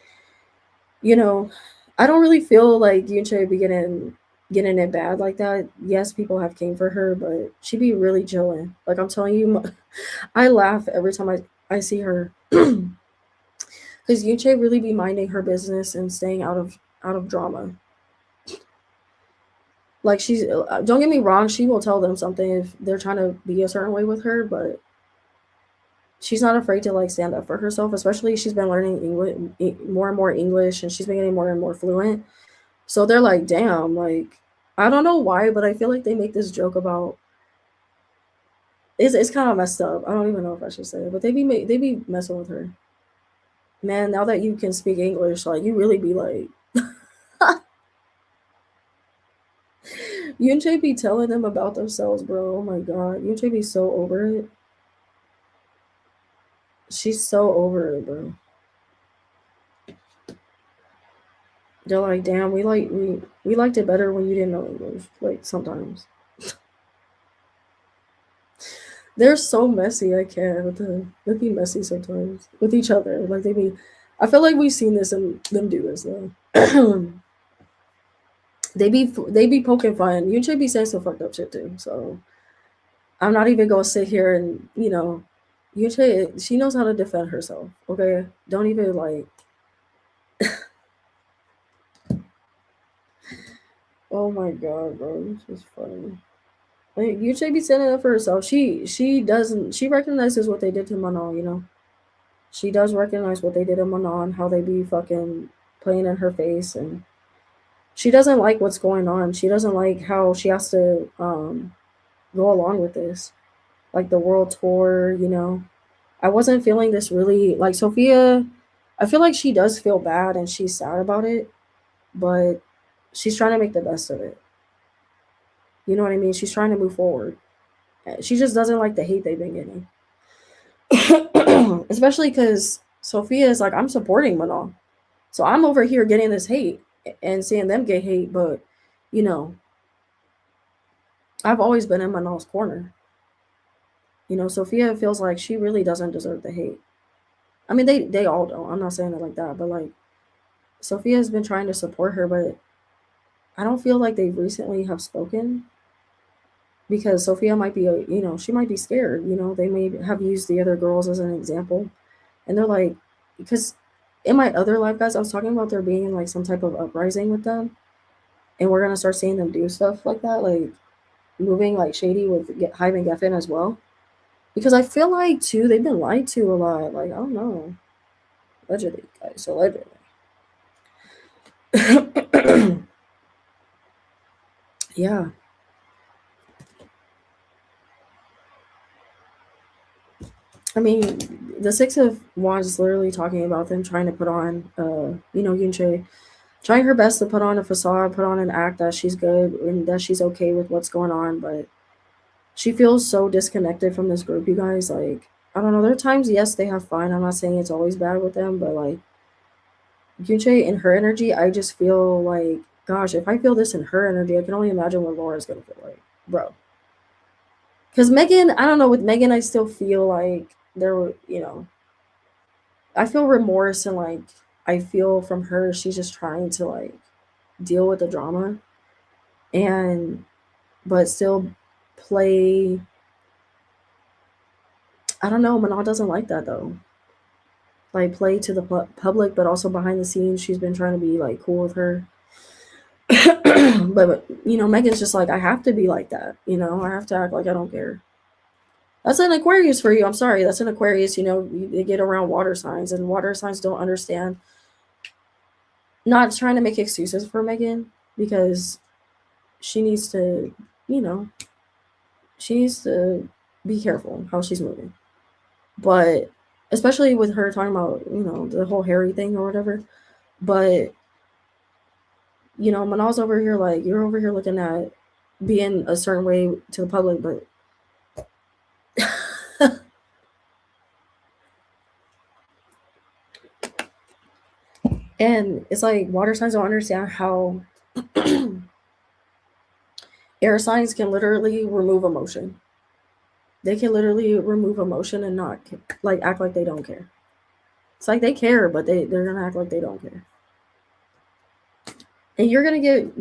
you know, I don't really feel like Yunche be getting it bad like that. Yes, people have came for her, but she be really chilling. Like I'm telling you, I laugh every time I see her because Yunche really be minding her business and staying out of drama. Like she's don't get me wrong, she will tell them something if they're trying to be a certain way with her, but she's not afraid to like stand up for herself, especially she's been learning English more and more English, and she's been getting more and more fluent. So they're like, damn, like I don't know why, but I feel like they make this joke about it's kind of messed up. I don't even know if I should say it, but they be messing with her. Man, now that you can speak English, like you really be like Yunche be telling them about themselves, bro. Oh my god. Yunche be so over it. She's so over it, bro. They're like, damn, we liked it better when you didn't know English. Like sometimes they're so messy. I can't with them. They be messy sometimes with each other. Like they be. I feel like we've seen this and them do this though. they be poking fun. You should be saying some fucked up shit too. So I'm not even gonna sit here and she knows how to defend herself. Okay, don't even like. Oh my god, bro, this is funny. Like you should be standing up for herself. She recognizes what they did to Manon. She does recognize what they did to Manon, how they be fucking playing in her face, and she doesn't like what's going on. She doesn't like how she has to go along with this, like the world tour. I wasn't feeling this really like Sophia. I feel like she does feel bad and she's sad about it, but she's trying to make the best of it. You know what I mean? She's trying to move forward. She just doesn't like the hate they've been getting. Especially because Sophia is like, I'm supporting Manal. So I'm over here getting this hate and seeing them get hate, but you know, I've always been in Manal's corner. Sophia feels like she really doesn't deserve the hate. I mean, they all don't. I'm not saying it like that, but like Sophia has been trying to support her, but I don't feel like they recently have spoken because Sophia might be, she might be scared. They may have used the other girls as an example, and they're like, because in my other live guys, I was talking about there being like some type of uprising with them, and we're gonna start seeing them do stuff like that, like moving like shady with Hive and Geffen as well. Because I feel like too they've been lied to a lot. Like I don't know, allegedly, guys, allegedly. Yeah, I mean, the Six of Wands is literally talking about them trying to put on, Yunche trying her best to put on a facade, put on an act that she's good and that she's okay with what's going on, but she feels so disconnected from this group, you guys. Like, I don't know. There are times, yes, they have fun. I'm not saying it's always bad with them, but like Yunche and her energy, I just feel like, gosh, if I feel this in her energy, I can only imagine what Laura's gonna feel like, bro. Because Megan, I don't know. With Megan, I still feel like there were, I feel remorse and like I feel from her, she's just trying to like deal with the drama and but still play. I don't know. Manal doesn't like that though. Like play to the public, but also behind the scenes, she's been trying to be like cool with her. But Megan's just like, I have to be like that. I have to act like I don't care. That's an Aquarius for you. I'm sorry. That's an Aquarius. They get around water signs, and water signs don't understand. Not trying to make excuses for Megan because she needs to, you know, she needs to be careful how she's moving. But especially with her talking about, the whole Harry thing or whatever. But, Manal's over here like, you're over here looking at being a certain way to the public, but and it's like water signs don't understand how air signs can literally remove emotion. They can literally remove emotion and not like act like they don't care. It's like they care, but they're gonna act like they don't care. And you're gonna get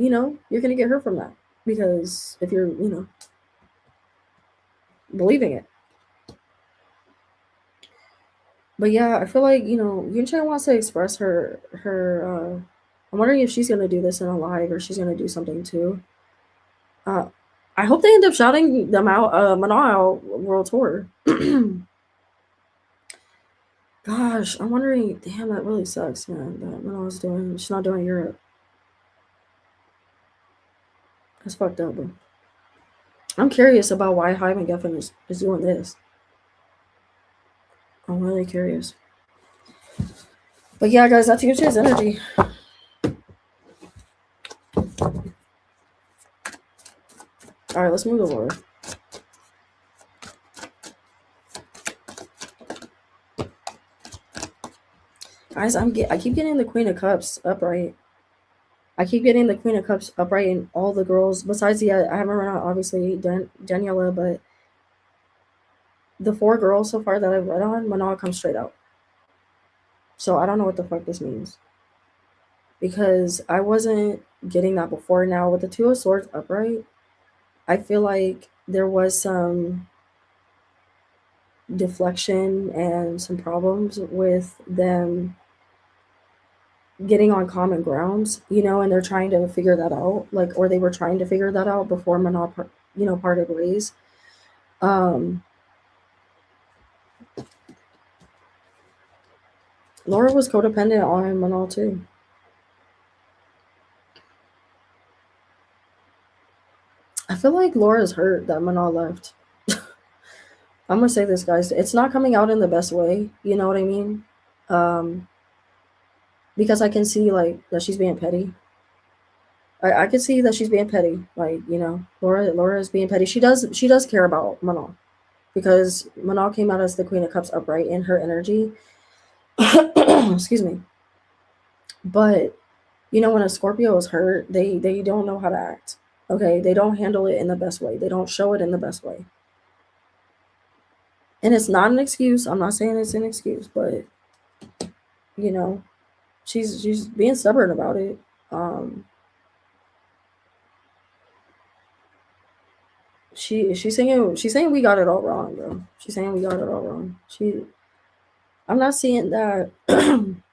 hurt from that because if you're believing it. But yeah, I feel like Yunchen wants to express her. I'm wondering if she's gonna do this in a live or she's gonna do something too. Uh, I hope they end up shouting them out. Manal World Tour. Gosh, I'm wondering. Damn, that really sucks, man. That Manal's doing. She's not doing Europe. That's fucked up. Bro. I'm curious about why Hyman Geffen is doing this. I'm really curious. But yeah, guys, that's Yunche's energy. All right, let's move to Laura. Guys, I keep getting the Queen of Cups upright. I keep getting the Queen of Cups upright and all the girls. Besides I haven't run out obviously Daniela, but the 4 girls so far that I've read on, Manal comes straight out. So I don't know what the fuck this means because I wasn't getting that before. Now with the 2 of Swords upright, I feel like there was some deflection and some problems with them getting on common grounds, and they're trying to figure that out, like, or they were trying to figure that out before Manal, parted ways. Laura was codependent on Manal too. I feel like Laura's hurt that Manal left. I'm gonna say this, guys. It's not coming out in the best way. You know what I mean? Um, because I can see like that she's being petty. I can see that she's being petty. Like Laura is being petty. She does care about Manal because Manal came out as the Queen of Cups upright in her energy. Excuse me. But when a Scorpio is hurt, they don't know how to act. Okay, they don't handle it in the best way. They don't show it in the best way. And it's not an excuse. I'm not saying it's an excuse, but you know, she's being stubborn about it. Um, she's saying we got it all wrong, bro. She's saying we got it all wrong. I'm not seeing that. I'm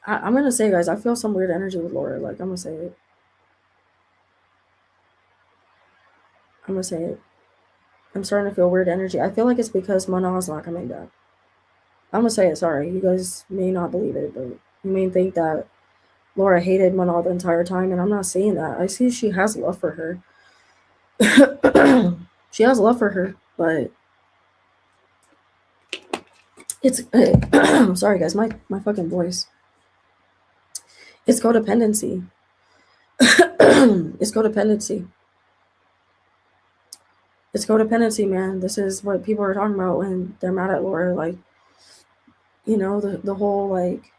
gonna say, guys, I feel some weird energy with Laura. Like I'm gonna say it. I'm gonna say it. I'm starting to feel weird energy. I feel like it's because Manal's not coming back. I'm gonna say it. Sorry, you guys may not believe it, but you may think that Laura hated Manal the entire time, and I'm not seeing that. I see she has love for her. She has love for her, but it's sorry guys, my fucking voice. It's codependency. It's codependency. It's codependency, man. This is what people are talking about when they're mad at Laura. Like, the whole like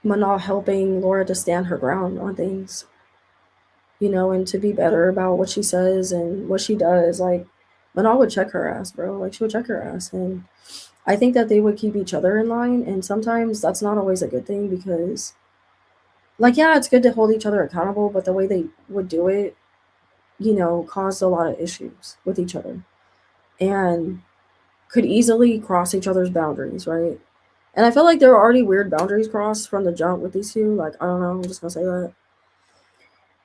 Manal helping Laura to stand her ground on things, and to be better about what she says and what she does. Like, Manal would check her ass, bro. Like, she would check her ass. And I think that they would keep each other in line. And sometimes that's not always a good thing because, like, yeah, it's good to hold each other accountable, but the way they would do it, caused a lot of issues with each other and could easily cross each other's boundaries, right? And I feel like there were already weird boundaries crossed from the jump with these two. Like, I don't know, I'm just gonna say that.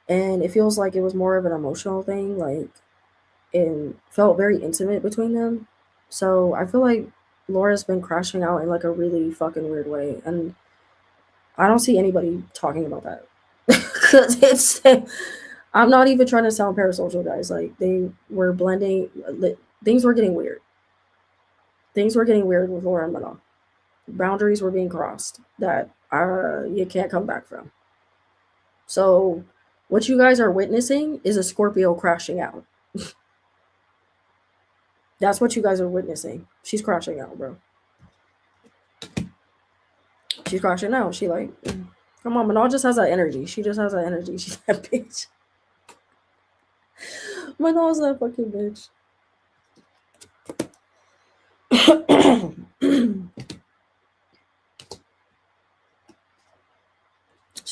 And it feels like it was more of an emotional thing. Like, it felt very intimate between them. So I feel like Laura's been crashing out in like a really fucking weird way. And I don't see anybody talking about that. Because I'm not even trying to sound parasocial, guys. Like, they were blending, things were getting weird. Things were getting weird with Laura and Manal. Boundaries were being crossed that you can't come back from. So, what you guys are witnessing is a Scorpio crashing out. That's what you guys are witnessing. She's crashing out, bro. She's crashing out. She like, come on, Manal just has that energy. She just has that energy. She's that bitch. Manal's that fucking bitch.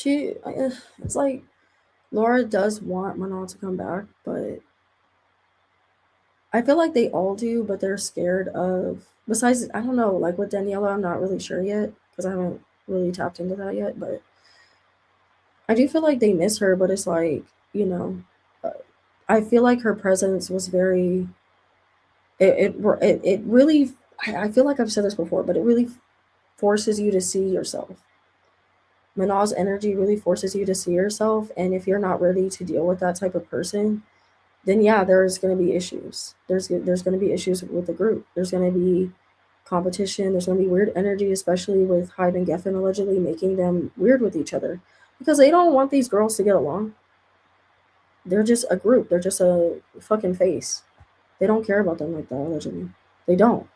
It's like Laura does want Manal to come back, but I feel like they all do, but they're scared of. Besides, I don't know, like with Daniela, I'm not really sure yet because I haven't really tapped into that yet. But I do feel like they miss her, but it's like, uh, I feel like her presence was very. It really. I feel like I've said this before, but it really forces you to see yourself. Manal's energy really forces you to see yourself, and if you're not ready to deal with that type of person, then yeah, there's going to be issues. There's going to be issues with the group. There's going to be competition. There's going to be weird energy, especially with Hyde and Geffen allegedly making them weird with each other because they don't want these girls to get along. They're just a group. They're just a fucking face. They don't care about them like that, allegedly. They don't.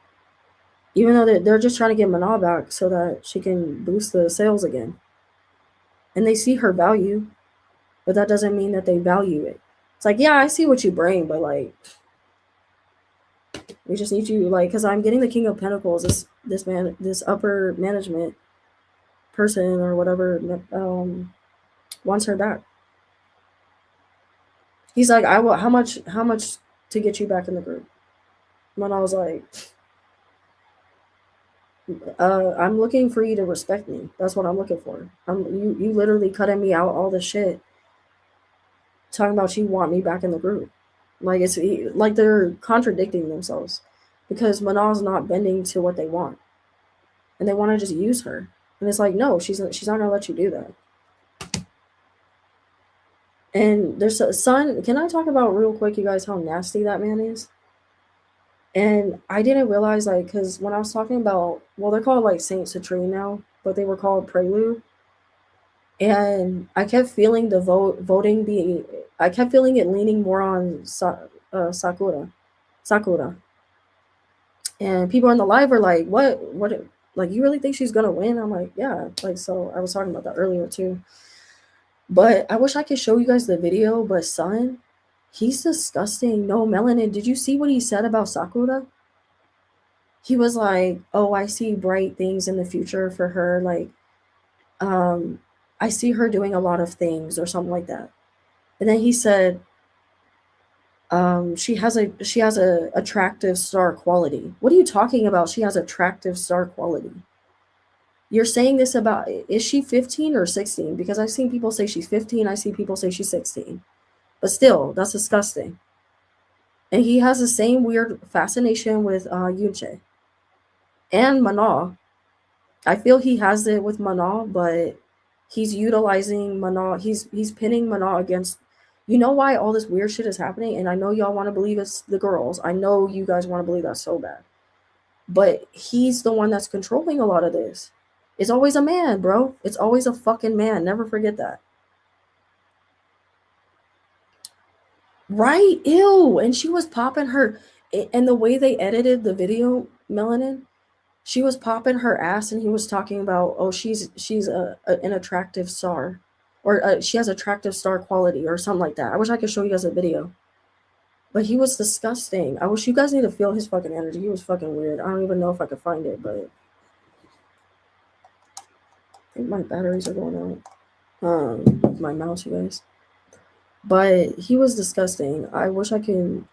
Even though they're just trying to get Manal back so that she can boost the sales again. And they see her value, but that doesn't mean that they value it. It's like, yeah, I see what you bring, but like, we just need you, like, because I'm getting the King of Pentacles, this upper management person or whatever, wants her back. He's like, I will. How much to get you back in the group? When I was like, I'm looking for you to respect me. That's what I'm looking for. You literally cutting me out all the shit, talking about you want me back in the group. Like, it's like they're contradicting themselves because Manal's not bending to what they want, and they want to just use her. And it's like, no, she's not gonna let you do that. And there's a son. Can I talk about real quick, you guys, how nasty that man is? And I didn't realize, like, because when I was talking about, well, they're called like Saint Citrine now, but they were called Prelude. And I kept feeling the voting being, I kept feeling it leaning more on Sakura. And people in the live were like, what, like, you really think she's gonna win? I'm like, yeah. Like, so I was talking about that earlier too. But I wish I could show you guys the video, but son, he's disgusting. No, Melanin, did you see what he said about Sakura? He was like, oh, I see bright things in the future for her. Like, I see her doing a lot of things or something like that. And then he said, she has a attractive star quality. What are you talking about? She has attractive star quality. You're saying this about, is she 15 or 16? Because I've seen people say she's 15. I see people say she's 16. But still, that's disgusting. And he has the same weird fascination with Yunche and Mana. I feel he has it with Mana, but he's utilizing Mana. He's pinning Mana against. You know why all this weird shit is happening? And I know y'all want to believe it's the girls. I know you guys want to believe that so bad. But he's the one that's controlling a lot of this. It's always a man, bro. It's always a fucking man. Never forget that. Right? Ew. And she was popping her. And the way they edited the video, Melanin, she was popping her ass, and he was talking about, oh, she's an attractive star, or she has attractive star quality, or something like that. I wish I could show you guys a video, but he was disgusting. I wish you guys need to feel his fucking energy. He was fucking weird. I don't even know if I could find it, but I think my batteries are going out. My mouse, you guys. But he was disgusting. I wish I could.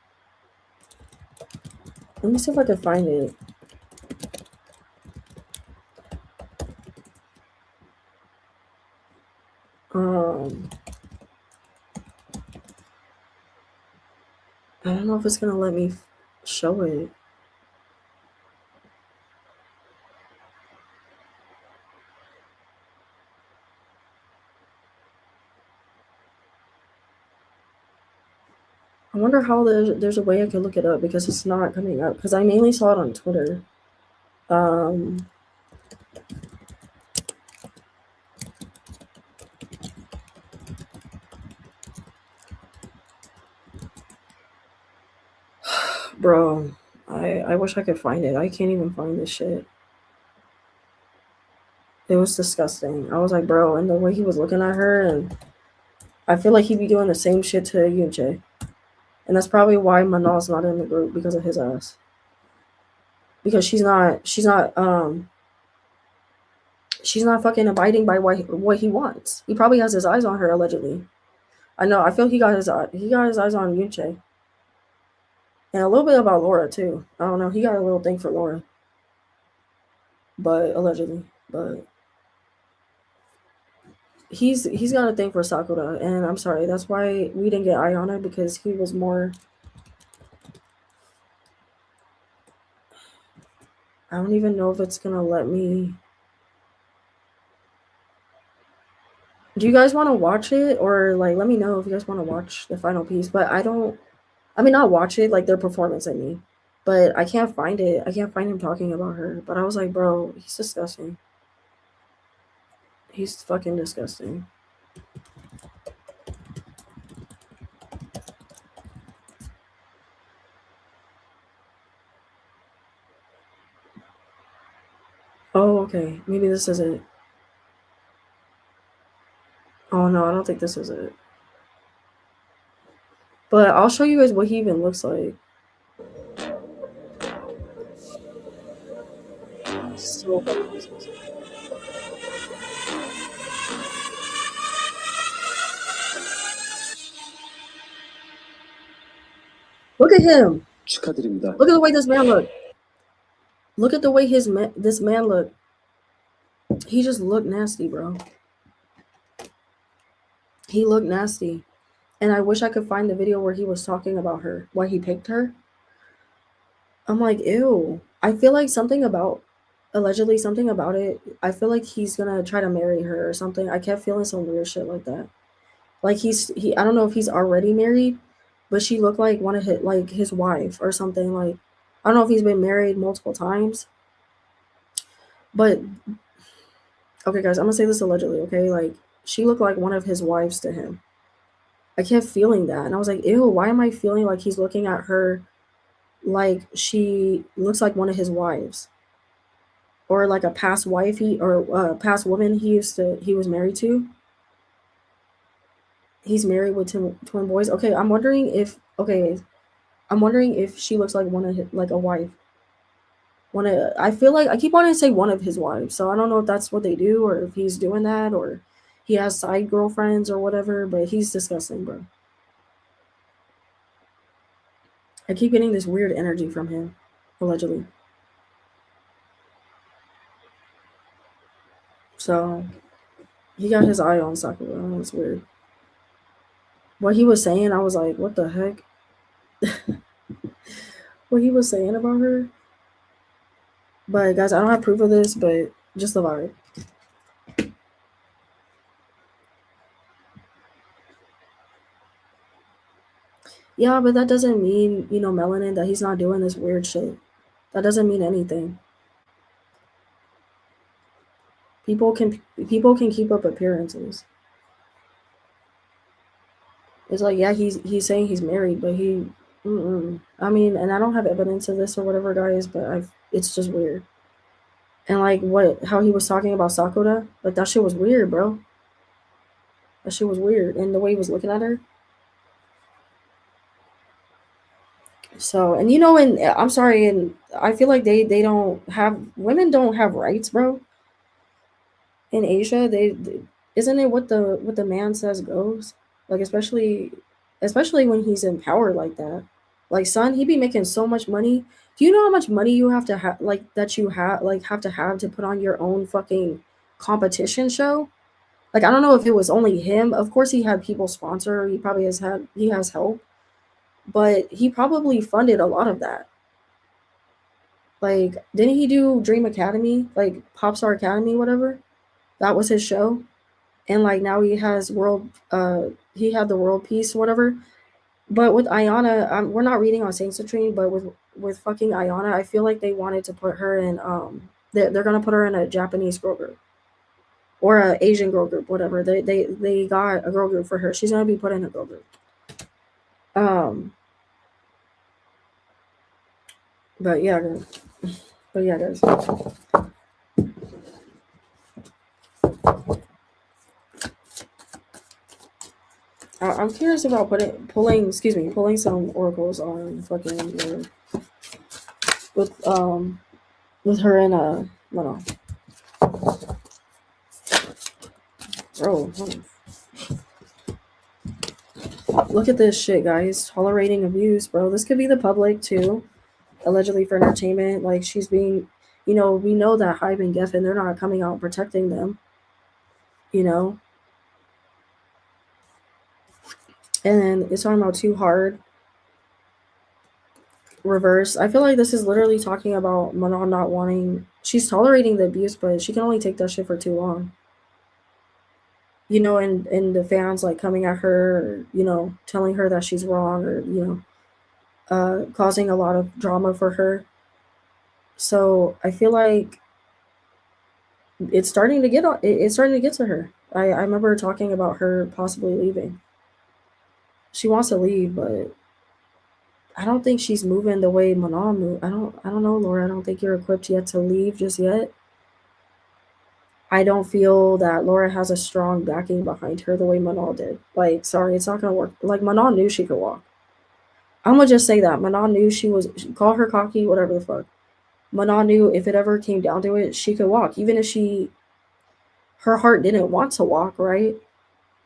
Let me see if I could find it. Um, I don't know if it's gonna let me show it. I wonder how there's a way I could look it up because it's not coming up. Because I mainly saw it on Twitter. Um, bro, I wish I could find it. I can't even find this shit. It was disgusting. I was like, bro, and the way he was looking at her, and I feel like he'd be doing the same shit to Yunche. And that's probably why Manal's not in the group, because of his ass. Because she's not fucking abiding by what he wants. He probably has his eyes on her, allegedly. I know. I feel he got his eyes on Yunche, and a little bit about Laura too. I don't know. He got a little thing for Laura, but allegedly, but he's got a thing for Sakura, and I'm sorry. That's why we didn't get Ayana, because he was more. I don't even know if it's gonna let me. Do you guys want to watch it, or like let me know if you guys want to watch the final piece? But I don't. I mean, not watch it, like their performance. I mean, but I can't find it. I can't find him talking about her. But I was like, bro, he's disgusting. He's fucking disgusting. Oh, okay. Maybe this is it. Oh no, I don't think this is it. But I'll show you guys what he even looks like. So look at him. 축하드립니다. Look at the way this man look. Look at the way this man look. He just looked nasty, bro. He looked nasty. And I wish I could find the video where he was talking about her, why he picked her. I'm like, ew. I feel like allegedly something about it. I feel like he's gonna try to marry her or something. I kept feeling some weird shit like that. Like I don't know if he's already married, but she looked like one of his wife or something. Like, I don't know if he's been married multiple times. But okay, guys, I'm gonna say this allegedly, okay? Like, she looked like one of his wives to him. I kept feeling that, and I was like, ew, why am I feeling like he's looking at her like she looks like one of his wives? Or like a past wife past woman he was married to. He's married with twin boys. Okay, I'm wondering if she looks like one of like a wife. I feel like I keep wanting to say one of his wives, so I don't know if that's what they do or if he's doing that or he has side girlfriends or whatever. But he's disgusting, bro. I keep getting this weird energy from him, allegedly. So he got his eye on Sakura. That's weird. What he was saying, I was like, what the heck? what he was saying about her. But guys, I don't have proof of this, but just the vibe. Yeah, but that doesn't mean, melanin, that he's not doing this weird shit. That doesn't mean anything. People can people can keep up appearances. It's like, yeah, he's saying he's married, but I mean, and I don't have evidence of this or whatever, guys, but it's just weird. And like how he was talking about Sakura, like that shit was weird, bro. That shit was weird, and the way he was looking at her. So, and and I'm sorry, and I feel like they don't have women don't have rights, bro. In Asia, they isn't it what the man says goes? Like especially when he's in power like that. Like son, he be making so much money. Do you know how much money you have to have like that you have to put on your own fucking competition show? Like I don't know if it was only him. Of course he had people sponsor. He has help, but he probably funded a lot of that. Like didn't he do Dream Academy, like Popstar Academy, whatever? That was his show. And like now he had the world peace, whatever. But with Ayana, we're not reading on Saint Citrine, but with fucking Ayana, I feel like they wanted to put her in they're gonna put her in a Japanese girl group or a Asian girl group, whatever. They got a girl group for her. She's gonna be put in a girl group. Um, but yeah, guys. I'm curious about pulling some oracles on fucking with with her and no, bro. Look at this shit, guys. Tolerating abuse, bro. This could be the public too, allegedly for entertainment. Like she's being, we know that Hybe and Geffen, they're not coming out protecting them, you know. And then it's talking about too hard reverse. I feel like this is literally talking about Manon not wanting. She's tolerating the abuse, but she can only take that shit for too long. And the fans like coming at her, or, telling her that she's wrong, or causing a lot of drama for her. So I feel like it's starting to get it's starting to get to her. I remember talking about her possibly leaving. She wants to leave, but I don't think she's moving the way Manon moved. I don't know, Laura. I don't think you're equipped yet to leave just yet. I don't feel that Laura has a strong backing behind her the way Manon did. Like, sorry, it's not gonna work. Like Manon knew she could walk. I'm gonna just say that Manon knew call her cocky, whatever the fuck. Manon knew if it ever came down to it, she could walk, even if her heart didn't want to walk, right?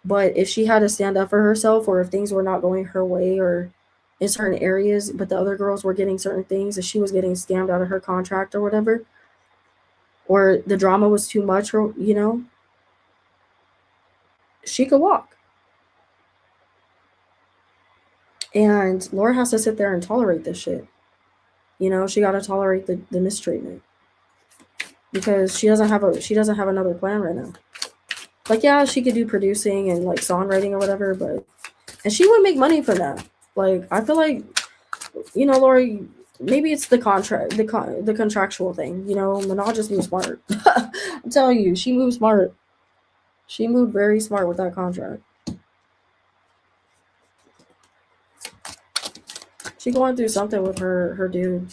But if she had to stand up for herself, or if things were not going her way, or in certain areas, but the other girls were getting certain things, and she was getting scammed out of her contract or whatever, or the drama was too much, or she could walk. And Laura has to sit there and tolerate this shit. She got to tolerate the mistreatment because she doesn't have another plan right now. Like, yeah, she could do producing and like songwriting or whatever, but and she would make money from that. Like, I feel like, Laura, maybe it's the contract, the contractual thing. Manal just moves smart. I'm telling you, she moved smart. She moved very smart with that contract. She going through something with her dude.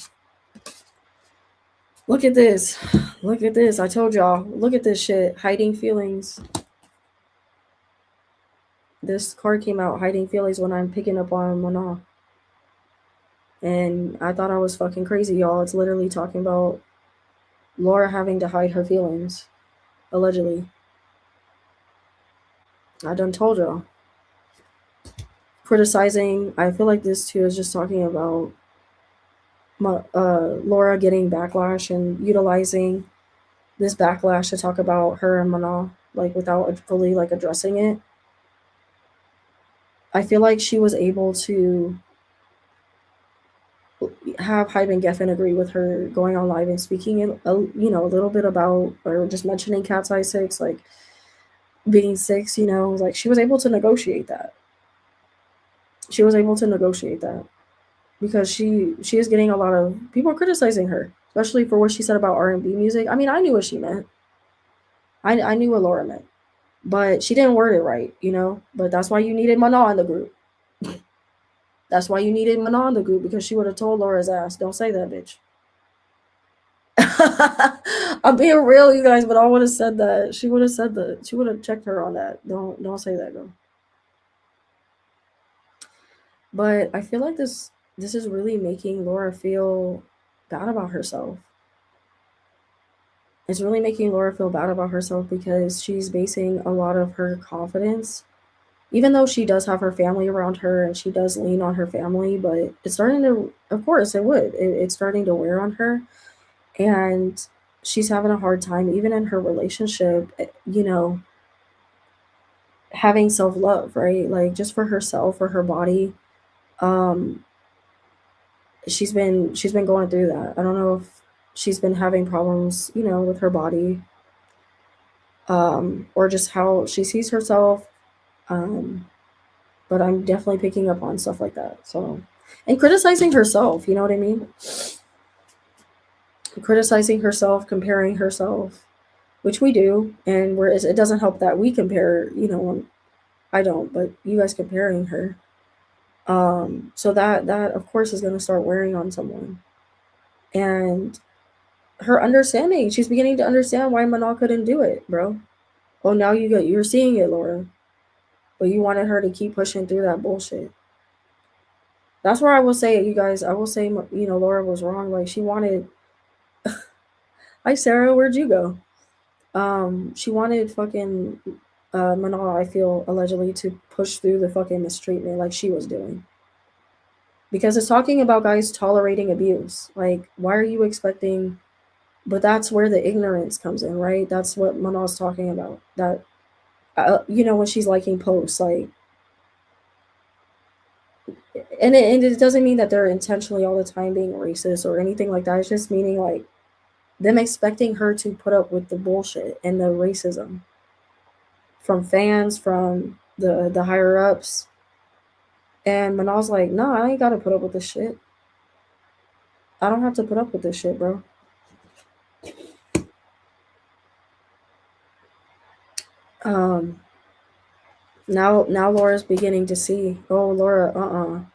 Look at this. Look at this. I told y'all. Look at this shit. Hiding feelings. This card came out, hiding feelings, when I'm picking up on Manal. And I thought I was fucking crazy, y'all. It's literally talking about Laura having to hide her feelings, allegedly. I done told y'all. Criticizing. I feel like this too is just talking about Laura getting backlash and utilizing this backlash to talk about her and Manal, like without fully like addressing it. I feel like she was able to have Hype and Geffen agree with her going on live and speaking a little bit about, or just mentioning Cat's Eye 6, like being 6, like she was able to negotiate that. She was able to negotiate that because she is getting a lot of people criticizing her, especially for what she said about R&B music. I mean, I knew what she meant. I knew what Laura meant, but she didn't word it right. But that's why you needed Mana in the group. That's why you needed Mana in the group, because she would have told Laura's ass, "Don't say that, bitch." I'm being real, you guys, but I would have said that. She would have said that. She would have checked her on that. Don't say that, girl. But I feel like this is really making Laura feel bad about herself. It's really making Laura feel bad about herself because she's basing a lot of her confidence, even though she does have her family around her and she does lean on her family, but it's starting to, of course, it's starting to wear on her. And she's having a hard time, even in her relationship, having self love, right? Like just for herself, for her body. Um, she's been going through that. I don't know if she's been having problems, with her body, or just how she sees herself. Um, but I'm definitely picking up on stuff like that. So, and criticizing herself, you know what I mean? Criticizing herself, comparing herself, which we do, and whereas it doesn't help that we compare, I don't, but you guys comparing her. So that of course is going to start wearing on someone. And her understanding, she's beginning to understand why Manal couldn't do it, bro. Oh, now you're seeing it, Laura. But you wanted her to keep pushing through that bullshit. That's where I will say, you guys, I will say, Laura was wrong. Like she wanted, hi Sarah, where'd you go? She wanted fucking Manal, I feel, allegedly to push through the fucking mistreatment like she was doing. Because it's talking about guys tolerating abuse. Like, why are you expecting? But that's where the ignorance comes in, right? That's what Manal's talking about. That, when she's liking posts, like, and it doesn't mean that they're intentionally all the time being racist or anything like that. It's just meaning like them expecting her to put up with the bullshit and the racism from fans, from the higher ups. And Manal's like, no, I ain't gotta put up with this shit. I don't have to put up with this shit, bro. Um, now Laura's beginning to see. Oh, Laura,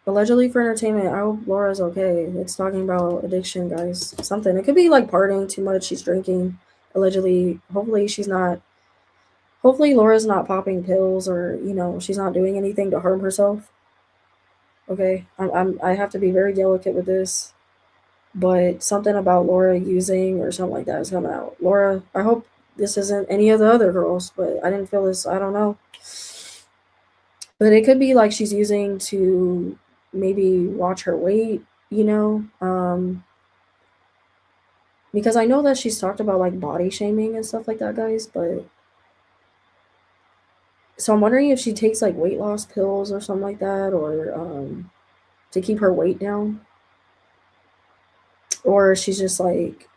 allegedly for entertainment. I hope Laura's okay. It's talking about addiction, guys. Something. It could be like partying too much. She's drinking. Allegedly. Hopefully she's not. Hopefully Laura's not popping pills, or she's not doing anything to harm herself. Okay, I have to be very delicate with this, but something about Laura using or something like that is coming out. Laura, I hope this isn't any of the other girls, but I didn't feel this. I don't know. But it could be like she's using to maybe watch her weight, because I know that she's talked about like body shaming and stuff like that, guys. But so I'm wondering if she takes like weight loss pills or something like that, or to keep her weight down, or she's just like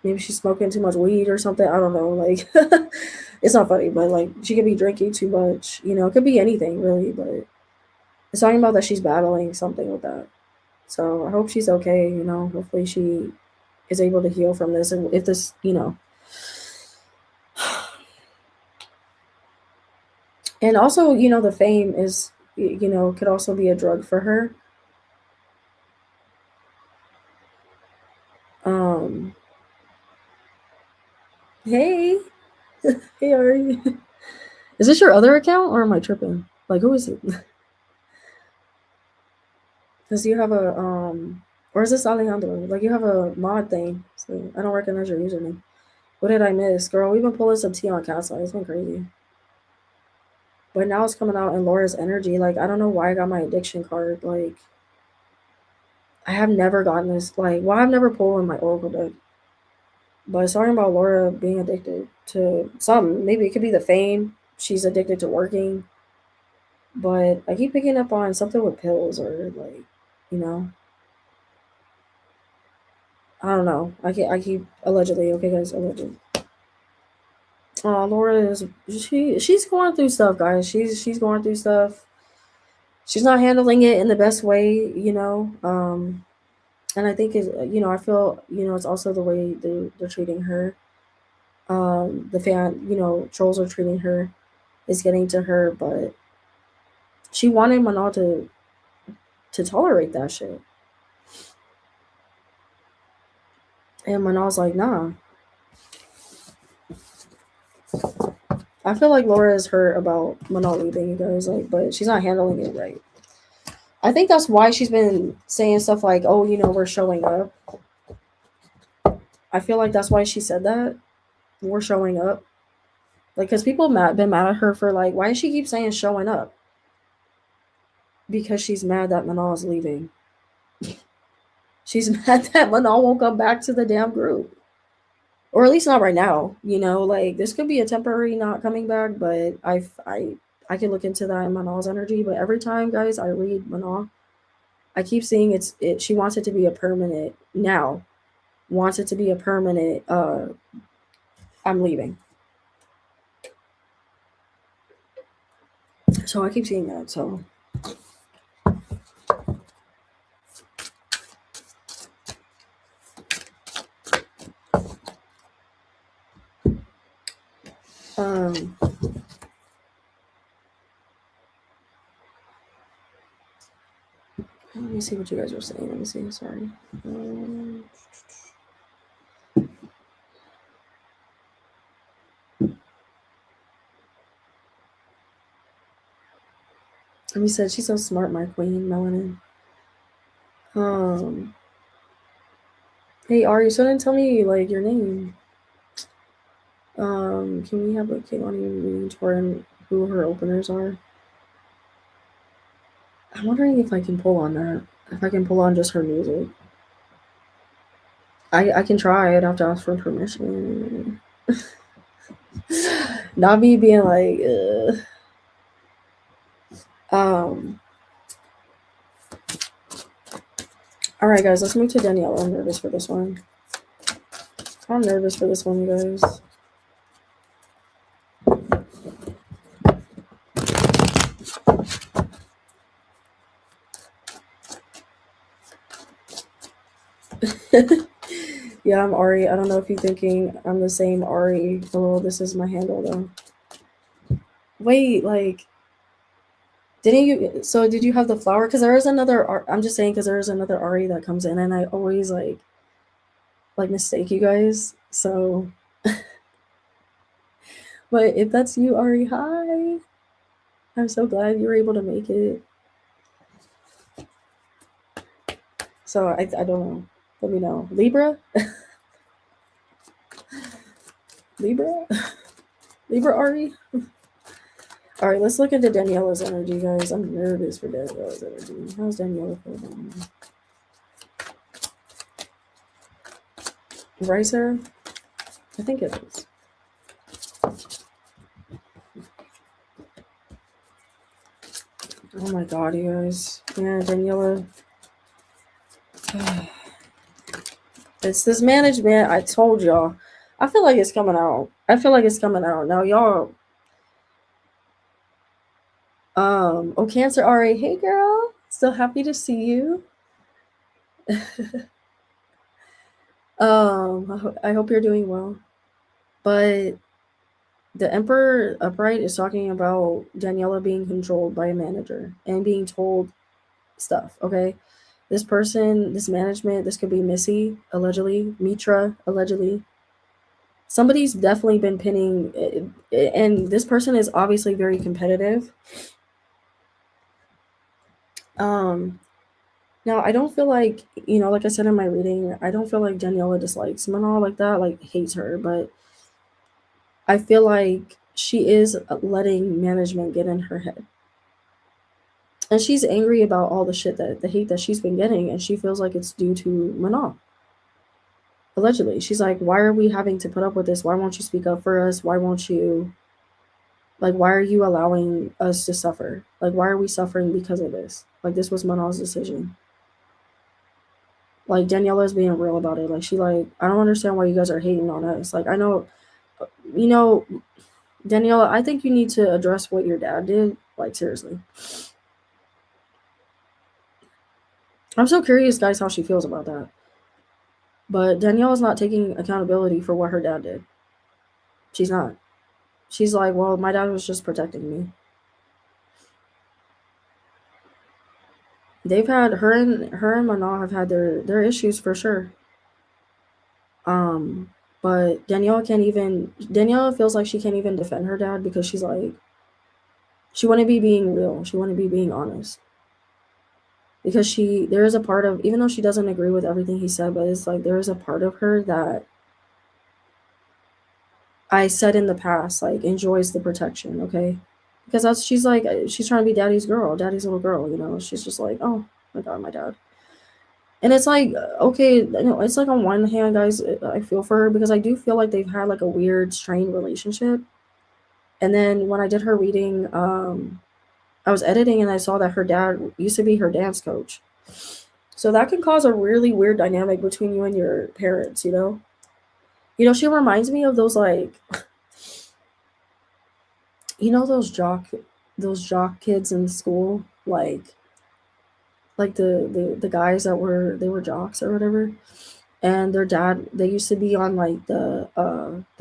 maybe she's smoking too much weed or something. I don't know. Like, it's not funny, but like she could be drinking too much. It could be anything really, but it's talking about that she's battling something with that. So I hope she's okay. Hopefully she is able to heal from this, and if this, and also, the fame is, could also be a drug for her. Um, hey, hey, Ari. Is this your other account or am I tripping? Like, who is it? Because you have a or is this Alejandro? Like, you have a mod thing, so I don't recognize your username. What did I miss, girl? We've been pulling some tea on Cat's Eye. It's been crazy. But now it's coming out in Laura's energy. Like, I don't know why I got my addiction card. Like, I have never gotten this. Like, well, I've never pulled in my Oracle deck. But it's talking about Laura being addicted to something. Maybe it could be the fame. She's addicted to working. But I keep picking up on something with pills or like, you know, I don't know. I keep allegedly, okay guys, allegedly. Laura is she's going through stuff, guys. She's going through stuff. She's not handling it in the best way, you know. And I think it, you know, I feel, you know, it's also the way they're treating her. The fan, you know, trolls are treating her, is getting to her, but she wanted Manal to tolerate that shit, and Manal's like, nah. I feel like Laura is hurt about Manal leaving, you guys, like, but she's not handling it right. I think that's why she's been saying stuff like, "Oh, you know, we're showing up." I feel like that's why she said that. We're showing up, like, because people been mad at her for like, why does she keep saying showing up? Because she's mad that Manal is leaving. She's mad that Manal won't come back to the damn group, or at least not right now. You know, like this could be a temporary not coming back, but I can look into that in Manal's energy. But every time, guys, I read Manal, I keep seeing it. She wants it to be a permanent now. Wants it to be a permanent. I'm leaving. So I keep seeing that. So um, let me see what you guys were saying. Let me see. Sorry. Um, and we said she's so smart, my queen, Melanin. Um, hey Ari, so didn't tell me like your name. Can we have like Kehlani reading tour and who her openers are? I'm wondering if I can pull on that. If I can pull on just her music. I can try. I'd have to ask for permission. Not me being like, um. All right, guys, let's move to Danielle. I'm nervous for this one. I'm nervous for this one, you guys. Yeah, I'm Ari. I don't know if you're thinking I'm the same Ari. Oh, this is my handle though. Wait, like, didn't you? So did you have the flower? Because there is another. I'm just saying because there is another Ari that comes in, and I always like mistake you guys. So, but if that's you, Ari, hi. I'm so glad you were able to make it. So I don't know. Let me know. Libra? Libra? Libra Ari? Alright, let's look into Daniela's energy, guys. I'm nervous for Daniela's energy. How's Daniela feeling? Right, Sarah? I think it is. Oh my god, you guys. Yeah, Daniela. It's this management. I told y'all. I feel like it's coming out. I feel like it's coming out. Now, y'all. Oh, Cancer RA. Hey, girl. Still happy to see you. I hope you're doing well. But the Emperor Upright is talking about Daniela being controlled by a manager and being told stuff. Okay, this person, this management, this could be Missy allegedly, Mitra allegedly. Somebody's definitely been pinning, and this person is obviously very competitive. Um, Now I don't feel like, you know, like I said in my reading, I don't feel like Daniela dislikes Manal like that, like hates her, but I feel like she is letting management get in her head. And she's angry about all the shit that the hate that she's been getting, and she feels like it's due to Manal. Allegedly. She's like, why are we having to put up with this? Why won't you speak up for us? Why won't you, Like, why are you allowing us to suffer? Like, why are we suffering because of this? Like, this was Manal's decision. Like, Daniela's being real about it. Like, she like, I don't understand why you guys are hating on us. Like, I know, you know, Daniela, I think you need to address what your dad did. Like, seriously. I'm so curious, guys, how she feels about that. But Daniela's not taking accountability for what her dad did. She's not. She's like, well, my dad was just protecting me. They've had her and Manal have had their issues for sure. Um, but Daniela feels like she can't even defend her dad because she's like she wouldn't be being real. She wouldn't be being honest. Because there is a part of, even though she doesn't agree with everything he said, but it's like there is a part of her that I said in the past, like, enjoys the protection, okay? Because she's like, she's trying to be daddy's girl, daddy's little girl, you know? She's just like, oh my God, my dad. And it's like, okay, you know, it's like on one hand, guys, I feel for her because I do feel like they've had like a weird, strained relationship. And then when I did her reading, I was editing and I saw that her dad used to be her dance coach. So that can cause a really weird dynamic between you and your parents, you know? You know, she reminds me of those like you know those jock kids in school, like the guys that were jocks or whatever. And their dad, they used to be on like the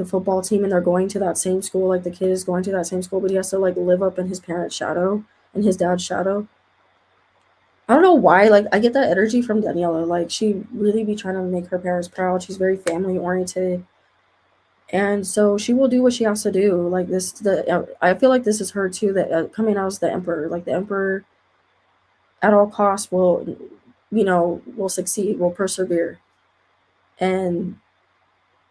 football team and they're going to that same school, like the kid is going to that same school, but he has to like live up in his parents' shadow and his dad's shadow. I don't know why, like I get that energy from Daniela. Like she really be trying to make her parents proud. She's very family oriented. And so she will do what she has to do. Like this, I feel like this is her too. That coming out as the emperor, like the emperor, at all costs will, will succeed, will persevere, and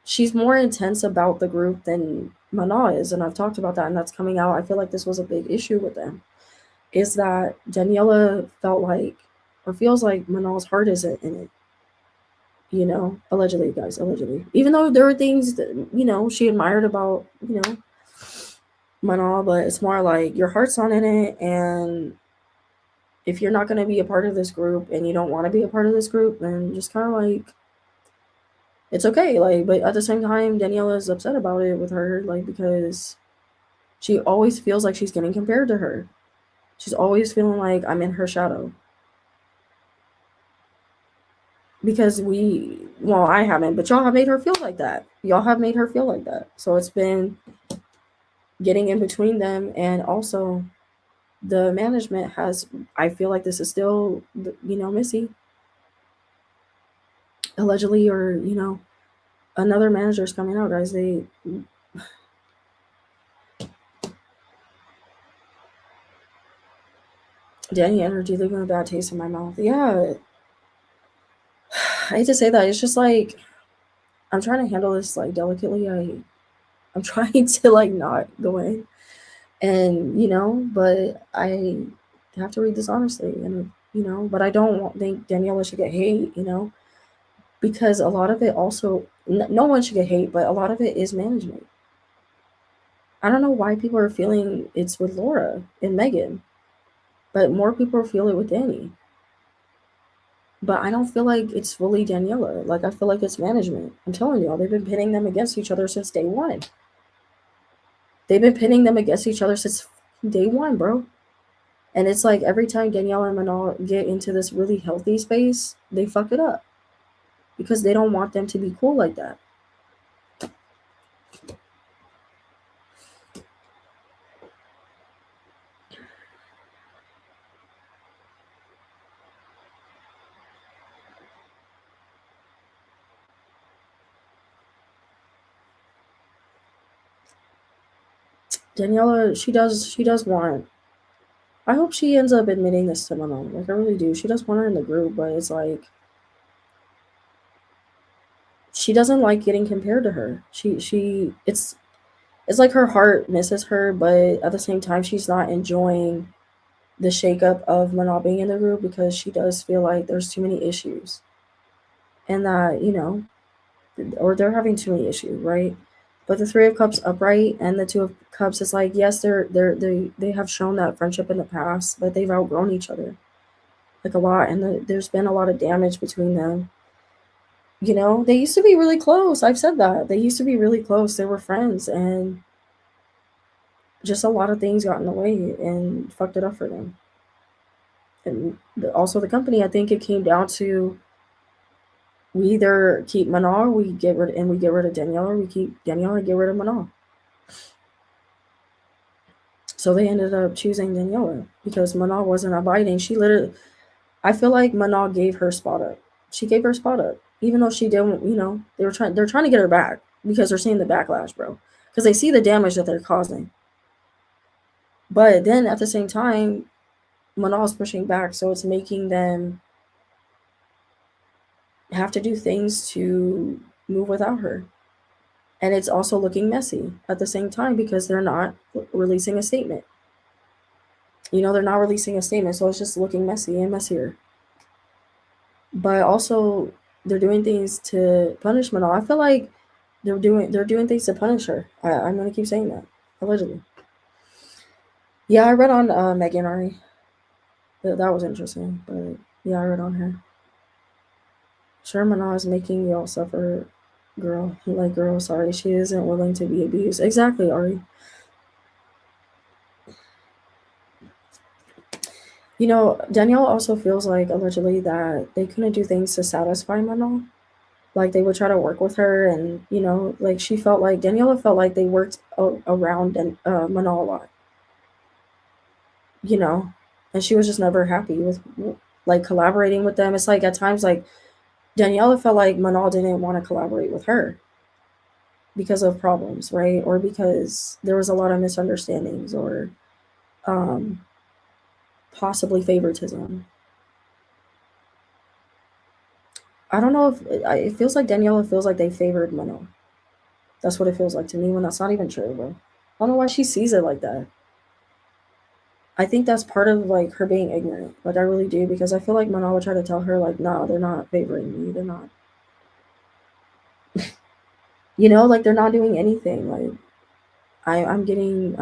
she's more intense about the group than Mana is, and I've talked about that, and that's coming out. I feel like this was a big issue with them, is that Daniela felt like, or feels like Mana's heart isn't in it. Allegedly, guys, allegedly. Even though there were things that she admired about Mana, but it's more like your heart's not in it, and if you're not going to be a part of this group and you don't want to be a part of this group, then just kind of like it's okay. Like, but at the same time, Daniela is upset about it with her, like because she always feels like she's getting compared to her. She's always feeling like I'm in her shadow. Because well, I haven't, but y'all have made her feel like that. Y'all have made her feel like that. So it's been getting in between them, and also the management has. I feel like this is still, Missy, allegedly, or another manager's coming out, guys. Danny energy leaving a bad taste in my mouth. Yeah, I hate to say that. It's just like I'm trying to handle this like delicately. I'm trying to like not go in, and but I have to read this honestly, and but I don't think Daniela should get hate, because a lot of it also, no one should get hate, but a lot of it is management. I don't know why people are feeling it's with Laura and Megan, but more people feel it with Danny. But I don't feel like it's fully Daniela. Like I feel like it's management. I'm telling y'all, they've been pitting them against each other since day one. They've been pitting them against each other since day one, bro. And it's like every time Danielle and Manal get into this really healthy space, they fuck it up because they don't want them to be cool like that. Daniela, she does want. I hope she ends up admitting this to Manal. Like I really do. She does want her in the group, but it's like she doesn't like getting compared to her. It's like her heart misses her, but at the same time, she's not enjoying the shakeup of Manal being in the group because she does feel like there's too many issues, and that or they're having too many issues, right? But the Three of Cups upright and the Two of Cups is like, yes, they have shown that friendship in the past, but they've outgrown each other like a lot, and there's been a lot of damage between them. You know, they used to be really close. I've said that they used to be really close. They were friends, and just a lot of things got in the way and fucked it up for them. And also the company. I think it came down to we either keep Manal, or we get rid of Danielle, or we keep Danielle and get rid of Manal. So they ended up choosing Daniela because Manal wasn't abiding. She literally, I feel like Manal gave her spot up. She gave her spot up, even though she didn't. You know, they're trying to get her back because they're seeing the backlash, bro. Because they see the damage that they're causing. But then at the same time, Manal's pushing back, so it's making them have to do things to move without her. And it's also looking messy at the same time because they're not releasing a statement. You know, they're not releasing a statement, so it's just looking messy and messier. But also, they're doing things to punish Manal. I feel like they're doing things to punish her. I'm gonna keep saying that allegedly. Yeah, I read on Megan Ari. That was interesting, but yeah, I read on her. Sure, Manal is making y'all suffer, girl. Like, girl, sorry, she isn't willing to be abused. Exactly, Ari. You know, Danielle also feels like allegedly that they couldn't do things to satisfy Manal. Like they would try to work with her, and you know, like she felt like Daniela felt like they worked around and Manal a lot. You know, and she was just never happy with like collaborating with them. It's like at times like Daniela felt like Manal didn't want to collaborate with her because of problems, right? Or because there was a lot of misunderstandings or um, possibly favoritism. I don't know if it feels like Daniela feels like they favored Manal. That's what it feels like to me when that's not even true, bro. I don't know why she sees it like that. I think that's part of like her being ignorant. Like I really do because I feel like Manal would try to tell her like, no, they're not favoring me. They're not. You know, like they're not doing anything. Like I'm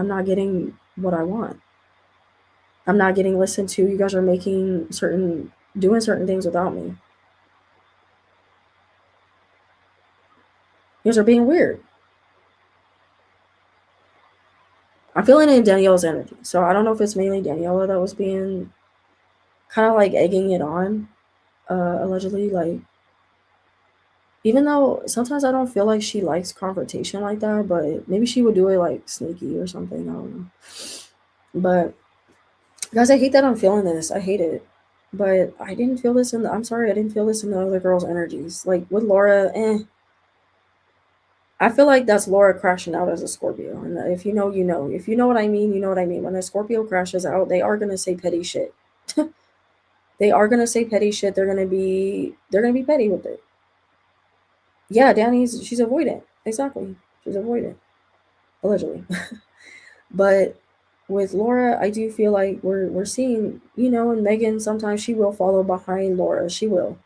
not getting what I want. I'm not getting listened to. You guys are doing certain things without me. You guys are being weird. I'm feeling in Danielle's energy. So I don't know if it's mainly Daniela that was being kind of like egging it on, allegedly. Like, even though sometimes I don't feel like she likes confrontation like that, but maybe she would do it like sneaky or something. I don't know. But guys, I hate that I'm feeling this. I hate it. But I didn't feel this I'm sorry, I didn't feel this in the other girls' energies. Like with Laura, I feel like that's Laura crashing out as a Scorpio. And if you know, you know. If you know what I mean, you know what I mean. When a Scorpio crashes out, they are gonna say petty shit. They are gonna say petty shit. They're gonna be petty with it. Yeah, she's avoidant. Exactly. She's avoidant. Allegedly. But with Laura, I do feel like we're seeing, you know, and Megan sometimes she will follow behind Laura. She will.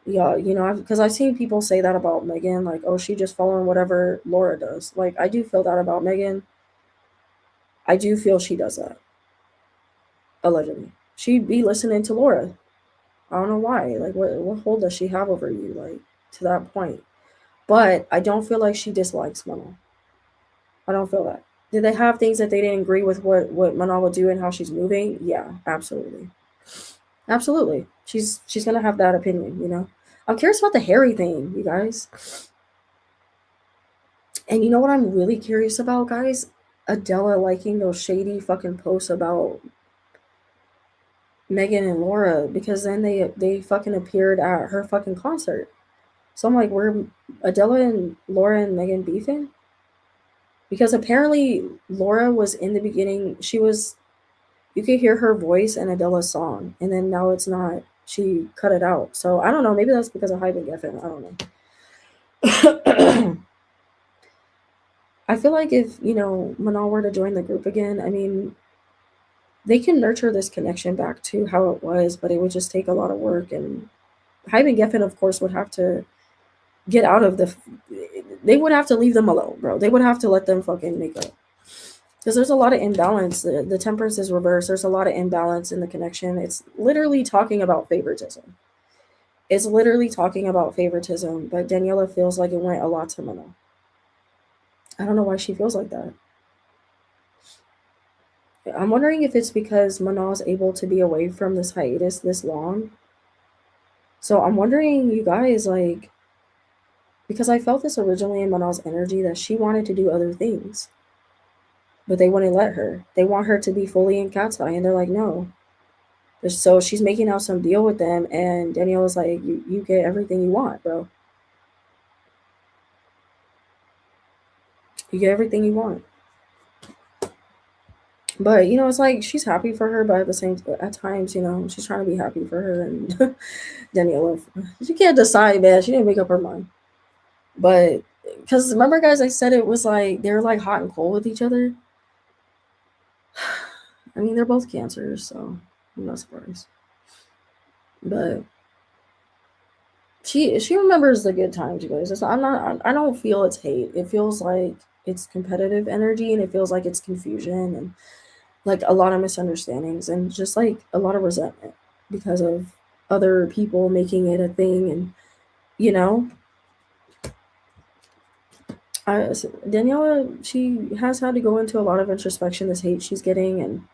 Yeah, you know, because I've seen people say that about Megan, like, oh, she just following whatever Laura does. Like, I do feel that about Megan. I do feel she does that, allegedly. She'd be listening to Laura. I don't know why. Like, what hold does she have over you, like, to that point? But I don't feel like she dislikes Mona. I don't feel that. Did they have things that they didn't agree with what Mona would do and how she's moving? Yeah, absolutely. Absolutely. She's gonna have that opinion, you know. I'm curious about the Harry thing, you guys. And you know what I'm really curious about, guys? Adela liking those shady fucking posts about Megan and Laura because then they fucking appeared at her fucking concert. So I'm like, were Adela and Laura and Megan beefing? Because apparently Laura was in the beginning. You could hear her voice in Adela's song, and then now it's not. She cut it out. So I don't know. Maybe that's because of Hype and Geffen. I don't know. I feel like if, you know, Manal were to join the group again, I mean, they can nurture this connection back to how it was, but it would just take a lot of work. And Hype and Geffen, of course, would have to get out of they would have to leave them alone, bro. They would have to let them fucking make up. Because there's a lot of imbalance. The temperance is reversed. There's a lot of imbalance in the connection. It's literally talking about favoritism. It's literally talking about favoritism, but Daniela feels like it went a lot to Mano. I don't know why she feels like that. I'm wondering if it's because Mano's able to be away from this hiatus this long. So I'm wondering, you guys, like, because I felt this originally in Mano's energy that she wanted to do other things, but they wouldn't let her. They want her to be fully in Cat's Eye, and they're like, no. So she's making out some deal with them, and Daniela's like, you get everything you want, bro. You get everything you want. But you know, it's like she's happy for her, but at the same at times, you know, she's trying to be happy for her. And Daniela, she can't decide, man. She didn't make up her mind. But because remember, guys, I said it was like they're like hot and cold with each other. I mean, they're both cancers, so I'm not surprised. But she remembers the good times, you guys. I'm not. I don't feel it's hate. It feels like it's competitive energy, and it feels like it's confusion and like a lot of misunderstandings and just like a lot of resentment because of other people making it a thing. And you know, Daniela, she has had to go into a lot of introspection. This hate she's getting, and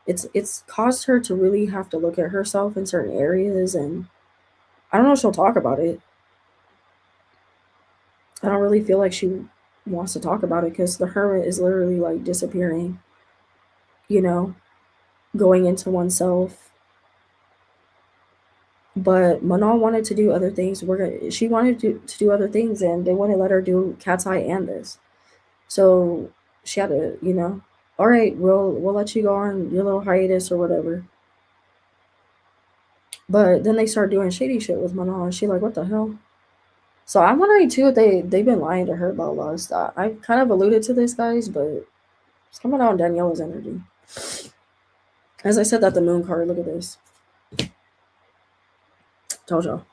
it's caused her to really have to look at herself in certain areas. And I don't know if she'll talk about it. I don't really feel like she wants to talk about it because the hermit is literally like disappearing, you know, going into oneself. But Manal wanted to do other things. She wanted to do other things, and they wouldn't let her do Cat's Eye and this. So she had to, you know, all right, we'll let you go on your little hiatus or whatever. But then they start doing shady shit with Manal, and she like, what the hell? So I'm wondering too if they've been lying to her about a lot of stuff. I kind of alluded to this, guys, but it's coming out on Daniela's energy. As I said, that the moon card. Look at this. Told y'all.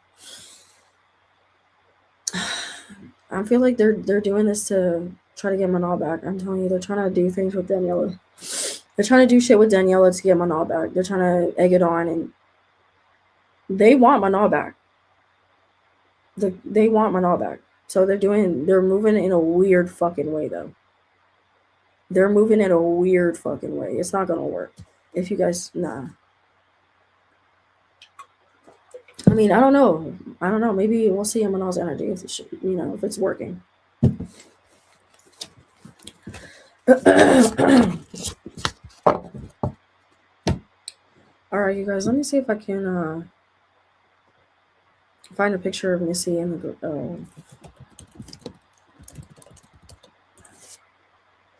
I feel like they're doing this to try to get Manal back. I'm telling you, they're trying to do things with Daniela. They're trying to do shit with Daniela to get Manal back. They're trying to egg it on, and they want Manal back. They want Manal back. So they're moving in a weird fucking way though. They're moving in a weird fucking way. It's not gonna work. If you guys nah. I mean, I don't know. I don't know. Maybe we'll see in Manal's energy if it should, you know, if it's working. All right, you guys. Let me see if I can find a picture of Missy in the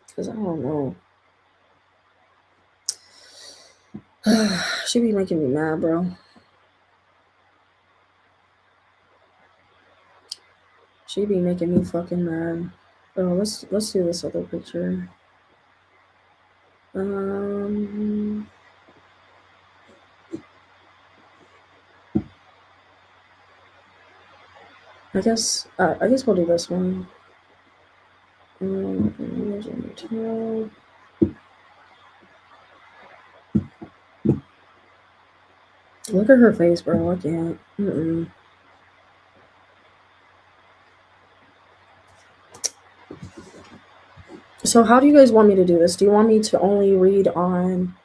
because I don't know. She be making me mad, bro. She be making me fucking mad. Oh, let's do this other picture. I guess we'll do this one. Look at her face, bro. I can't. So how do you guys want me to do this? Do you want me to only read on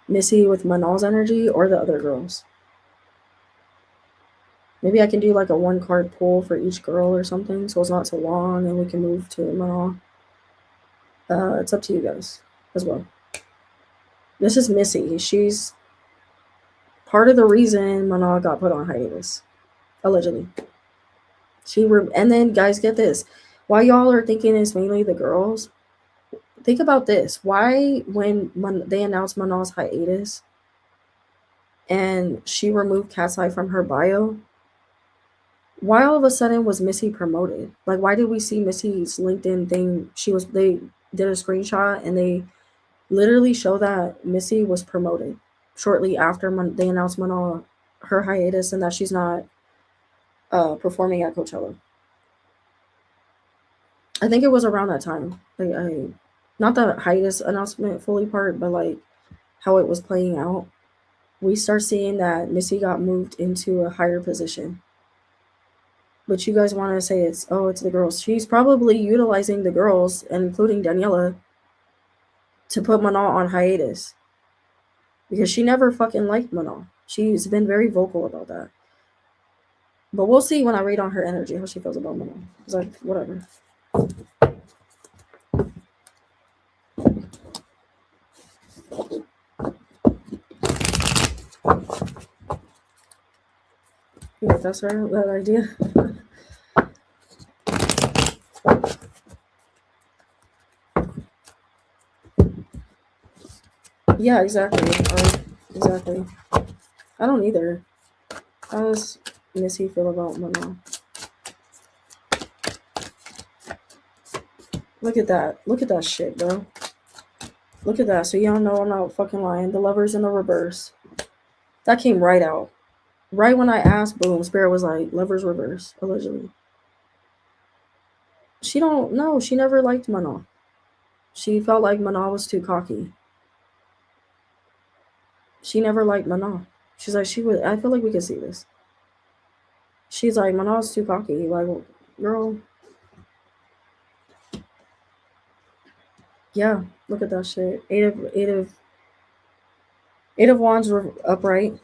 Missy with Manal's energy or the other girls? Maybe I can do like a one card pull for each girl or something so it's not so long and we can move to Manal. It's up to you guys as well. This is Missy. She's part of the reason Manal got put on hiatus, allegedly. And then guys, get this. While y'all are thinking it's mainly the girls, think about this. Why, when they announced Manal's hiatus and she removed Cat's Eye from her bio, why all of a sudden was Missy promoted? Like, why did we see Missy's LinkedIn thing? They did a screenshot and they literally show that Missy was promoted shortly after they announced Manal her hiatus and that she's not performing at Coachella. I think it was around that time. Like not the hiatus announcement fully part, but like how it was playing out. We start seeing that Missy got moved into a higher position. But you guys want to say it's the girls. She's probably utilizing the girls, including Daniela, to put Manal on hiatus because she never fucking liked Manal. She's been very vocal about that. But we'll see when I read on her energy how she feels about Manal. It's like whatever. Yeah, that's her that idea. Yeah, exactly. Exactly. I don't either. How does Missy feel about Manal? Look at that. Look at that shit, bro. Look at that. So y'all know I'm not fucking lying. The lover's in the reverse. That came right out. Right when I asked, boom, Spirit was like, lover's reverse, allegedly. She don't know. She never liked Manal. She felt like Manal was too cocky. She never liked Manal. She's like, she would. I feel like we could see this. She's like, Manal's too cocky. Like, girl, yeah. Look at that shit. Eight of wands were upright.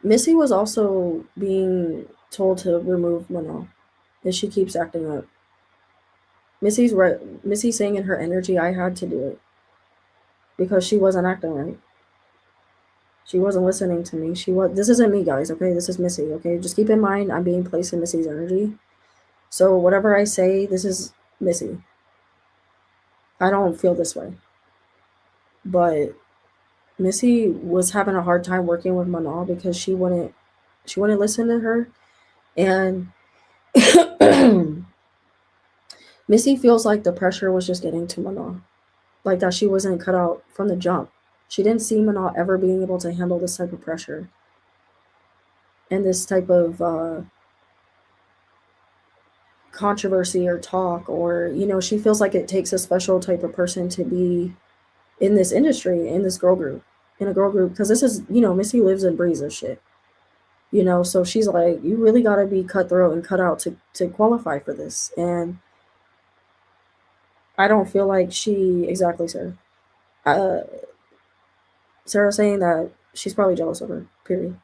Missy was also being told to remove Manal, and she keeps acting up. Missy's right. Missy's saying in her energy, I had to do it because she wasn't acting right. She wasn't listening to me. She was. This isn't me, guys. Okay, this is Missy. Okay, just keep in mind I'm being placed in Missy's energy. So whatever I say, this is Missy. I don't feel this way, but Missy was having a hard time working with Manal because she wouldn't listen to her, and Missy feels like the pressure was just getting to Manal, like that she wasn't cut out from the jump. She didn't see Manal ever being able to handle this type of pressure and this type of controversy or talk, or she feels like it takes a special type of person to be in this industry, in this girl group, in a girl group, because this is, Missy lives and breathes this shit. So she's like, you really got to be cutthroat and cut out to qualify for this. And I don't feel like she exactly, sir. uh Sarah saying that she's probably jealous of her, period.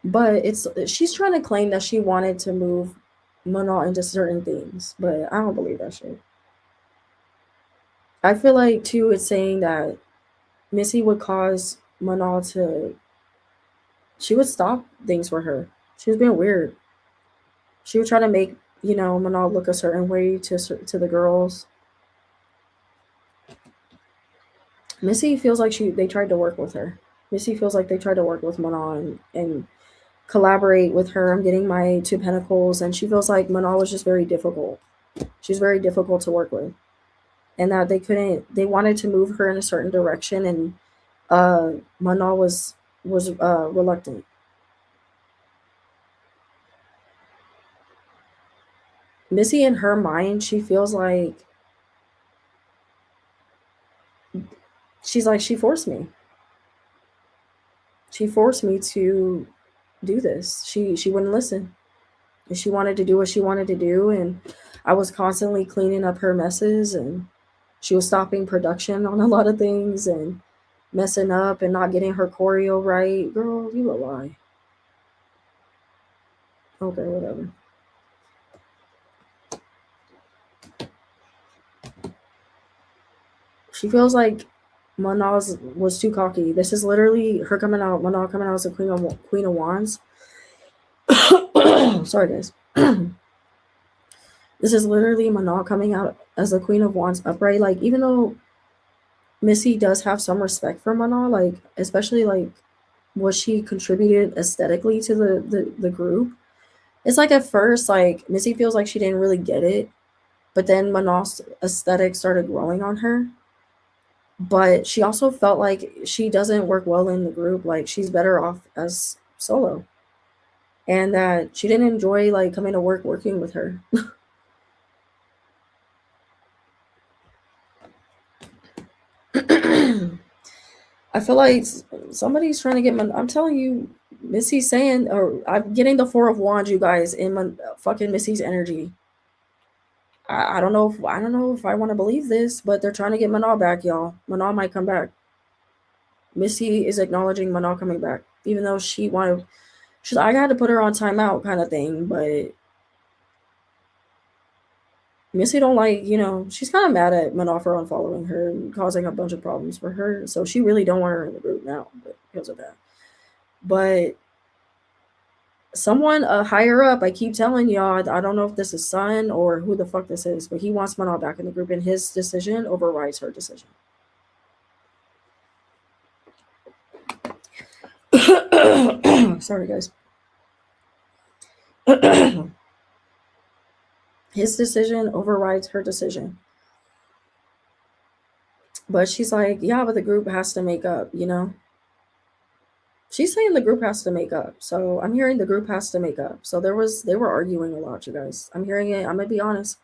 But she's trying to claim that she wanted to move Manal into certain things, but I don't believe that shit. I feel like too it's saying that Missy would cause Manal to, she would stop things for her. She was being weird. She would try to make, Manal look a certain way to the girls. Missy feels like they tried to work with her. Missy feels like they tried to work with Manal and collaborate with her. I'm getting my two pentacles, and she feels like Manal was just very difficult. She's very difficult to work with, and that they wanted to move her in a certain direction, and Manal was reluctant. Missy, in her mind, she feels like she's like, she forced me. She forced me to do this. She wouldn't listen. And she wanted to do what she wanted to do, and I was constantly cleaning up her messes, and she was stopping production on a lot of things and messing up and not getting her choreo right. Girl, you a lie. Okay, whatever. She feels like Manal was too cocky. This is literally her coming out. Manal coming out as a Queen of Wands. Sorry, guys. This is literally Manal coming out as the Queen of Wands upright. Like, even though Missy does have some respect for Manal, like especially like what she contributed aesthetically to the group. It's like at first, like Missy feels like she didn't really get it, but then Manal's aesthetic started growing on her. But she also felt like she doesn't work well in the group. Like she's better off as solo. and that she didn't enjoy like coming to work working with her. I feel like somebody's trying to get my. I'm telling you, Missy's saying, or I'm getting the Four of Wands, you guys, in my fucking Missy's energy. I don't know if I want to believe this, but they're trying to get Manal back, y'all. Manal might come back. Missy is acknowledging Manal coming back, even though she wanted. She's I got to put her on timeout, kind of thing. But Missy don't like, she's kind of mad at Manal for unfollowing her and causing a bunch of problems for her. So she really don't want her in the group now, but because of that. But someone higher up, I keep telling y'all, I don't know if this is Sun or who the fuck this is, but he wants Manal back in the group, and his decision overrides her decision. Sorry, guys. His decision overrides her decision. But she's like, yeah, but the group has to make up, She's saying the group has to make up. So I'm hearing the group has to make up. So they were arguing a lot, you guys. I'm hearing it. I'm gonna be honest.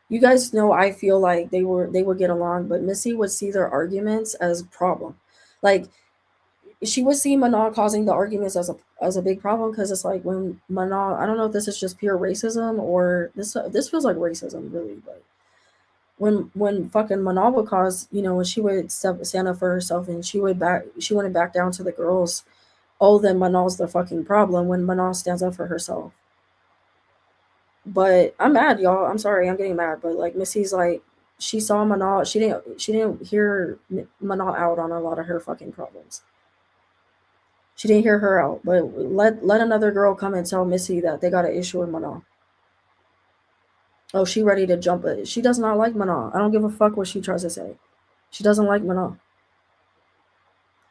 You guys know I feel like they would get along, but Missy would see their arguments as a problem. Like she would see Manal causing the arguments as a big problem, because it's like when Manal, I don't know if this is just pure racism or this feels like racism really, but when fucking Manal would cause, when she would stand up for herself and she wouldn't back down to the girls. Oh, then Manal's the fucking problem when Manal stands up for herself. But I'm mad, y'all. I'm sorry, I'm getting mad. But like Missy's like, she saw Manal. She didn't hear Manal out on a lot of her fucking problems. She didn't hear her out. But let another girl come and tell Missy that they got an issue with Manal. Oh, she ready to jump it. She does not like Manal. I don't give a fuck what she tries to say. She doesn't like Manal.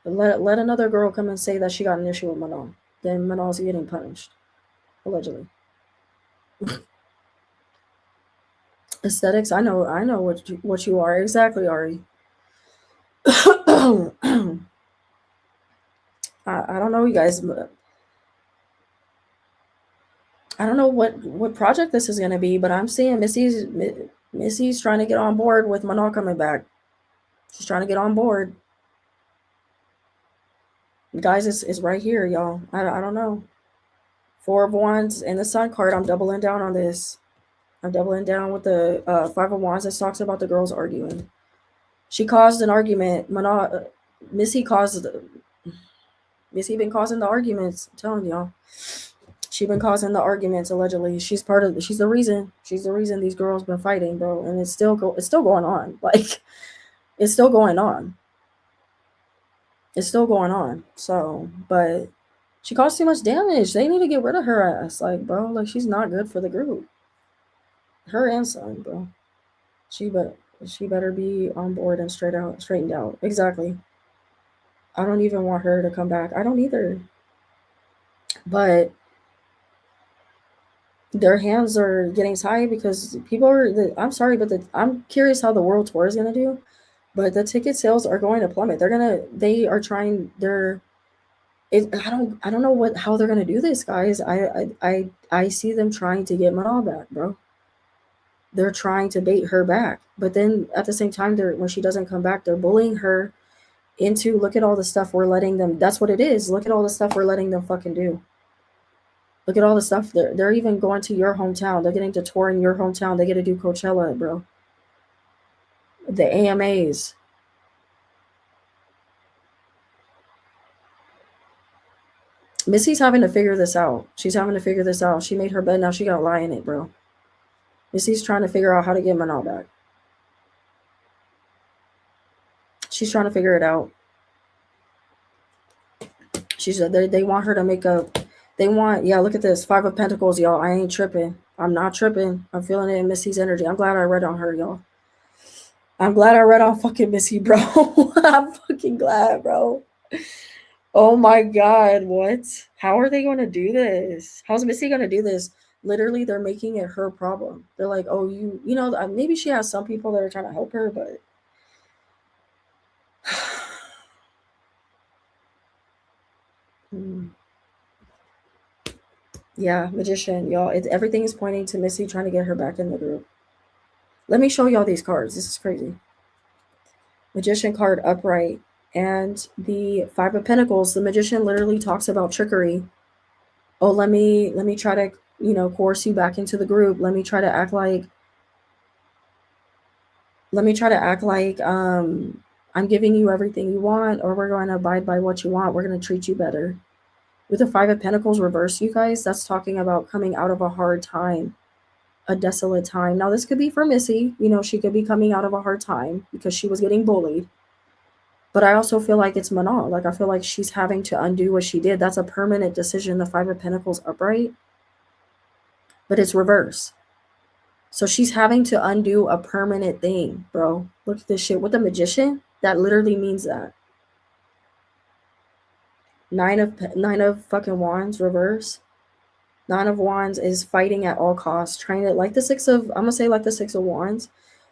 Let another girl come and say that she got an issue with Manal. Then Manal's getting punished, allegedly. Aesthetics. I know what you are exactly, Ari. I don't know, you guys. I don't know what project this is gonna be, but I'm seeing Missy's trying to get on board with Manal coming back. She's trying to get on board. Guys, it's right here, y'all. I don't know. Four of Wands and the Sun card. I'm doubling down on this. I'm doubling down with the Five of Wands that talks about the girls arguing. She caused an argument. Missy caused. Missy been causing the arguments. I'm telling y'all, she been causing the arguments. Allegedly, she's part of. She's the reason. She's the reason these girls been fighting, bro. And it's still going on. Like it's still going on. It's still going on. So, but she caused too much damage. They need to get rid of her ass. Like, bro, like she's not good for the group. Her and Son, bro. She but she better be on board and straightened out. Exactly. I don't even want her to come back. I don't either. But their hands are getting tied because people are. I'm sorry, but I'm curious how the world tour is gonna do. But the ticket sales are going to plummet. They are trying. I don't know how they're gonna do this, guys. I see them trying to get Manal back, bro. They're trying to bait her back, but then at the same time, when she doesn't come back, they're bullying her into look at all the stuff we're letting them. That's what it is. Look at all the stuff we're letting them fucking do. Look at all the stuff they're even going to your hometown. They're getting to tour in your hometown. They get to do Coachella, bro. The AMAs. Missy's having to figure this out. She's having to figure this out. She made her bed, now she got to lie in it, bro. Missy's trying to figure out how to get Manal back. She's trying to figure it out. She said they want her to make a. They want, yeah, look at this. Five of Pentacles, y'all. I ain't tripping. I'm not tripping. I'm feeling it in Missy's energy. I'm glad I read on her, y'all. I'm glad I read on fucking Missy, bro. I'm fucking glad, bro. Oh my God, what? How are they going to do this? How's Missy going to do this? Literally, they're making it her problem. They're like, oh, maybe she has some people that are trying to help her, but. Yeah, magician, y'all. Everything is pointing to Missy trying to get her back in the group. Let me show y'all these cards. This is crazy. Magician card upright, and the Five of Pentacles. The magician literally talks about trickery. Oh, let me try to, coerce you back into the group. Let me try to act like I'm giving you everything you want, or we're going to abide by what you want. We're going to treat you better. With the Five of Pentacles reversed, you guys, that's talking about coming out of a hard time, a desolate time. Now, this could be for Missy. She could be coming out of a hard time because she was getting bullied. But I also feel like it's Manal. Like, I feel like she's having to undo what she did. That's a permanent decision, the Five of Pentacles upright, but it's reverse. So she's having to undo a permanent thing, bro. Look at this shit. With the magician, that literally means that. Nine of fucking wands reverse. Nine of wands is fighting at all costs, trying to, like the I'm gonna say like the 6 of wands,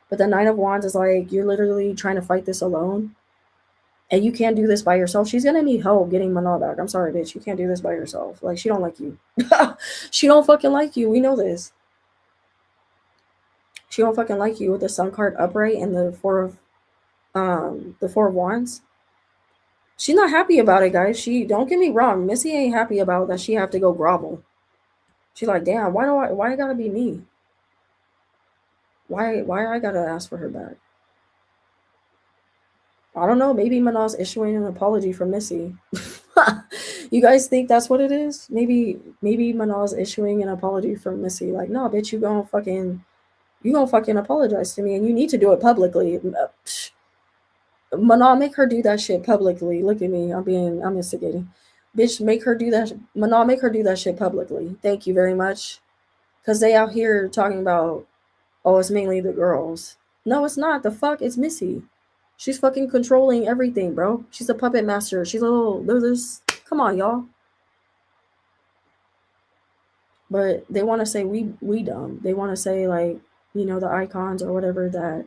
but the 9 of wands is like you're literally trying to fight this alone, and you can't do this by yourself. She's gonna need help getting Manal back. I'm sorry, bitch. You can't do this by yourself. Like, she don't like you. She don't fucking like you. We know this. She don't fucking like you with the Sun card upright and the four of wands. She's not happy about it, guys. She don't get me wrong. Missy ain't happy about that. She have to go grovel. She's like, damn, why it gotta be me? Why I gotta ask for her back? I don't know. Maybe Manal's issuing an apology for Missy. You guys think that's what it is? Maybe Manal's issuing an apology for Missy. Like, no, bitch, you gonna fucking apologize to me, and you need to do it publicly. Manal, make her do that shit publicly. Look at me. I'm instigating. Bitch, make her do that. Manal, make her do that shit publicly. Thank you very much. Cause they out here talking about, oh, it's mainly the girls. No, it's not. The fuck, it's Missy. She's fucking controlling everything, bro. She's a puppet master. She's a little. There's. Come on, y'all. But they want to say we dumb. They want to say, like, the icons or whatever, that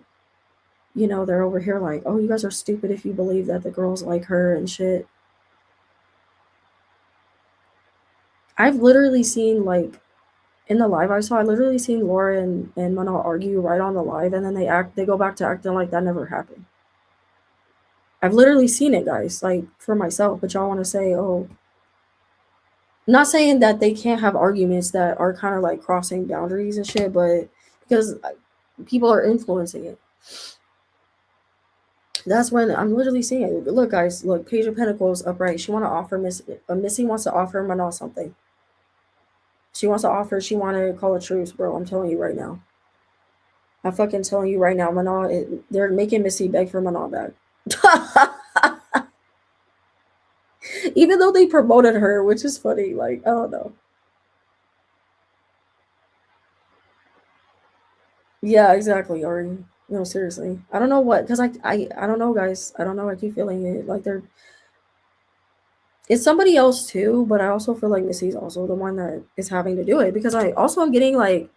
they're over here like, oh, you guys are stupid if you believe that the girls like her and shit. I've literally seen, like, in the live I saw, I literally seen Laura and Manal argue right on the live, and then they go back to acting like that never happened. I've literally seen it, guys, like, for myself. But y'all want to say, oh, not saying that they can't have arguments that are kind of like crossing boundaries and shit, but because people are influencing it. That's when I'm literally seeing it. Look, guys, look, Page of Pentacles upright. She want to offer Missy wants to offer Manal something. She want to call a truce, bro. I'm telling you right now. I'm fucking telling you right now, Manal, they're making Missy beg for Manal back. Even though they promoted her, which is funny. Like, I don't know. Yeah, exactly, Ari. No, seriously. I don't know what, because I don't know, guys. I don't know. I keep feeling it. Like, it's somebody else too, but I also feel like Missy's also the one that is having to do it, because I also am getting like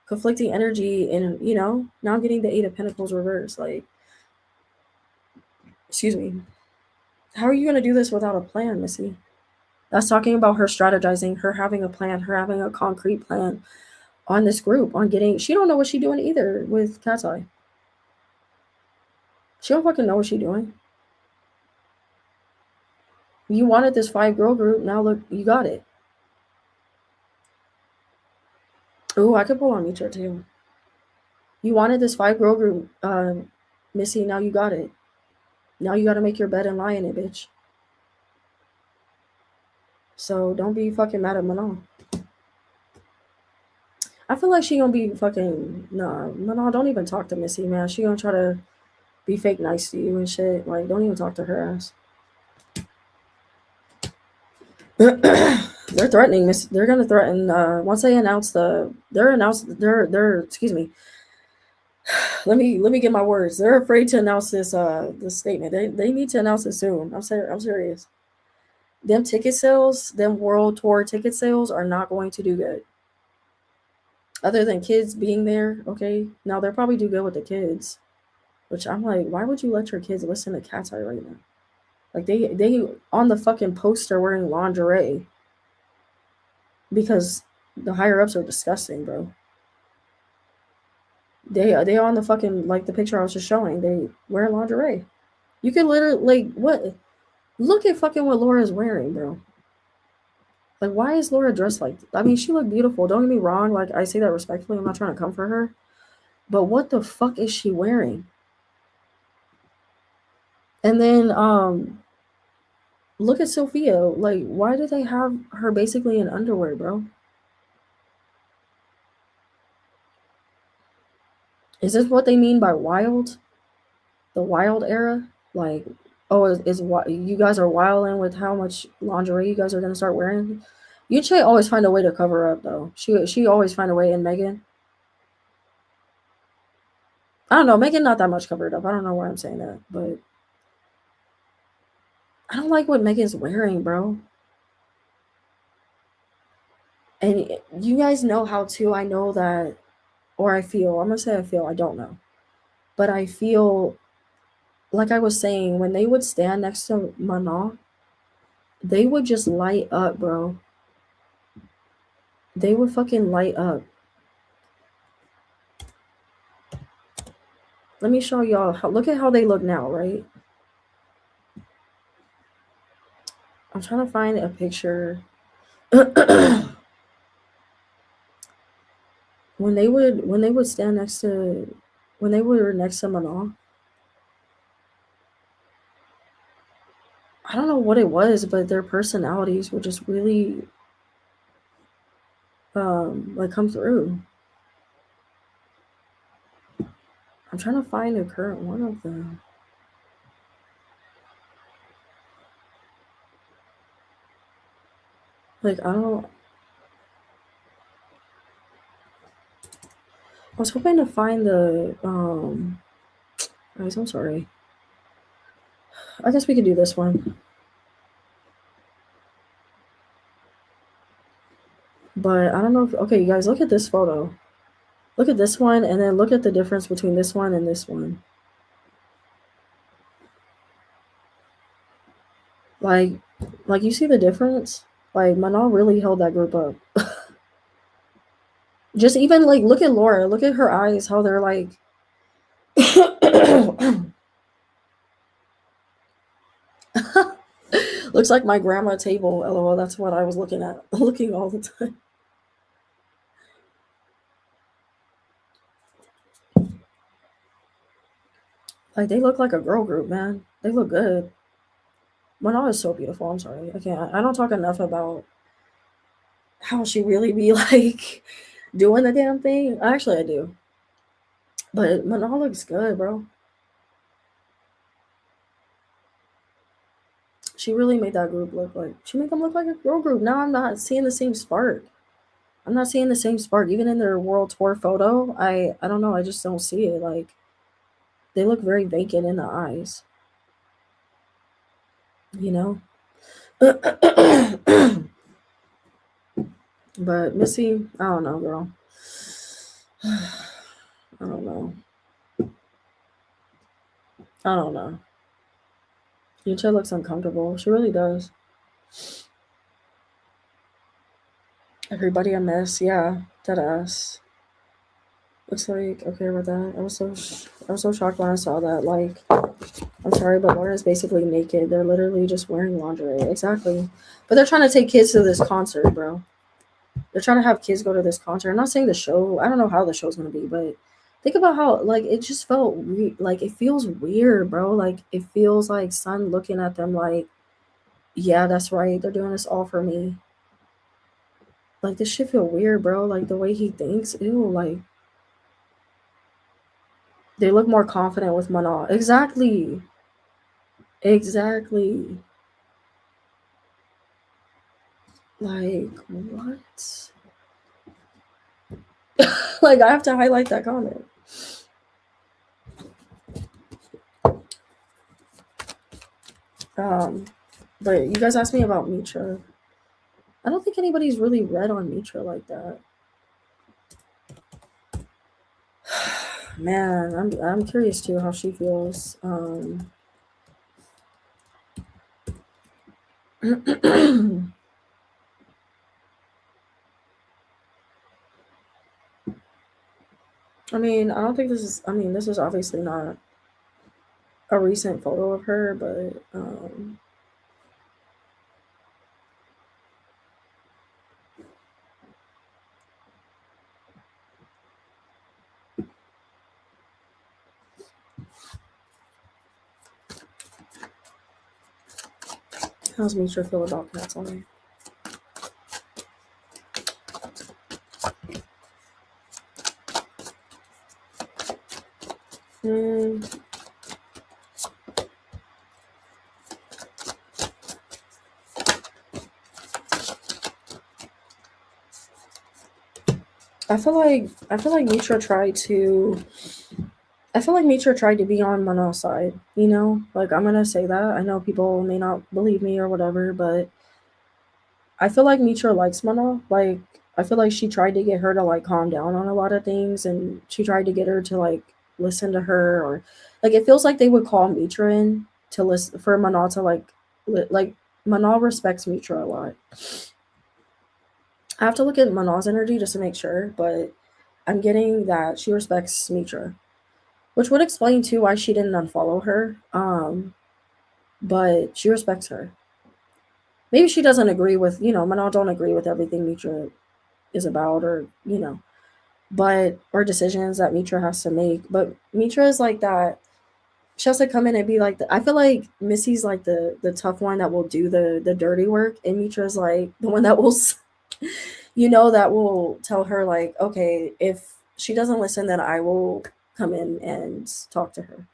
conflicting energy, and now I'm getting the Eight of Pentacles reversed. Like, excuse me. How are you gonna do this without a plan, Missy? That's talking about her strategizing, her having a plan, her having a concrete plan on this group, on getting. She don't know what she's doing either with Cat's Eye. She don't fucking know what she's doing. You wanted this 5-girl group. Now look, you got it. Oh, I could pull on Mitra too. You wanted this 5-girl group, Missy. Now you got it. Now you got to make your bed and lie in it, bitch. So don't be fucking mad at Manal. I feel like she gonna be fucking. Nah, Manal, don't even talk to Missy, man. She gonna try to be fake nice to you and shit. Like, don't even talk to her ass. They're threatening Miss. They're gonna threaten. Once they announce they're excuse me. Let me get my words. They're afraid to announce this statement. They need to announce it soon. I'm serious. Them ticket sales, them world tour ticket sales are not going to do good. Other than kids being there, okay. Now they'll probably do good with the kids, which I'm like, why would you let your kids listen to Cat's Eye right now? Like, they on the fucking poster wearing lingerie. because the higher ups are disgusting, bro. They on the fucking like the picture I was just showing. They wear lingerie. You could literally like what? Look at fucking what Laura's wearing, bro. Like, why is Laura dressed like? I mean, she looked beautiful. Don't get me wrong. Like, I say that respectfully. I'm not trying to comfort her, but what the fuck is she wearing? And then, look at Sophia. Like, why do they have her basically in underwear, bro? Is this what they mean by wild? The wild era? Like, oh, is what you guys are wilding with how much lingerie you guys are gonna start wearing? Yuche always find a way to cover up though. She always find a way. And Megan, I don't know. Megan not that much covered up. I don't know why I'm saying that, but I don't like what Megan's wearing, bro. And you guys know how to. I know that, or I feel. I'm gonna say I feel. I don't know, but I feel like I was saying when they would stand next to Mana, they would just light up, bro. They would fucking light up. Let me show y'all. Look at how they look now, right? I'm trying to find a picture. when they would stand next to when they were next to Mana, I don't know what it was, but their personalities would just really like come through. I'm trying to find a current one of them. Like I don't. I was hoping to find the Guys, I'm sorry. I guess we could do this one. But I don't know if okay, you guys look at this photo. Look at this one and then look at the difference between this one and this one. Like you see the difference? Like Manal really held that group up. Just even like look at Laura, look at her eyes, how they're like looks like my grandma table. LOL, that's what I was looking at, looking all the time. Like they look like a girl group, man. They look good. Manal is so beautiful. I'm sorry. I can't. I don't talk enough about how she really be like doing the damn thing. Actually, I do. But Manal looks good, bro. She really made that group look like she made them look like a girl group. Now I'm not seeing the same spark. I'm not seeing the same spark. Even in their world tour photo, I don't know. I just don't see it. Like they look very vacant in the eyes. You know. But Missy, I don't know, girl. I don't know. I don't know. Yucha looks uncomfortable. She really does. Everybody a mess. Yeah, dead ass. Looks like okay with that. I was so shocked when I saw that. Like, I'm sorry, but Lauren's basically naked. They're literally just wearing lingerie. Exactly. But they're trying to take kids to this concert, bro. They're trying to have kids go to this concert. I'm not saying the show. I don't know how the show's gonna be, but think about how like it just felt like it feels weird, bro. Like it feels like Sun looking at them like, yeah, that's right. They're doing this all for me. Like this shit feel weird, bro. Like the way he thinks, ew. Like they look more confident with Mana. Exactly. Exactly. Like what? Like I have to highlight that comment. Um, but you guys asked me about Mitra. I don't think anybody's really read on Mitra like that. Man, I'm curious too how she feels. I mean, I don't think this is. I mean, this is obviously not a recent photo of her, but how's Mitra feel about cats on here? Mm, I feel like Mitra tried to. I feel like Mitra tried to be on Mano's side. You know, like I'm gonna say that. I know people may not believe me or whatever, but I feel like Mitra likes Mana. Like I feel like she tried to get her to like calm down on a lot of things, and she tried to get her to like listen to her, or like it feels like they would call Mitra in to listen for Mana to like Mana respects Mitra a lot. I have to look at Mana's energy just to make sure, but I'm getting that she respects Mitra, which would explain too why she didn't unfollow her. But she respects her. Maybe she doesn't agree with Mana don't agree with everything Mitra is about, or but or decisions that Mitra has to make. But Mitra is like that. She has to come in and be like I feel like Missy's like the tough one that will do the dirty work, and Mitra's like the one that will, that will tell her like, okay, if she doesn't listen, then I will come in and talk to her.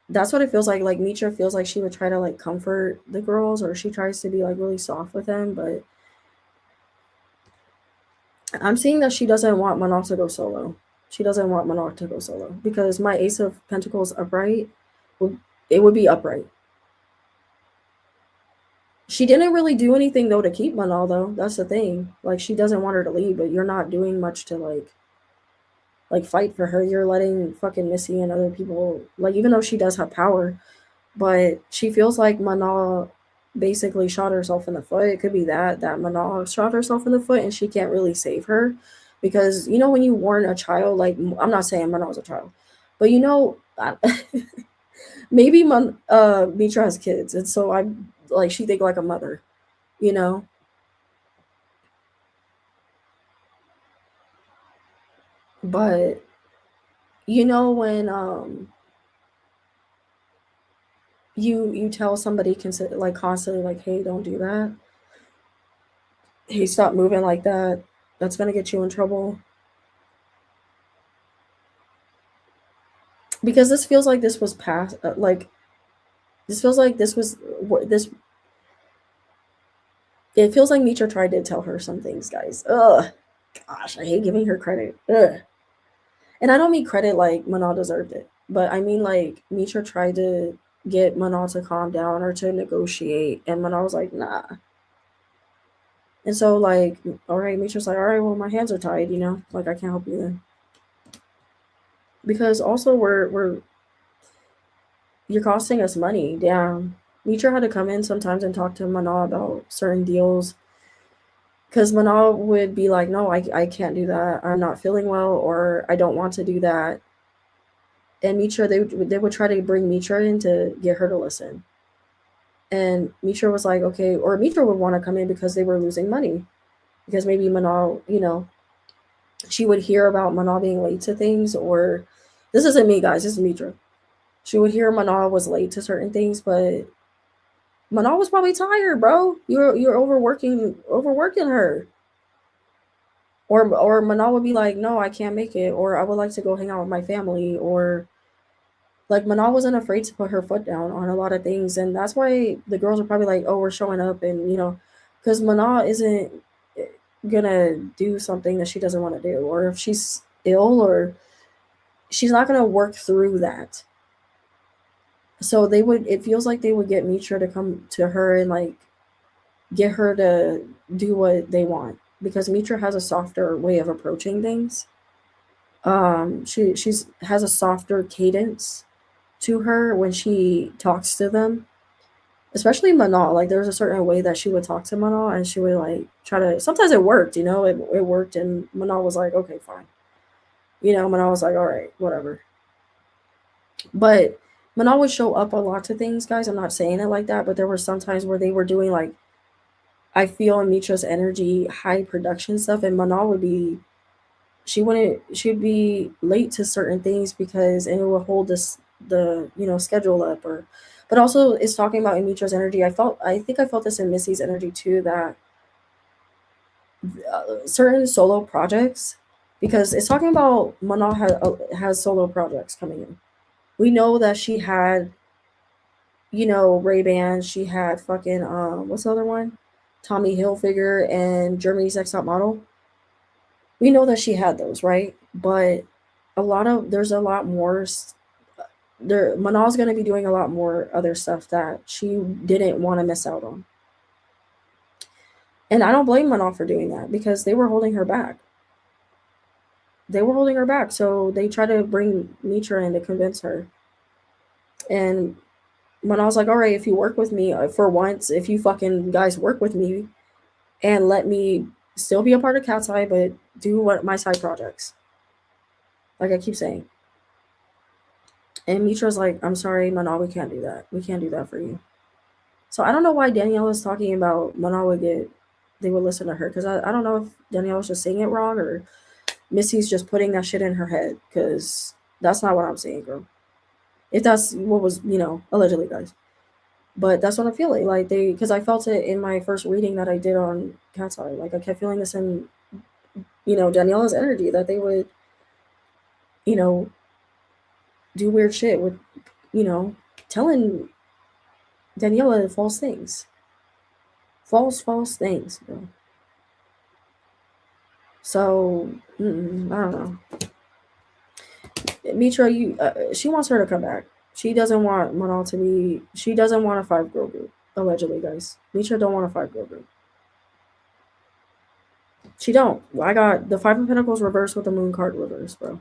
That's what it feels like. Like Mitra feels like she would try to like comfort the girls, or she tries to be like really soft with them, but I'm seeing that she doesn't want Manon to go solo. She doesn't want Manon to go solo because my Ace of Pentacles upright, it would be upright. She didn't really do anything though to keep Manon though. That's the thing. Like she doesn't want her to leave, but you're not doing much to like fight for her. You're letting fucking Missy and other people like even though she does have power, but she feels like Manon basically shot herself in the foot. It could be that Manon shot herself in the foot and she can't really save her because when you warn a child, like I'm not saying Manon was a child, but maybe Mitra has kids, and so I like she think like a mother, you know. But when you tell somebody like constantly like, hey, don't do that, hey, stop moving like that, that's gonna get you in trouble. Because this feels like this was past, like this feels like this was this. It feels like Mitra tried to tell her some things, guys. Ugh, gosh, I hate giving her credit. Ugh, and I don't mean credit like Manal deserved it, but I mean like Mitra tried to get Manal to calm down or to negotiate, and Manal was like, nah. And so like, all right, Mitra's like, all right, well my hands are tied, like I can't help you then. Because also we're you're costing us money. Damn. Mitra had to come in sometimes and talk to Manal about certain deals. Because Manal would be like, no, I can't do that. I'm not feeling well, or I don't want to do that. And Mitra, they would try to bring Mitra in to get her to listen. And Mitra was like, okay, or Mitra would want to come in because they were losing money. Because maybe Manal, she would hear about Manal being late to things, or this isn't me, guys, this is Mitra. She would hear Manal was late to certain things, but Manal was probably tired, bro. You're overworking her. Or Manal would be like, no, I can't make it, or I would like to go hang out with my family, or like Manal wasn't afraid to put her foot down on a lot of things, and that's why the girls are probably like, oh, we're showing up, and because Manal isn't gonna do something that she doesn't want to do, or if she's ill, or she's not gonna work through that. So it feels like they would get Mitra to come to her and like get her to do what they want because Mitra has a softer way of approaching things. She's has a softer cadence to her when she talks to them, especially Manal. Like there's a certain way that she would talk to Manal, and she would like try to. Sometimes it worked, it worked, and Manal was like, okay, fine, Manal was like, all right, whatever. But Manal would show up a lot to things, guys. I'm not saying it like that, but there were some times where they were doing like, I feel in Mitra's energy, high production stuff, and Manal would be, she'd be late to certain things because, and it would hold this, the, schedule up, or, but also it's talking about in Mitra's energy. I think I felt this in Missy's energy too, that certain solo projects, because it's talking about Manal has solo projects coming in. We know that she had, Ray Ban. She had fucking what's the other one? Tommy Hilfiger and Germany's Next Top Model. We know that she had those, right? But there's a lot more. There, Manal's gonna be doing a lot more other stuff that she didn't want to miss out on. And I don't blame Manal for doing that because they were holding her back. They were holding her back, so they tried to bring Mitra in to convince her. And Manal's like, all right, if you work with me for once, if you fucking guys work with me and let me still be a part of Cat's Eye, but do what my side projects. Like I keep saying. And Mitra's like, I'm sorry, Manal, we can't do that. We can't do that for you. So I don't know why Danielle is talking about Manal they would listen to her. Because I don't know if Danielle was just saying it wrong or Missy's just putting that shit in her head. Because that's not what I'm saying, girl. If that's what was, allegedly, guys. But that's what I'm feeling. Like because I felt it in my first reading that I did on Cat's Eye. Like I kept feeling this in, Daniela's energy that they would, you know, do weird shit with, telling Daniela false things. False things, bro. So, I don't know. Mitra, she wants her to come back. She doesn't want Manal to be. She doesn't want a 5-girl group. Allegedly, guys. Mitra don't want a 5-girl group. She don't. I got the 5 of Pentacles reversed with the Moon card reversed, bro.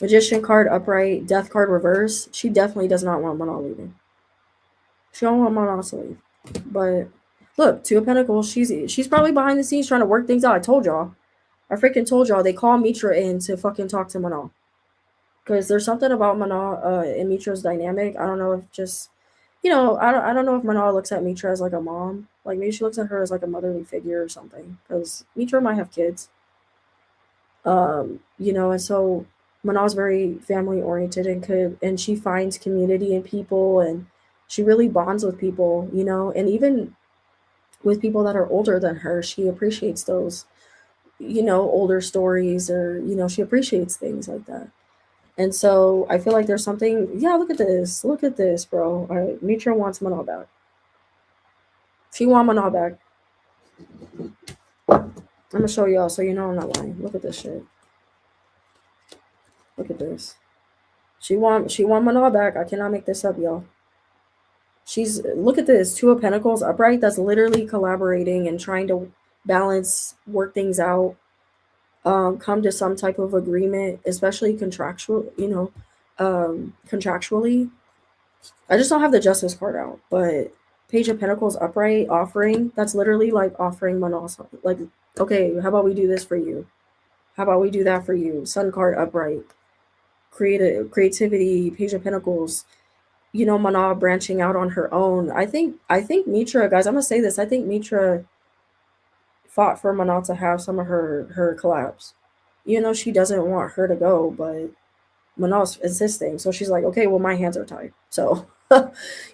Magician card upright, Death card reverse. She definitely does not want Manal leaving. She don't want Manal to leave. But look, 2 of Pentacles. She's probably behind the scenes trying to work things out. I told y'all. I freaking told y'all. They call Mitra in to fucking talk to Manal. Because there's something about Manal and Mitra's dynamic. I don't know if just, I don't know if Manal looks at Mitra as like a mom. Like maybe she looks at her as like a motherly figure or something. Because Mitra might have kids. And so Manal's very family oriented and she finds community in people and she really bonds with people, and even with people that are older than her, she appreciates those, older stories or, she appreciates things like that. And so I feel like there's something, yeah, look at this. Look at this, bro. All right, Mitra wants Manal back. She wants Manal back. I'm gonna show y'all so you know I'm not lying. Look at this shit. Look at this. She want Manal back. I cannot make this up, y'all. Look at this, 2 of Pentacles upright. That's literally collaborating and trying to balance, work things out, come to some type of agreement, especially contractually. I just don't have the Justice card out, but Page of Pentacles upright offering. That's literally like offering Manal something. Like, okay, how about we do this for you? How about we do that for you? Sun card upright. Creativity, Page of Pentacles. Manal branching out on her own. I think Mitra, guys, I'm gonna say this. I think Mitra fought for Manal to have some of her collabs. Even though she doesn't want her to go, but Manal's insisting. So she's like, okay, well, my hands are tied. So,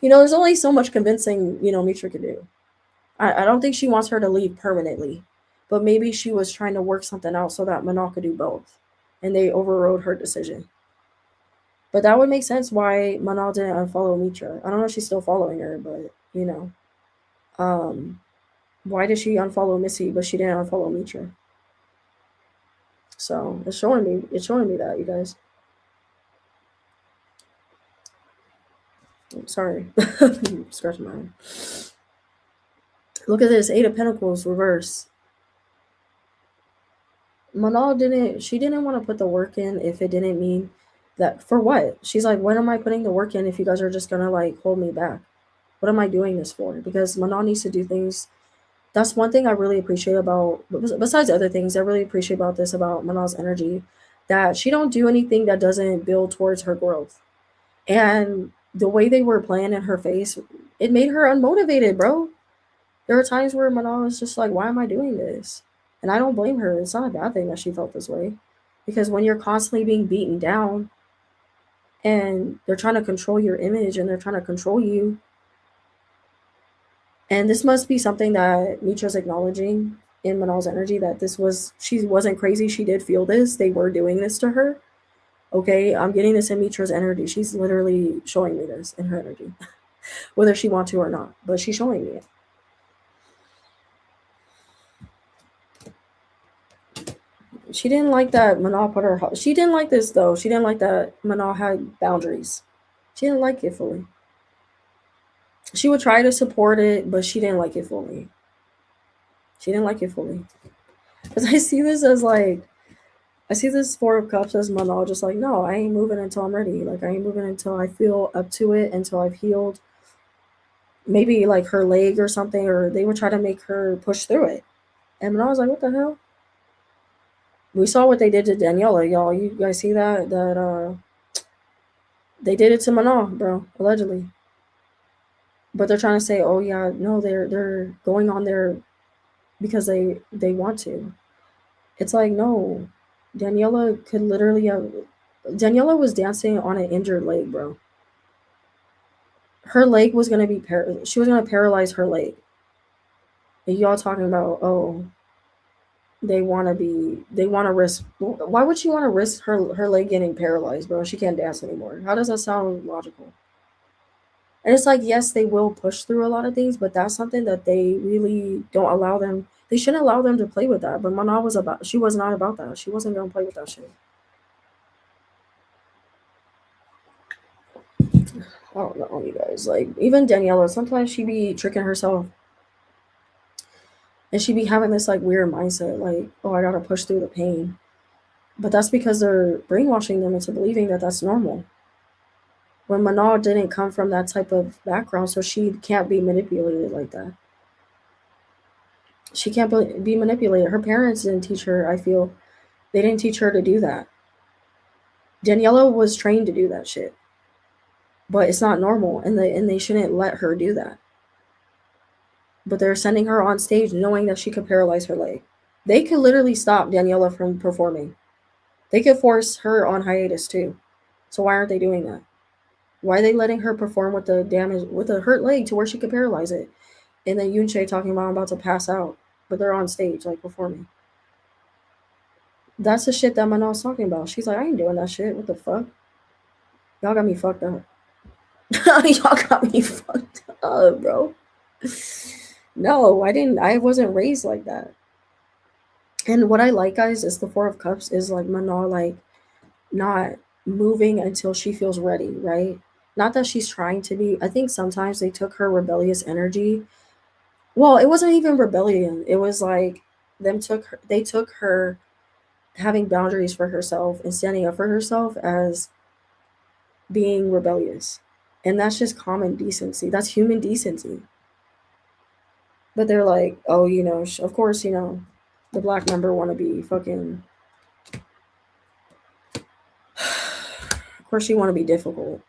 there's only so much convincing, Mitra can do. I don't think she wants her to leave permanently, but maybe she was trying to work something out so that Manal could do both. And they overrode her decision. But that would make sense why Manal didn't unfollow Mitra. I don't know if she's still following her, but, why did she unfollow Missy, but she didn't unfollow Mitra? So it's showing me that, you guys. I'm sorry. Scratching my eye. Look at this, 8 of Pentacles reverse. Manal didn't want to put the work in if it didn't mean that, for what? She's like, when am I putting the work in if you guys are just gonna like hold me back? What am I doing this for? Because Manal needs to do things. That's one thing I really appreciate about, besides other things, I really appreciate about this, about Manal's energy. that she don't do anything that doesn't build towards her growth. And the way they were playing in her face, it made her unmotivated, bro. There were times where Manal was just like, why am I doing this? And I don't blame her. It's not a bad thing that she felt this way. Because when you're constantly being beaten down and they're trying to control your image and they're trying to control you, and this must be something that Mitra's acknowledging in Manal's energy, that she wasn't crazy. She did feel this. They were doing this to her. Okay, I'm getting this in Mitra's energy. She's literally showing me this in her energy, whether she wants to or not, but she's showing me it. She didn't like that Manal put her. She didn't like this though. She didn't like that Manal had boundaries. She didn't like it fully. She would try to support it, but she didn't like it fully. She didn't like it fully. Because I see this as like, I see this Four of Cups as Manal just like, no, I ain't moving until I'm ready. Like, I ain't moving until I feel up to it, until I've healed. Maybe like her leg or something, or they would try to make her push through it. And Manal was like, what the hell? We saw what they did to Daniela, y'all. You guys see that? They did it to Manal, bro, allegedly. But they're trying to say, oh yeah, no, they're going on there because they want to. It's like, no, Daniela could literally have. Daniela was dancing on an injured leg, bro. Her leg was gonna be she was gonna paralyze her leg. And y'all talking about, oh, they want to risk. Why would she want to risk her leg getting paralyzed, bro? She can't dance anymore. How does that sound logical? And it's like, yes, they will push through a lot of things, but that's something that they really don't allow them. They shouldn't allow them to play with that. But Mana she was not about that. She wasn't gonna play with that shit. I don't know, you guys. Like, even Daniela, sometimes she be tricking herself. And she be having this like weird mindset, like, oh, I gotta push through the pain. But that's because they're brainwashing them into believing that that's normal. When Manal didn't come from that type of background, so she can't be manipulated like that. She can't be manipulated. Her parents didn't teach her, I feel. They didn't teach her to do that. Daniela was trained to do that shit. But it's not normal, and they shouldn't let her do that. But they're sending her on stage knowing that she could paralyze her leg. They could literally stop Daniela from performing. They could force her on hiatus too. So why aren't they doing that? Why are they letting her perform with a hurt leg to where she could paralyze it? And then Yunche talking about I'm about to pass out, but they're on stage like performing. That's the shit that Manal's talking about. She's like, I ain't doing that shit. What the fuck? Y'all got me fucked up. Y'all got me fucked up, bro. No, I didn't. I wasn't raised like that. And what I like, guys, is the Four of Cups is like Manal, like not moving until she feels ready, right? Not that she's trying to be. I think sometimes they took her rebellious energy. Well, it wasn't even rebellion. It was like they took her having boundaries for herself and standing up for herself as being rebellious. And that's just common decency. That's human decency. But they're like, oh, of course, the black member want to be fucking. Of course, you want to be difficult.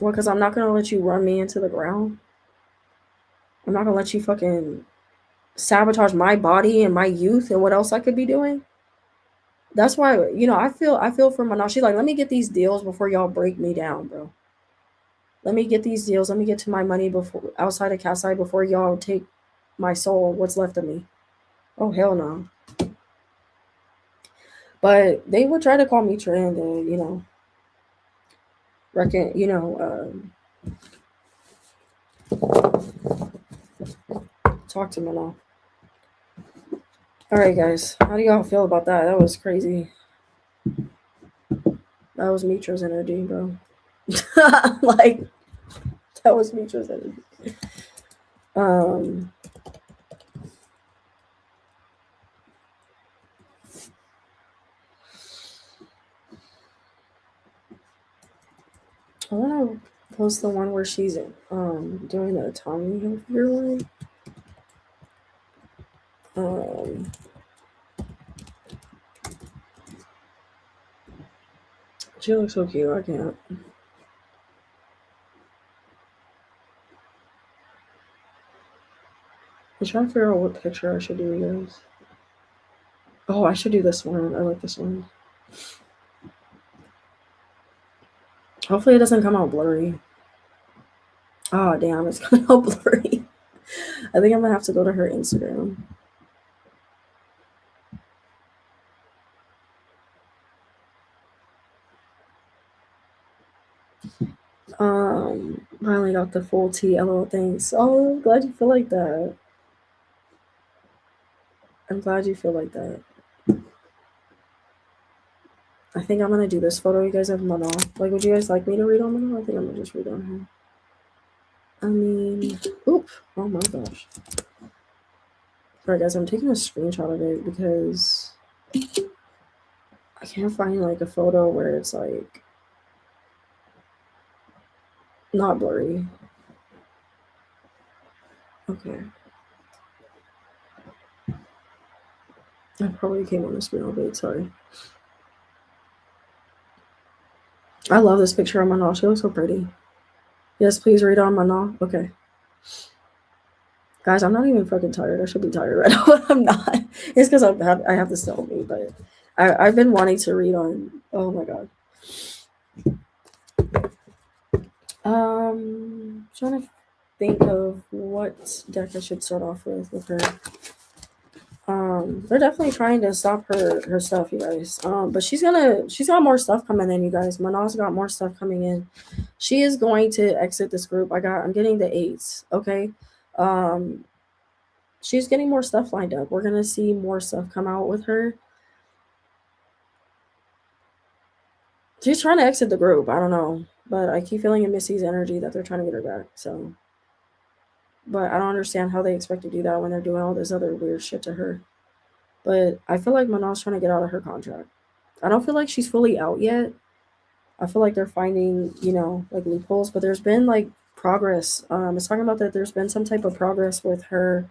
Well, because I'm not going to let you run me into the ground. I'm not going to let you fucking sabotage my body and my youth and what else I could be doing. That's why, I feel for Manal. She's like, let me get these deals before y'all break me down, bro. Let me get these deals. Let me get to my money before outside of Casai before y'all take my soul, what's left of me. Oh, hell no. But they would try to call me trend and, reckon, talk to Manal. All right, guys. How do y'all feel about that? That was crazy. That was Mitra's energy, bro. Like, that was Mitra's energy. I want to post the one where she's doing the Tommy Hilfiger one. She looks so cute. I can't. I'm trying to figure out what picture I should do, you guys. Oh, I should do this one. I like this one. Hopefully it doesn't come out blurry. Oh, damn, it's coming out blurry. I think I'm gonna have to go to her Instagram. Finally got the full T. LOL, thanks. Oh, I'm glad you feel like that. I'm glad you feel like that. I think I'm gonna do this photo. You guys have Mano. Like, would you guys like me to read on Mano? I think I'm gonna just read on her. I mean, oop. Oh my gosh. Sorry, guys. I'm taking a screenshot of it because I can't find like a photo where it's like not blurry. Okay. I probably came on the screen all bit. Sorry. I love this picture of Mano. She looks so pretty. Yes, please read on Mano. Okay. Guys, I'm not even fucking tired. I should be tired right now, but I'm not. It's because I have this to help me, but I've been wanting to read on. Oh my god. Trying to think of what deck I should start off with her. They're definitely trying to stop her stuff, you guys. But she's got more stuff coming in, you guys. Mana's got more stuff coming in. She is going to exit this group. I'm getting the 8s. Okay. She's getting more stuff lined up. We're gonna see more stuff come out with her. She's trying to exit the group. I don't know, but I keep feeling in Missy's energy that they're trying to get her back. So, but I don't understand how they expect to do that when they're doing all this other weird shit to her. But I feel like Mana's trying to get out of her contract. I don't feel like she's fully out yet. I feel like they're finding, like loopholes, but there's been like progress. It's talking about that there's been some type of progress with her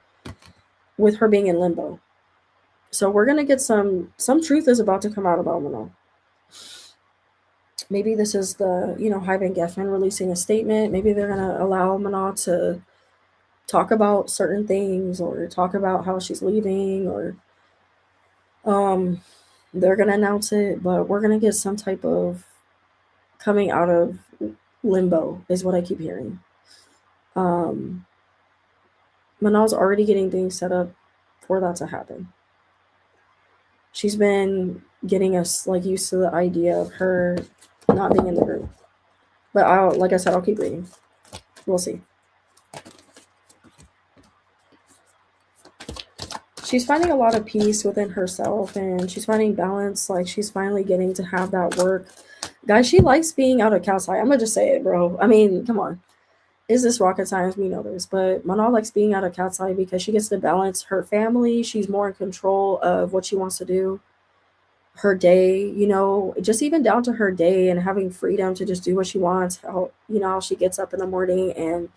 being in limbo. So we're gonna get some truth is about to come out about Mana. Maybe this is the, Hybe and Geffen releasing a statement. Maybe they're gonna allow Mana to talk about certain things or talk about how she's leaving or they're gonna announce it, but we're gonna get some type of coming out of limbo is what I keep hearing. Manal's already getting things set up for that to happen. She's been getting us like used to the idea of her not being in the group. But like I said, I'll keep reading. We'll see. She's finding a lot of peace within herself and she's finding balance. Like she's finally getting to have that work. Guys, she likes being out of Cal-Sci. I'm gonna just say it, bro. I mean, come on. Is this rocket science? We know this, but Mana likes being out of Cal-Sci because she gets to balance her family. She's more in control of what she wants to do. Her day, just even down to her day and having freedom to just do what she wants. How she gets up in the morning and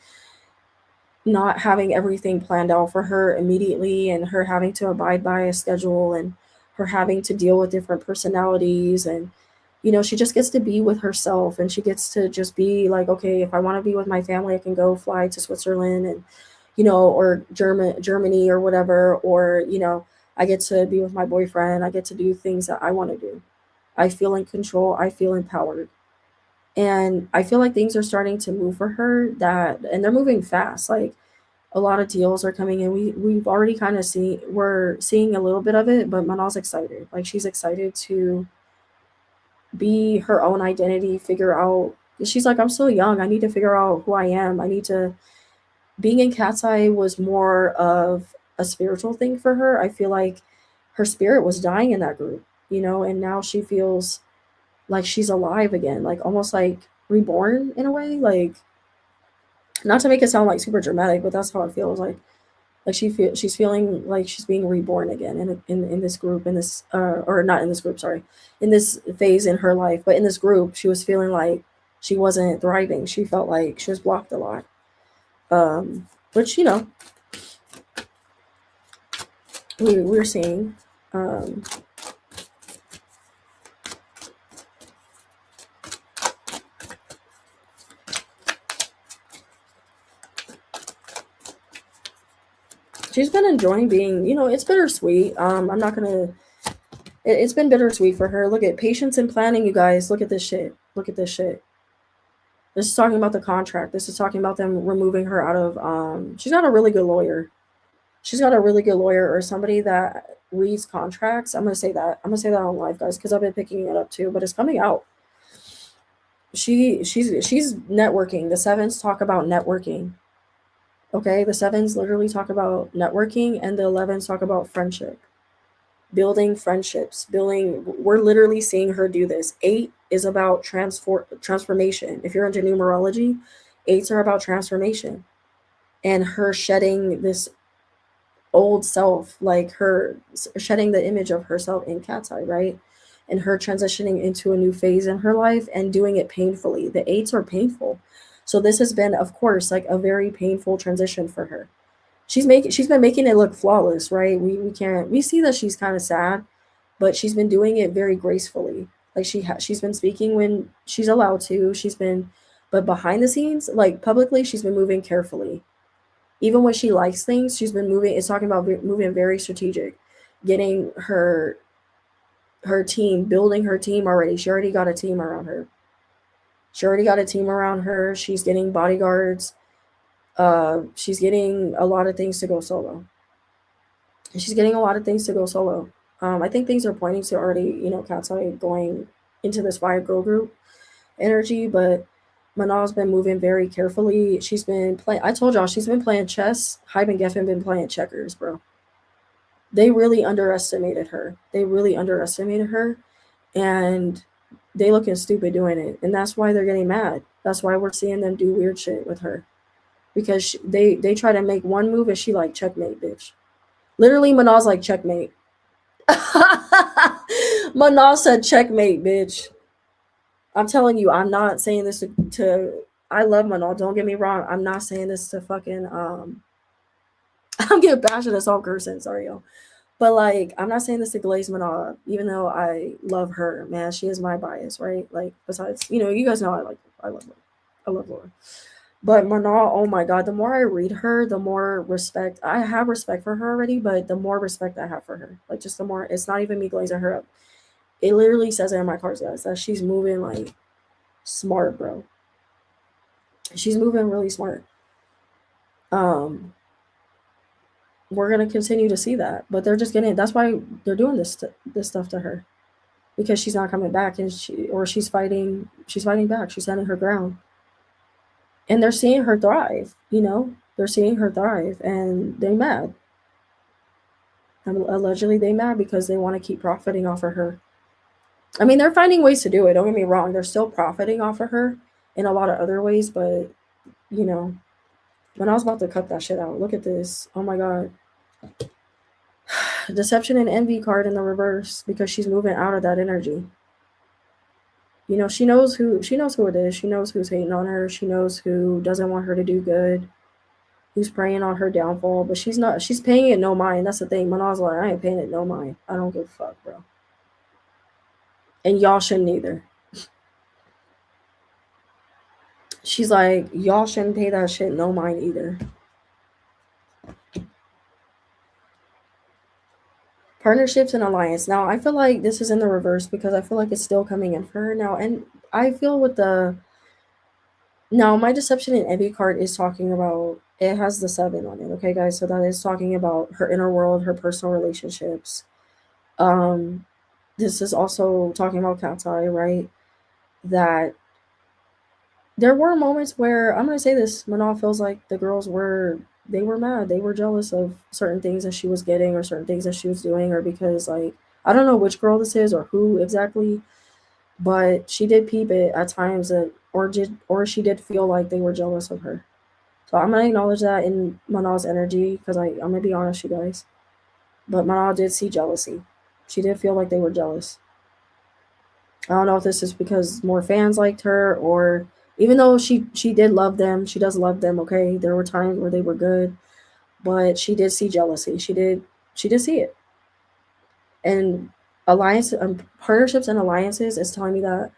not having everything planned out for her immediately and her having to abide by a schedule and her having to deal with different personalities and she just gets to be with herself and she gets to just be like, okay, if I want to be with my family, I can go fly to Switzerland and or Germany or whatever, or I get to be with my boyfriend. I get to do things that I want to do. I feel in control. I feel empowered. And I feel like things are starting to move for her and they're moving fast. Like a lot of deals are coming in. We've already kind of we're seeing a little bit of it, but Manal's excited. Like she's excited to be her own identity, figure out. She's like, I'm still young. I need to figure out who I am. Being in Cat's Eye was more of a spiritual thing for her. I feel like her spirit was dying in that group, and now she feels like she's alive again, like almost like reborn in a way. Like, not to make it sound like super dramatic, but that's how it feels. Like she's feeling like she's being reborn again in this group, in this or not in this group, sorry, in this phase in her life. But in this group, she was feeling like she wasn't thriving. She felt like she was blocked a lot. Which we're seeing. she's been enjoying being, it's bittersweet. I'm not gonna. It's been bittersweet for her. Look at patience and planning, you guys. Look at this shit. Look at this shit. This is talking about the contract. This is talking about them removing her out of. She's got a really good lawyer. She's got a really good lawyer or somebody that reads contracts. I'm gonna say that. I'm gonna say that on live, guys, because I've been picking it up too. But it's coming out. She's networking. The sevens talk about networking. Okay, the sevens literally talk about networking, and the 11s talk about friendship, building friendships, building. We're literally seeing her do this. 8 is about transformation. If you're into numerology, 8s are about transformation and her shedding this old self, like her shedding the image of herself in Cat's Eye, right? And her transitioning into a new phase in her life and doing it painfully. The 8s are painful. So this has been, of course, like a very painful transition for her. She's been making it look flawless, right? We see that she's kind of sad, but she's been doing it very gracefully. Like she's been speaking when she's allowed to. But behind the scenes, like publicly, she's been moving carefully. Even when she likes things, she's been moving. It's talking about moving very strategic, getting her team, building her team already. She already got a team around her. She's getting bodyguards. She's getting a lot of things to go solo. I think things are pointing to already, Cat's Eye going into this 5 girl group energy, but Manal's been moving very carefully. She's been playing. I told y'all she's been playing chess. Hybe and Geffen been playing checkers, bro. They really underestimated her. And they looking stupid doing it, and that's why they're getting mad. That's why we're seeing them do weird shit with her, because they try to make one move and she like checkmate, bitch. Literally, Manal's like checkmate. Manal said checkmate, bitch. I'm telling you, I'm not saying this to I love Manal. Don't get me wrong. I'm not saying this to fucking I'm getting passionate, so I'm cursing. Sorry, y'all. But like, I'm not saying this to glaze Manal, even though I love her. Man, she is my bias, right? Like, besides, you guys know I love her. I love Laura. But Manal, oh my god, the more I read her, the more respect I have respect for her already. But the more respect I have for her, like just the more. It's not even me glazing her up. It literally says it in my cards, guys, that she's moving like smart, bro. She's moving really smart. Um, we're gonna continue to see that, but they're just getting. That's why they're doing this stuff to her, because she's not coming back, and she's fighting. She's fighting back. She's standing her ground, and they're seeing her thrive. They're seeing her thrive, and they mad. Allegedly, they mad because they want to keep profiting off of her. I mean, they're finding ways to do it. Don't get me wrong. They're still profiting off of her in a lot of other ways, but you know, when I was about to cut that shit out, look at this. Oh my god. Deception and envy card in the reverse, because she's moving out of that energy. She knows who it is. She knows who's hating on her. She knows who doesn't want her to do good, who's preying on her downfall, but she's paying it no mind. That's the thing. Manal's like, I ain't paying it no mind. I don't give a fuck, bro. And y'all shouldn't either. She's like, y'all shouldn't pay that shit no mind either. Partnerships and alliance. Now, I feel like this is in the reverse because I feel like it's still coming in for her now. And I feel with the. Now, my deception and envy card is talking about. It has the 7 on it, okay, guys? So that is talking about her inner world, her personal relationships. This is also talking about Cat's Eye, right? That there were moments where, I'm going to say this, Manal feels like the girls were mad. They were jealous of certain things that she was getting or certain things that she was doing, or because, like, I don't know which girl this is or who exactly, but she did peep it at times that, or she did feel like they were jealous of her. So I'm going to acknowledge that in Manal's energy, because I'm going to be honest, you guys. But Manal did see jealousy. She did feel like they were jealous. I don't know if this is because more fans liked her, or even though she did love them, she does love them, okay? There were times where they were good, but she did see jealousy. She did see it. And partnerships and alliances is telling me that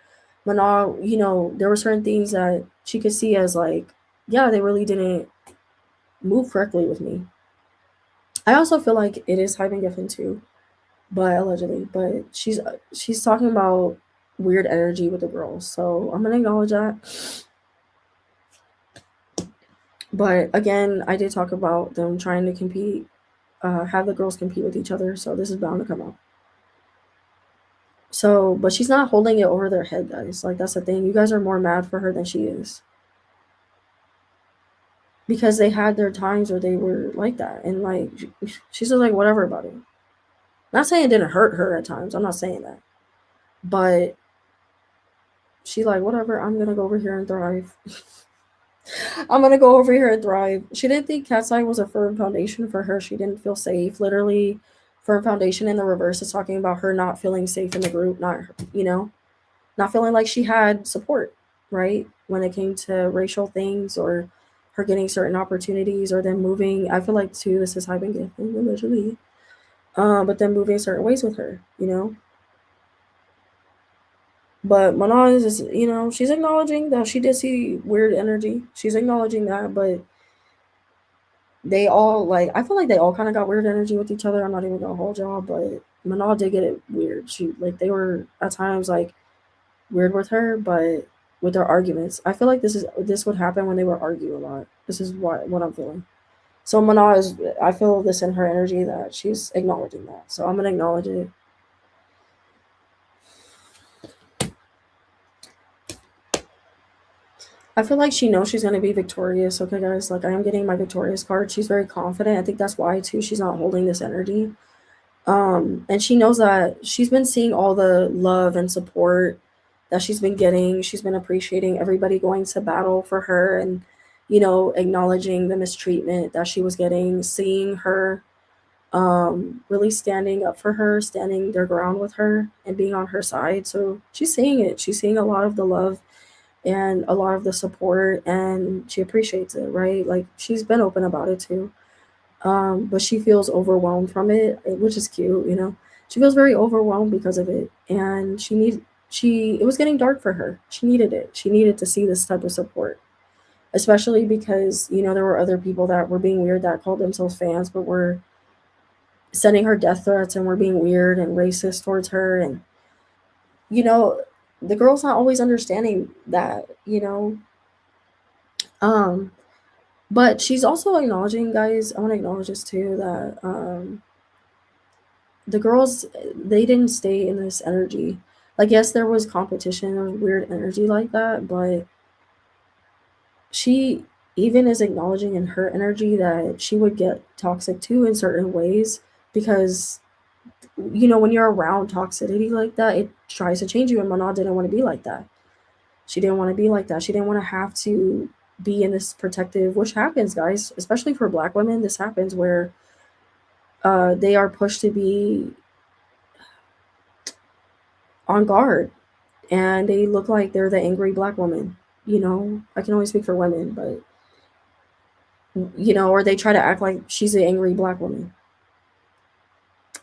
Manal, there were certain things that she could see as like, yeah, they really didn't move correctly with me. I also feel like it is Hyben Giffen too, but allegedly. But she's talking about weird energy with the girls, so I'm gonna acknowledge that. But again, I did talk about them trying to compete, have the girls compete with each other, so this is bound to come out. So, but she's not holding it over their head, guys. Like that's the thing. You guys are more mad for her than she is, because they had their times where they were like that, and like she's just like whatever about it. Not saying it didn't hurt her at times. I'm not saying that, but she like whatever. I'm gonna go over here and thrive. I'm gonna go over here and thrive. She didn't think Cat's Eye was a firm foundation for her. She didn't feel safe. Literally, firm foundation in the reverse is talking about her not feeling safe in the group, not not feeling like she had support, right? When it came to racial things or her getting certain opportunities or then moving. I feel like too, this is I've been getting allegedly. But then moving certain ways with her. But Mana is, she's acknowledging that she did see weird energy. She's acknowledging that, but they all like I feel like they all kind of got weird energy with each other. I'm not even gonna hold y'all, but Manal did get it weird. She like they were at times like weird with her, but with their arguments, I feel like this would happen when they would argue a lot. This is what I'm feeling. So Manal is I feel this in her energy that she's acknowledging that. So I'm gonna acknowledge it. I feel like she knows she's gonna be victorious. Okay, guys, like I am getting my victorious card. She's very confident. I think that's why too. She's not holding this energy. And she knows that she's been seeing all the love and support that she's been getting. She's been appreciating everybody going to battle for her and acknowledging the mistreatment that she was getting, seeing her really standing up for her, standing their ground with her and being on her side. So she's seeing it. She's seeing a lot of the love and a lot of the support and she appreciates it, right? Like she's been open about it too. But she feels overwhelmed from it, which is cute. She feels very overwhelmed because of it, and it was getting dark for her. She needed it. She needed to see this type of support, especially because there were other people that were being weird that called themselves fans, but were sending her death threats and were being weird and racist towards her, and you know the girl's not always understanding that. Um, but she's also acknowledging, guys. I want to acknowledge this too that the girls they didn't stay in this energy. Like yes, there was competition, there was weird energy like that, but she even is acknowledging in her energy that she would get toxic too in certain ways because when you're around toxicity like that, it tries to change you, and Mana didn't want to be like that. She didn't want to be like that. She didn't want to have to be in this protective, which happens, guys, especially for Black women. This happens where they are pushed to be on guard and they look like they're the angry Black woman. I can only speak for women, but or they try to act like she's the angry Black woman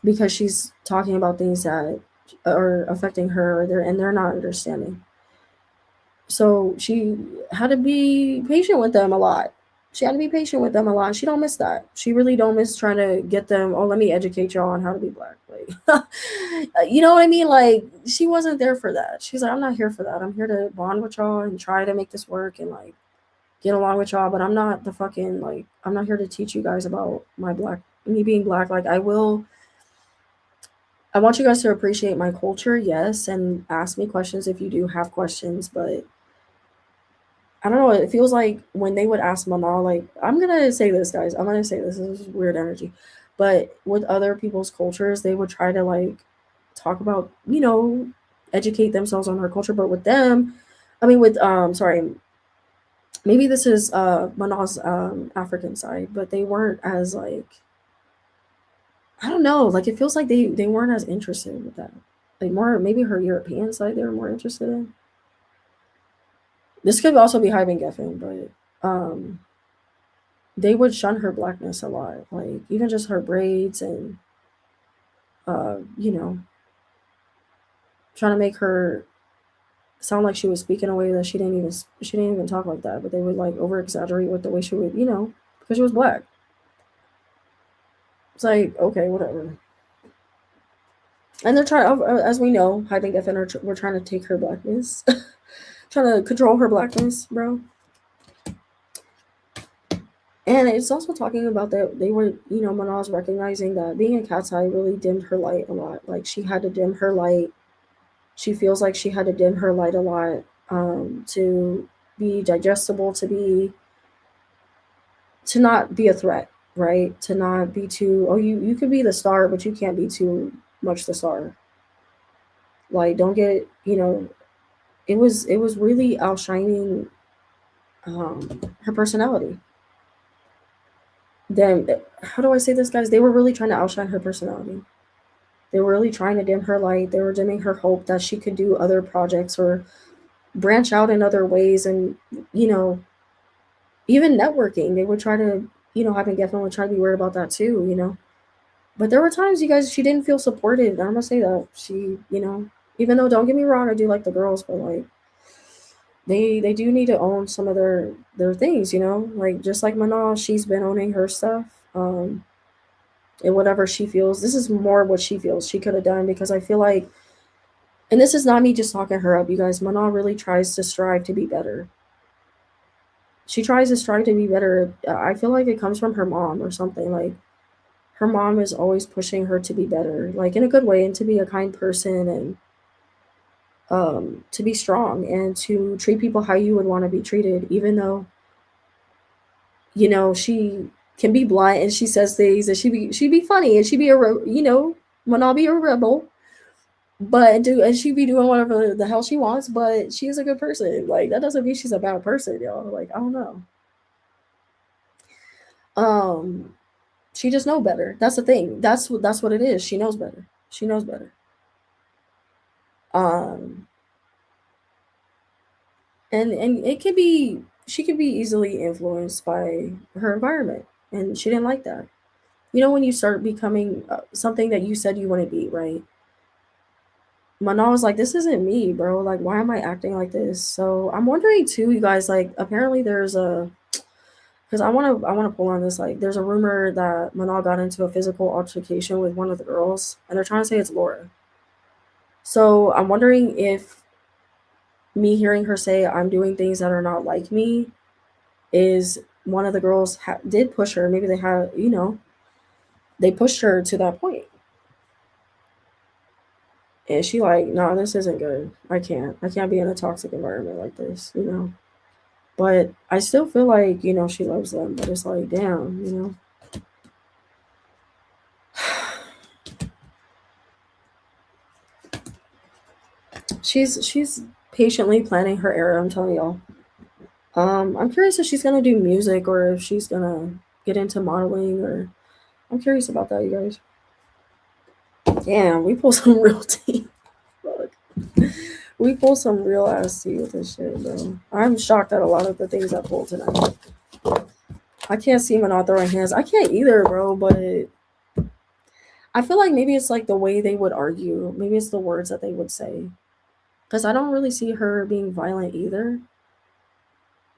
because she's talking about things that are affecting her, and they're not understanding. So she had to be patient with them a lot. She had to be patient with them a lot. She don't miss that. She really don't miss trying to get them. Oh, let me educate y'all on how to be Black. Like, you know what I mean? Like, she wasn't there for that. She's like, I'm not here for that. I'm here to bond with y'all and try to make this work and like get along with y'all. But I'm not the fucking like. I'm not here to teach you guys about me being Black. Like, I will. I want you guys to appreciate my culture, yes, and ask me questions if you do have questions, but I don't know. It feels like when they would ask Mama, like, I'm gonna say this, guys. I'm gonna say this is weird energy, but with other people's cultures, they would try to like talk about, educate themselves on their culture. But with them, I mean, sorry, maybe this is Mana's African side, but they weren't as like, I don't know. Like, it feels like they weren't as interested with that. Like more, maybe her European side, they were more interested in. This could also be Hyben Geffen, but they would shun her Blackness a lot, like even just her braids and uh, you know, trying to make her sound like she was speaking a way that she didn't even talk like that, but they would like over exaggerate with the way she would, because she was Black. It's like, okay, whatever. And they're trying, as we know, Hyde and Geffen we're trying to take her blackness, trying to control her blackness, bro. And it's also talking about that they were, Manal's recognizing that being a cat's eye really dimmed her light a lot. Like she had to dim her light. She feels like she had to dim her light a lot to be digestible, to not be a threat, right? To not be too. Oh, you could be the star, but you can't be too much the star. Like don't get it was really outshining her personality. Then how do I say this, guys? They were really trying to outshine her personality. They were really trying to dim her light. They were dimming her hope that she could do other projects or branch out in other ways, and you know, even networking. They would try to, having Geffen would try to be worried about that too. But there were times, you guys, she didn't feel supported. I'm gonna say that even though don't get me wrong, I do like the girls, but like they do need to own some of their things. Like just like Manal, she's been owning her stuff. And whatever she feels, this is more what she feels she could have done, because I feel like, and this is not me just talking her up, you guys, Manal really tries to strive to be better. She tries to strive to be better. I feel like it comes from her mom or something. Like her mom is always pushing her to be better, like in a good way, and to be a kind person, and to be strong, and to treat people how you would want to be treated, even though she can be blunt and she says things, and she'd be funny, and she'd be when I'll be a rebel, and she'd be doing whatever the hell she wants, but she is a good person. Like that doesn't mean she's a bad person, y'all. Like I don't know. Um, she just know better. That's the thing. That's what it is. She knows better. She knows better. Um, and it could be she could be easily influenced by her environment, and she didn't like that. When you start becoming something that you said you want to be, right? Manal was like, "This isn't me, bro. Like, why am I acting like this?" So I'm wondering too, you guys. Like, apparently there's a because I want to pull on this. Like, there's a rumor that Manal got into a physical altercation with one of the girls, and they're trying to say it's Laura. So I'm wondering if me hearing her say I'm doing things that are not like me is one of the girls did push her. Maybe they pushed her to that point, and she like, no, this isn't good. I can't be in a toxic environment like this. But I still feel like she loves them, but it's like, damn. She's patiently planning her era. I'm telling y'all. I'm curious if she's gonna do music or if she's gonna get into modeling, or I'm curious about that, you guys. Damn, we pull some real tea. Fuck. We pull some real ass tea with this shit, bro. I'm shocked at a lot of the things I pulled tonight. I can't see Manal throwing hands. I can't either, bro, but I feel like maybe it's like the way they would argue. Maybe it's the words that they would say. Because I don't really see her being violent either.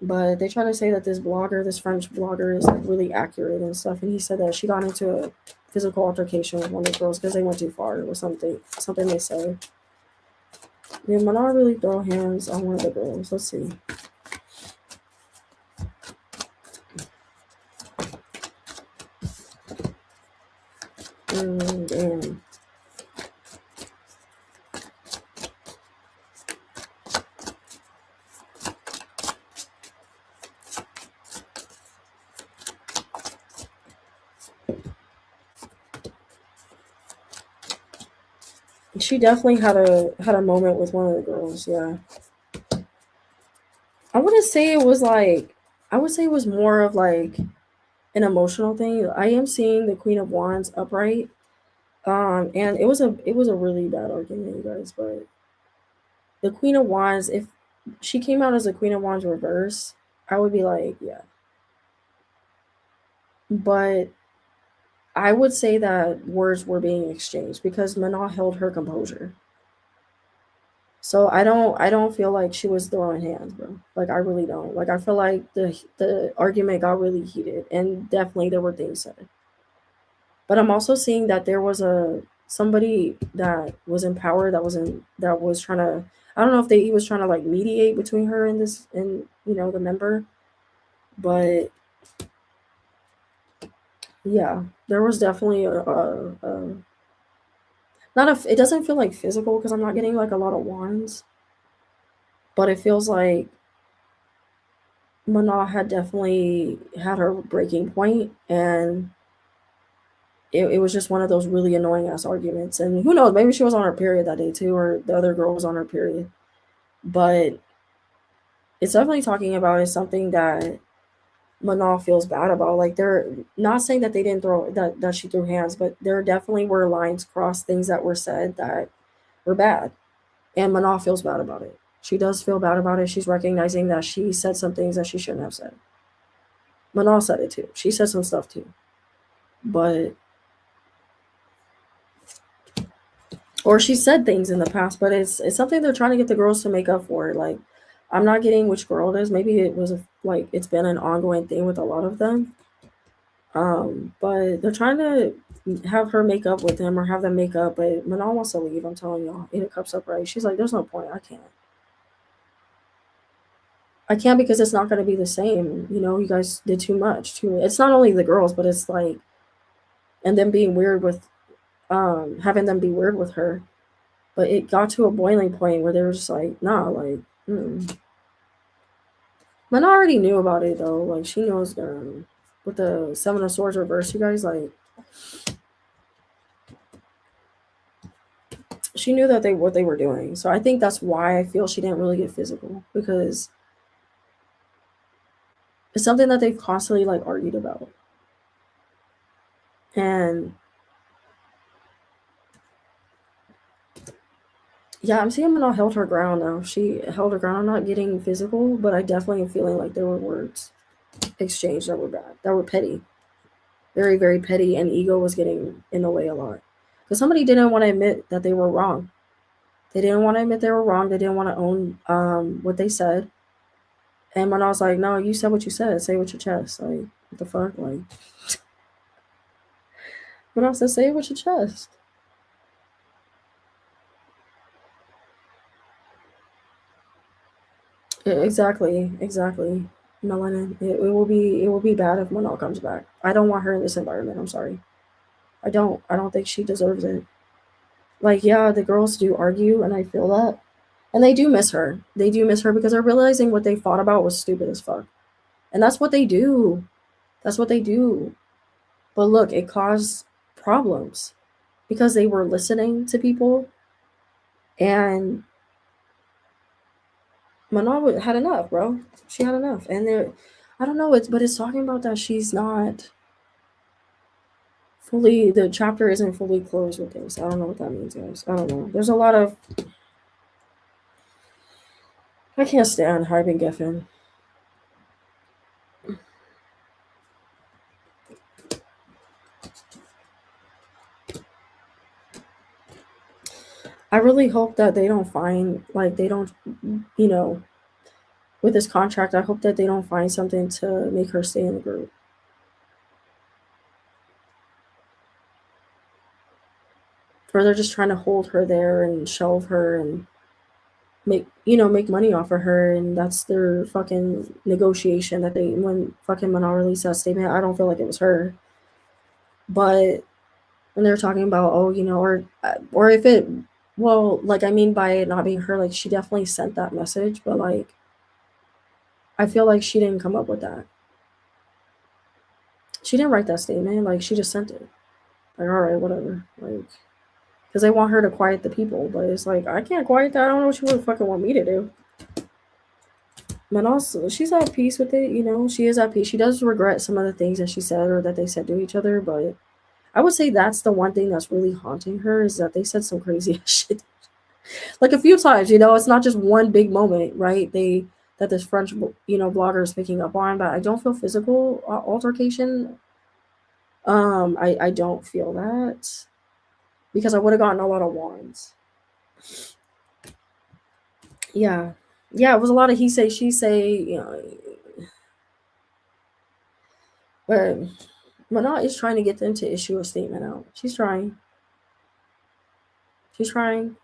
But they try to say that this French blogger, is like really accurate and stuff. And he said that she got into a physical altercation with one of the girls because they went too far or something they said. Did Manal really throw hands on one of the girls? Let's see. Damn. She definitely had a moment with one of the girls. Yeah, I wouldn't say it was like. I would say it was more of like an emotional thing. I am seeing the Queen of Wands upright. And it was a really bad argument, you guys. But the Queen of Wands, if she came out as the Queen of Wands reverse, I would be like, yeah. But I would say that words were being exchanged because Manal held her composure. So I don't feel like she was throwing hands, bro. Like I really don't. Like I feel like the argument got really heated, and definitely there were things said. But I'm also seeing that there was a somebody that was in power that was trying to, I don't know if he was trying to like mediate between her and this and the member, but yeah, there was definitely a not a it doesn't feel like physical because I'm not getting like a lot of wands, but it feels like Mana had definitely had her breaking point, and it was just one of those really annoying ass arguments. And who knows, maybe she was on her period that day too, or the other girl was on her period. But it's definitely talking about is something that Manal feels bad about. Like they're not saying that they didn't throw that she threw hands, but there definitely were lines crossed, things that were said that were bad, and Manal feels bad about it. She does feel bad about it. She's recognizing that she said some things that she shouldn't have said. Manal said it too. She said some stuff too, but or she said things in the past, but it's something they're trying to get the girls to make up for. Like I'm not getting which girl it is. Maybe it was like it's been an ongoing thing with a lot of them. But they're trying to have her make up with him or have them make up. But Manal wants to leave. I'm telling y'all, in a cups up right. She's like, "There's no point. I can't. I can't because it's not going to be the same. You guys did too much. Too. It's not only the girls, but it's like, and them being weird with, having them be weird with her. But it got to a boiling point where they were just like, nah, like, mm. Manal already knew about it though. Like she knows, with the Seven of Swords reverse, you guys like. She knew that what they were doing. So I think that's why I feel she didn't really get physical, because it's something that they've constantly like argued about. And yeah, I'm seeing Manal held her ground now. She held her ground. I'm not getting physical, but I definitely am feeling like there were words exchanged that were bad, that were petty, very, very petty, and ego was getting in the way a lot. Because somebody didn't want to admit that they were wrong. They didn't want to admit they were wrong. They didn't want to own what they said. And Manal's like, no, you said what you said. Say it with your chest. Like, what the fuck? Like, Manal said, say it with your chest. Exactly, exactly. Melanin. It will be bad if Manal comes back. I don't want her in this environment. I'm sorry. I don't. I don't think she deserves it. Like, yeah, the girls do argue, and I feel that. And they do miss her. They do miss her because they're realizing what they fought about was stupid as fuck. And that's what they do. That's what they do. But look, it caused problems because they were listening to people, and Manal had enough, bro. She had enough. And I don't know, it's talking about that she's not fully, the chapter isn't fully closed with this. I don't know what that means, guys. I don't know. There's a lot of, I can't stand Hyben Geffen. I really hope that they don't find, like, they don't, you know, with this contract, I hope that they don't find something to make her stay in the group. Or they're just trying to hold her there and shelve her and make money off of her, and that's their fucking negotiation that they, when fucking Manon released that statement, I don't feel like it was her. But when they're talking about, oh, or if it, well, like, I mean, by it not being her, like, she definitely sent that message, but like, I feel like she didn't come up with that. She didn't write that statement, like, she just sent it. Like, all right, whatever, like, because they want her to quiet the people, but it's like, I can't quiet that. I don't know what you would fucking want me to do. But also, she's at peace with it, she is at peace. She does regret some of the things that she said or that they said to each other, but I would say that's the one thing that's really haunting her, is that they said some crazy shit. Like a few times, it's not just one big moment, right? That this French, blogger is picking up on, but I don't feel physical altercation. I don't feel that because I would have gotten a lot of wands. Yeah. Yeah, it was a lot of he say, she say, but Mana is trying to get them to issue a statement out. She's trying. She's trying.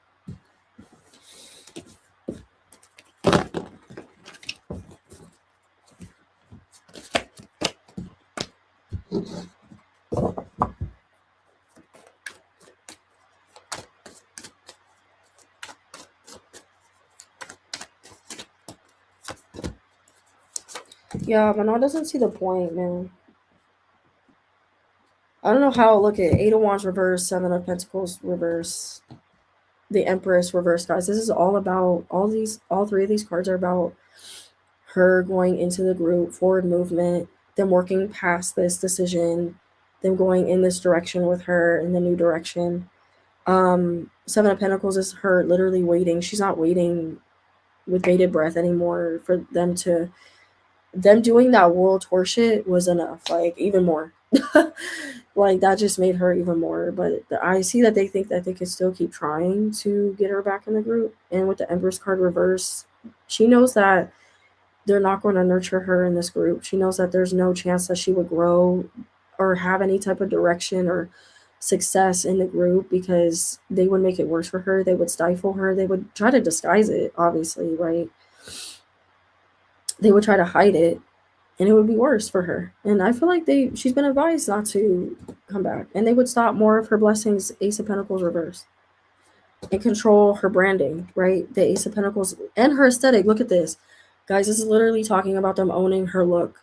Yeah, Mana doesn't see the point, man. I don't know how. Look at Eight of Wands reverse, Seven of Pentacles reverse, the Empress reverse, guys. This is all about all three of these cards are about her going into the group, forward movement, them working past this decision, them going in this direction with her in the new direction. Seven of Pentacles is her literally waiting. She's not waiting with bated breath anymore for them doing that world tour shit was enough, like even more. Like that just made her even more. But I see that they think that they can still keep trying to get her back in the group. And with the Empress card reverse, she knows that they're not going to nurture her in this group. She knows that there's no chance that she would grow or have any type of direction or success in the group because they would make it worse for her. They would stifle her. They would try to disguise it, obviously, right? They would try to hide it and it would be worse for her. And I feel like she's been advised not to come back. And they would stop more of her blessings, Ace of Pentacles reverse, and control her branding, right? The Ace of Pentacles and her aesthetic. Look at this. Guys, this is literally talking about them owning her look.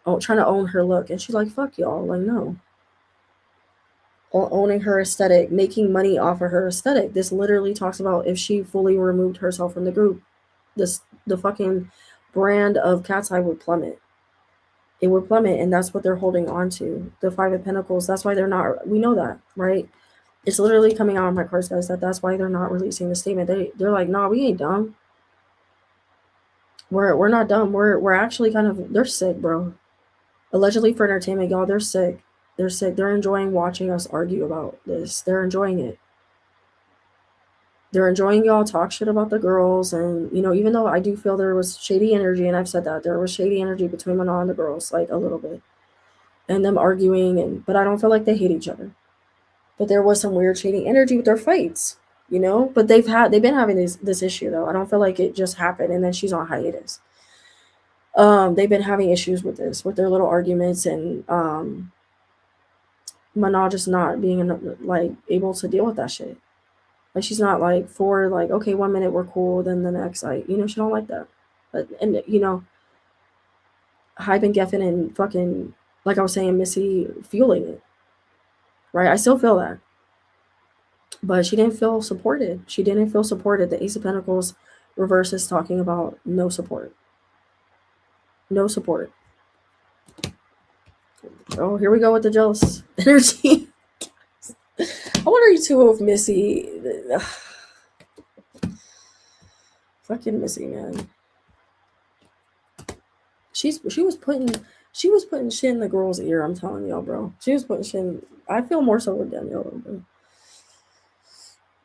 Oh, trying to own her look. And she's like, fuck y'all. Like, no. Owning her aesthetic, making money off of her aesthetic. This literally talks about if she fully removed herself from the group, the fucking brand of Cat's Eye would plummet. It would plummet, and that's what they're holding on to. The Five of Pentacles. That's why they're not. We know that, right? It's literally coming out of my cards, guys. That's why they're not releasing the statement. They're like, nah, we ain't dumb. We're not dumb. We're actually kind of. They're sick, bro. Allegedly for entertainment, y'all. They're sick. They're sick. They're enjoying watching us argue about this. They're enjoying it. They're enjoying y'all talk shit about the girls. And, even though I do feel there was shady energy, and I've said that, there was shady energy between Mana and the girls, like a little bit. And them arguing, but I don't feel like they hate each other. But there was some weird shady energy with their fights, But they've been having this issue, though. I don't feel like it just happened and then she's on hiatus. They've been having issues with this, with their little arguments, and Mana just not being like able to deal with that shit. Like she's not like okay, 1 minute we're cool, then the next she don't like that. But and Hype and Geffen and fucking, like I was saying, Missy fueling it. Right? I still feel that. But she didn't feel supported. She didn't feel supported. The Ace of Pentacles reverse is talking about no support. No support. Oh, here we go with the jealous energy. I wonder you two of Missy. Fucking Missy, man. She was putting shit in the girl's ear. I'm telling y'all, bro. She was putting shit in. I feel more so with Danielle, bro.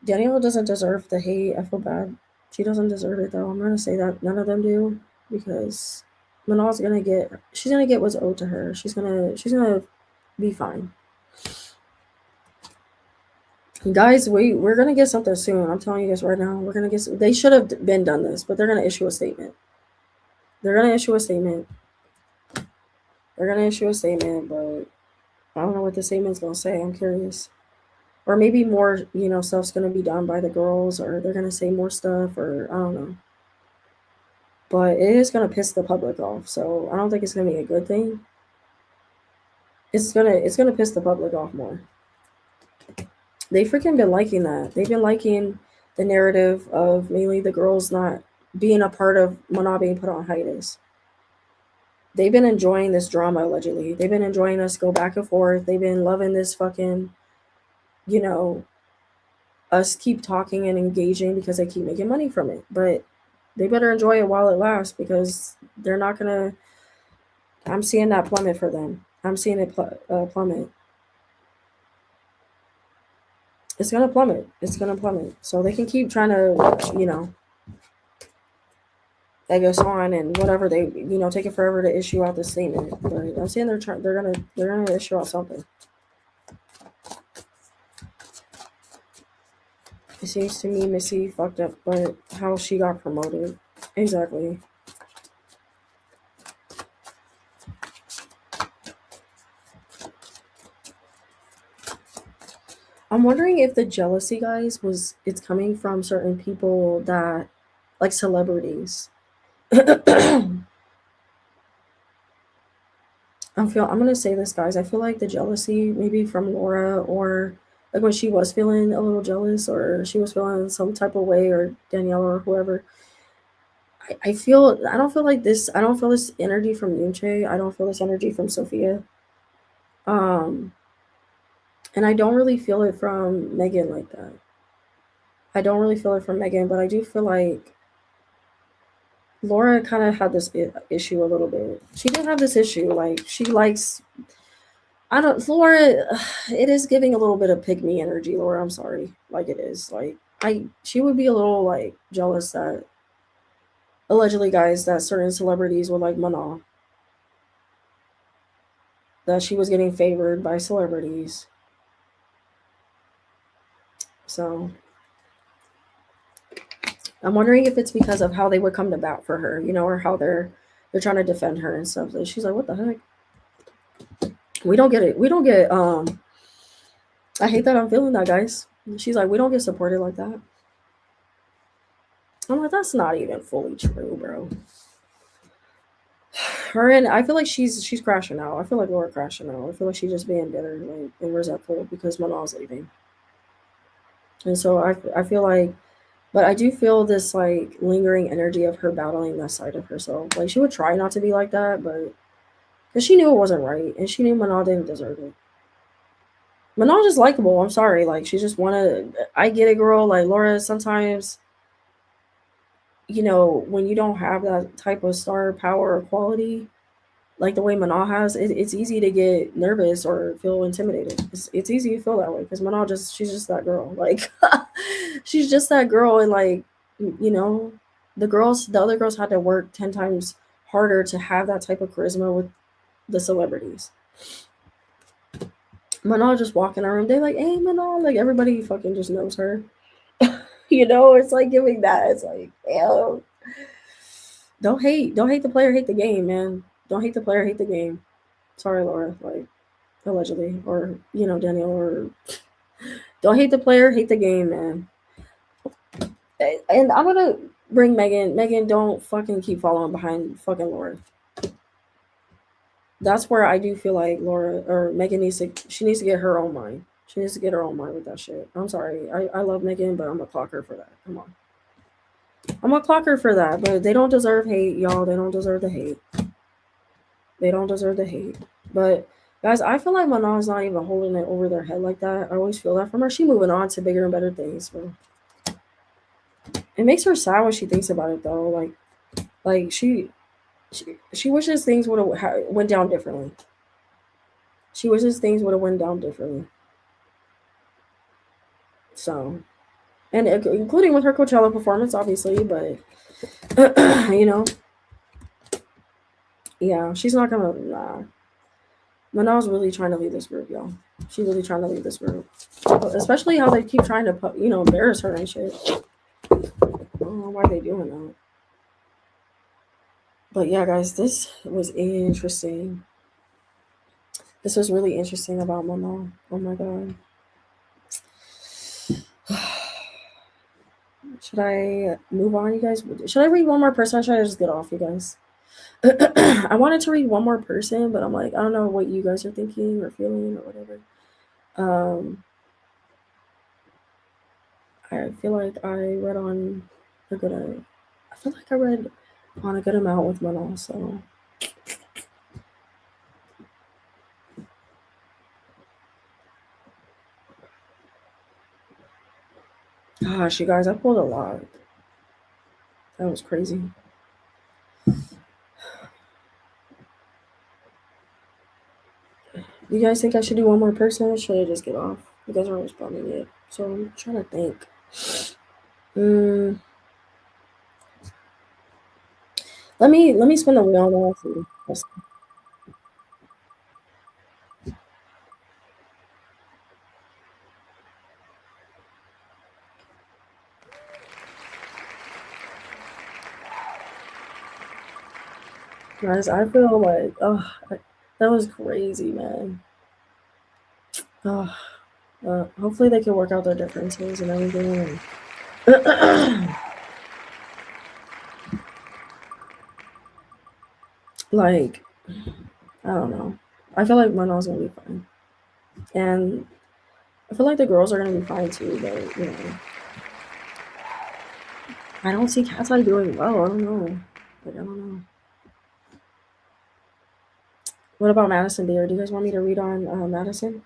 Danielle doesn't deserve the hate. I feel bad. She doesn't deserve it, though. I'm gonna say that none of them do, because Manal's gonna get. She's gonna get what's owed to her. She's gonna be fine. Guys, we're gonna get something soon. I'm telling you guys right now. We're gonna get. They should have been done this, but they're gonna issue a statement. They're gonna issue a statement. They're gonna issue a statement, but I don't know what the statement's gonna say. I'm curious. Or maybe more, stuff's gonna be done by the girls, or they're gonna say more stuff, or I don't know. But it is gonna piss the public off, so I don't think it's gonna be a good thing. It's gonna piss the public off more. They freaking been liking that. They've been liking the narrative of mainly the girls not being a part of Mana being put on hiatus. They've been enjoying this drama, allegedly. They've been enjoying us go back and forth. They've been loving this fucking, us keep talking and engaging because they keep making money from it. But they better enjoy it while it lasts, because they're not gonna. I'm seeing that plummet for them. I'm seeing it plummet. It's gonna plummet. It's gonna plummet. So they can keep trying to, that goes on and whatever they take it forever to issue out the statement. But I'm saying they're gonna issue out something. It seems to me Missy fucked up, but how she got promoted. Exactly. I'm wondering if the jealousy, guys, it's coming from certain people that like celebrities. I'm gonna say this, guys. I feel like the jealousy maybe from Laura, or like when she was feeling a little jealous or she was feeling some type of way, or Danielle or whoever. I don't feel like this. I don't feel this energy from Yunche. I don't feel this energy from Sophia. Um, and I don't really feel it from Megan like that. I don't really feel it from Megan, but I do feel like Laura kind of had this issue a little bit. She did have this issue. Like she likes. I don't. Laura, it is giving a little bit of pick me energy. Laura, I'm sorry. Like it is. Like I. She would be a little like jealous that allegedly, guys, that certain celebrities were like Mana, that she was getting favored by celebrities. So I'm wondering if it's because of how they would come to bat for her, or how they're trying to defend her and stuff. So she's like, "What the heck? We don't get it. We don't get." I hate that I'm feeling that, guys. She's like, "We don't get supported like that." I'm like, "That's not even fully true, bro." Her and I feel like she's crashing out. I feel like Laura crashing out. I feel like she's just being bitter, like, and resentful because Manal's leaving. And so I feel like, but I do feel this like lingering energy of her battling that side of herself. Like she would try not to be like that, but because she knew it wasn't right and she knew Manal didn't deserve it. Manal's just likable. I'm sorry, like she just wanna. I get it, girl. Like Laura, sometimes when you don't have that type of star power or quality, like the way Manal has, it's easy to get nervous or feel intimidated. It's easy to feel that way because Manal she's just that girl. Like she's just that girl, and like you know, the other girls had to work 10 times harder to have that type of charisma with the celebrities. Manal just walk in our room, they like, hey Manal, like everybody fucking just knows her. It's like giving that. It's like, ew. Don't hate the player, hate the game, man. Don't hate the player, hate the game. Sorry, Laura. Like allegedly, or Daniel, or don't hate the player, hate the game, man. And I'm gonna bring Megan. Megan, don't fucking keep following behind fucking Laura. That's where I do feel like Laura or Megan she needs to get her own mind. She needs to get her own mind with that shit. I'm sorry. I love Megan, but I'm gonna clock her for that. Come on. I'm gonna clock her for that, but they don't deserve hate, y'all. They don't deserve the hate. They don't deserve the hate. But guys, I feel like Manal's not even holding it over their head like that. I always feel that from her. She moving on to bigger and better things, bro. It makes her sad when she thinks about it though. Like she wishes things would have went down differently. She wishes things would have went down differently. So, and including with her Coachella performance, obviously, but you know, yeah, she's not gonna. Nah. Manal's really trying to leave this group, y'all. She's really trying to leave this group, especially how they keep trying to, embarrass her and shit. I don't know why they doing that. But yeah, guys, this was interesting. This was really interesting about Manal. Oh my god. Should I move on, you guys? Should I read one more person? Or should I just get off, you guys? I wanted to read one more person, but I'm like, I don't know what you guys are thinking or feeling or whatever. I feel like I read on a good. I feel like I read on a good amount with Manal. So gosh, you guys, I pulled a lot. That was crazy. You guys think I should do one more person, or should I just get off? You guys aren't responding yet, so I'm trying to think. Let me spin the wheel and then let's see. Guys, I feel like, oh, that was crazy, man. Oh, hopefully they can work out their differences and everything. Like, I don't know. I feel like Manal's gonna be fine, and I feel like the girls are gonna be fine too. But I don't see Cat's Eye doing well. I don't know. Like, I don't know. What about Madison Beer? Do you guys want me to read on Madison?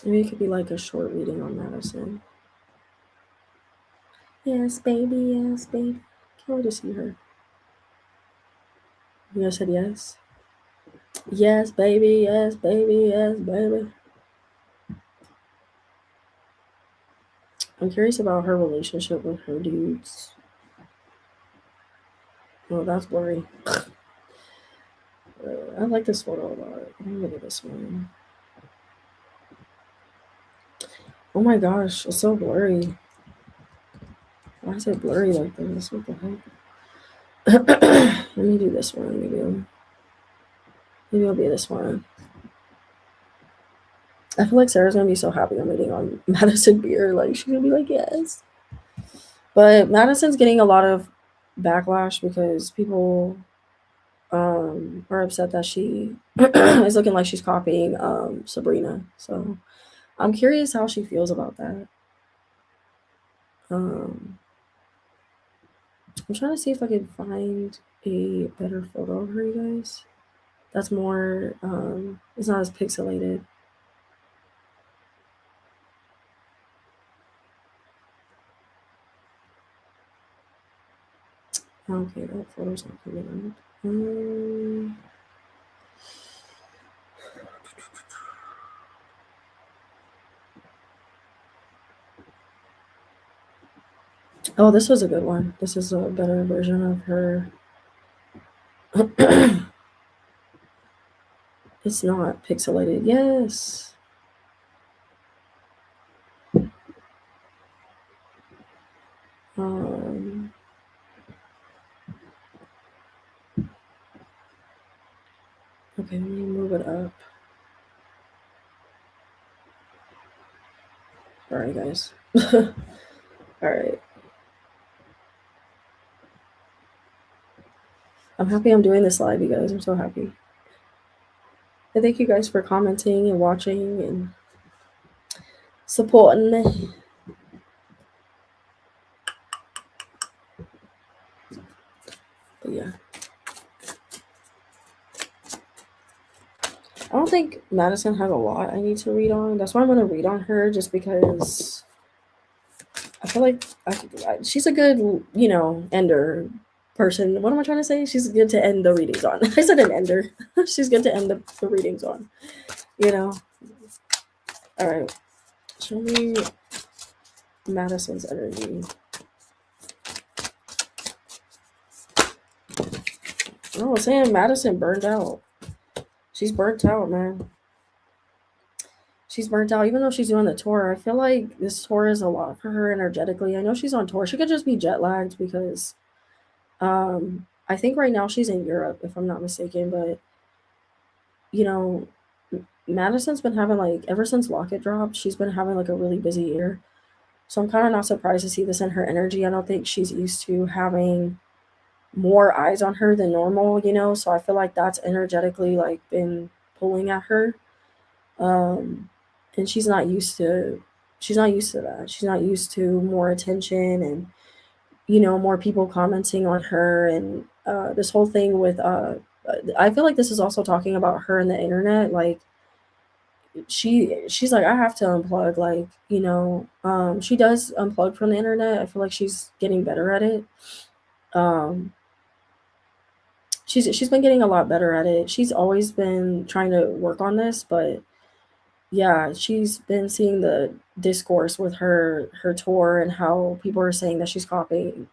Maybe it could be like a short reading on Madison. Yes, baby. Yes, baby. Can't wait to see her. You guys said yes. Yes, baby. Yes, baby. Yes, baby. I'm curious about her relationship with her dudes. Well, that's blurry. I like this photo a lot. I'm gonna look at this one. Oh my gosh, it's so blurry. Why is it blurry like this? What the heck? Let me do this one. Maybe it'll be this one. I feel like Sarah's gonna be so happy I'm reading on Madison Beer. Like she's gonna be like, yes. But Madison's getting a lot of backlash because people are upset that she is looking like she's copying Sabrina. So I'm curious how she feels about that. Um, I'm trying to see if I can find a better photo of her, you guys. That's more it's not as pixelated. Okay, that photo's not coming out. Oh, this was a good one. This is a better version of her. It's not pixelated. Yes. Um, okay, let me move it up. All right, guys. All right. I'm happy I'm doing this live, you guys. I'm so happy. And thank you guys for commenting and watching and supporting me. But yeah. I don't think Madison has a lot I need to read on. That's why I'm gonna read on her, just because I feel like she's a good, ender person. What am I trying to say? She's good to end the readings on. I said an ender. She's good to end the readings on. You know. All right. Show me Madison's energy. Oh, I was saying Madison burned out. She's burnt out, man. She's burnt out, even though she's doing the tour. I feel like this tour is a lot for her energetically. I know she's on tour. She could just be jet lagged because I think right now she's in Europe, if I'm not mistaken. But you know, Madison's been having like ever since Locket dropped, she's been having like a really busy year. So I'm kind of not surprised to see this in her energy. I don't think she's used to having more eyes on her than normal. So I feel like that's energetically like been pulling at her. Um and she's not used to that. She's not used to more attention and more people commenting on her and this whole thing with I feel like this is also talking about her and the internet. Like she's like, I have to unplug, like, she does unplug from the internet. I feel like she's getting better at it. um she's been getting a lot better at it. She's always been trying to work on this, but yeah, she's been seeing the discourse with her tour and how people are saying that she's copying,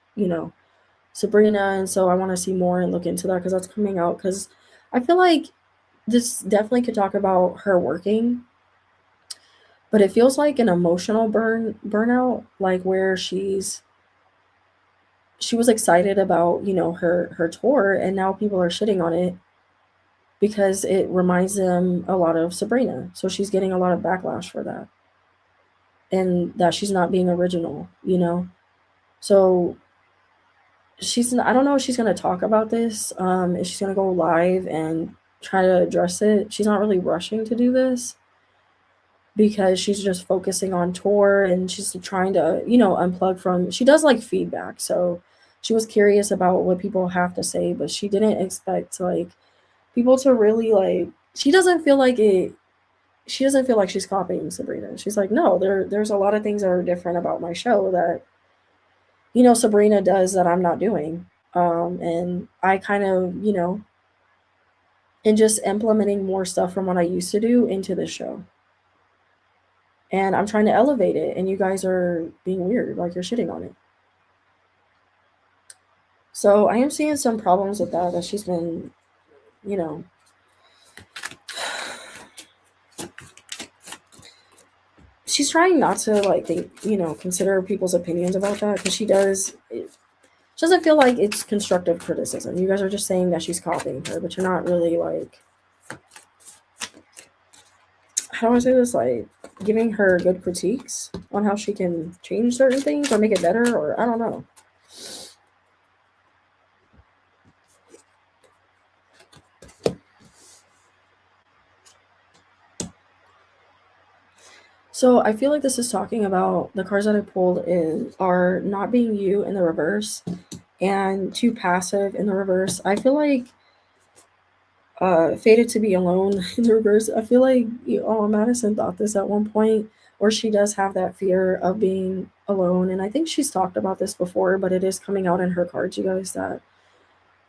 Sabrina, and so I want to see more and look into that because that's coming out. Because I feel like this definitely could talk about her working, but it feels like an emotional burnout, like where she was excited about her tour, and now people are shitting on it because it reminds them a lot of Sabrina. So she's getting a lot of backlash for that, and that she's not being original. So I don't know if she's gonna talk about this. If she's gonna go live and try to address it. She's not really rushing to do this because she's just focusing on tour and she's trying to, unplug from. She does like feedback, so she was curious about what people have to say, but she didn't expect like people to really like. She doesn't feel like it. She doesn't feel like she's copying Sabrina. She's like, no, there's a lot of things that are different about my show that Sabrina does that I'm not doing. And I kind of, and just implementing more stuff from what I used to do into the show. And I'm trying to elevate it, and you guys are being weird, like you're shitting on it. So I am seeing some problems with that she's been, you know, she's trying not to like think, consider people's opinions about that because she doesn't feel like it's constructive criticism. You guys are just saying that she's copying her, but you're not really like, how do I say this? Like giving her good critiques on how she can change certain things or make it better, or I don't know. So I feel like this is talking about the cards that I pulled are not being you in the reverse and too passive in the reverse. I feel like fated to be alone in the reverse. I feel like Madison thought this at one point, or she does have that fear of being alone, and I think she's talked about this before, but it is coming out in her cards, you guys, that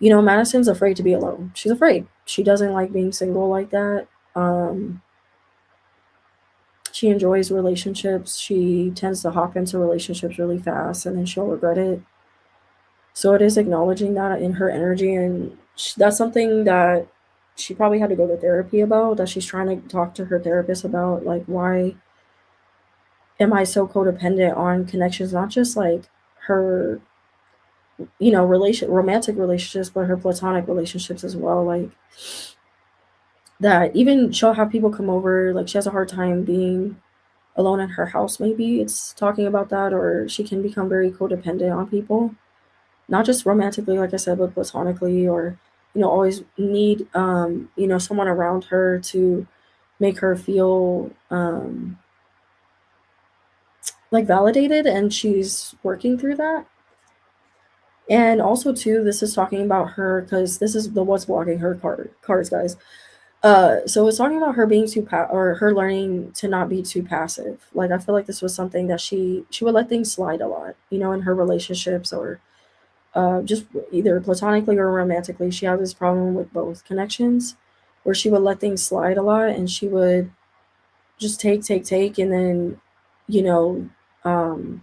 Madison's afraid to be alone. She's afraid. She doesn't like being single like that. Um, she enjoys relationships. She tends to hop into relationships really fast, and then she'll regret it. So it is acknowledging that in her energy, and that's something that she probably had to go to therapy about. That she's trying to talk to her therapist about, like, why am I so codependent on connections? Not just like her, romantic relationships, but her platonic relationships as well. Like that, even she'll have people come over. Like she has a hard time being alone in her house. Maybe it's talking about that, or she can become very codependent on people, not just romantically, like I said, but platonically, or always need someone around her to make her feel like validated, and she's working through that. And also too, this is talking about her because this is the what's blocking her cards, guys. So it's talking about her being or her learning to not be too passive. Like I feel like this was something that she would let things slide a lot, in her relationships, or just either platonically or romantically. She had this problem with both connections where she would let things slide a lot, and she would just take, and then, you know, um,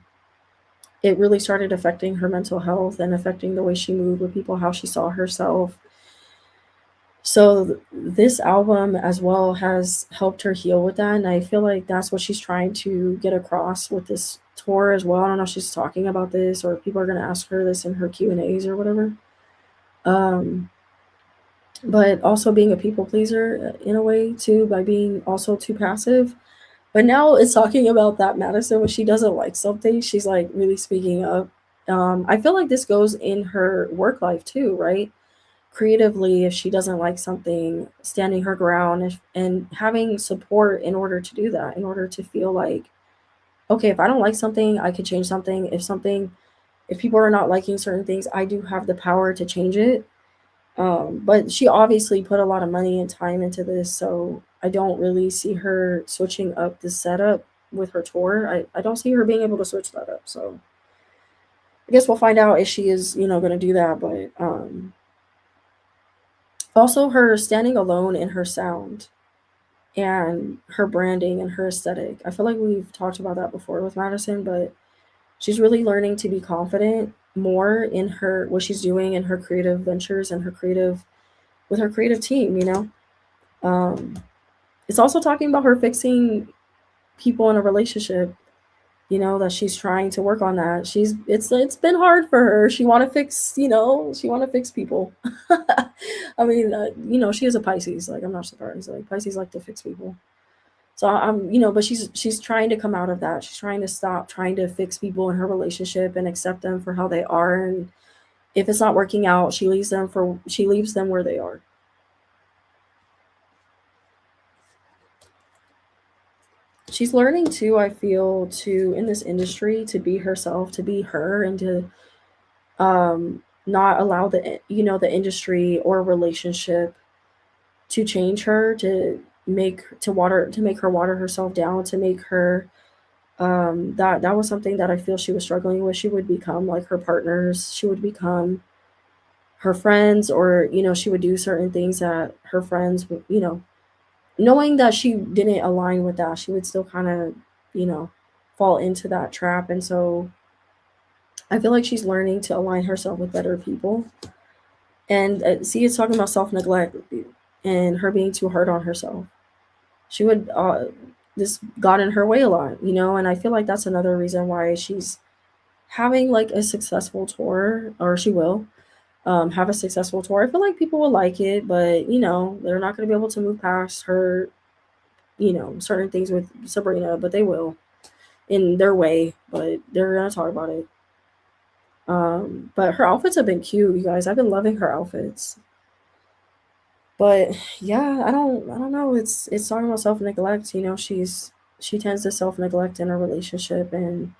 it really started affecting her mental health and affecting the way she moved with people, how she saw herself. So this album as well has helped her heal with that, and I feel like that's what she's trying to get across with this tour as well. I don't know if she's talking about this or people are going to ask her this in her Q&As or whatever. Um, but also being a people pleaser in a way too, by being also too passive. But now it's talking about that Madison when she doesn't like something, she's like really speaking up. I feel like this goes in her work life too, right? Creatively, if she doesn't like something, standing her ground, and having support in order to do that, in order to feel like, okay, if I don't like something, I could change something. If people are not liking certain things, I do have the power to change it. But she obviously put a lot of money and time into this, so I don't really see her switching up the setup with her tour. I don't see her being able to switch that up. So I guess we'll find out if she is, going to do that. But Also, her standing alone in her sound and her branding and her aesthetic. I feel like we've talked about that before with Madison, but she's really learning to be confident more in her what she's doing in her creative ventures and her creative with her creative team, you know. Um, it's also talking about her fixing people in a relationship, you know, that she's trying to work on that. It's been hard for her. She want to fix, you know, she want to fix people. I mean, you know, she is a Pisces. Like, I'm not surprised. Like, Pisces like to fix people. So I'm, you know, but she's trying to come out of that. She's trying to stop trying to fix people in her relationship and accept them for how they are. And if it's not working out, she leaves them where they are. She's learning too, I feel, to in this industry to be herself, to be her, and to not allow the you know the industry or relationship to change her, to make her water herself down, to make her that was something that I feel she was struggling with. She would become like her partners, she would become her friends, or you know, she would do certain things that her friends would, you know, knowing that she didn't align with that, she would still kind of, you know, fall into that trap. And so I feel like she's learning to align herself with better people. And see, it's talking about self neglect and her being too hard on herself. She would this got in her way a lot, you know, and I feel like that's another reason why she's having like a successful tour, or she will have a successful tour. I feel like people will like it, but you know, they're not going to be able to move past her, you know, certain things with Sabrina, but they will in their way, but they're going to talk about it. But her outfits have been cute, you guys. I've been loving her outfits. But yeah, I don't know. It's talking about self neglect. You know, she tends to self neglect in a relationship, and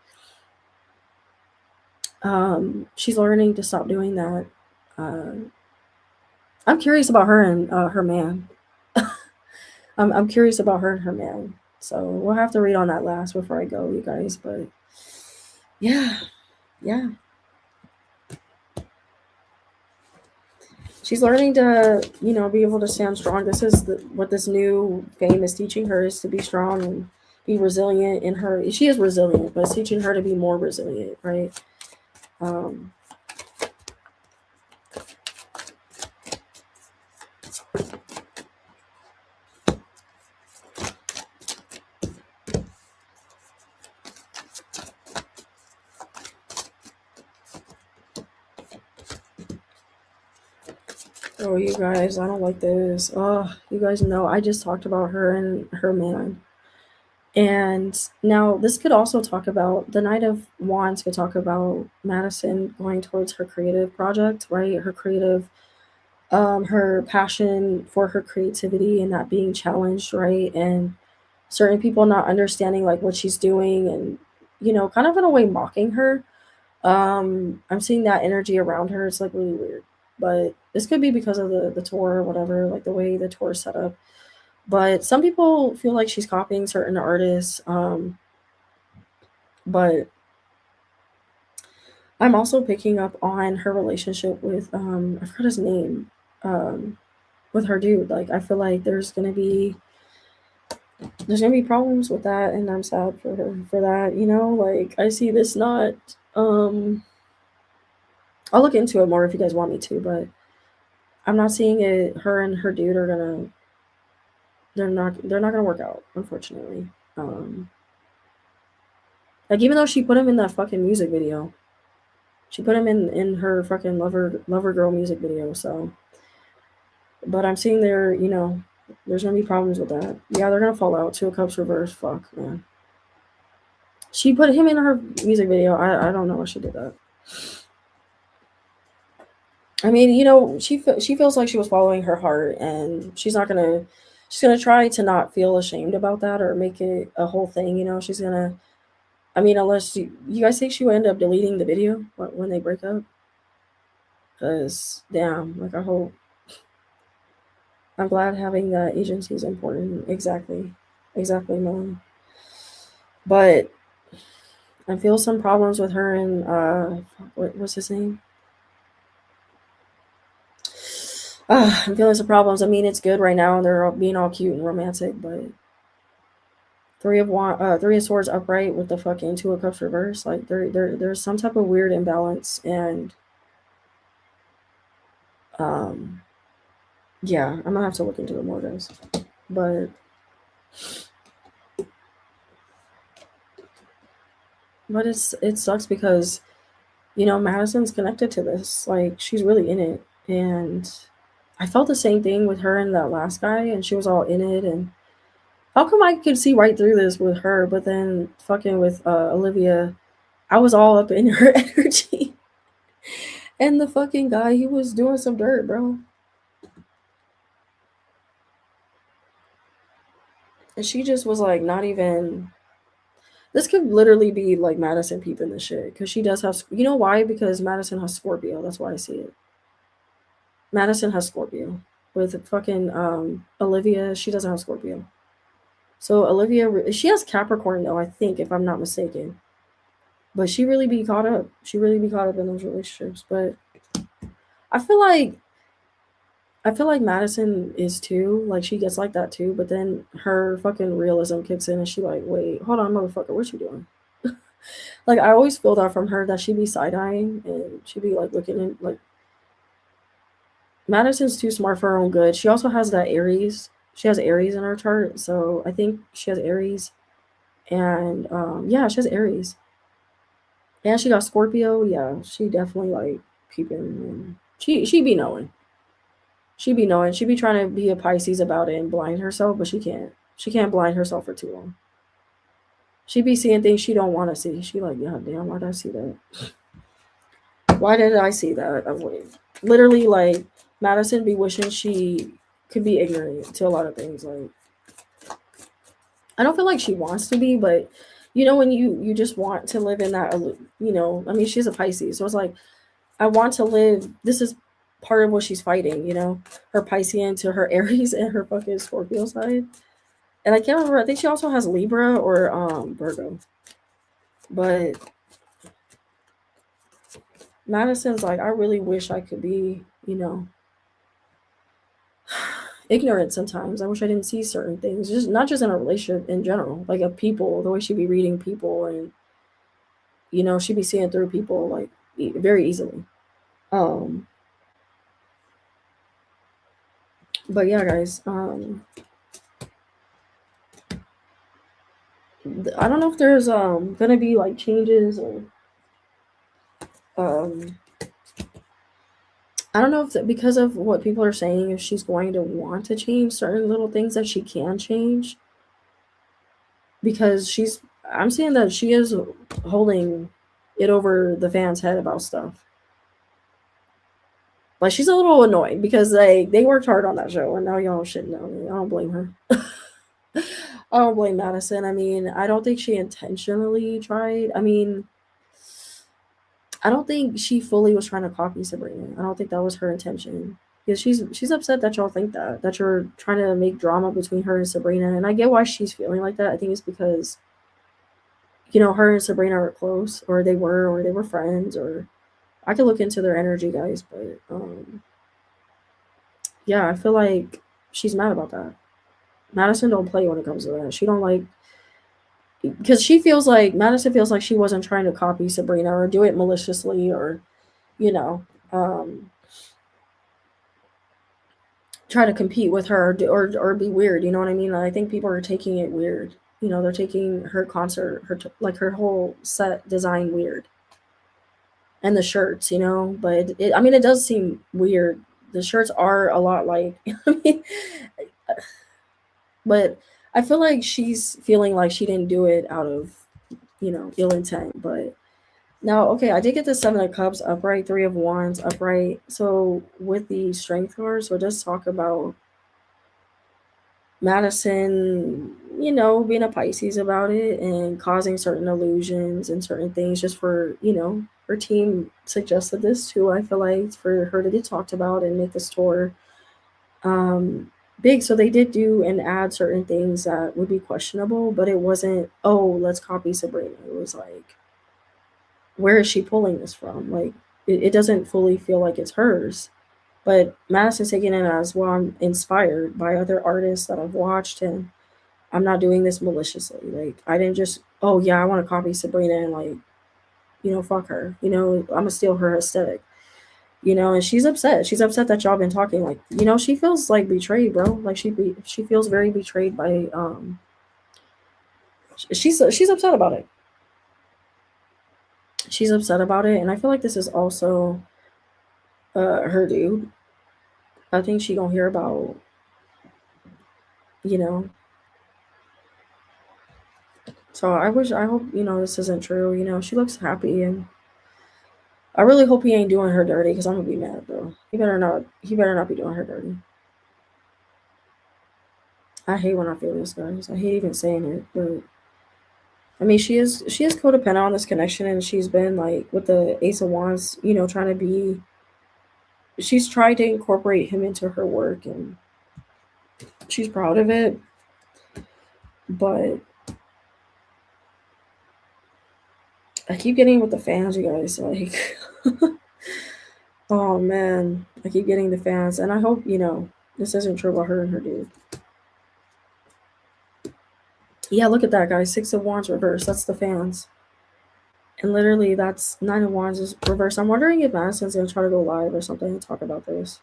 she's learning to stop doing that. Uh, I'm curious about her and her man. I'm curious about her and her man. So we'll have to read on that last before I go, you guys. But yeah, yeah, she's learning to, you know, be able to stand strong. This is what this new fame is teaching her, is to be strong and be resilient in her. She is resilient, but it's teaching her to be more resilient, right? Um, oh, you guys, I don't like this. Oh, you guys know I just talked about her and her man. And now this could also talk about the Knight of Wands, could talk about Madison going towards her creative project, right? Her creative, her passion for her creativity and that being challenged, right? And certain people not understanding like what she's doing and, you know, kind of in a way mocking her. I'm seeing that energy around her. It's like really weird. But this could be because of the tour or whatever, like the way the tour is set up. But some people feel like she's copying certain artists. But I'm also picking up on her relationship with I forgot his name. Um with her dude. Like I feel like there's gonna be problems with that, and I'm sad for her for that, you know? Like I see this not um I'll look into it more if you guys want me to, but I'm not seeing it her and her dude are gonna they're not gonna work out, unfortunately. Um like even though she put him in that fucking music video. She put him in her fucking lover girl music video, so but I'm seeing there, you know, there's gonna be problems with that. Yeah, they're gonna fall out. Two of Cups reverse. Fuck, man. She put him in her music video. I don't know why she did that. I mean, you know, she feels like she was following her heart, and she's gonna try to not feel ashamed about that or make it a whole thing. You know, she's gonna. I mean, unless you guys think she will end up deleting the video when they break up, because damn, like I hope. I'm glad having that agency is important. Exactly, exactly, man. But I feel some problems with her and what's his name? I'm feeling some problems. I mean, it's good right now. They're all being all cute and romantic, but three of swords upright with the fucking two of cups reverse. Like there's some type of weird imbalance, and um, yeah, I'm gonna have to look into it more, guys. But it sucks because Madison's connected to this. Like she's really in it, and I felt the same thing with her and that last guy, and she was all in it. And how come I could see right through this with her, but then fucking with Olivia, I was all up in her energy. And the fucking guy, he was doing some dirt, bro. And she just was like, not even. This could literally be like Madison peeping this shit. Because she does have. You know why? Because Madison has Scorpio. That's why I see it. Madison has Scorpio. With fucking Olivia, she doesn't have Scorpio. So Olivia, she has Capricorn though, I think, if I'm not mistaken. But she really be caught up. She really be caught up in those relationships. But I feel like I feel like Madison is too. Like she gets like that too, but then her fucking realism kicks in and she like, wait, hold on, motherfucker, what you doing? Like I always feel that from her that she be side eyeing and she be like looking in like Madison's too smart for her own good. She also has that Aries. She has Aries in her chart, so I think she has Aries. And yeah, she has Aries. And she got Scorpio. Yeah, she definitely like peeping. And she be knowing. She be knowing. She be trying to be a Pisces about it and blind herself, but she can't. She can't blind herself for too long. She be seeing things she don't want to see. She like, yeah, damn, why did I see that? Why did I see that? Literally, like Madison be wishing she could be ignorant to a lot of things. Like I don't feel like she wants to be, but when you just want to live in that. I mean, she's a Pisces, so it's like I want to live. This is part of what she's fighting. Her Piscean to her Aries and her fucking Scorpio side. And I can't remember. I think she also has Libra or Virgo. But Madison's like, I really wish I could be, ignorant sometimes. I wish I didn't see certain things. Just not just in a relationship in general, like of people, the way she'd be reading people and she'd be seeing through people like very easily. Um but yeah, guys, I don't know if there's gonna be like changes or um I don't know if because of what people are saying, if she's going to want to change certain little things that she can change, because I'm seeing that she is holding it over the fans' head about stuff. Like she's a little annoyed because they worked hard on that show and now y'all shitting on me. I don't blame her. I don't blame Madison. I mean, I don't think she intentionally tried. I mean, I don't think she fully was trying to copy Sabrina. I don't think that was her intention. Because she's upset that y'all think that you're trying to make drama between her and Sabrina, and I get why she's feeling like that. I think it's because her and Sabrina are close, or they were friends, or I could look into their energy, guys. But yeah, I feel like she's mad about that. Madison don't play when it comes to that. She don't like because she feels like Madison feels like she wasn't trying to copy Sabrina or do it maliciously or you know um try to compete with her or be weird. You know what I mean? I think people are taking it weird. They're taking her concert, like her whole set design weird, and the shirts. But I mean, it does seem weird. The shirts are a lot like, I mean, but I feel like she's feeling like she didn't do it out of ill intent. But now, okay, I did get the Seven of Cups upright, Three of Wands upright. So with the Strength card, so it does talk about Madison, being a Pisces about it and causing certain illusions and certain things just for, her team suggested this too. I feel like for her to get talked about and make this tour um big. So they did do and add certain things that would be questionable, but it wasn't, oh, let's copy Sabrina. It was like, where is she pulling this from? Like, it doesn't fully feel like it's hers. But Madison's taking it as, well, I'm inspired by other artists that I've watched, and I'm not doing this maliciously. Like, I didn't just, oh yeah, I want to copy Sabrina and, like, fuck her. I'm gonna steal her aesthetic. And she's upset. She's upset that y'all been talking. Like, she feels like betrayed, bro. Like, she feels very betrayed by she's upset about it. She's upset about it, and I feel like this is also her dude. I think she gonna hear about, you know. So I hope, this isn't true. She looks happy, and I really hope he ain't doing her dirty, because I'm gonna be mad, bro. He better not. He better not be doing her dirty. I hate when I feel this, guys. I hate even saying it, but I mean, she is codependent on this connection, and she's been like with the Ace of Wands, trying to be. She's tried to incorporate him into her work, and she's proud of it. But I keep getting with the fans, you guys. Like, oh man, I keep getting the fans, and I hope this isn't true about her and her dude. Yeah, look at that, guys. 6 of Wands reverse. That's the fans. And literally, that's 9 of Wands is reverse. I'm wondering if Madison's gonna try to go live or something and talk about this.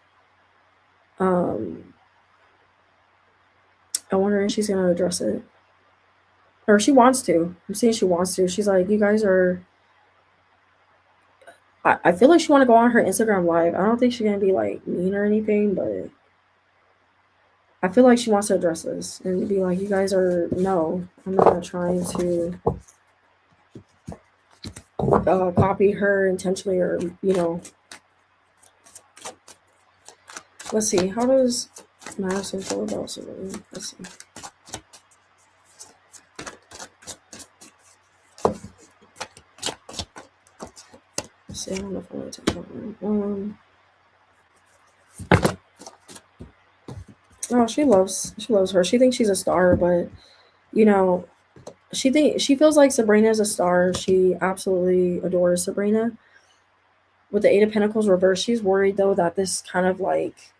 I'm wondering if she's gonna address it, or she wants to. I'm seeing she wants to. She's like, you guys are. I feel like she want to go on her Instagram live. I don't think she's gonna be like mean or anything, but I feel like she wants to address this and be like, you guys are, no, I'm not trying to copy her intentionally, or let's see, how does Madison feel about something? Let's see. Let's see, I don't know if I want to take that one. Oh, she loves her. She thinks she's a star, but she feels like Sabrina is a star. She absolutely adores Sabrina. With the 8 of Pentacles reversed, she's worried though that this kind of like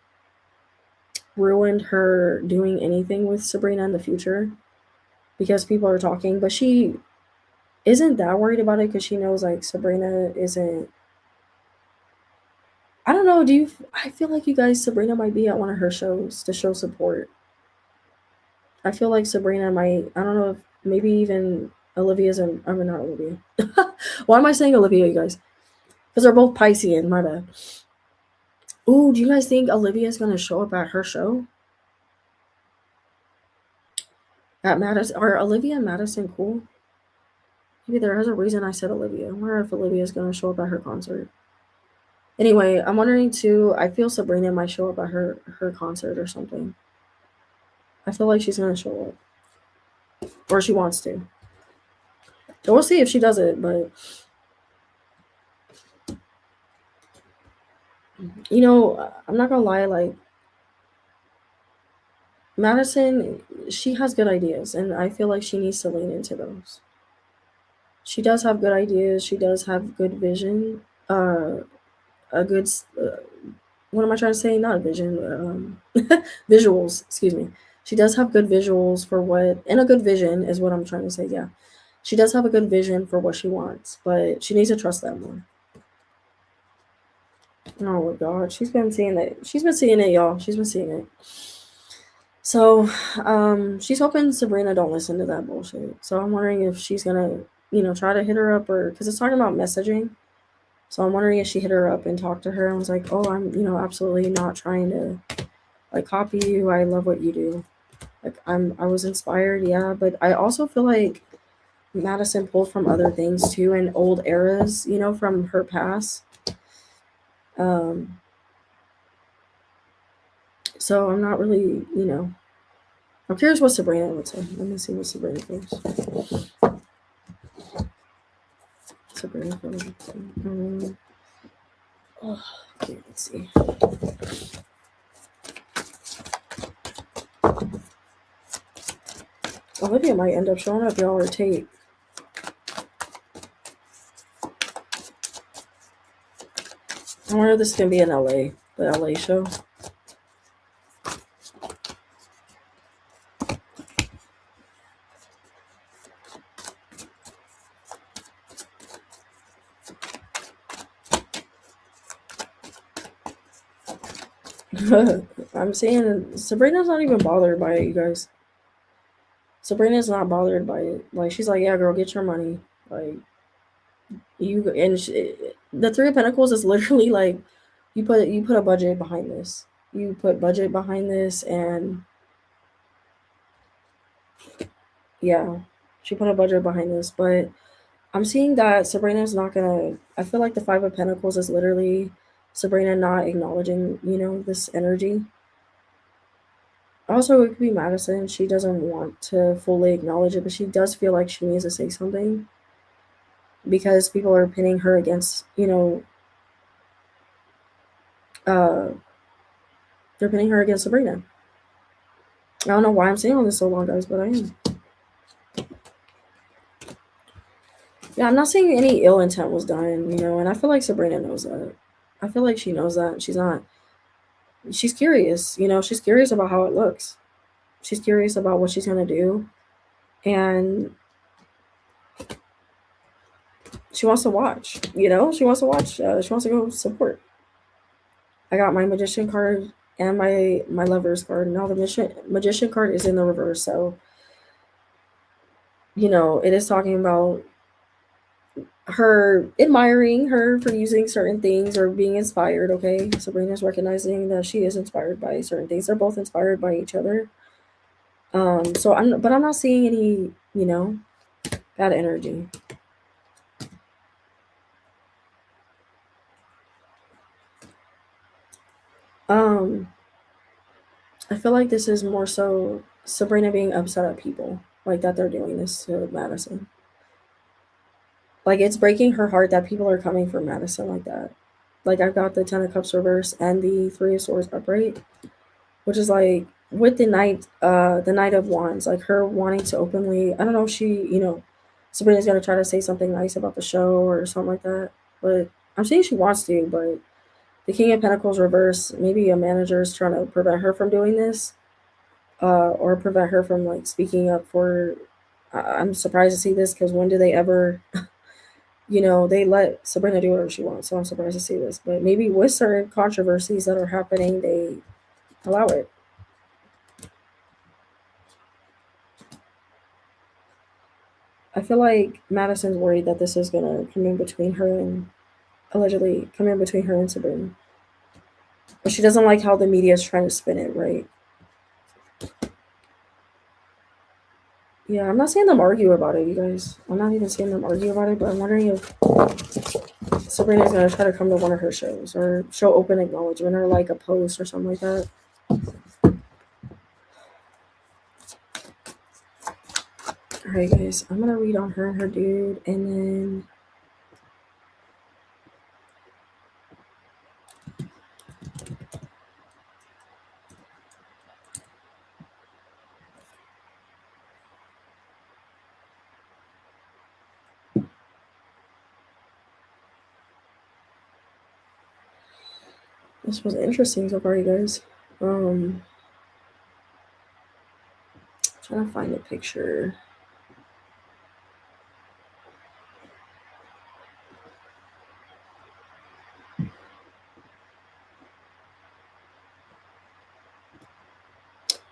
ruined her doing anything with Sabrina in the future, because people are talking. But she isn't that worried about it, because she knows like Sabrina isn't. I don't know. I feel like you guys, Sabrina might be at one of her shows to show support. I feel like Sabrina might. I don't know if maybe even Olivia's in. I mean, not Olivia. Why am I saying Olivia, you guys? Because they're both Piscean. My bad. Ooh, do you guys think Olivia's gonna show up at her show? At Madison, are Olivia and Madison cool? Maybe there is a reason I said Olivia. I wonder if Olivia's gonna show up at her concert. Anyway, I'm wondering too. I feel Sabrina might show up at her concert or something. I feel like she's gonna show up, or she wants to. So we'll see if she does it. But I'm not gonna lie. Like, Madison, she has good ideas, and I feel like she needs to lean into those. She does have good ideas. She does have good vision. A good. What am I trying to say? Not vision. Visuals. Excuse me. She does have good visuals for what, and a good vision is what I'm trying to say. Yeah, she does have a good vision for what she wants, but she needs to trust that more. Oh my God, she's been seeing it. She's been seeing it, y'all. She's been seeing it. So, she's hoping Sabrina don't listen to that bullshit. So I'm wondering if she's gonna, try to hit her up, or because it's talking about messaging. So I'm wondering if she hit her up and talked to her and was like, "Oh, I'm, absolutely not trying to like copy you. I love what you do. Like, I was inspired, yeah, but I also feel like Madison pulled from other things too, in old eras, from her past. So I'm not really, I'm curious what Sabrina would say. Let me see what Sabrina goes. Sabrina goes. Okay, let's see. Olivia might end up showing up, y'all, or Tate. I wonder if this is gonna be in LA. the LA show. I'm saying Sabrina's not even bothered by it, you guys. Sabrina's not bothered by it. Like she's like, yeah, girl, get your money. Like you and the Three of Pentacles is literally like you put a budget behind this. You put budget behind this, and yeah, she put a budget behind this. But I'm seeing that Sabrina's not gonna. I feel like the Five of Pentacles is literally Sabrina not acknowledging, this energy. Also, it could be Madison. She doesn't want to fully acknowledge it, but she does feel like she needs to say something because people are pinning her against, uh, they're pinning her against Sabrina. I don't know why I'm saying all this so long, guys, but I am. Yeah, I'm not saying any ill intent was done, and I feel like Sabrina knows that. I feel like she knows that. She's not. She's curious, she's curious about how it looks. She's curious about what she's going to do. And she wants to watch, she wants to watch. She wants to go support. I got my magician card and my lover's card. Now the magician card is in the reverse, so it is talking about her admiring her for using certain things or being inspired. Okay, Sabrina's recognizing that she is inspired by certain things. They're both inspired by each other. So I'm not seeing any, bad energy. Um, I feel like this is more so Sabrina being upset at people like that they're doing this to Madison. Like it's breaking her heart that people are coming for Madison like that. Like I've got the Ten of Cups reverse and the Three of Swords upright, which is like with the Knight of Wands, like her wanting to openly. I don't know if she, Sabrina's gonna try to say something nice about the show or something like that. But I'm saying she wants to, but the King of Pentacles reverse, maybe a manager is trying to prevent her from doing this, or prevent her from like speaking up for. I'm surprised to see this because when do they ever, they let Sabrina do whatever she wants. So I'm surprised to see this. But maybe with certain controversies that are happening, they allow it. I feel like Madison's worried that this is gonna come in between her and allegedly come in between her and Sabrina. But she doesn't like how the media is trying to spin it, right? Yeah, I'm not seeing them argue about it, you guys. I'm not even seeing them argue about it, but I'm wondering if Sabrina's gonna try to come to one of her shows or show open acknowledgement or like a post or something like that. Alright, guys, I'm gonna read on her and her dude, and then this was interesting so far, you guys. Trying to find a picture.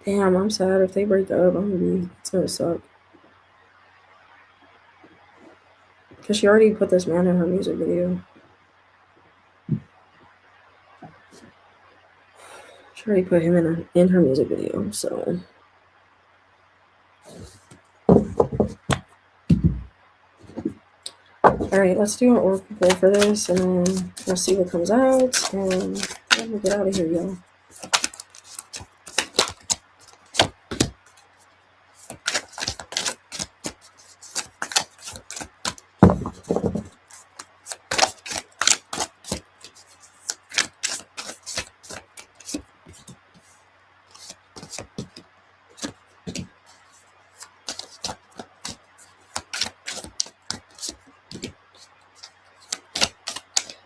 Damn, I'm sad if they break up. It's gonna suck. Because she already put this man in her music video. She already put him in her music video, so. Alright, let's do an oracle pull for this, and then we'll see what comes out, and we'll get out of here, y'all.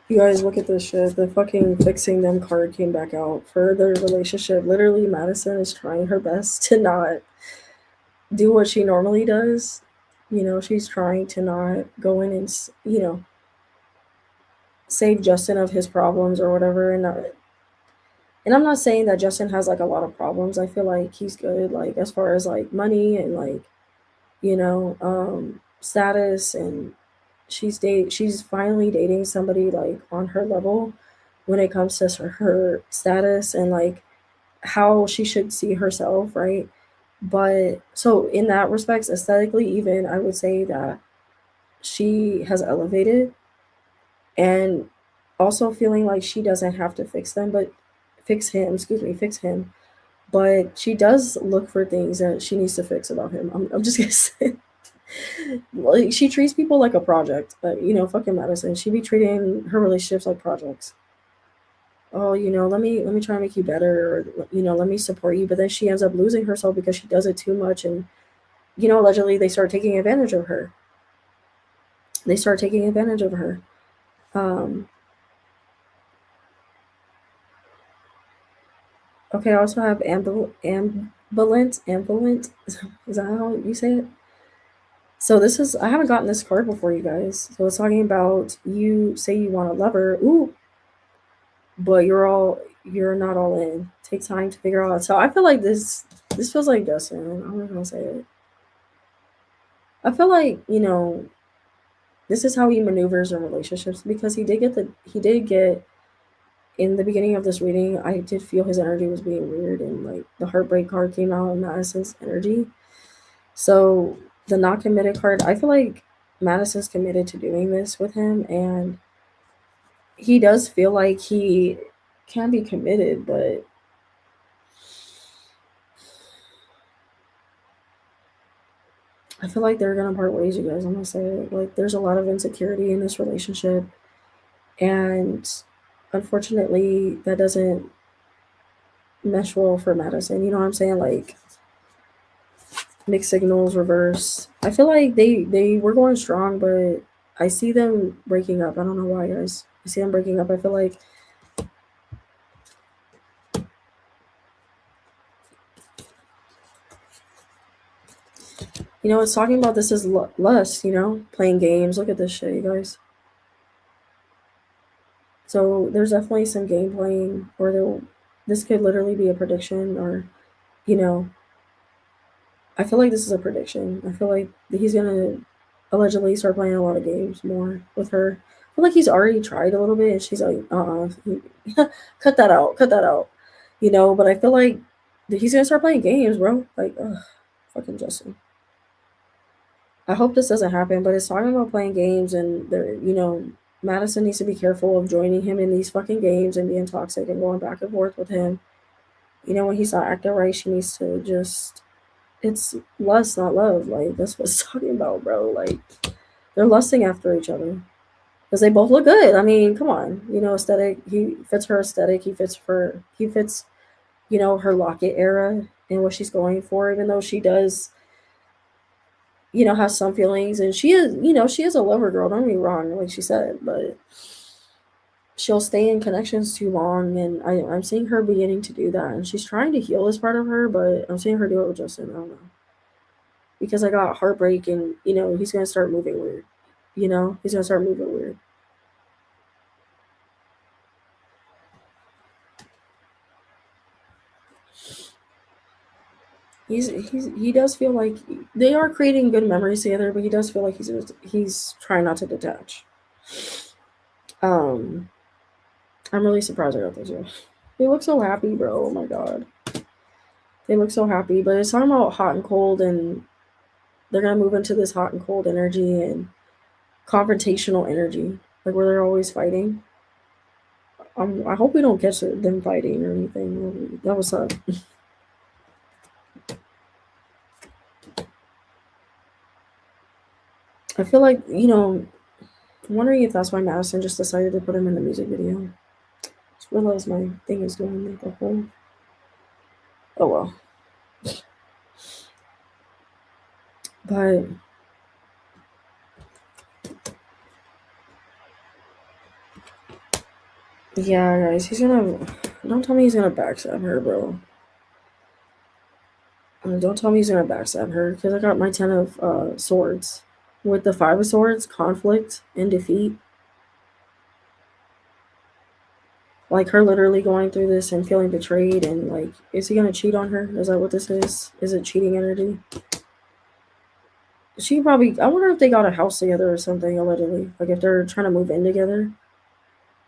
You guys look at this shit. The fucking fixing them card came back out for their relationship. Literally, Madison is trying her best to not do what she normally does. You know, she's trying to not go in and, save Justin of his problems or whatever. And I'm not saying that Justin has like a lot of problems. I feel like he's good, like as far as like money and like, status, and she's finally dating somebody like on her level when it comes to her status and like how she should see herself, right? But so in that respects, aesthetically, even I would say that she has elevated, and also feeling like she doesn't have to fix him, but she does look for things that she needs to fix about him. I'm just gonna say, like, she treats people like a project, but fucking Madison, she be treating her relationships like projects. Oh, let me try and make you better, or let me support you, but then she ends up losing herself because she does it too much, and allegedly they start taking advantage of her. They start taking advantage of her. Um, okay, I also have ambivalent. Is that how you say it? So this is I haven't gotten this card before, you guys. So it's talking about you say you want a lover, ooh, but you're not all in. Take time to figure out. So I feel like this feels like Justin. I'm not gonna say it. I feel like this is how he maneuvers in relationships, because he did get in the beginning of this reading. I did feel his energy was being weird, and like the heartbreak card came out in Madison's energy. So the not committed card, I feel like Madison's committed to doing this with him, and he does feel like he can be committed, but I feel like they're gonna part ways, you guys. I'm gonna say it. Like, there's a lot of insecurity in this relationship, and unfortunately, that doesn't mesh well for Madison. You know what I'm saying? Like, mixed signals, reverse. I feel like they were going strong, but I see them breaking up. I don't know why, guys. I see them breaking up. I feel like it's talking about this is lust. Playing games. Look at this shit, you guys. So there's definitely some game playing, or this could literally be a prediction, or you know, I feel like this is a prediction. I feel like he's gonna allegedly start playing a lot of games more with her. I feel like he's already tried a little bit, and she's like, cut that out, cut that out. But I feel like he's gonna start playing games, bro. Like, ugh, fucking Justin. I hope this doesn't happen, but it's talking about playing games, and Madison needs to be careful of joining him in these fucking games and being toxic and going back and forth with him. When he's not acting right, she needs to just. It's lust, not love. Like, that's what it's talking about, bro. Like, they're lusting after each other because they both look good. I mean, come on, aesthetic. He fits her aesthetic. He fits, her Locket era and what she's going for. Even though she does, has some feelings, and she is a lover girl. Don't get me wrong, like she said, but she'll stay in connections too long, and I'm seeing her beginning to do that, and she's trying to heal this part of her, but I'm seeing her do it with Justin. I don't know, because I got heartbreak, and he's gonna start moving weird. He's gonna start moving weird. He does feel like they are creating good memories together, but he does feel like he's trying not to detach. Um, I'm really surprised I got this. Yeah. They look so happy, bro. Oh my god, they look so happy. But it's talking about hot and cold, and they're gonna move into this hot and cold energy and confrontational energy, like where they're always fighting. I hope we don't catch them fighting or anything. That was up. I feel like I'm wondering if that's why Madison just decided to put him in the music video. Just realized my thing is going like the whole. Oh well, but Yeah, guys, he's gonna. Don't tell me he's gonna backstab her, bro. Don't tell me he's gonna backstab her because I got my 10 of swords. With the 5 of swords, conflict and defeat. Like her literally going through this and feeling betrayed and like, is he gonna cheat on her? Is that what this is? Is it cheating energy? She probably. I wonder if they got a house together or something allegedly. Like if they're trying to move in together.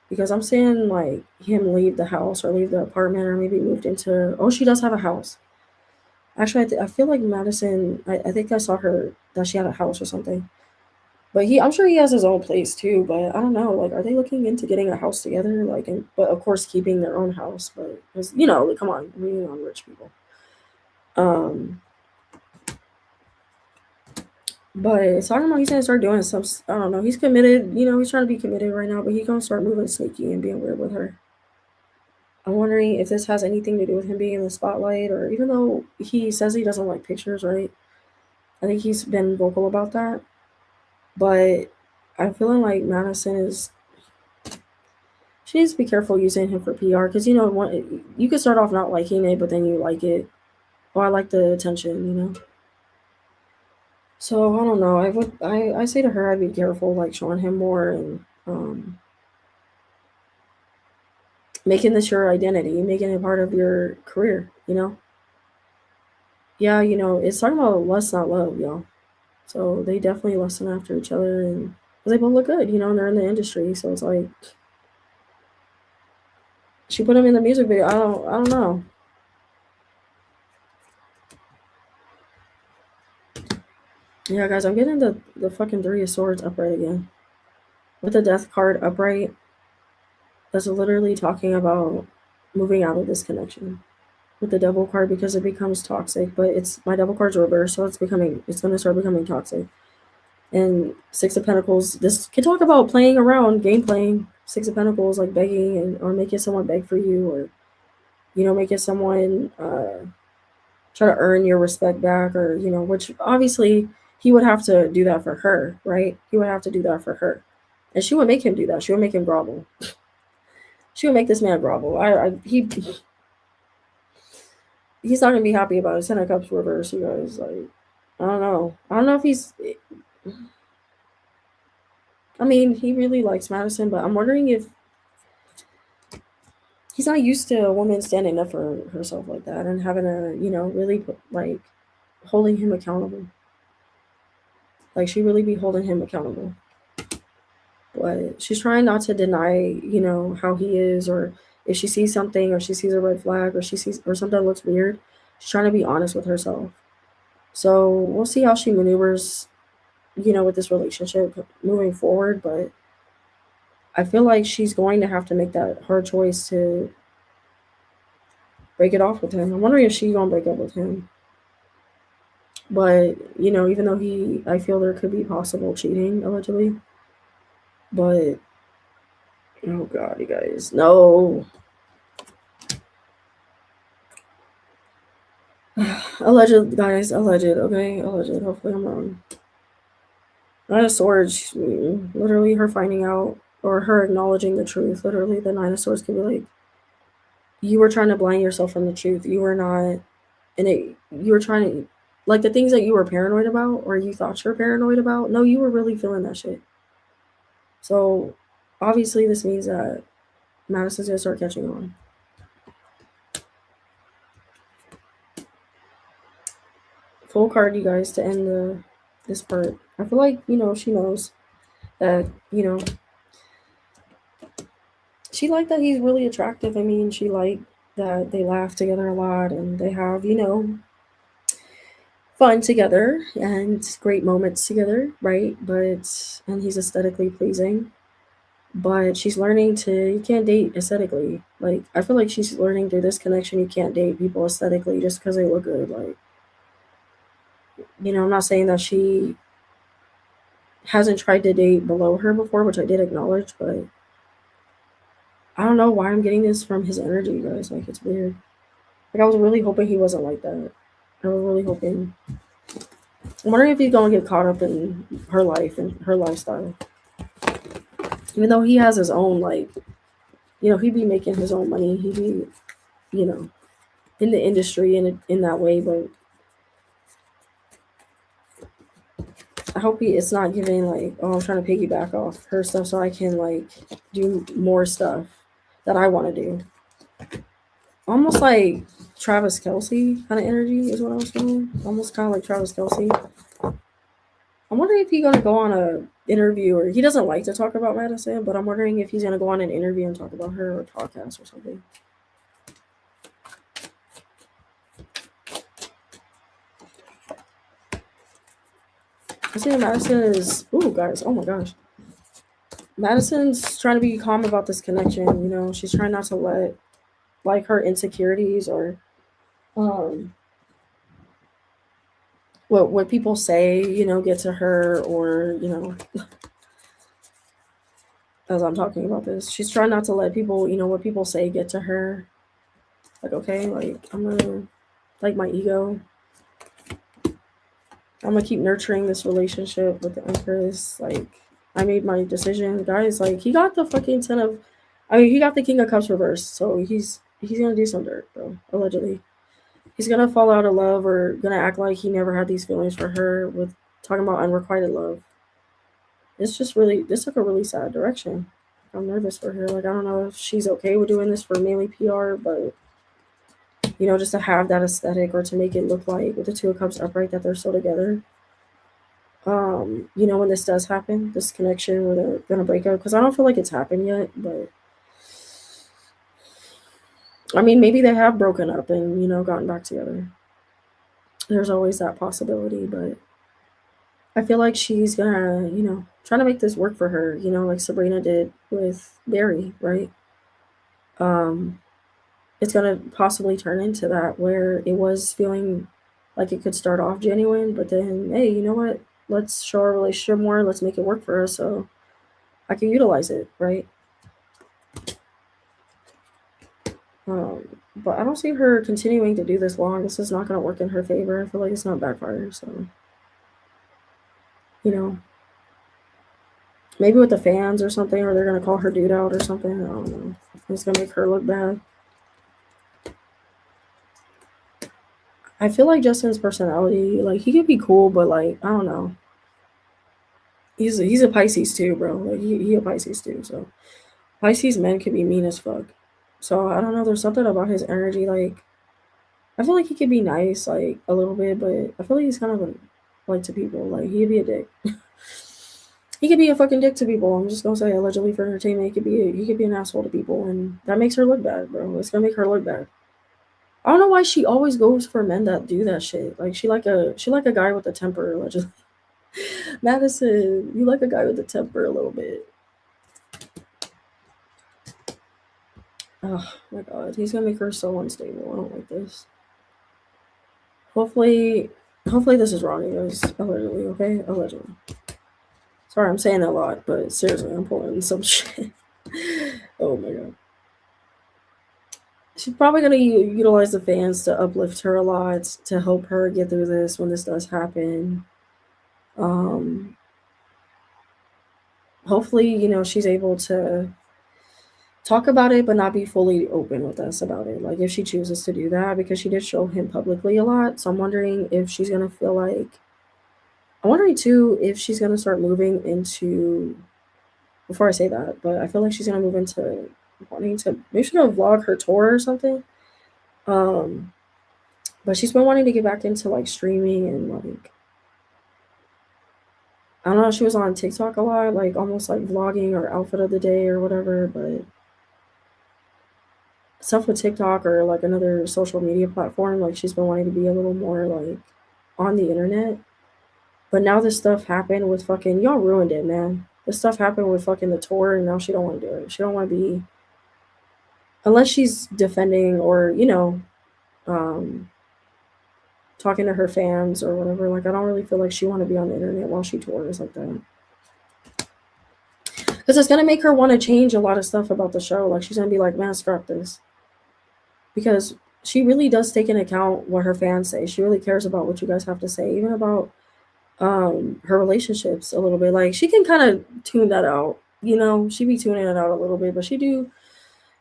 Because I'm seeing like him leave the house or leave the apartment or maybe moved into. Oh, she does have a house. Actually, I feel like Madison. I think I saw her that she had a house or something. But I'm sure he has his own place too. But I don't know. Like, are they looking into getting a house together? Like, but of course keeping their own house. But because like, come on, we're on rich people. Um, but it's talking about he's gonna start doing some. I don't know. He's committed. He's trying to be committed right now. But he's gonna start moving sneaky and being weird with her. I'm wondering if this has anything to do with him being in the spotlight, or even though he says he doesn't like pictures, right? I think he's been vocal about that. But I'm feeling like Madison is. She needs to be careful using him for PR because you could start off not liking it, but then you like it. Oh, I like the attention. So I don't know. I say to her I'd be careful, like showing him more and making this your identity, making it part of your career. Yeah, it's talking about lust, not love, y'all. So they definitely listen after each other, and 'cause they both look good, and they're in the industry. So it's like she put him in the music video. I don't know. Yeah, guys, I'm getting the fucking 3 of Swords upright again with the Death card upright. That's literally talking about moving out of this connection with the Devil card because it becomes toxic. But it's my Devil card's reversed, so it's gonna start becoming toxic. And 6 of Pentacles, this can talk about playing around, game playing. 6 of Pentacles, like begging or making someone beg for you, or making someone try to earn your respect back, or which obviously he would have to do that for her, right? He would have to do that for her, and she would make him do that. She would make him grovel. She would make this man grovel. He's not gonna be happy about it. 10 of Cups reverse, you guys. Like, I don't know. I don't know if he's. I mean, he really likes Madison, but I'm wondering if he's not used to a woman standing up for herself like that and having a really like holding him accountable. Like she really be holding him accountable. But she's trying not to deny, how he is, or if she sees something, or she sees a red flag, or she sees or something looks weird, she's trying to be honest with herself. So we'll see how she maneuvers, with this relationship moving forward. But I feel like she's going to have to make that hard choice to break it off with him. I'm wondering if she's gonna break up with him. But even though I feel there could be possible cheating allegedly. But oh god, you guys, no. Alleged, guys, alleged. Okay, alleged. Hopefully, I'm wrong. Nine of Swords, literally her finding out or her acknowledging the truth. Literally, the Nine of Swords could be like, you were trying to blind yourself from the truth. You were not, and you were trying to, like the things that you were paranoid about or you thought you were paranoid about. No, you were really feeling that shit. So, obviously, this means that Madison's gonna start catching on. Full card, you guys, to end this part. I feel like she knows that she liked that he's really attractive. I mean, she liked that they laugh together a lot and they have fun together and great moments together, right? But and he's aesthetically pleasing. But she's learning you can't date aesthetically. Like I feel like she's learning through this connection you can't date people aesthetically just because they look good. Like I'm not saying that she hasn't tried to date below her before, which I did acknowledge, but I don't know why I'm getting this from his energy, guys. Like it's weird. Like I was really hoping he wasn't like that. I was really hoping. I'm wondering if he's gonna get caught up in her life and her lifestyle. Even though he has his own like he'd be making his own money. He'd be, you know, in the industry in that way. But I hope it's not giving like, oh, I'm trying to piggyback off her stuff so I can like do more stuff that I want to do. Almost like Travis Kelsey kind of energy is what I was feeling. Almost kind of like Travis Kelsey. I'm wondering if he's gonna go on a interview, or he doesn't like to talk about Madison, but I'm wondering if he's gonna go on an interview and talk about her or podcast or something. I see Madison is. Ooh, guys! Oh my gosh. Madison's trying to be calm about this connection. She's trying not to let like her insecurities or um what people say, get to her, or as I'm talking about this, she's trying not to let people, what people say get to her. Like, okay, like I'm gonna like my ego. I'm gonna keep nurturing this relationship with the Empress. Like, I made my decision, guys. Like, he got the fucking 10 of, I mean, he got the King of Cups reversed, so he's gonna do some dirt, bro. Allegedly, he's gonna fall out of love or gonna act like he never had these feelings for her with talking about unrequited love. It's just really, this took a really sad direction. I'm nervous for her. Like, I don't know if she's okay with doing this for mainly PR, but just to have that aesthetic or to make it look like with the Two of Cups upright that they're still together. When this does happen, this connection where they're gonna break up, because I don't feel like it's happened yet, but I mean, maybe they have broken up and gotten back together. There's always that possibility, but I feel like she's gonna, trying to make this work for her, like Sabrina did with Barry, right? Um, it's gonna possibly turn into that where it was feeling like it could start off genuine, but then, hey, you know what? Let's show our relationship more. Let's make it work for us so I can utilize it, right? Um, but I don't see her continuing to do this long. This is not going to work in her favor. I feel like it's not backfire. So, you know, maybe with the fans or something, or they're going to call her dude out or something. I don't know. It's going to make her look bad. I feel like Justin's personality, like, he could be cool, but, like, I don't know. He's a Pisces too, bro. Like, he a Pisces too. So, Pisces men can be mean as fuck. So, I don't know. There's something about his energy, like, I feel like he could be nice, like a little bit, but I feel like he's kind of like to people. Like, he'd be a dick. He could be a fucking dick to people. I'm just gonna say, allegedly for entertainment, he could be an asshole to people, and that makes her look bad, bro. It's gonna make her look bad. I don't know why she always goes for men that do that shit. Like, she like a guy with a temper, allegedly. Madison, you like a guy with a temper a little bit. Oh my god, he's gonna make her so unstable. I don't like this. Hopefully, hopefully this is wrong, guys. Allegedly, okay? Allegedly. Sorry, I'm saying that a lot, but seriously, I'm pulling some shit. Oh my god. She's probably gonna utilize the fans to uplift her a lot, to help her get through this when this does happen. Um, Hopefully, she's able to talk about it, but not be fully open with us about it. Like, if she chooses to do that, because she did show him publicly a lot. So I'm wondering if she's gonna feel like. I'm wondering too if she's gonna start moving into. Before I say that, but I feel like she's gonna move into wanting to. Maybe she's gonna vlog her tour or something. Um, but she's been wanting to get back into like streaming and like, I don't know. She was on TikTok a lot, like almost like vlogging or outfit of the day or whatever. But stuff with TikTok or like another social media platform, like she's been wanting to be a little more like on the internet. But now this stuff happened with fucking, y'all ruined it, man. This stuff happened with fucking the tour, and now she don't want to do it. She don't want to be, unless she's defending or um, talking to her fans or whatever. Like, I don't really feel like she want to be on the internet while she tours like that, because it's gonna make her want to change a lot of stuff about the show. Like, she's gonna be like, man, scrap this, because she really does take into account what her fans say. She really cares about what you guys have to say, even about her relationships a little bit. Like, she can kind of tune that out. She be tuning it out a little bit, but she do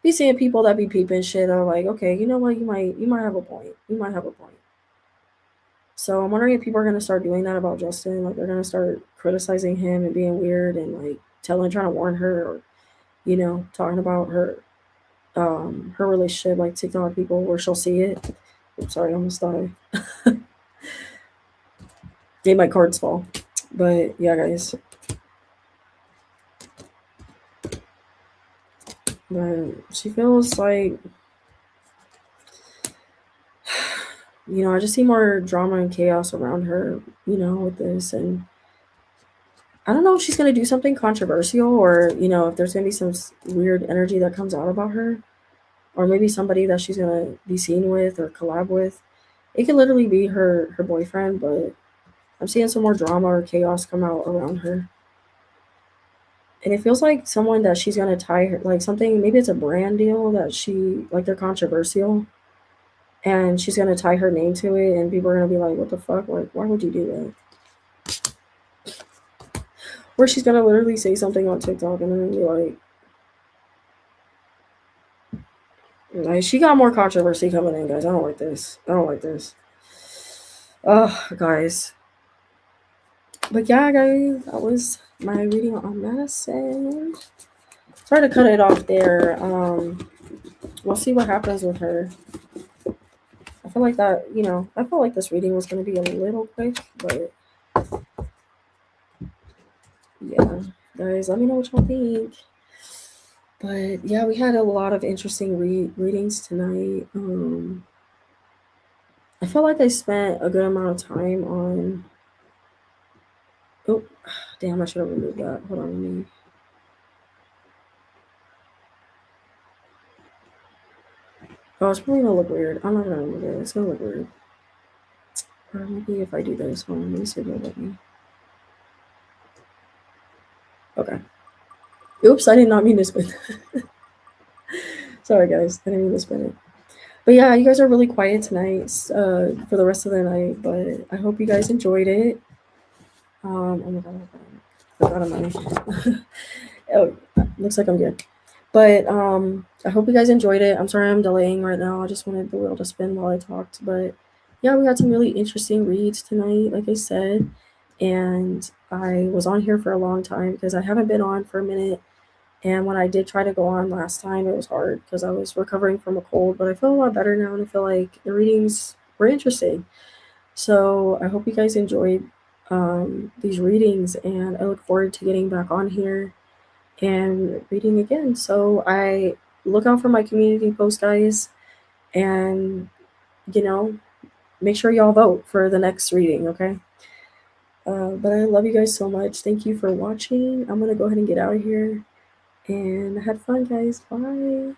be seeing people that be peeping shit are like, okay, you know what, you might have a point. You might have a point. So I'm wondering if people are gonna start doing that about Justin. Like they're gonna start criticizing him and being weird and like trying to warn her or talking about her relationship like TikTok people where she'll see it. Oops, sorry, I almost died. Made my cards fall. But yeah, guys. But she feels like I just see more drama and chaos around her, with this. And I don't know if she's going to do something controversial or, if there's going to be some weird energy that comes out about her or maybe somebody that she's going to be seen with or collab with. It could literally be her boyfriend, but I'm seeing some more drama or chaos come out around her. And it feels like someone that she's going to tie her, like something, maybe it's a brand deal that like they're controversial and she's going to tie her name to it and people are going to be like, what the fuck? Like, why would you do that? Or she's gonna literally say something on TikTok and then be like, she got more controversy coming in, guys. I don't like this. I don't like this. Oh, guys. But yeah, guys, that was my reading on Madison. Sorry to cut it off there. We'll see what happens with her. I feel like that, I felt like this reading was gonna be a little quick, but yeah, guys, let me know what y'all think. But yeah, we had a lot of interesting readings tonight. I felt like I spent a good amount of time on. Oh, damn! I should have removed that. Hold on, let me. Oh, it's probably gonna look weird. I'm not gonna remove it. It's gonna look weird. Or maybe if I do this, hold on. Let me see if it'll let me. Okay. Oops! I did not mean to spin. Sorry, guys. I didn't mean to spin it. But yeah, you guys are really quiet tonight for the rest of the night. But I hope you guys enjoyed it. Oh my god, I forgot my. Oh, looks like I'm good. But I hope you guys enjoyed it. I'm sorry I'm delaying right now. I just wanted the wheel to spin while I talked. But yeah, we had some really interesting reads tonight, like I said. And I was on here for a long time because I haven't been on for a minute. And when I did try to go on last time, it was hard because I was recovering from a cold. But I feel a lot better now and I feel like the readings were interesting. So I hope you guys enjoyed these readings. And I look forward to getting back on here and reading again. So I look out for my community post, guys, and you know, make sure y'all vote for the next reading, okay? But I love you guys so much. Thank you for watching. I'm gonna go ahead and get out of here, and I had fun, guys. Bye.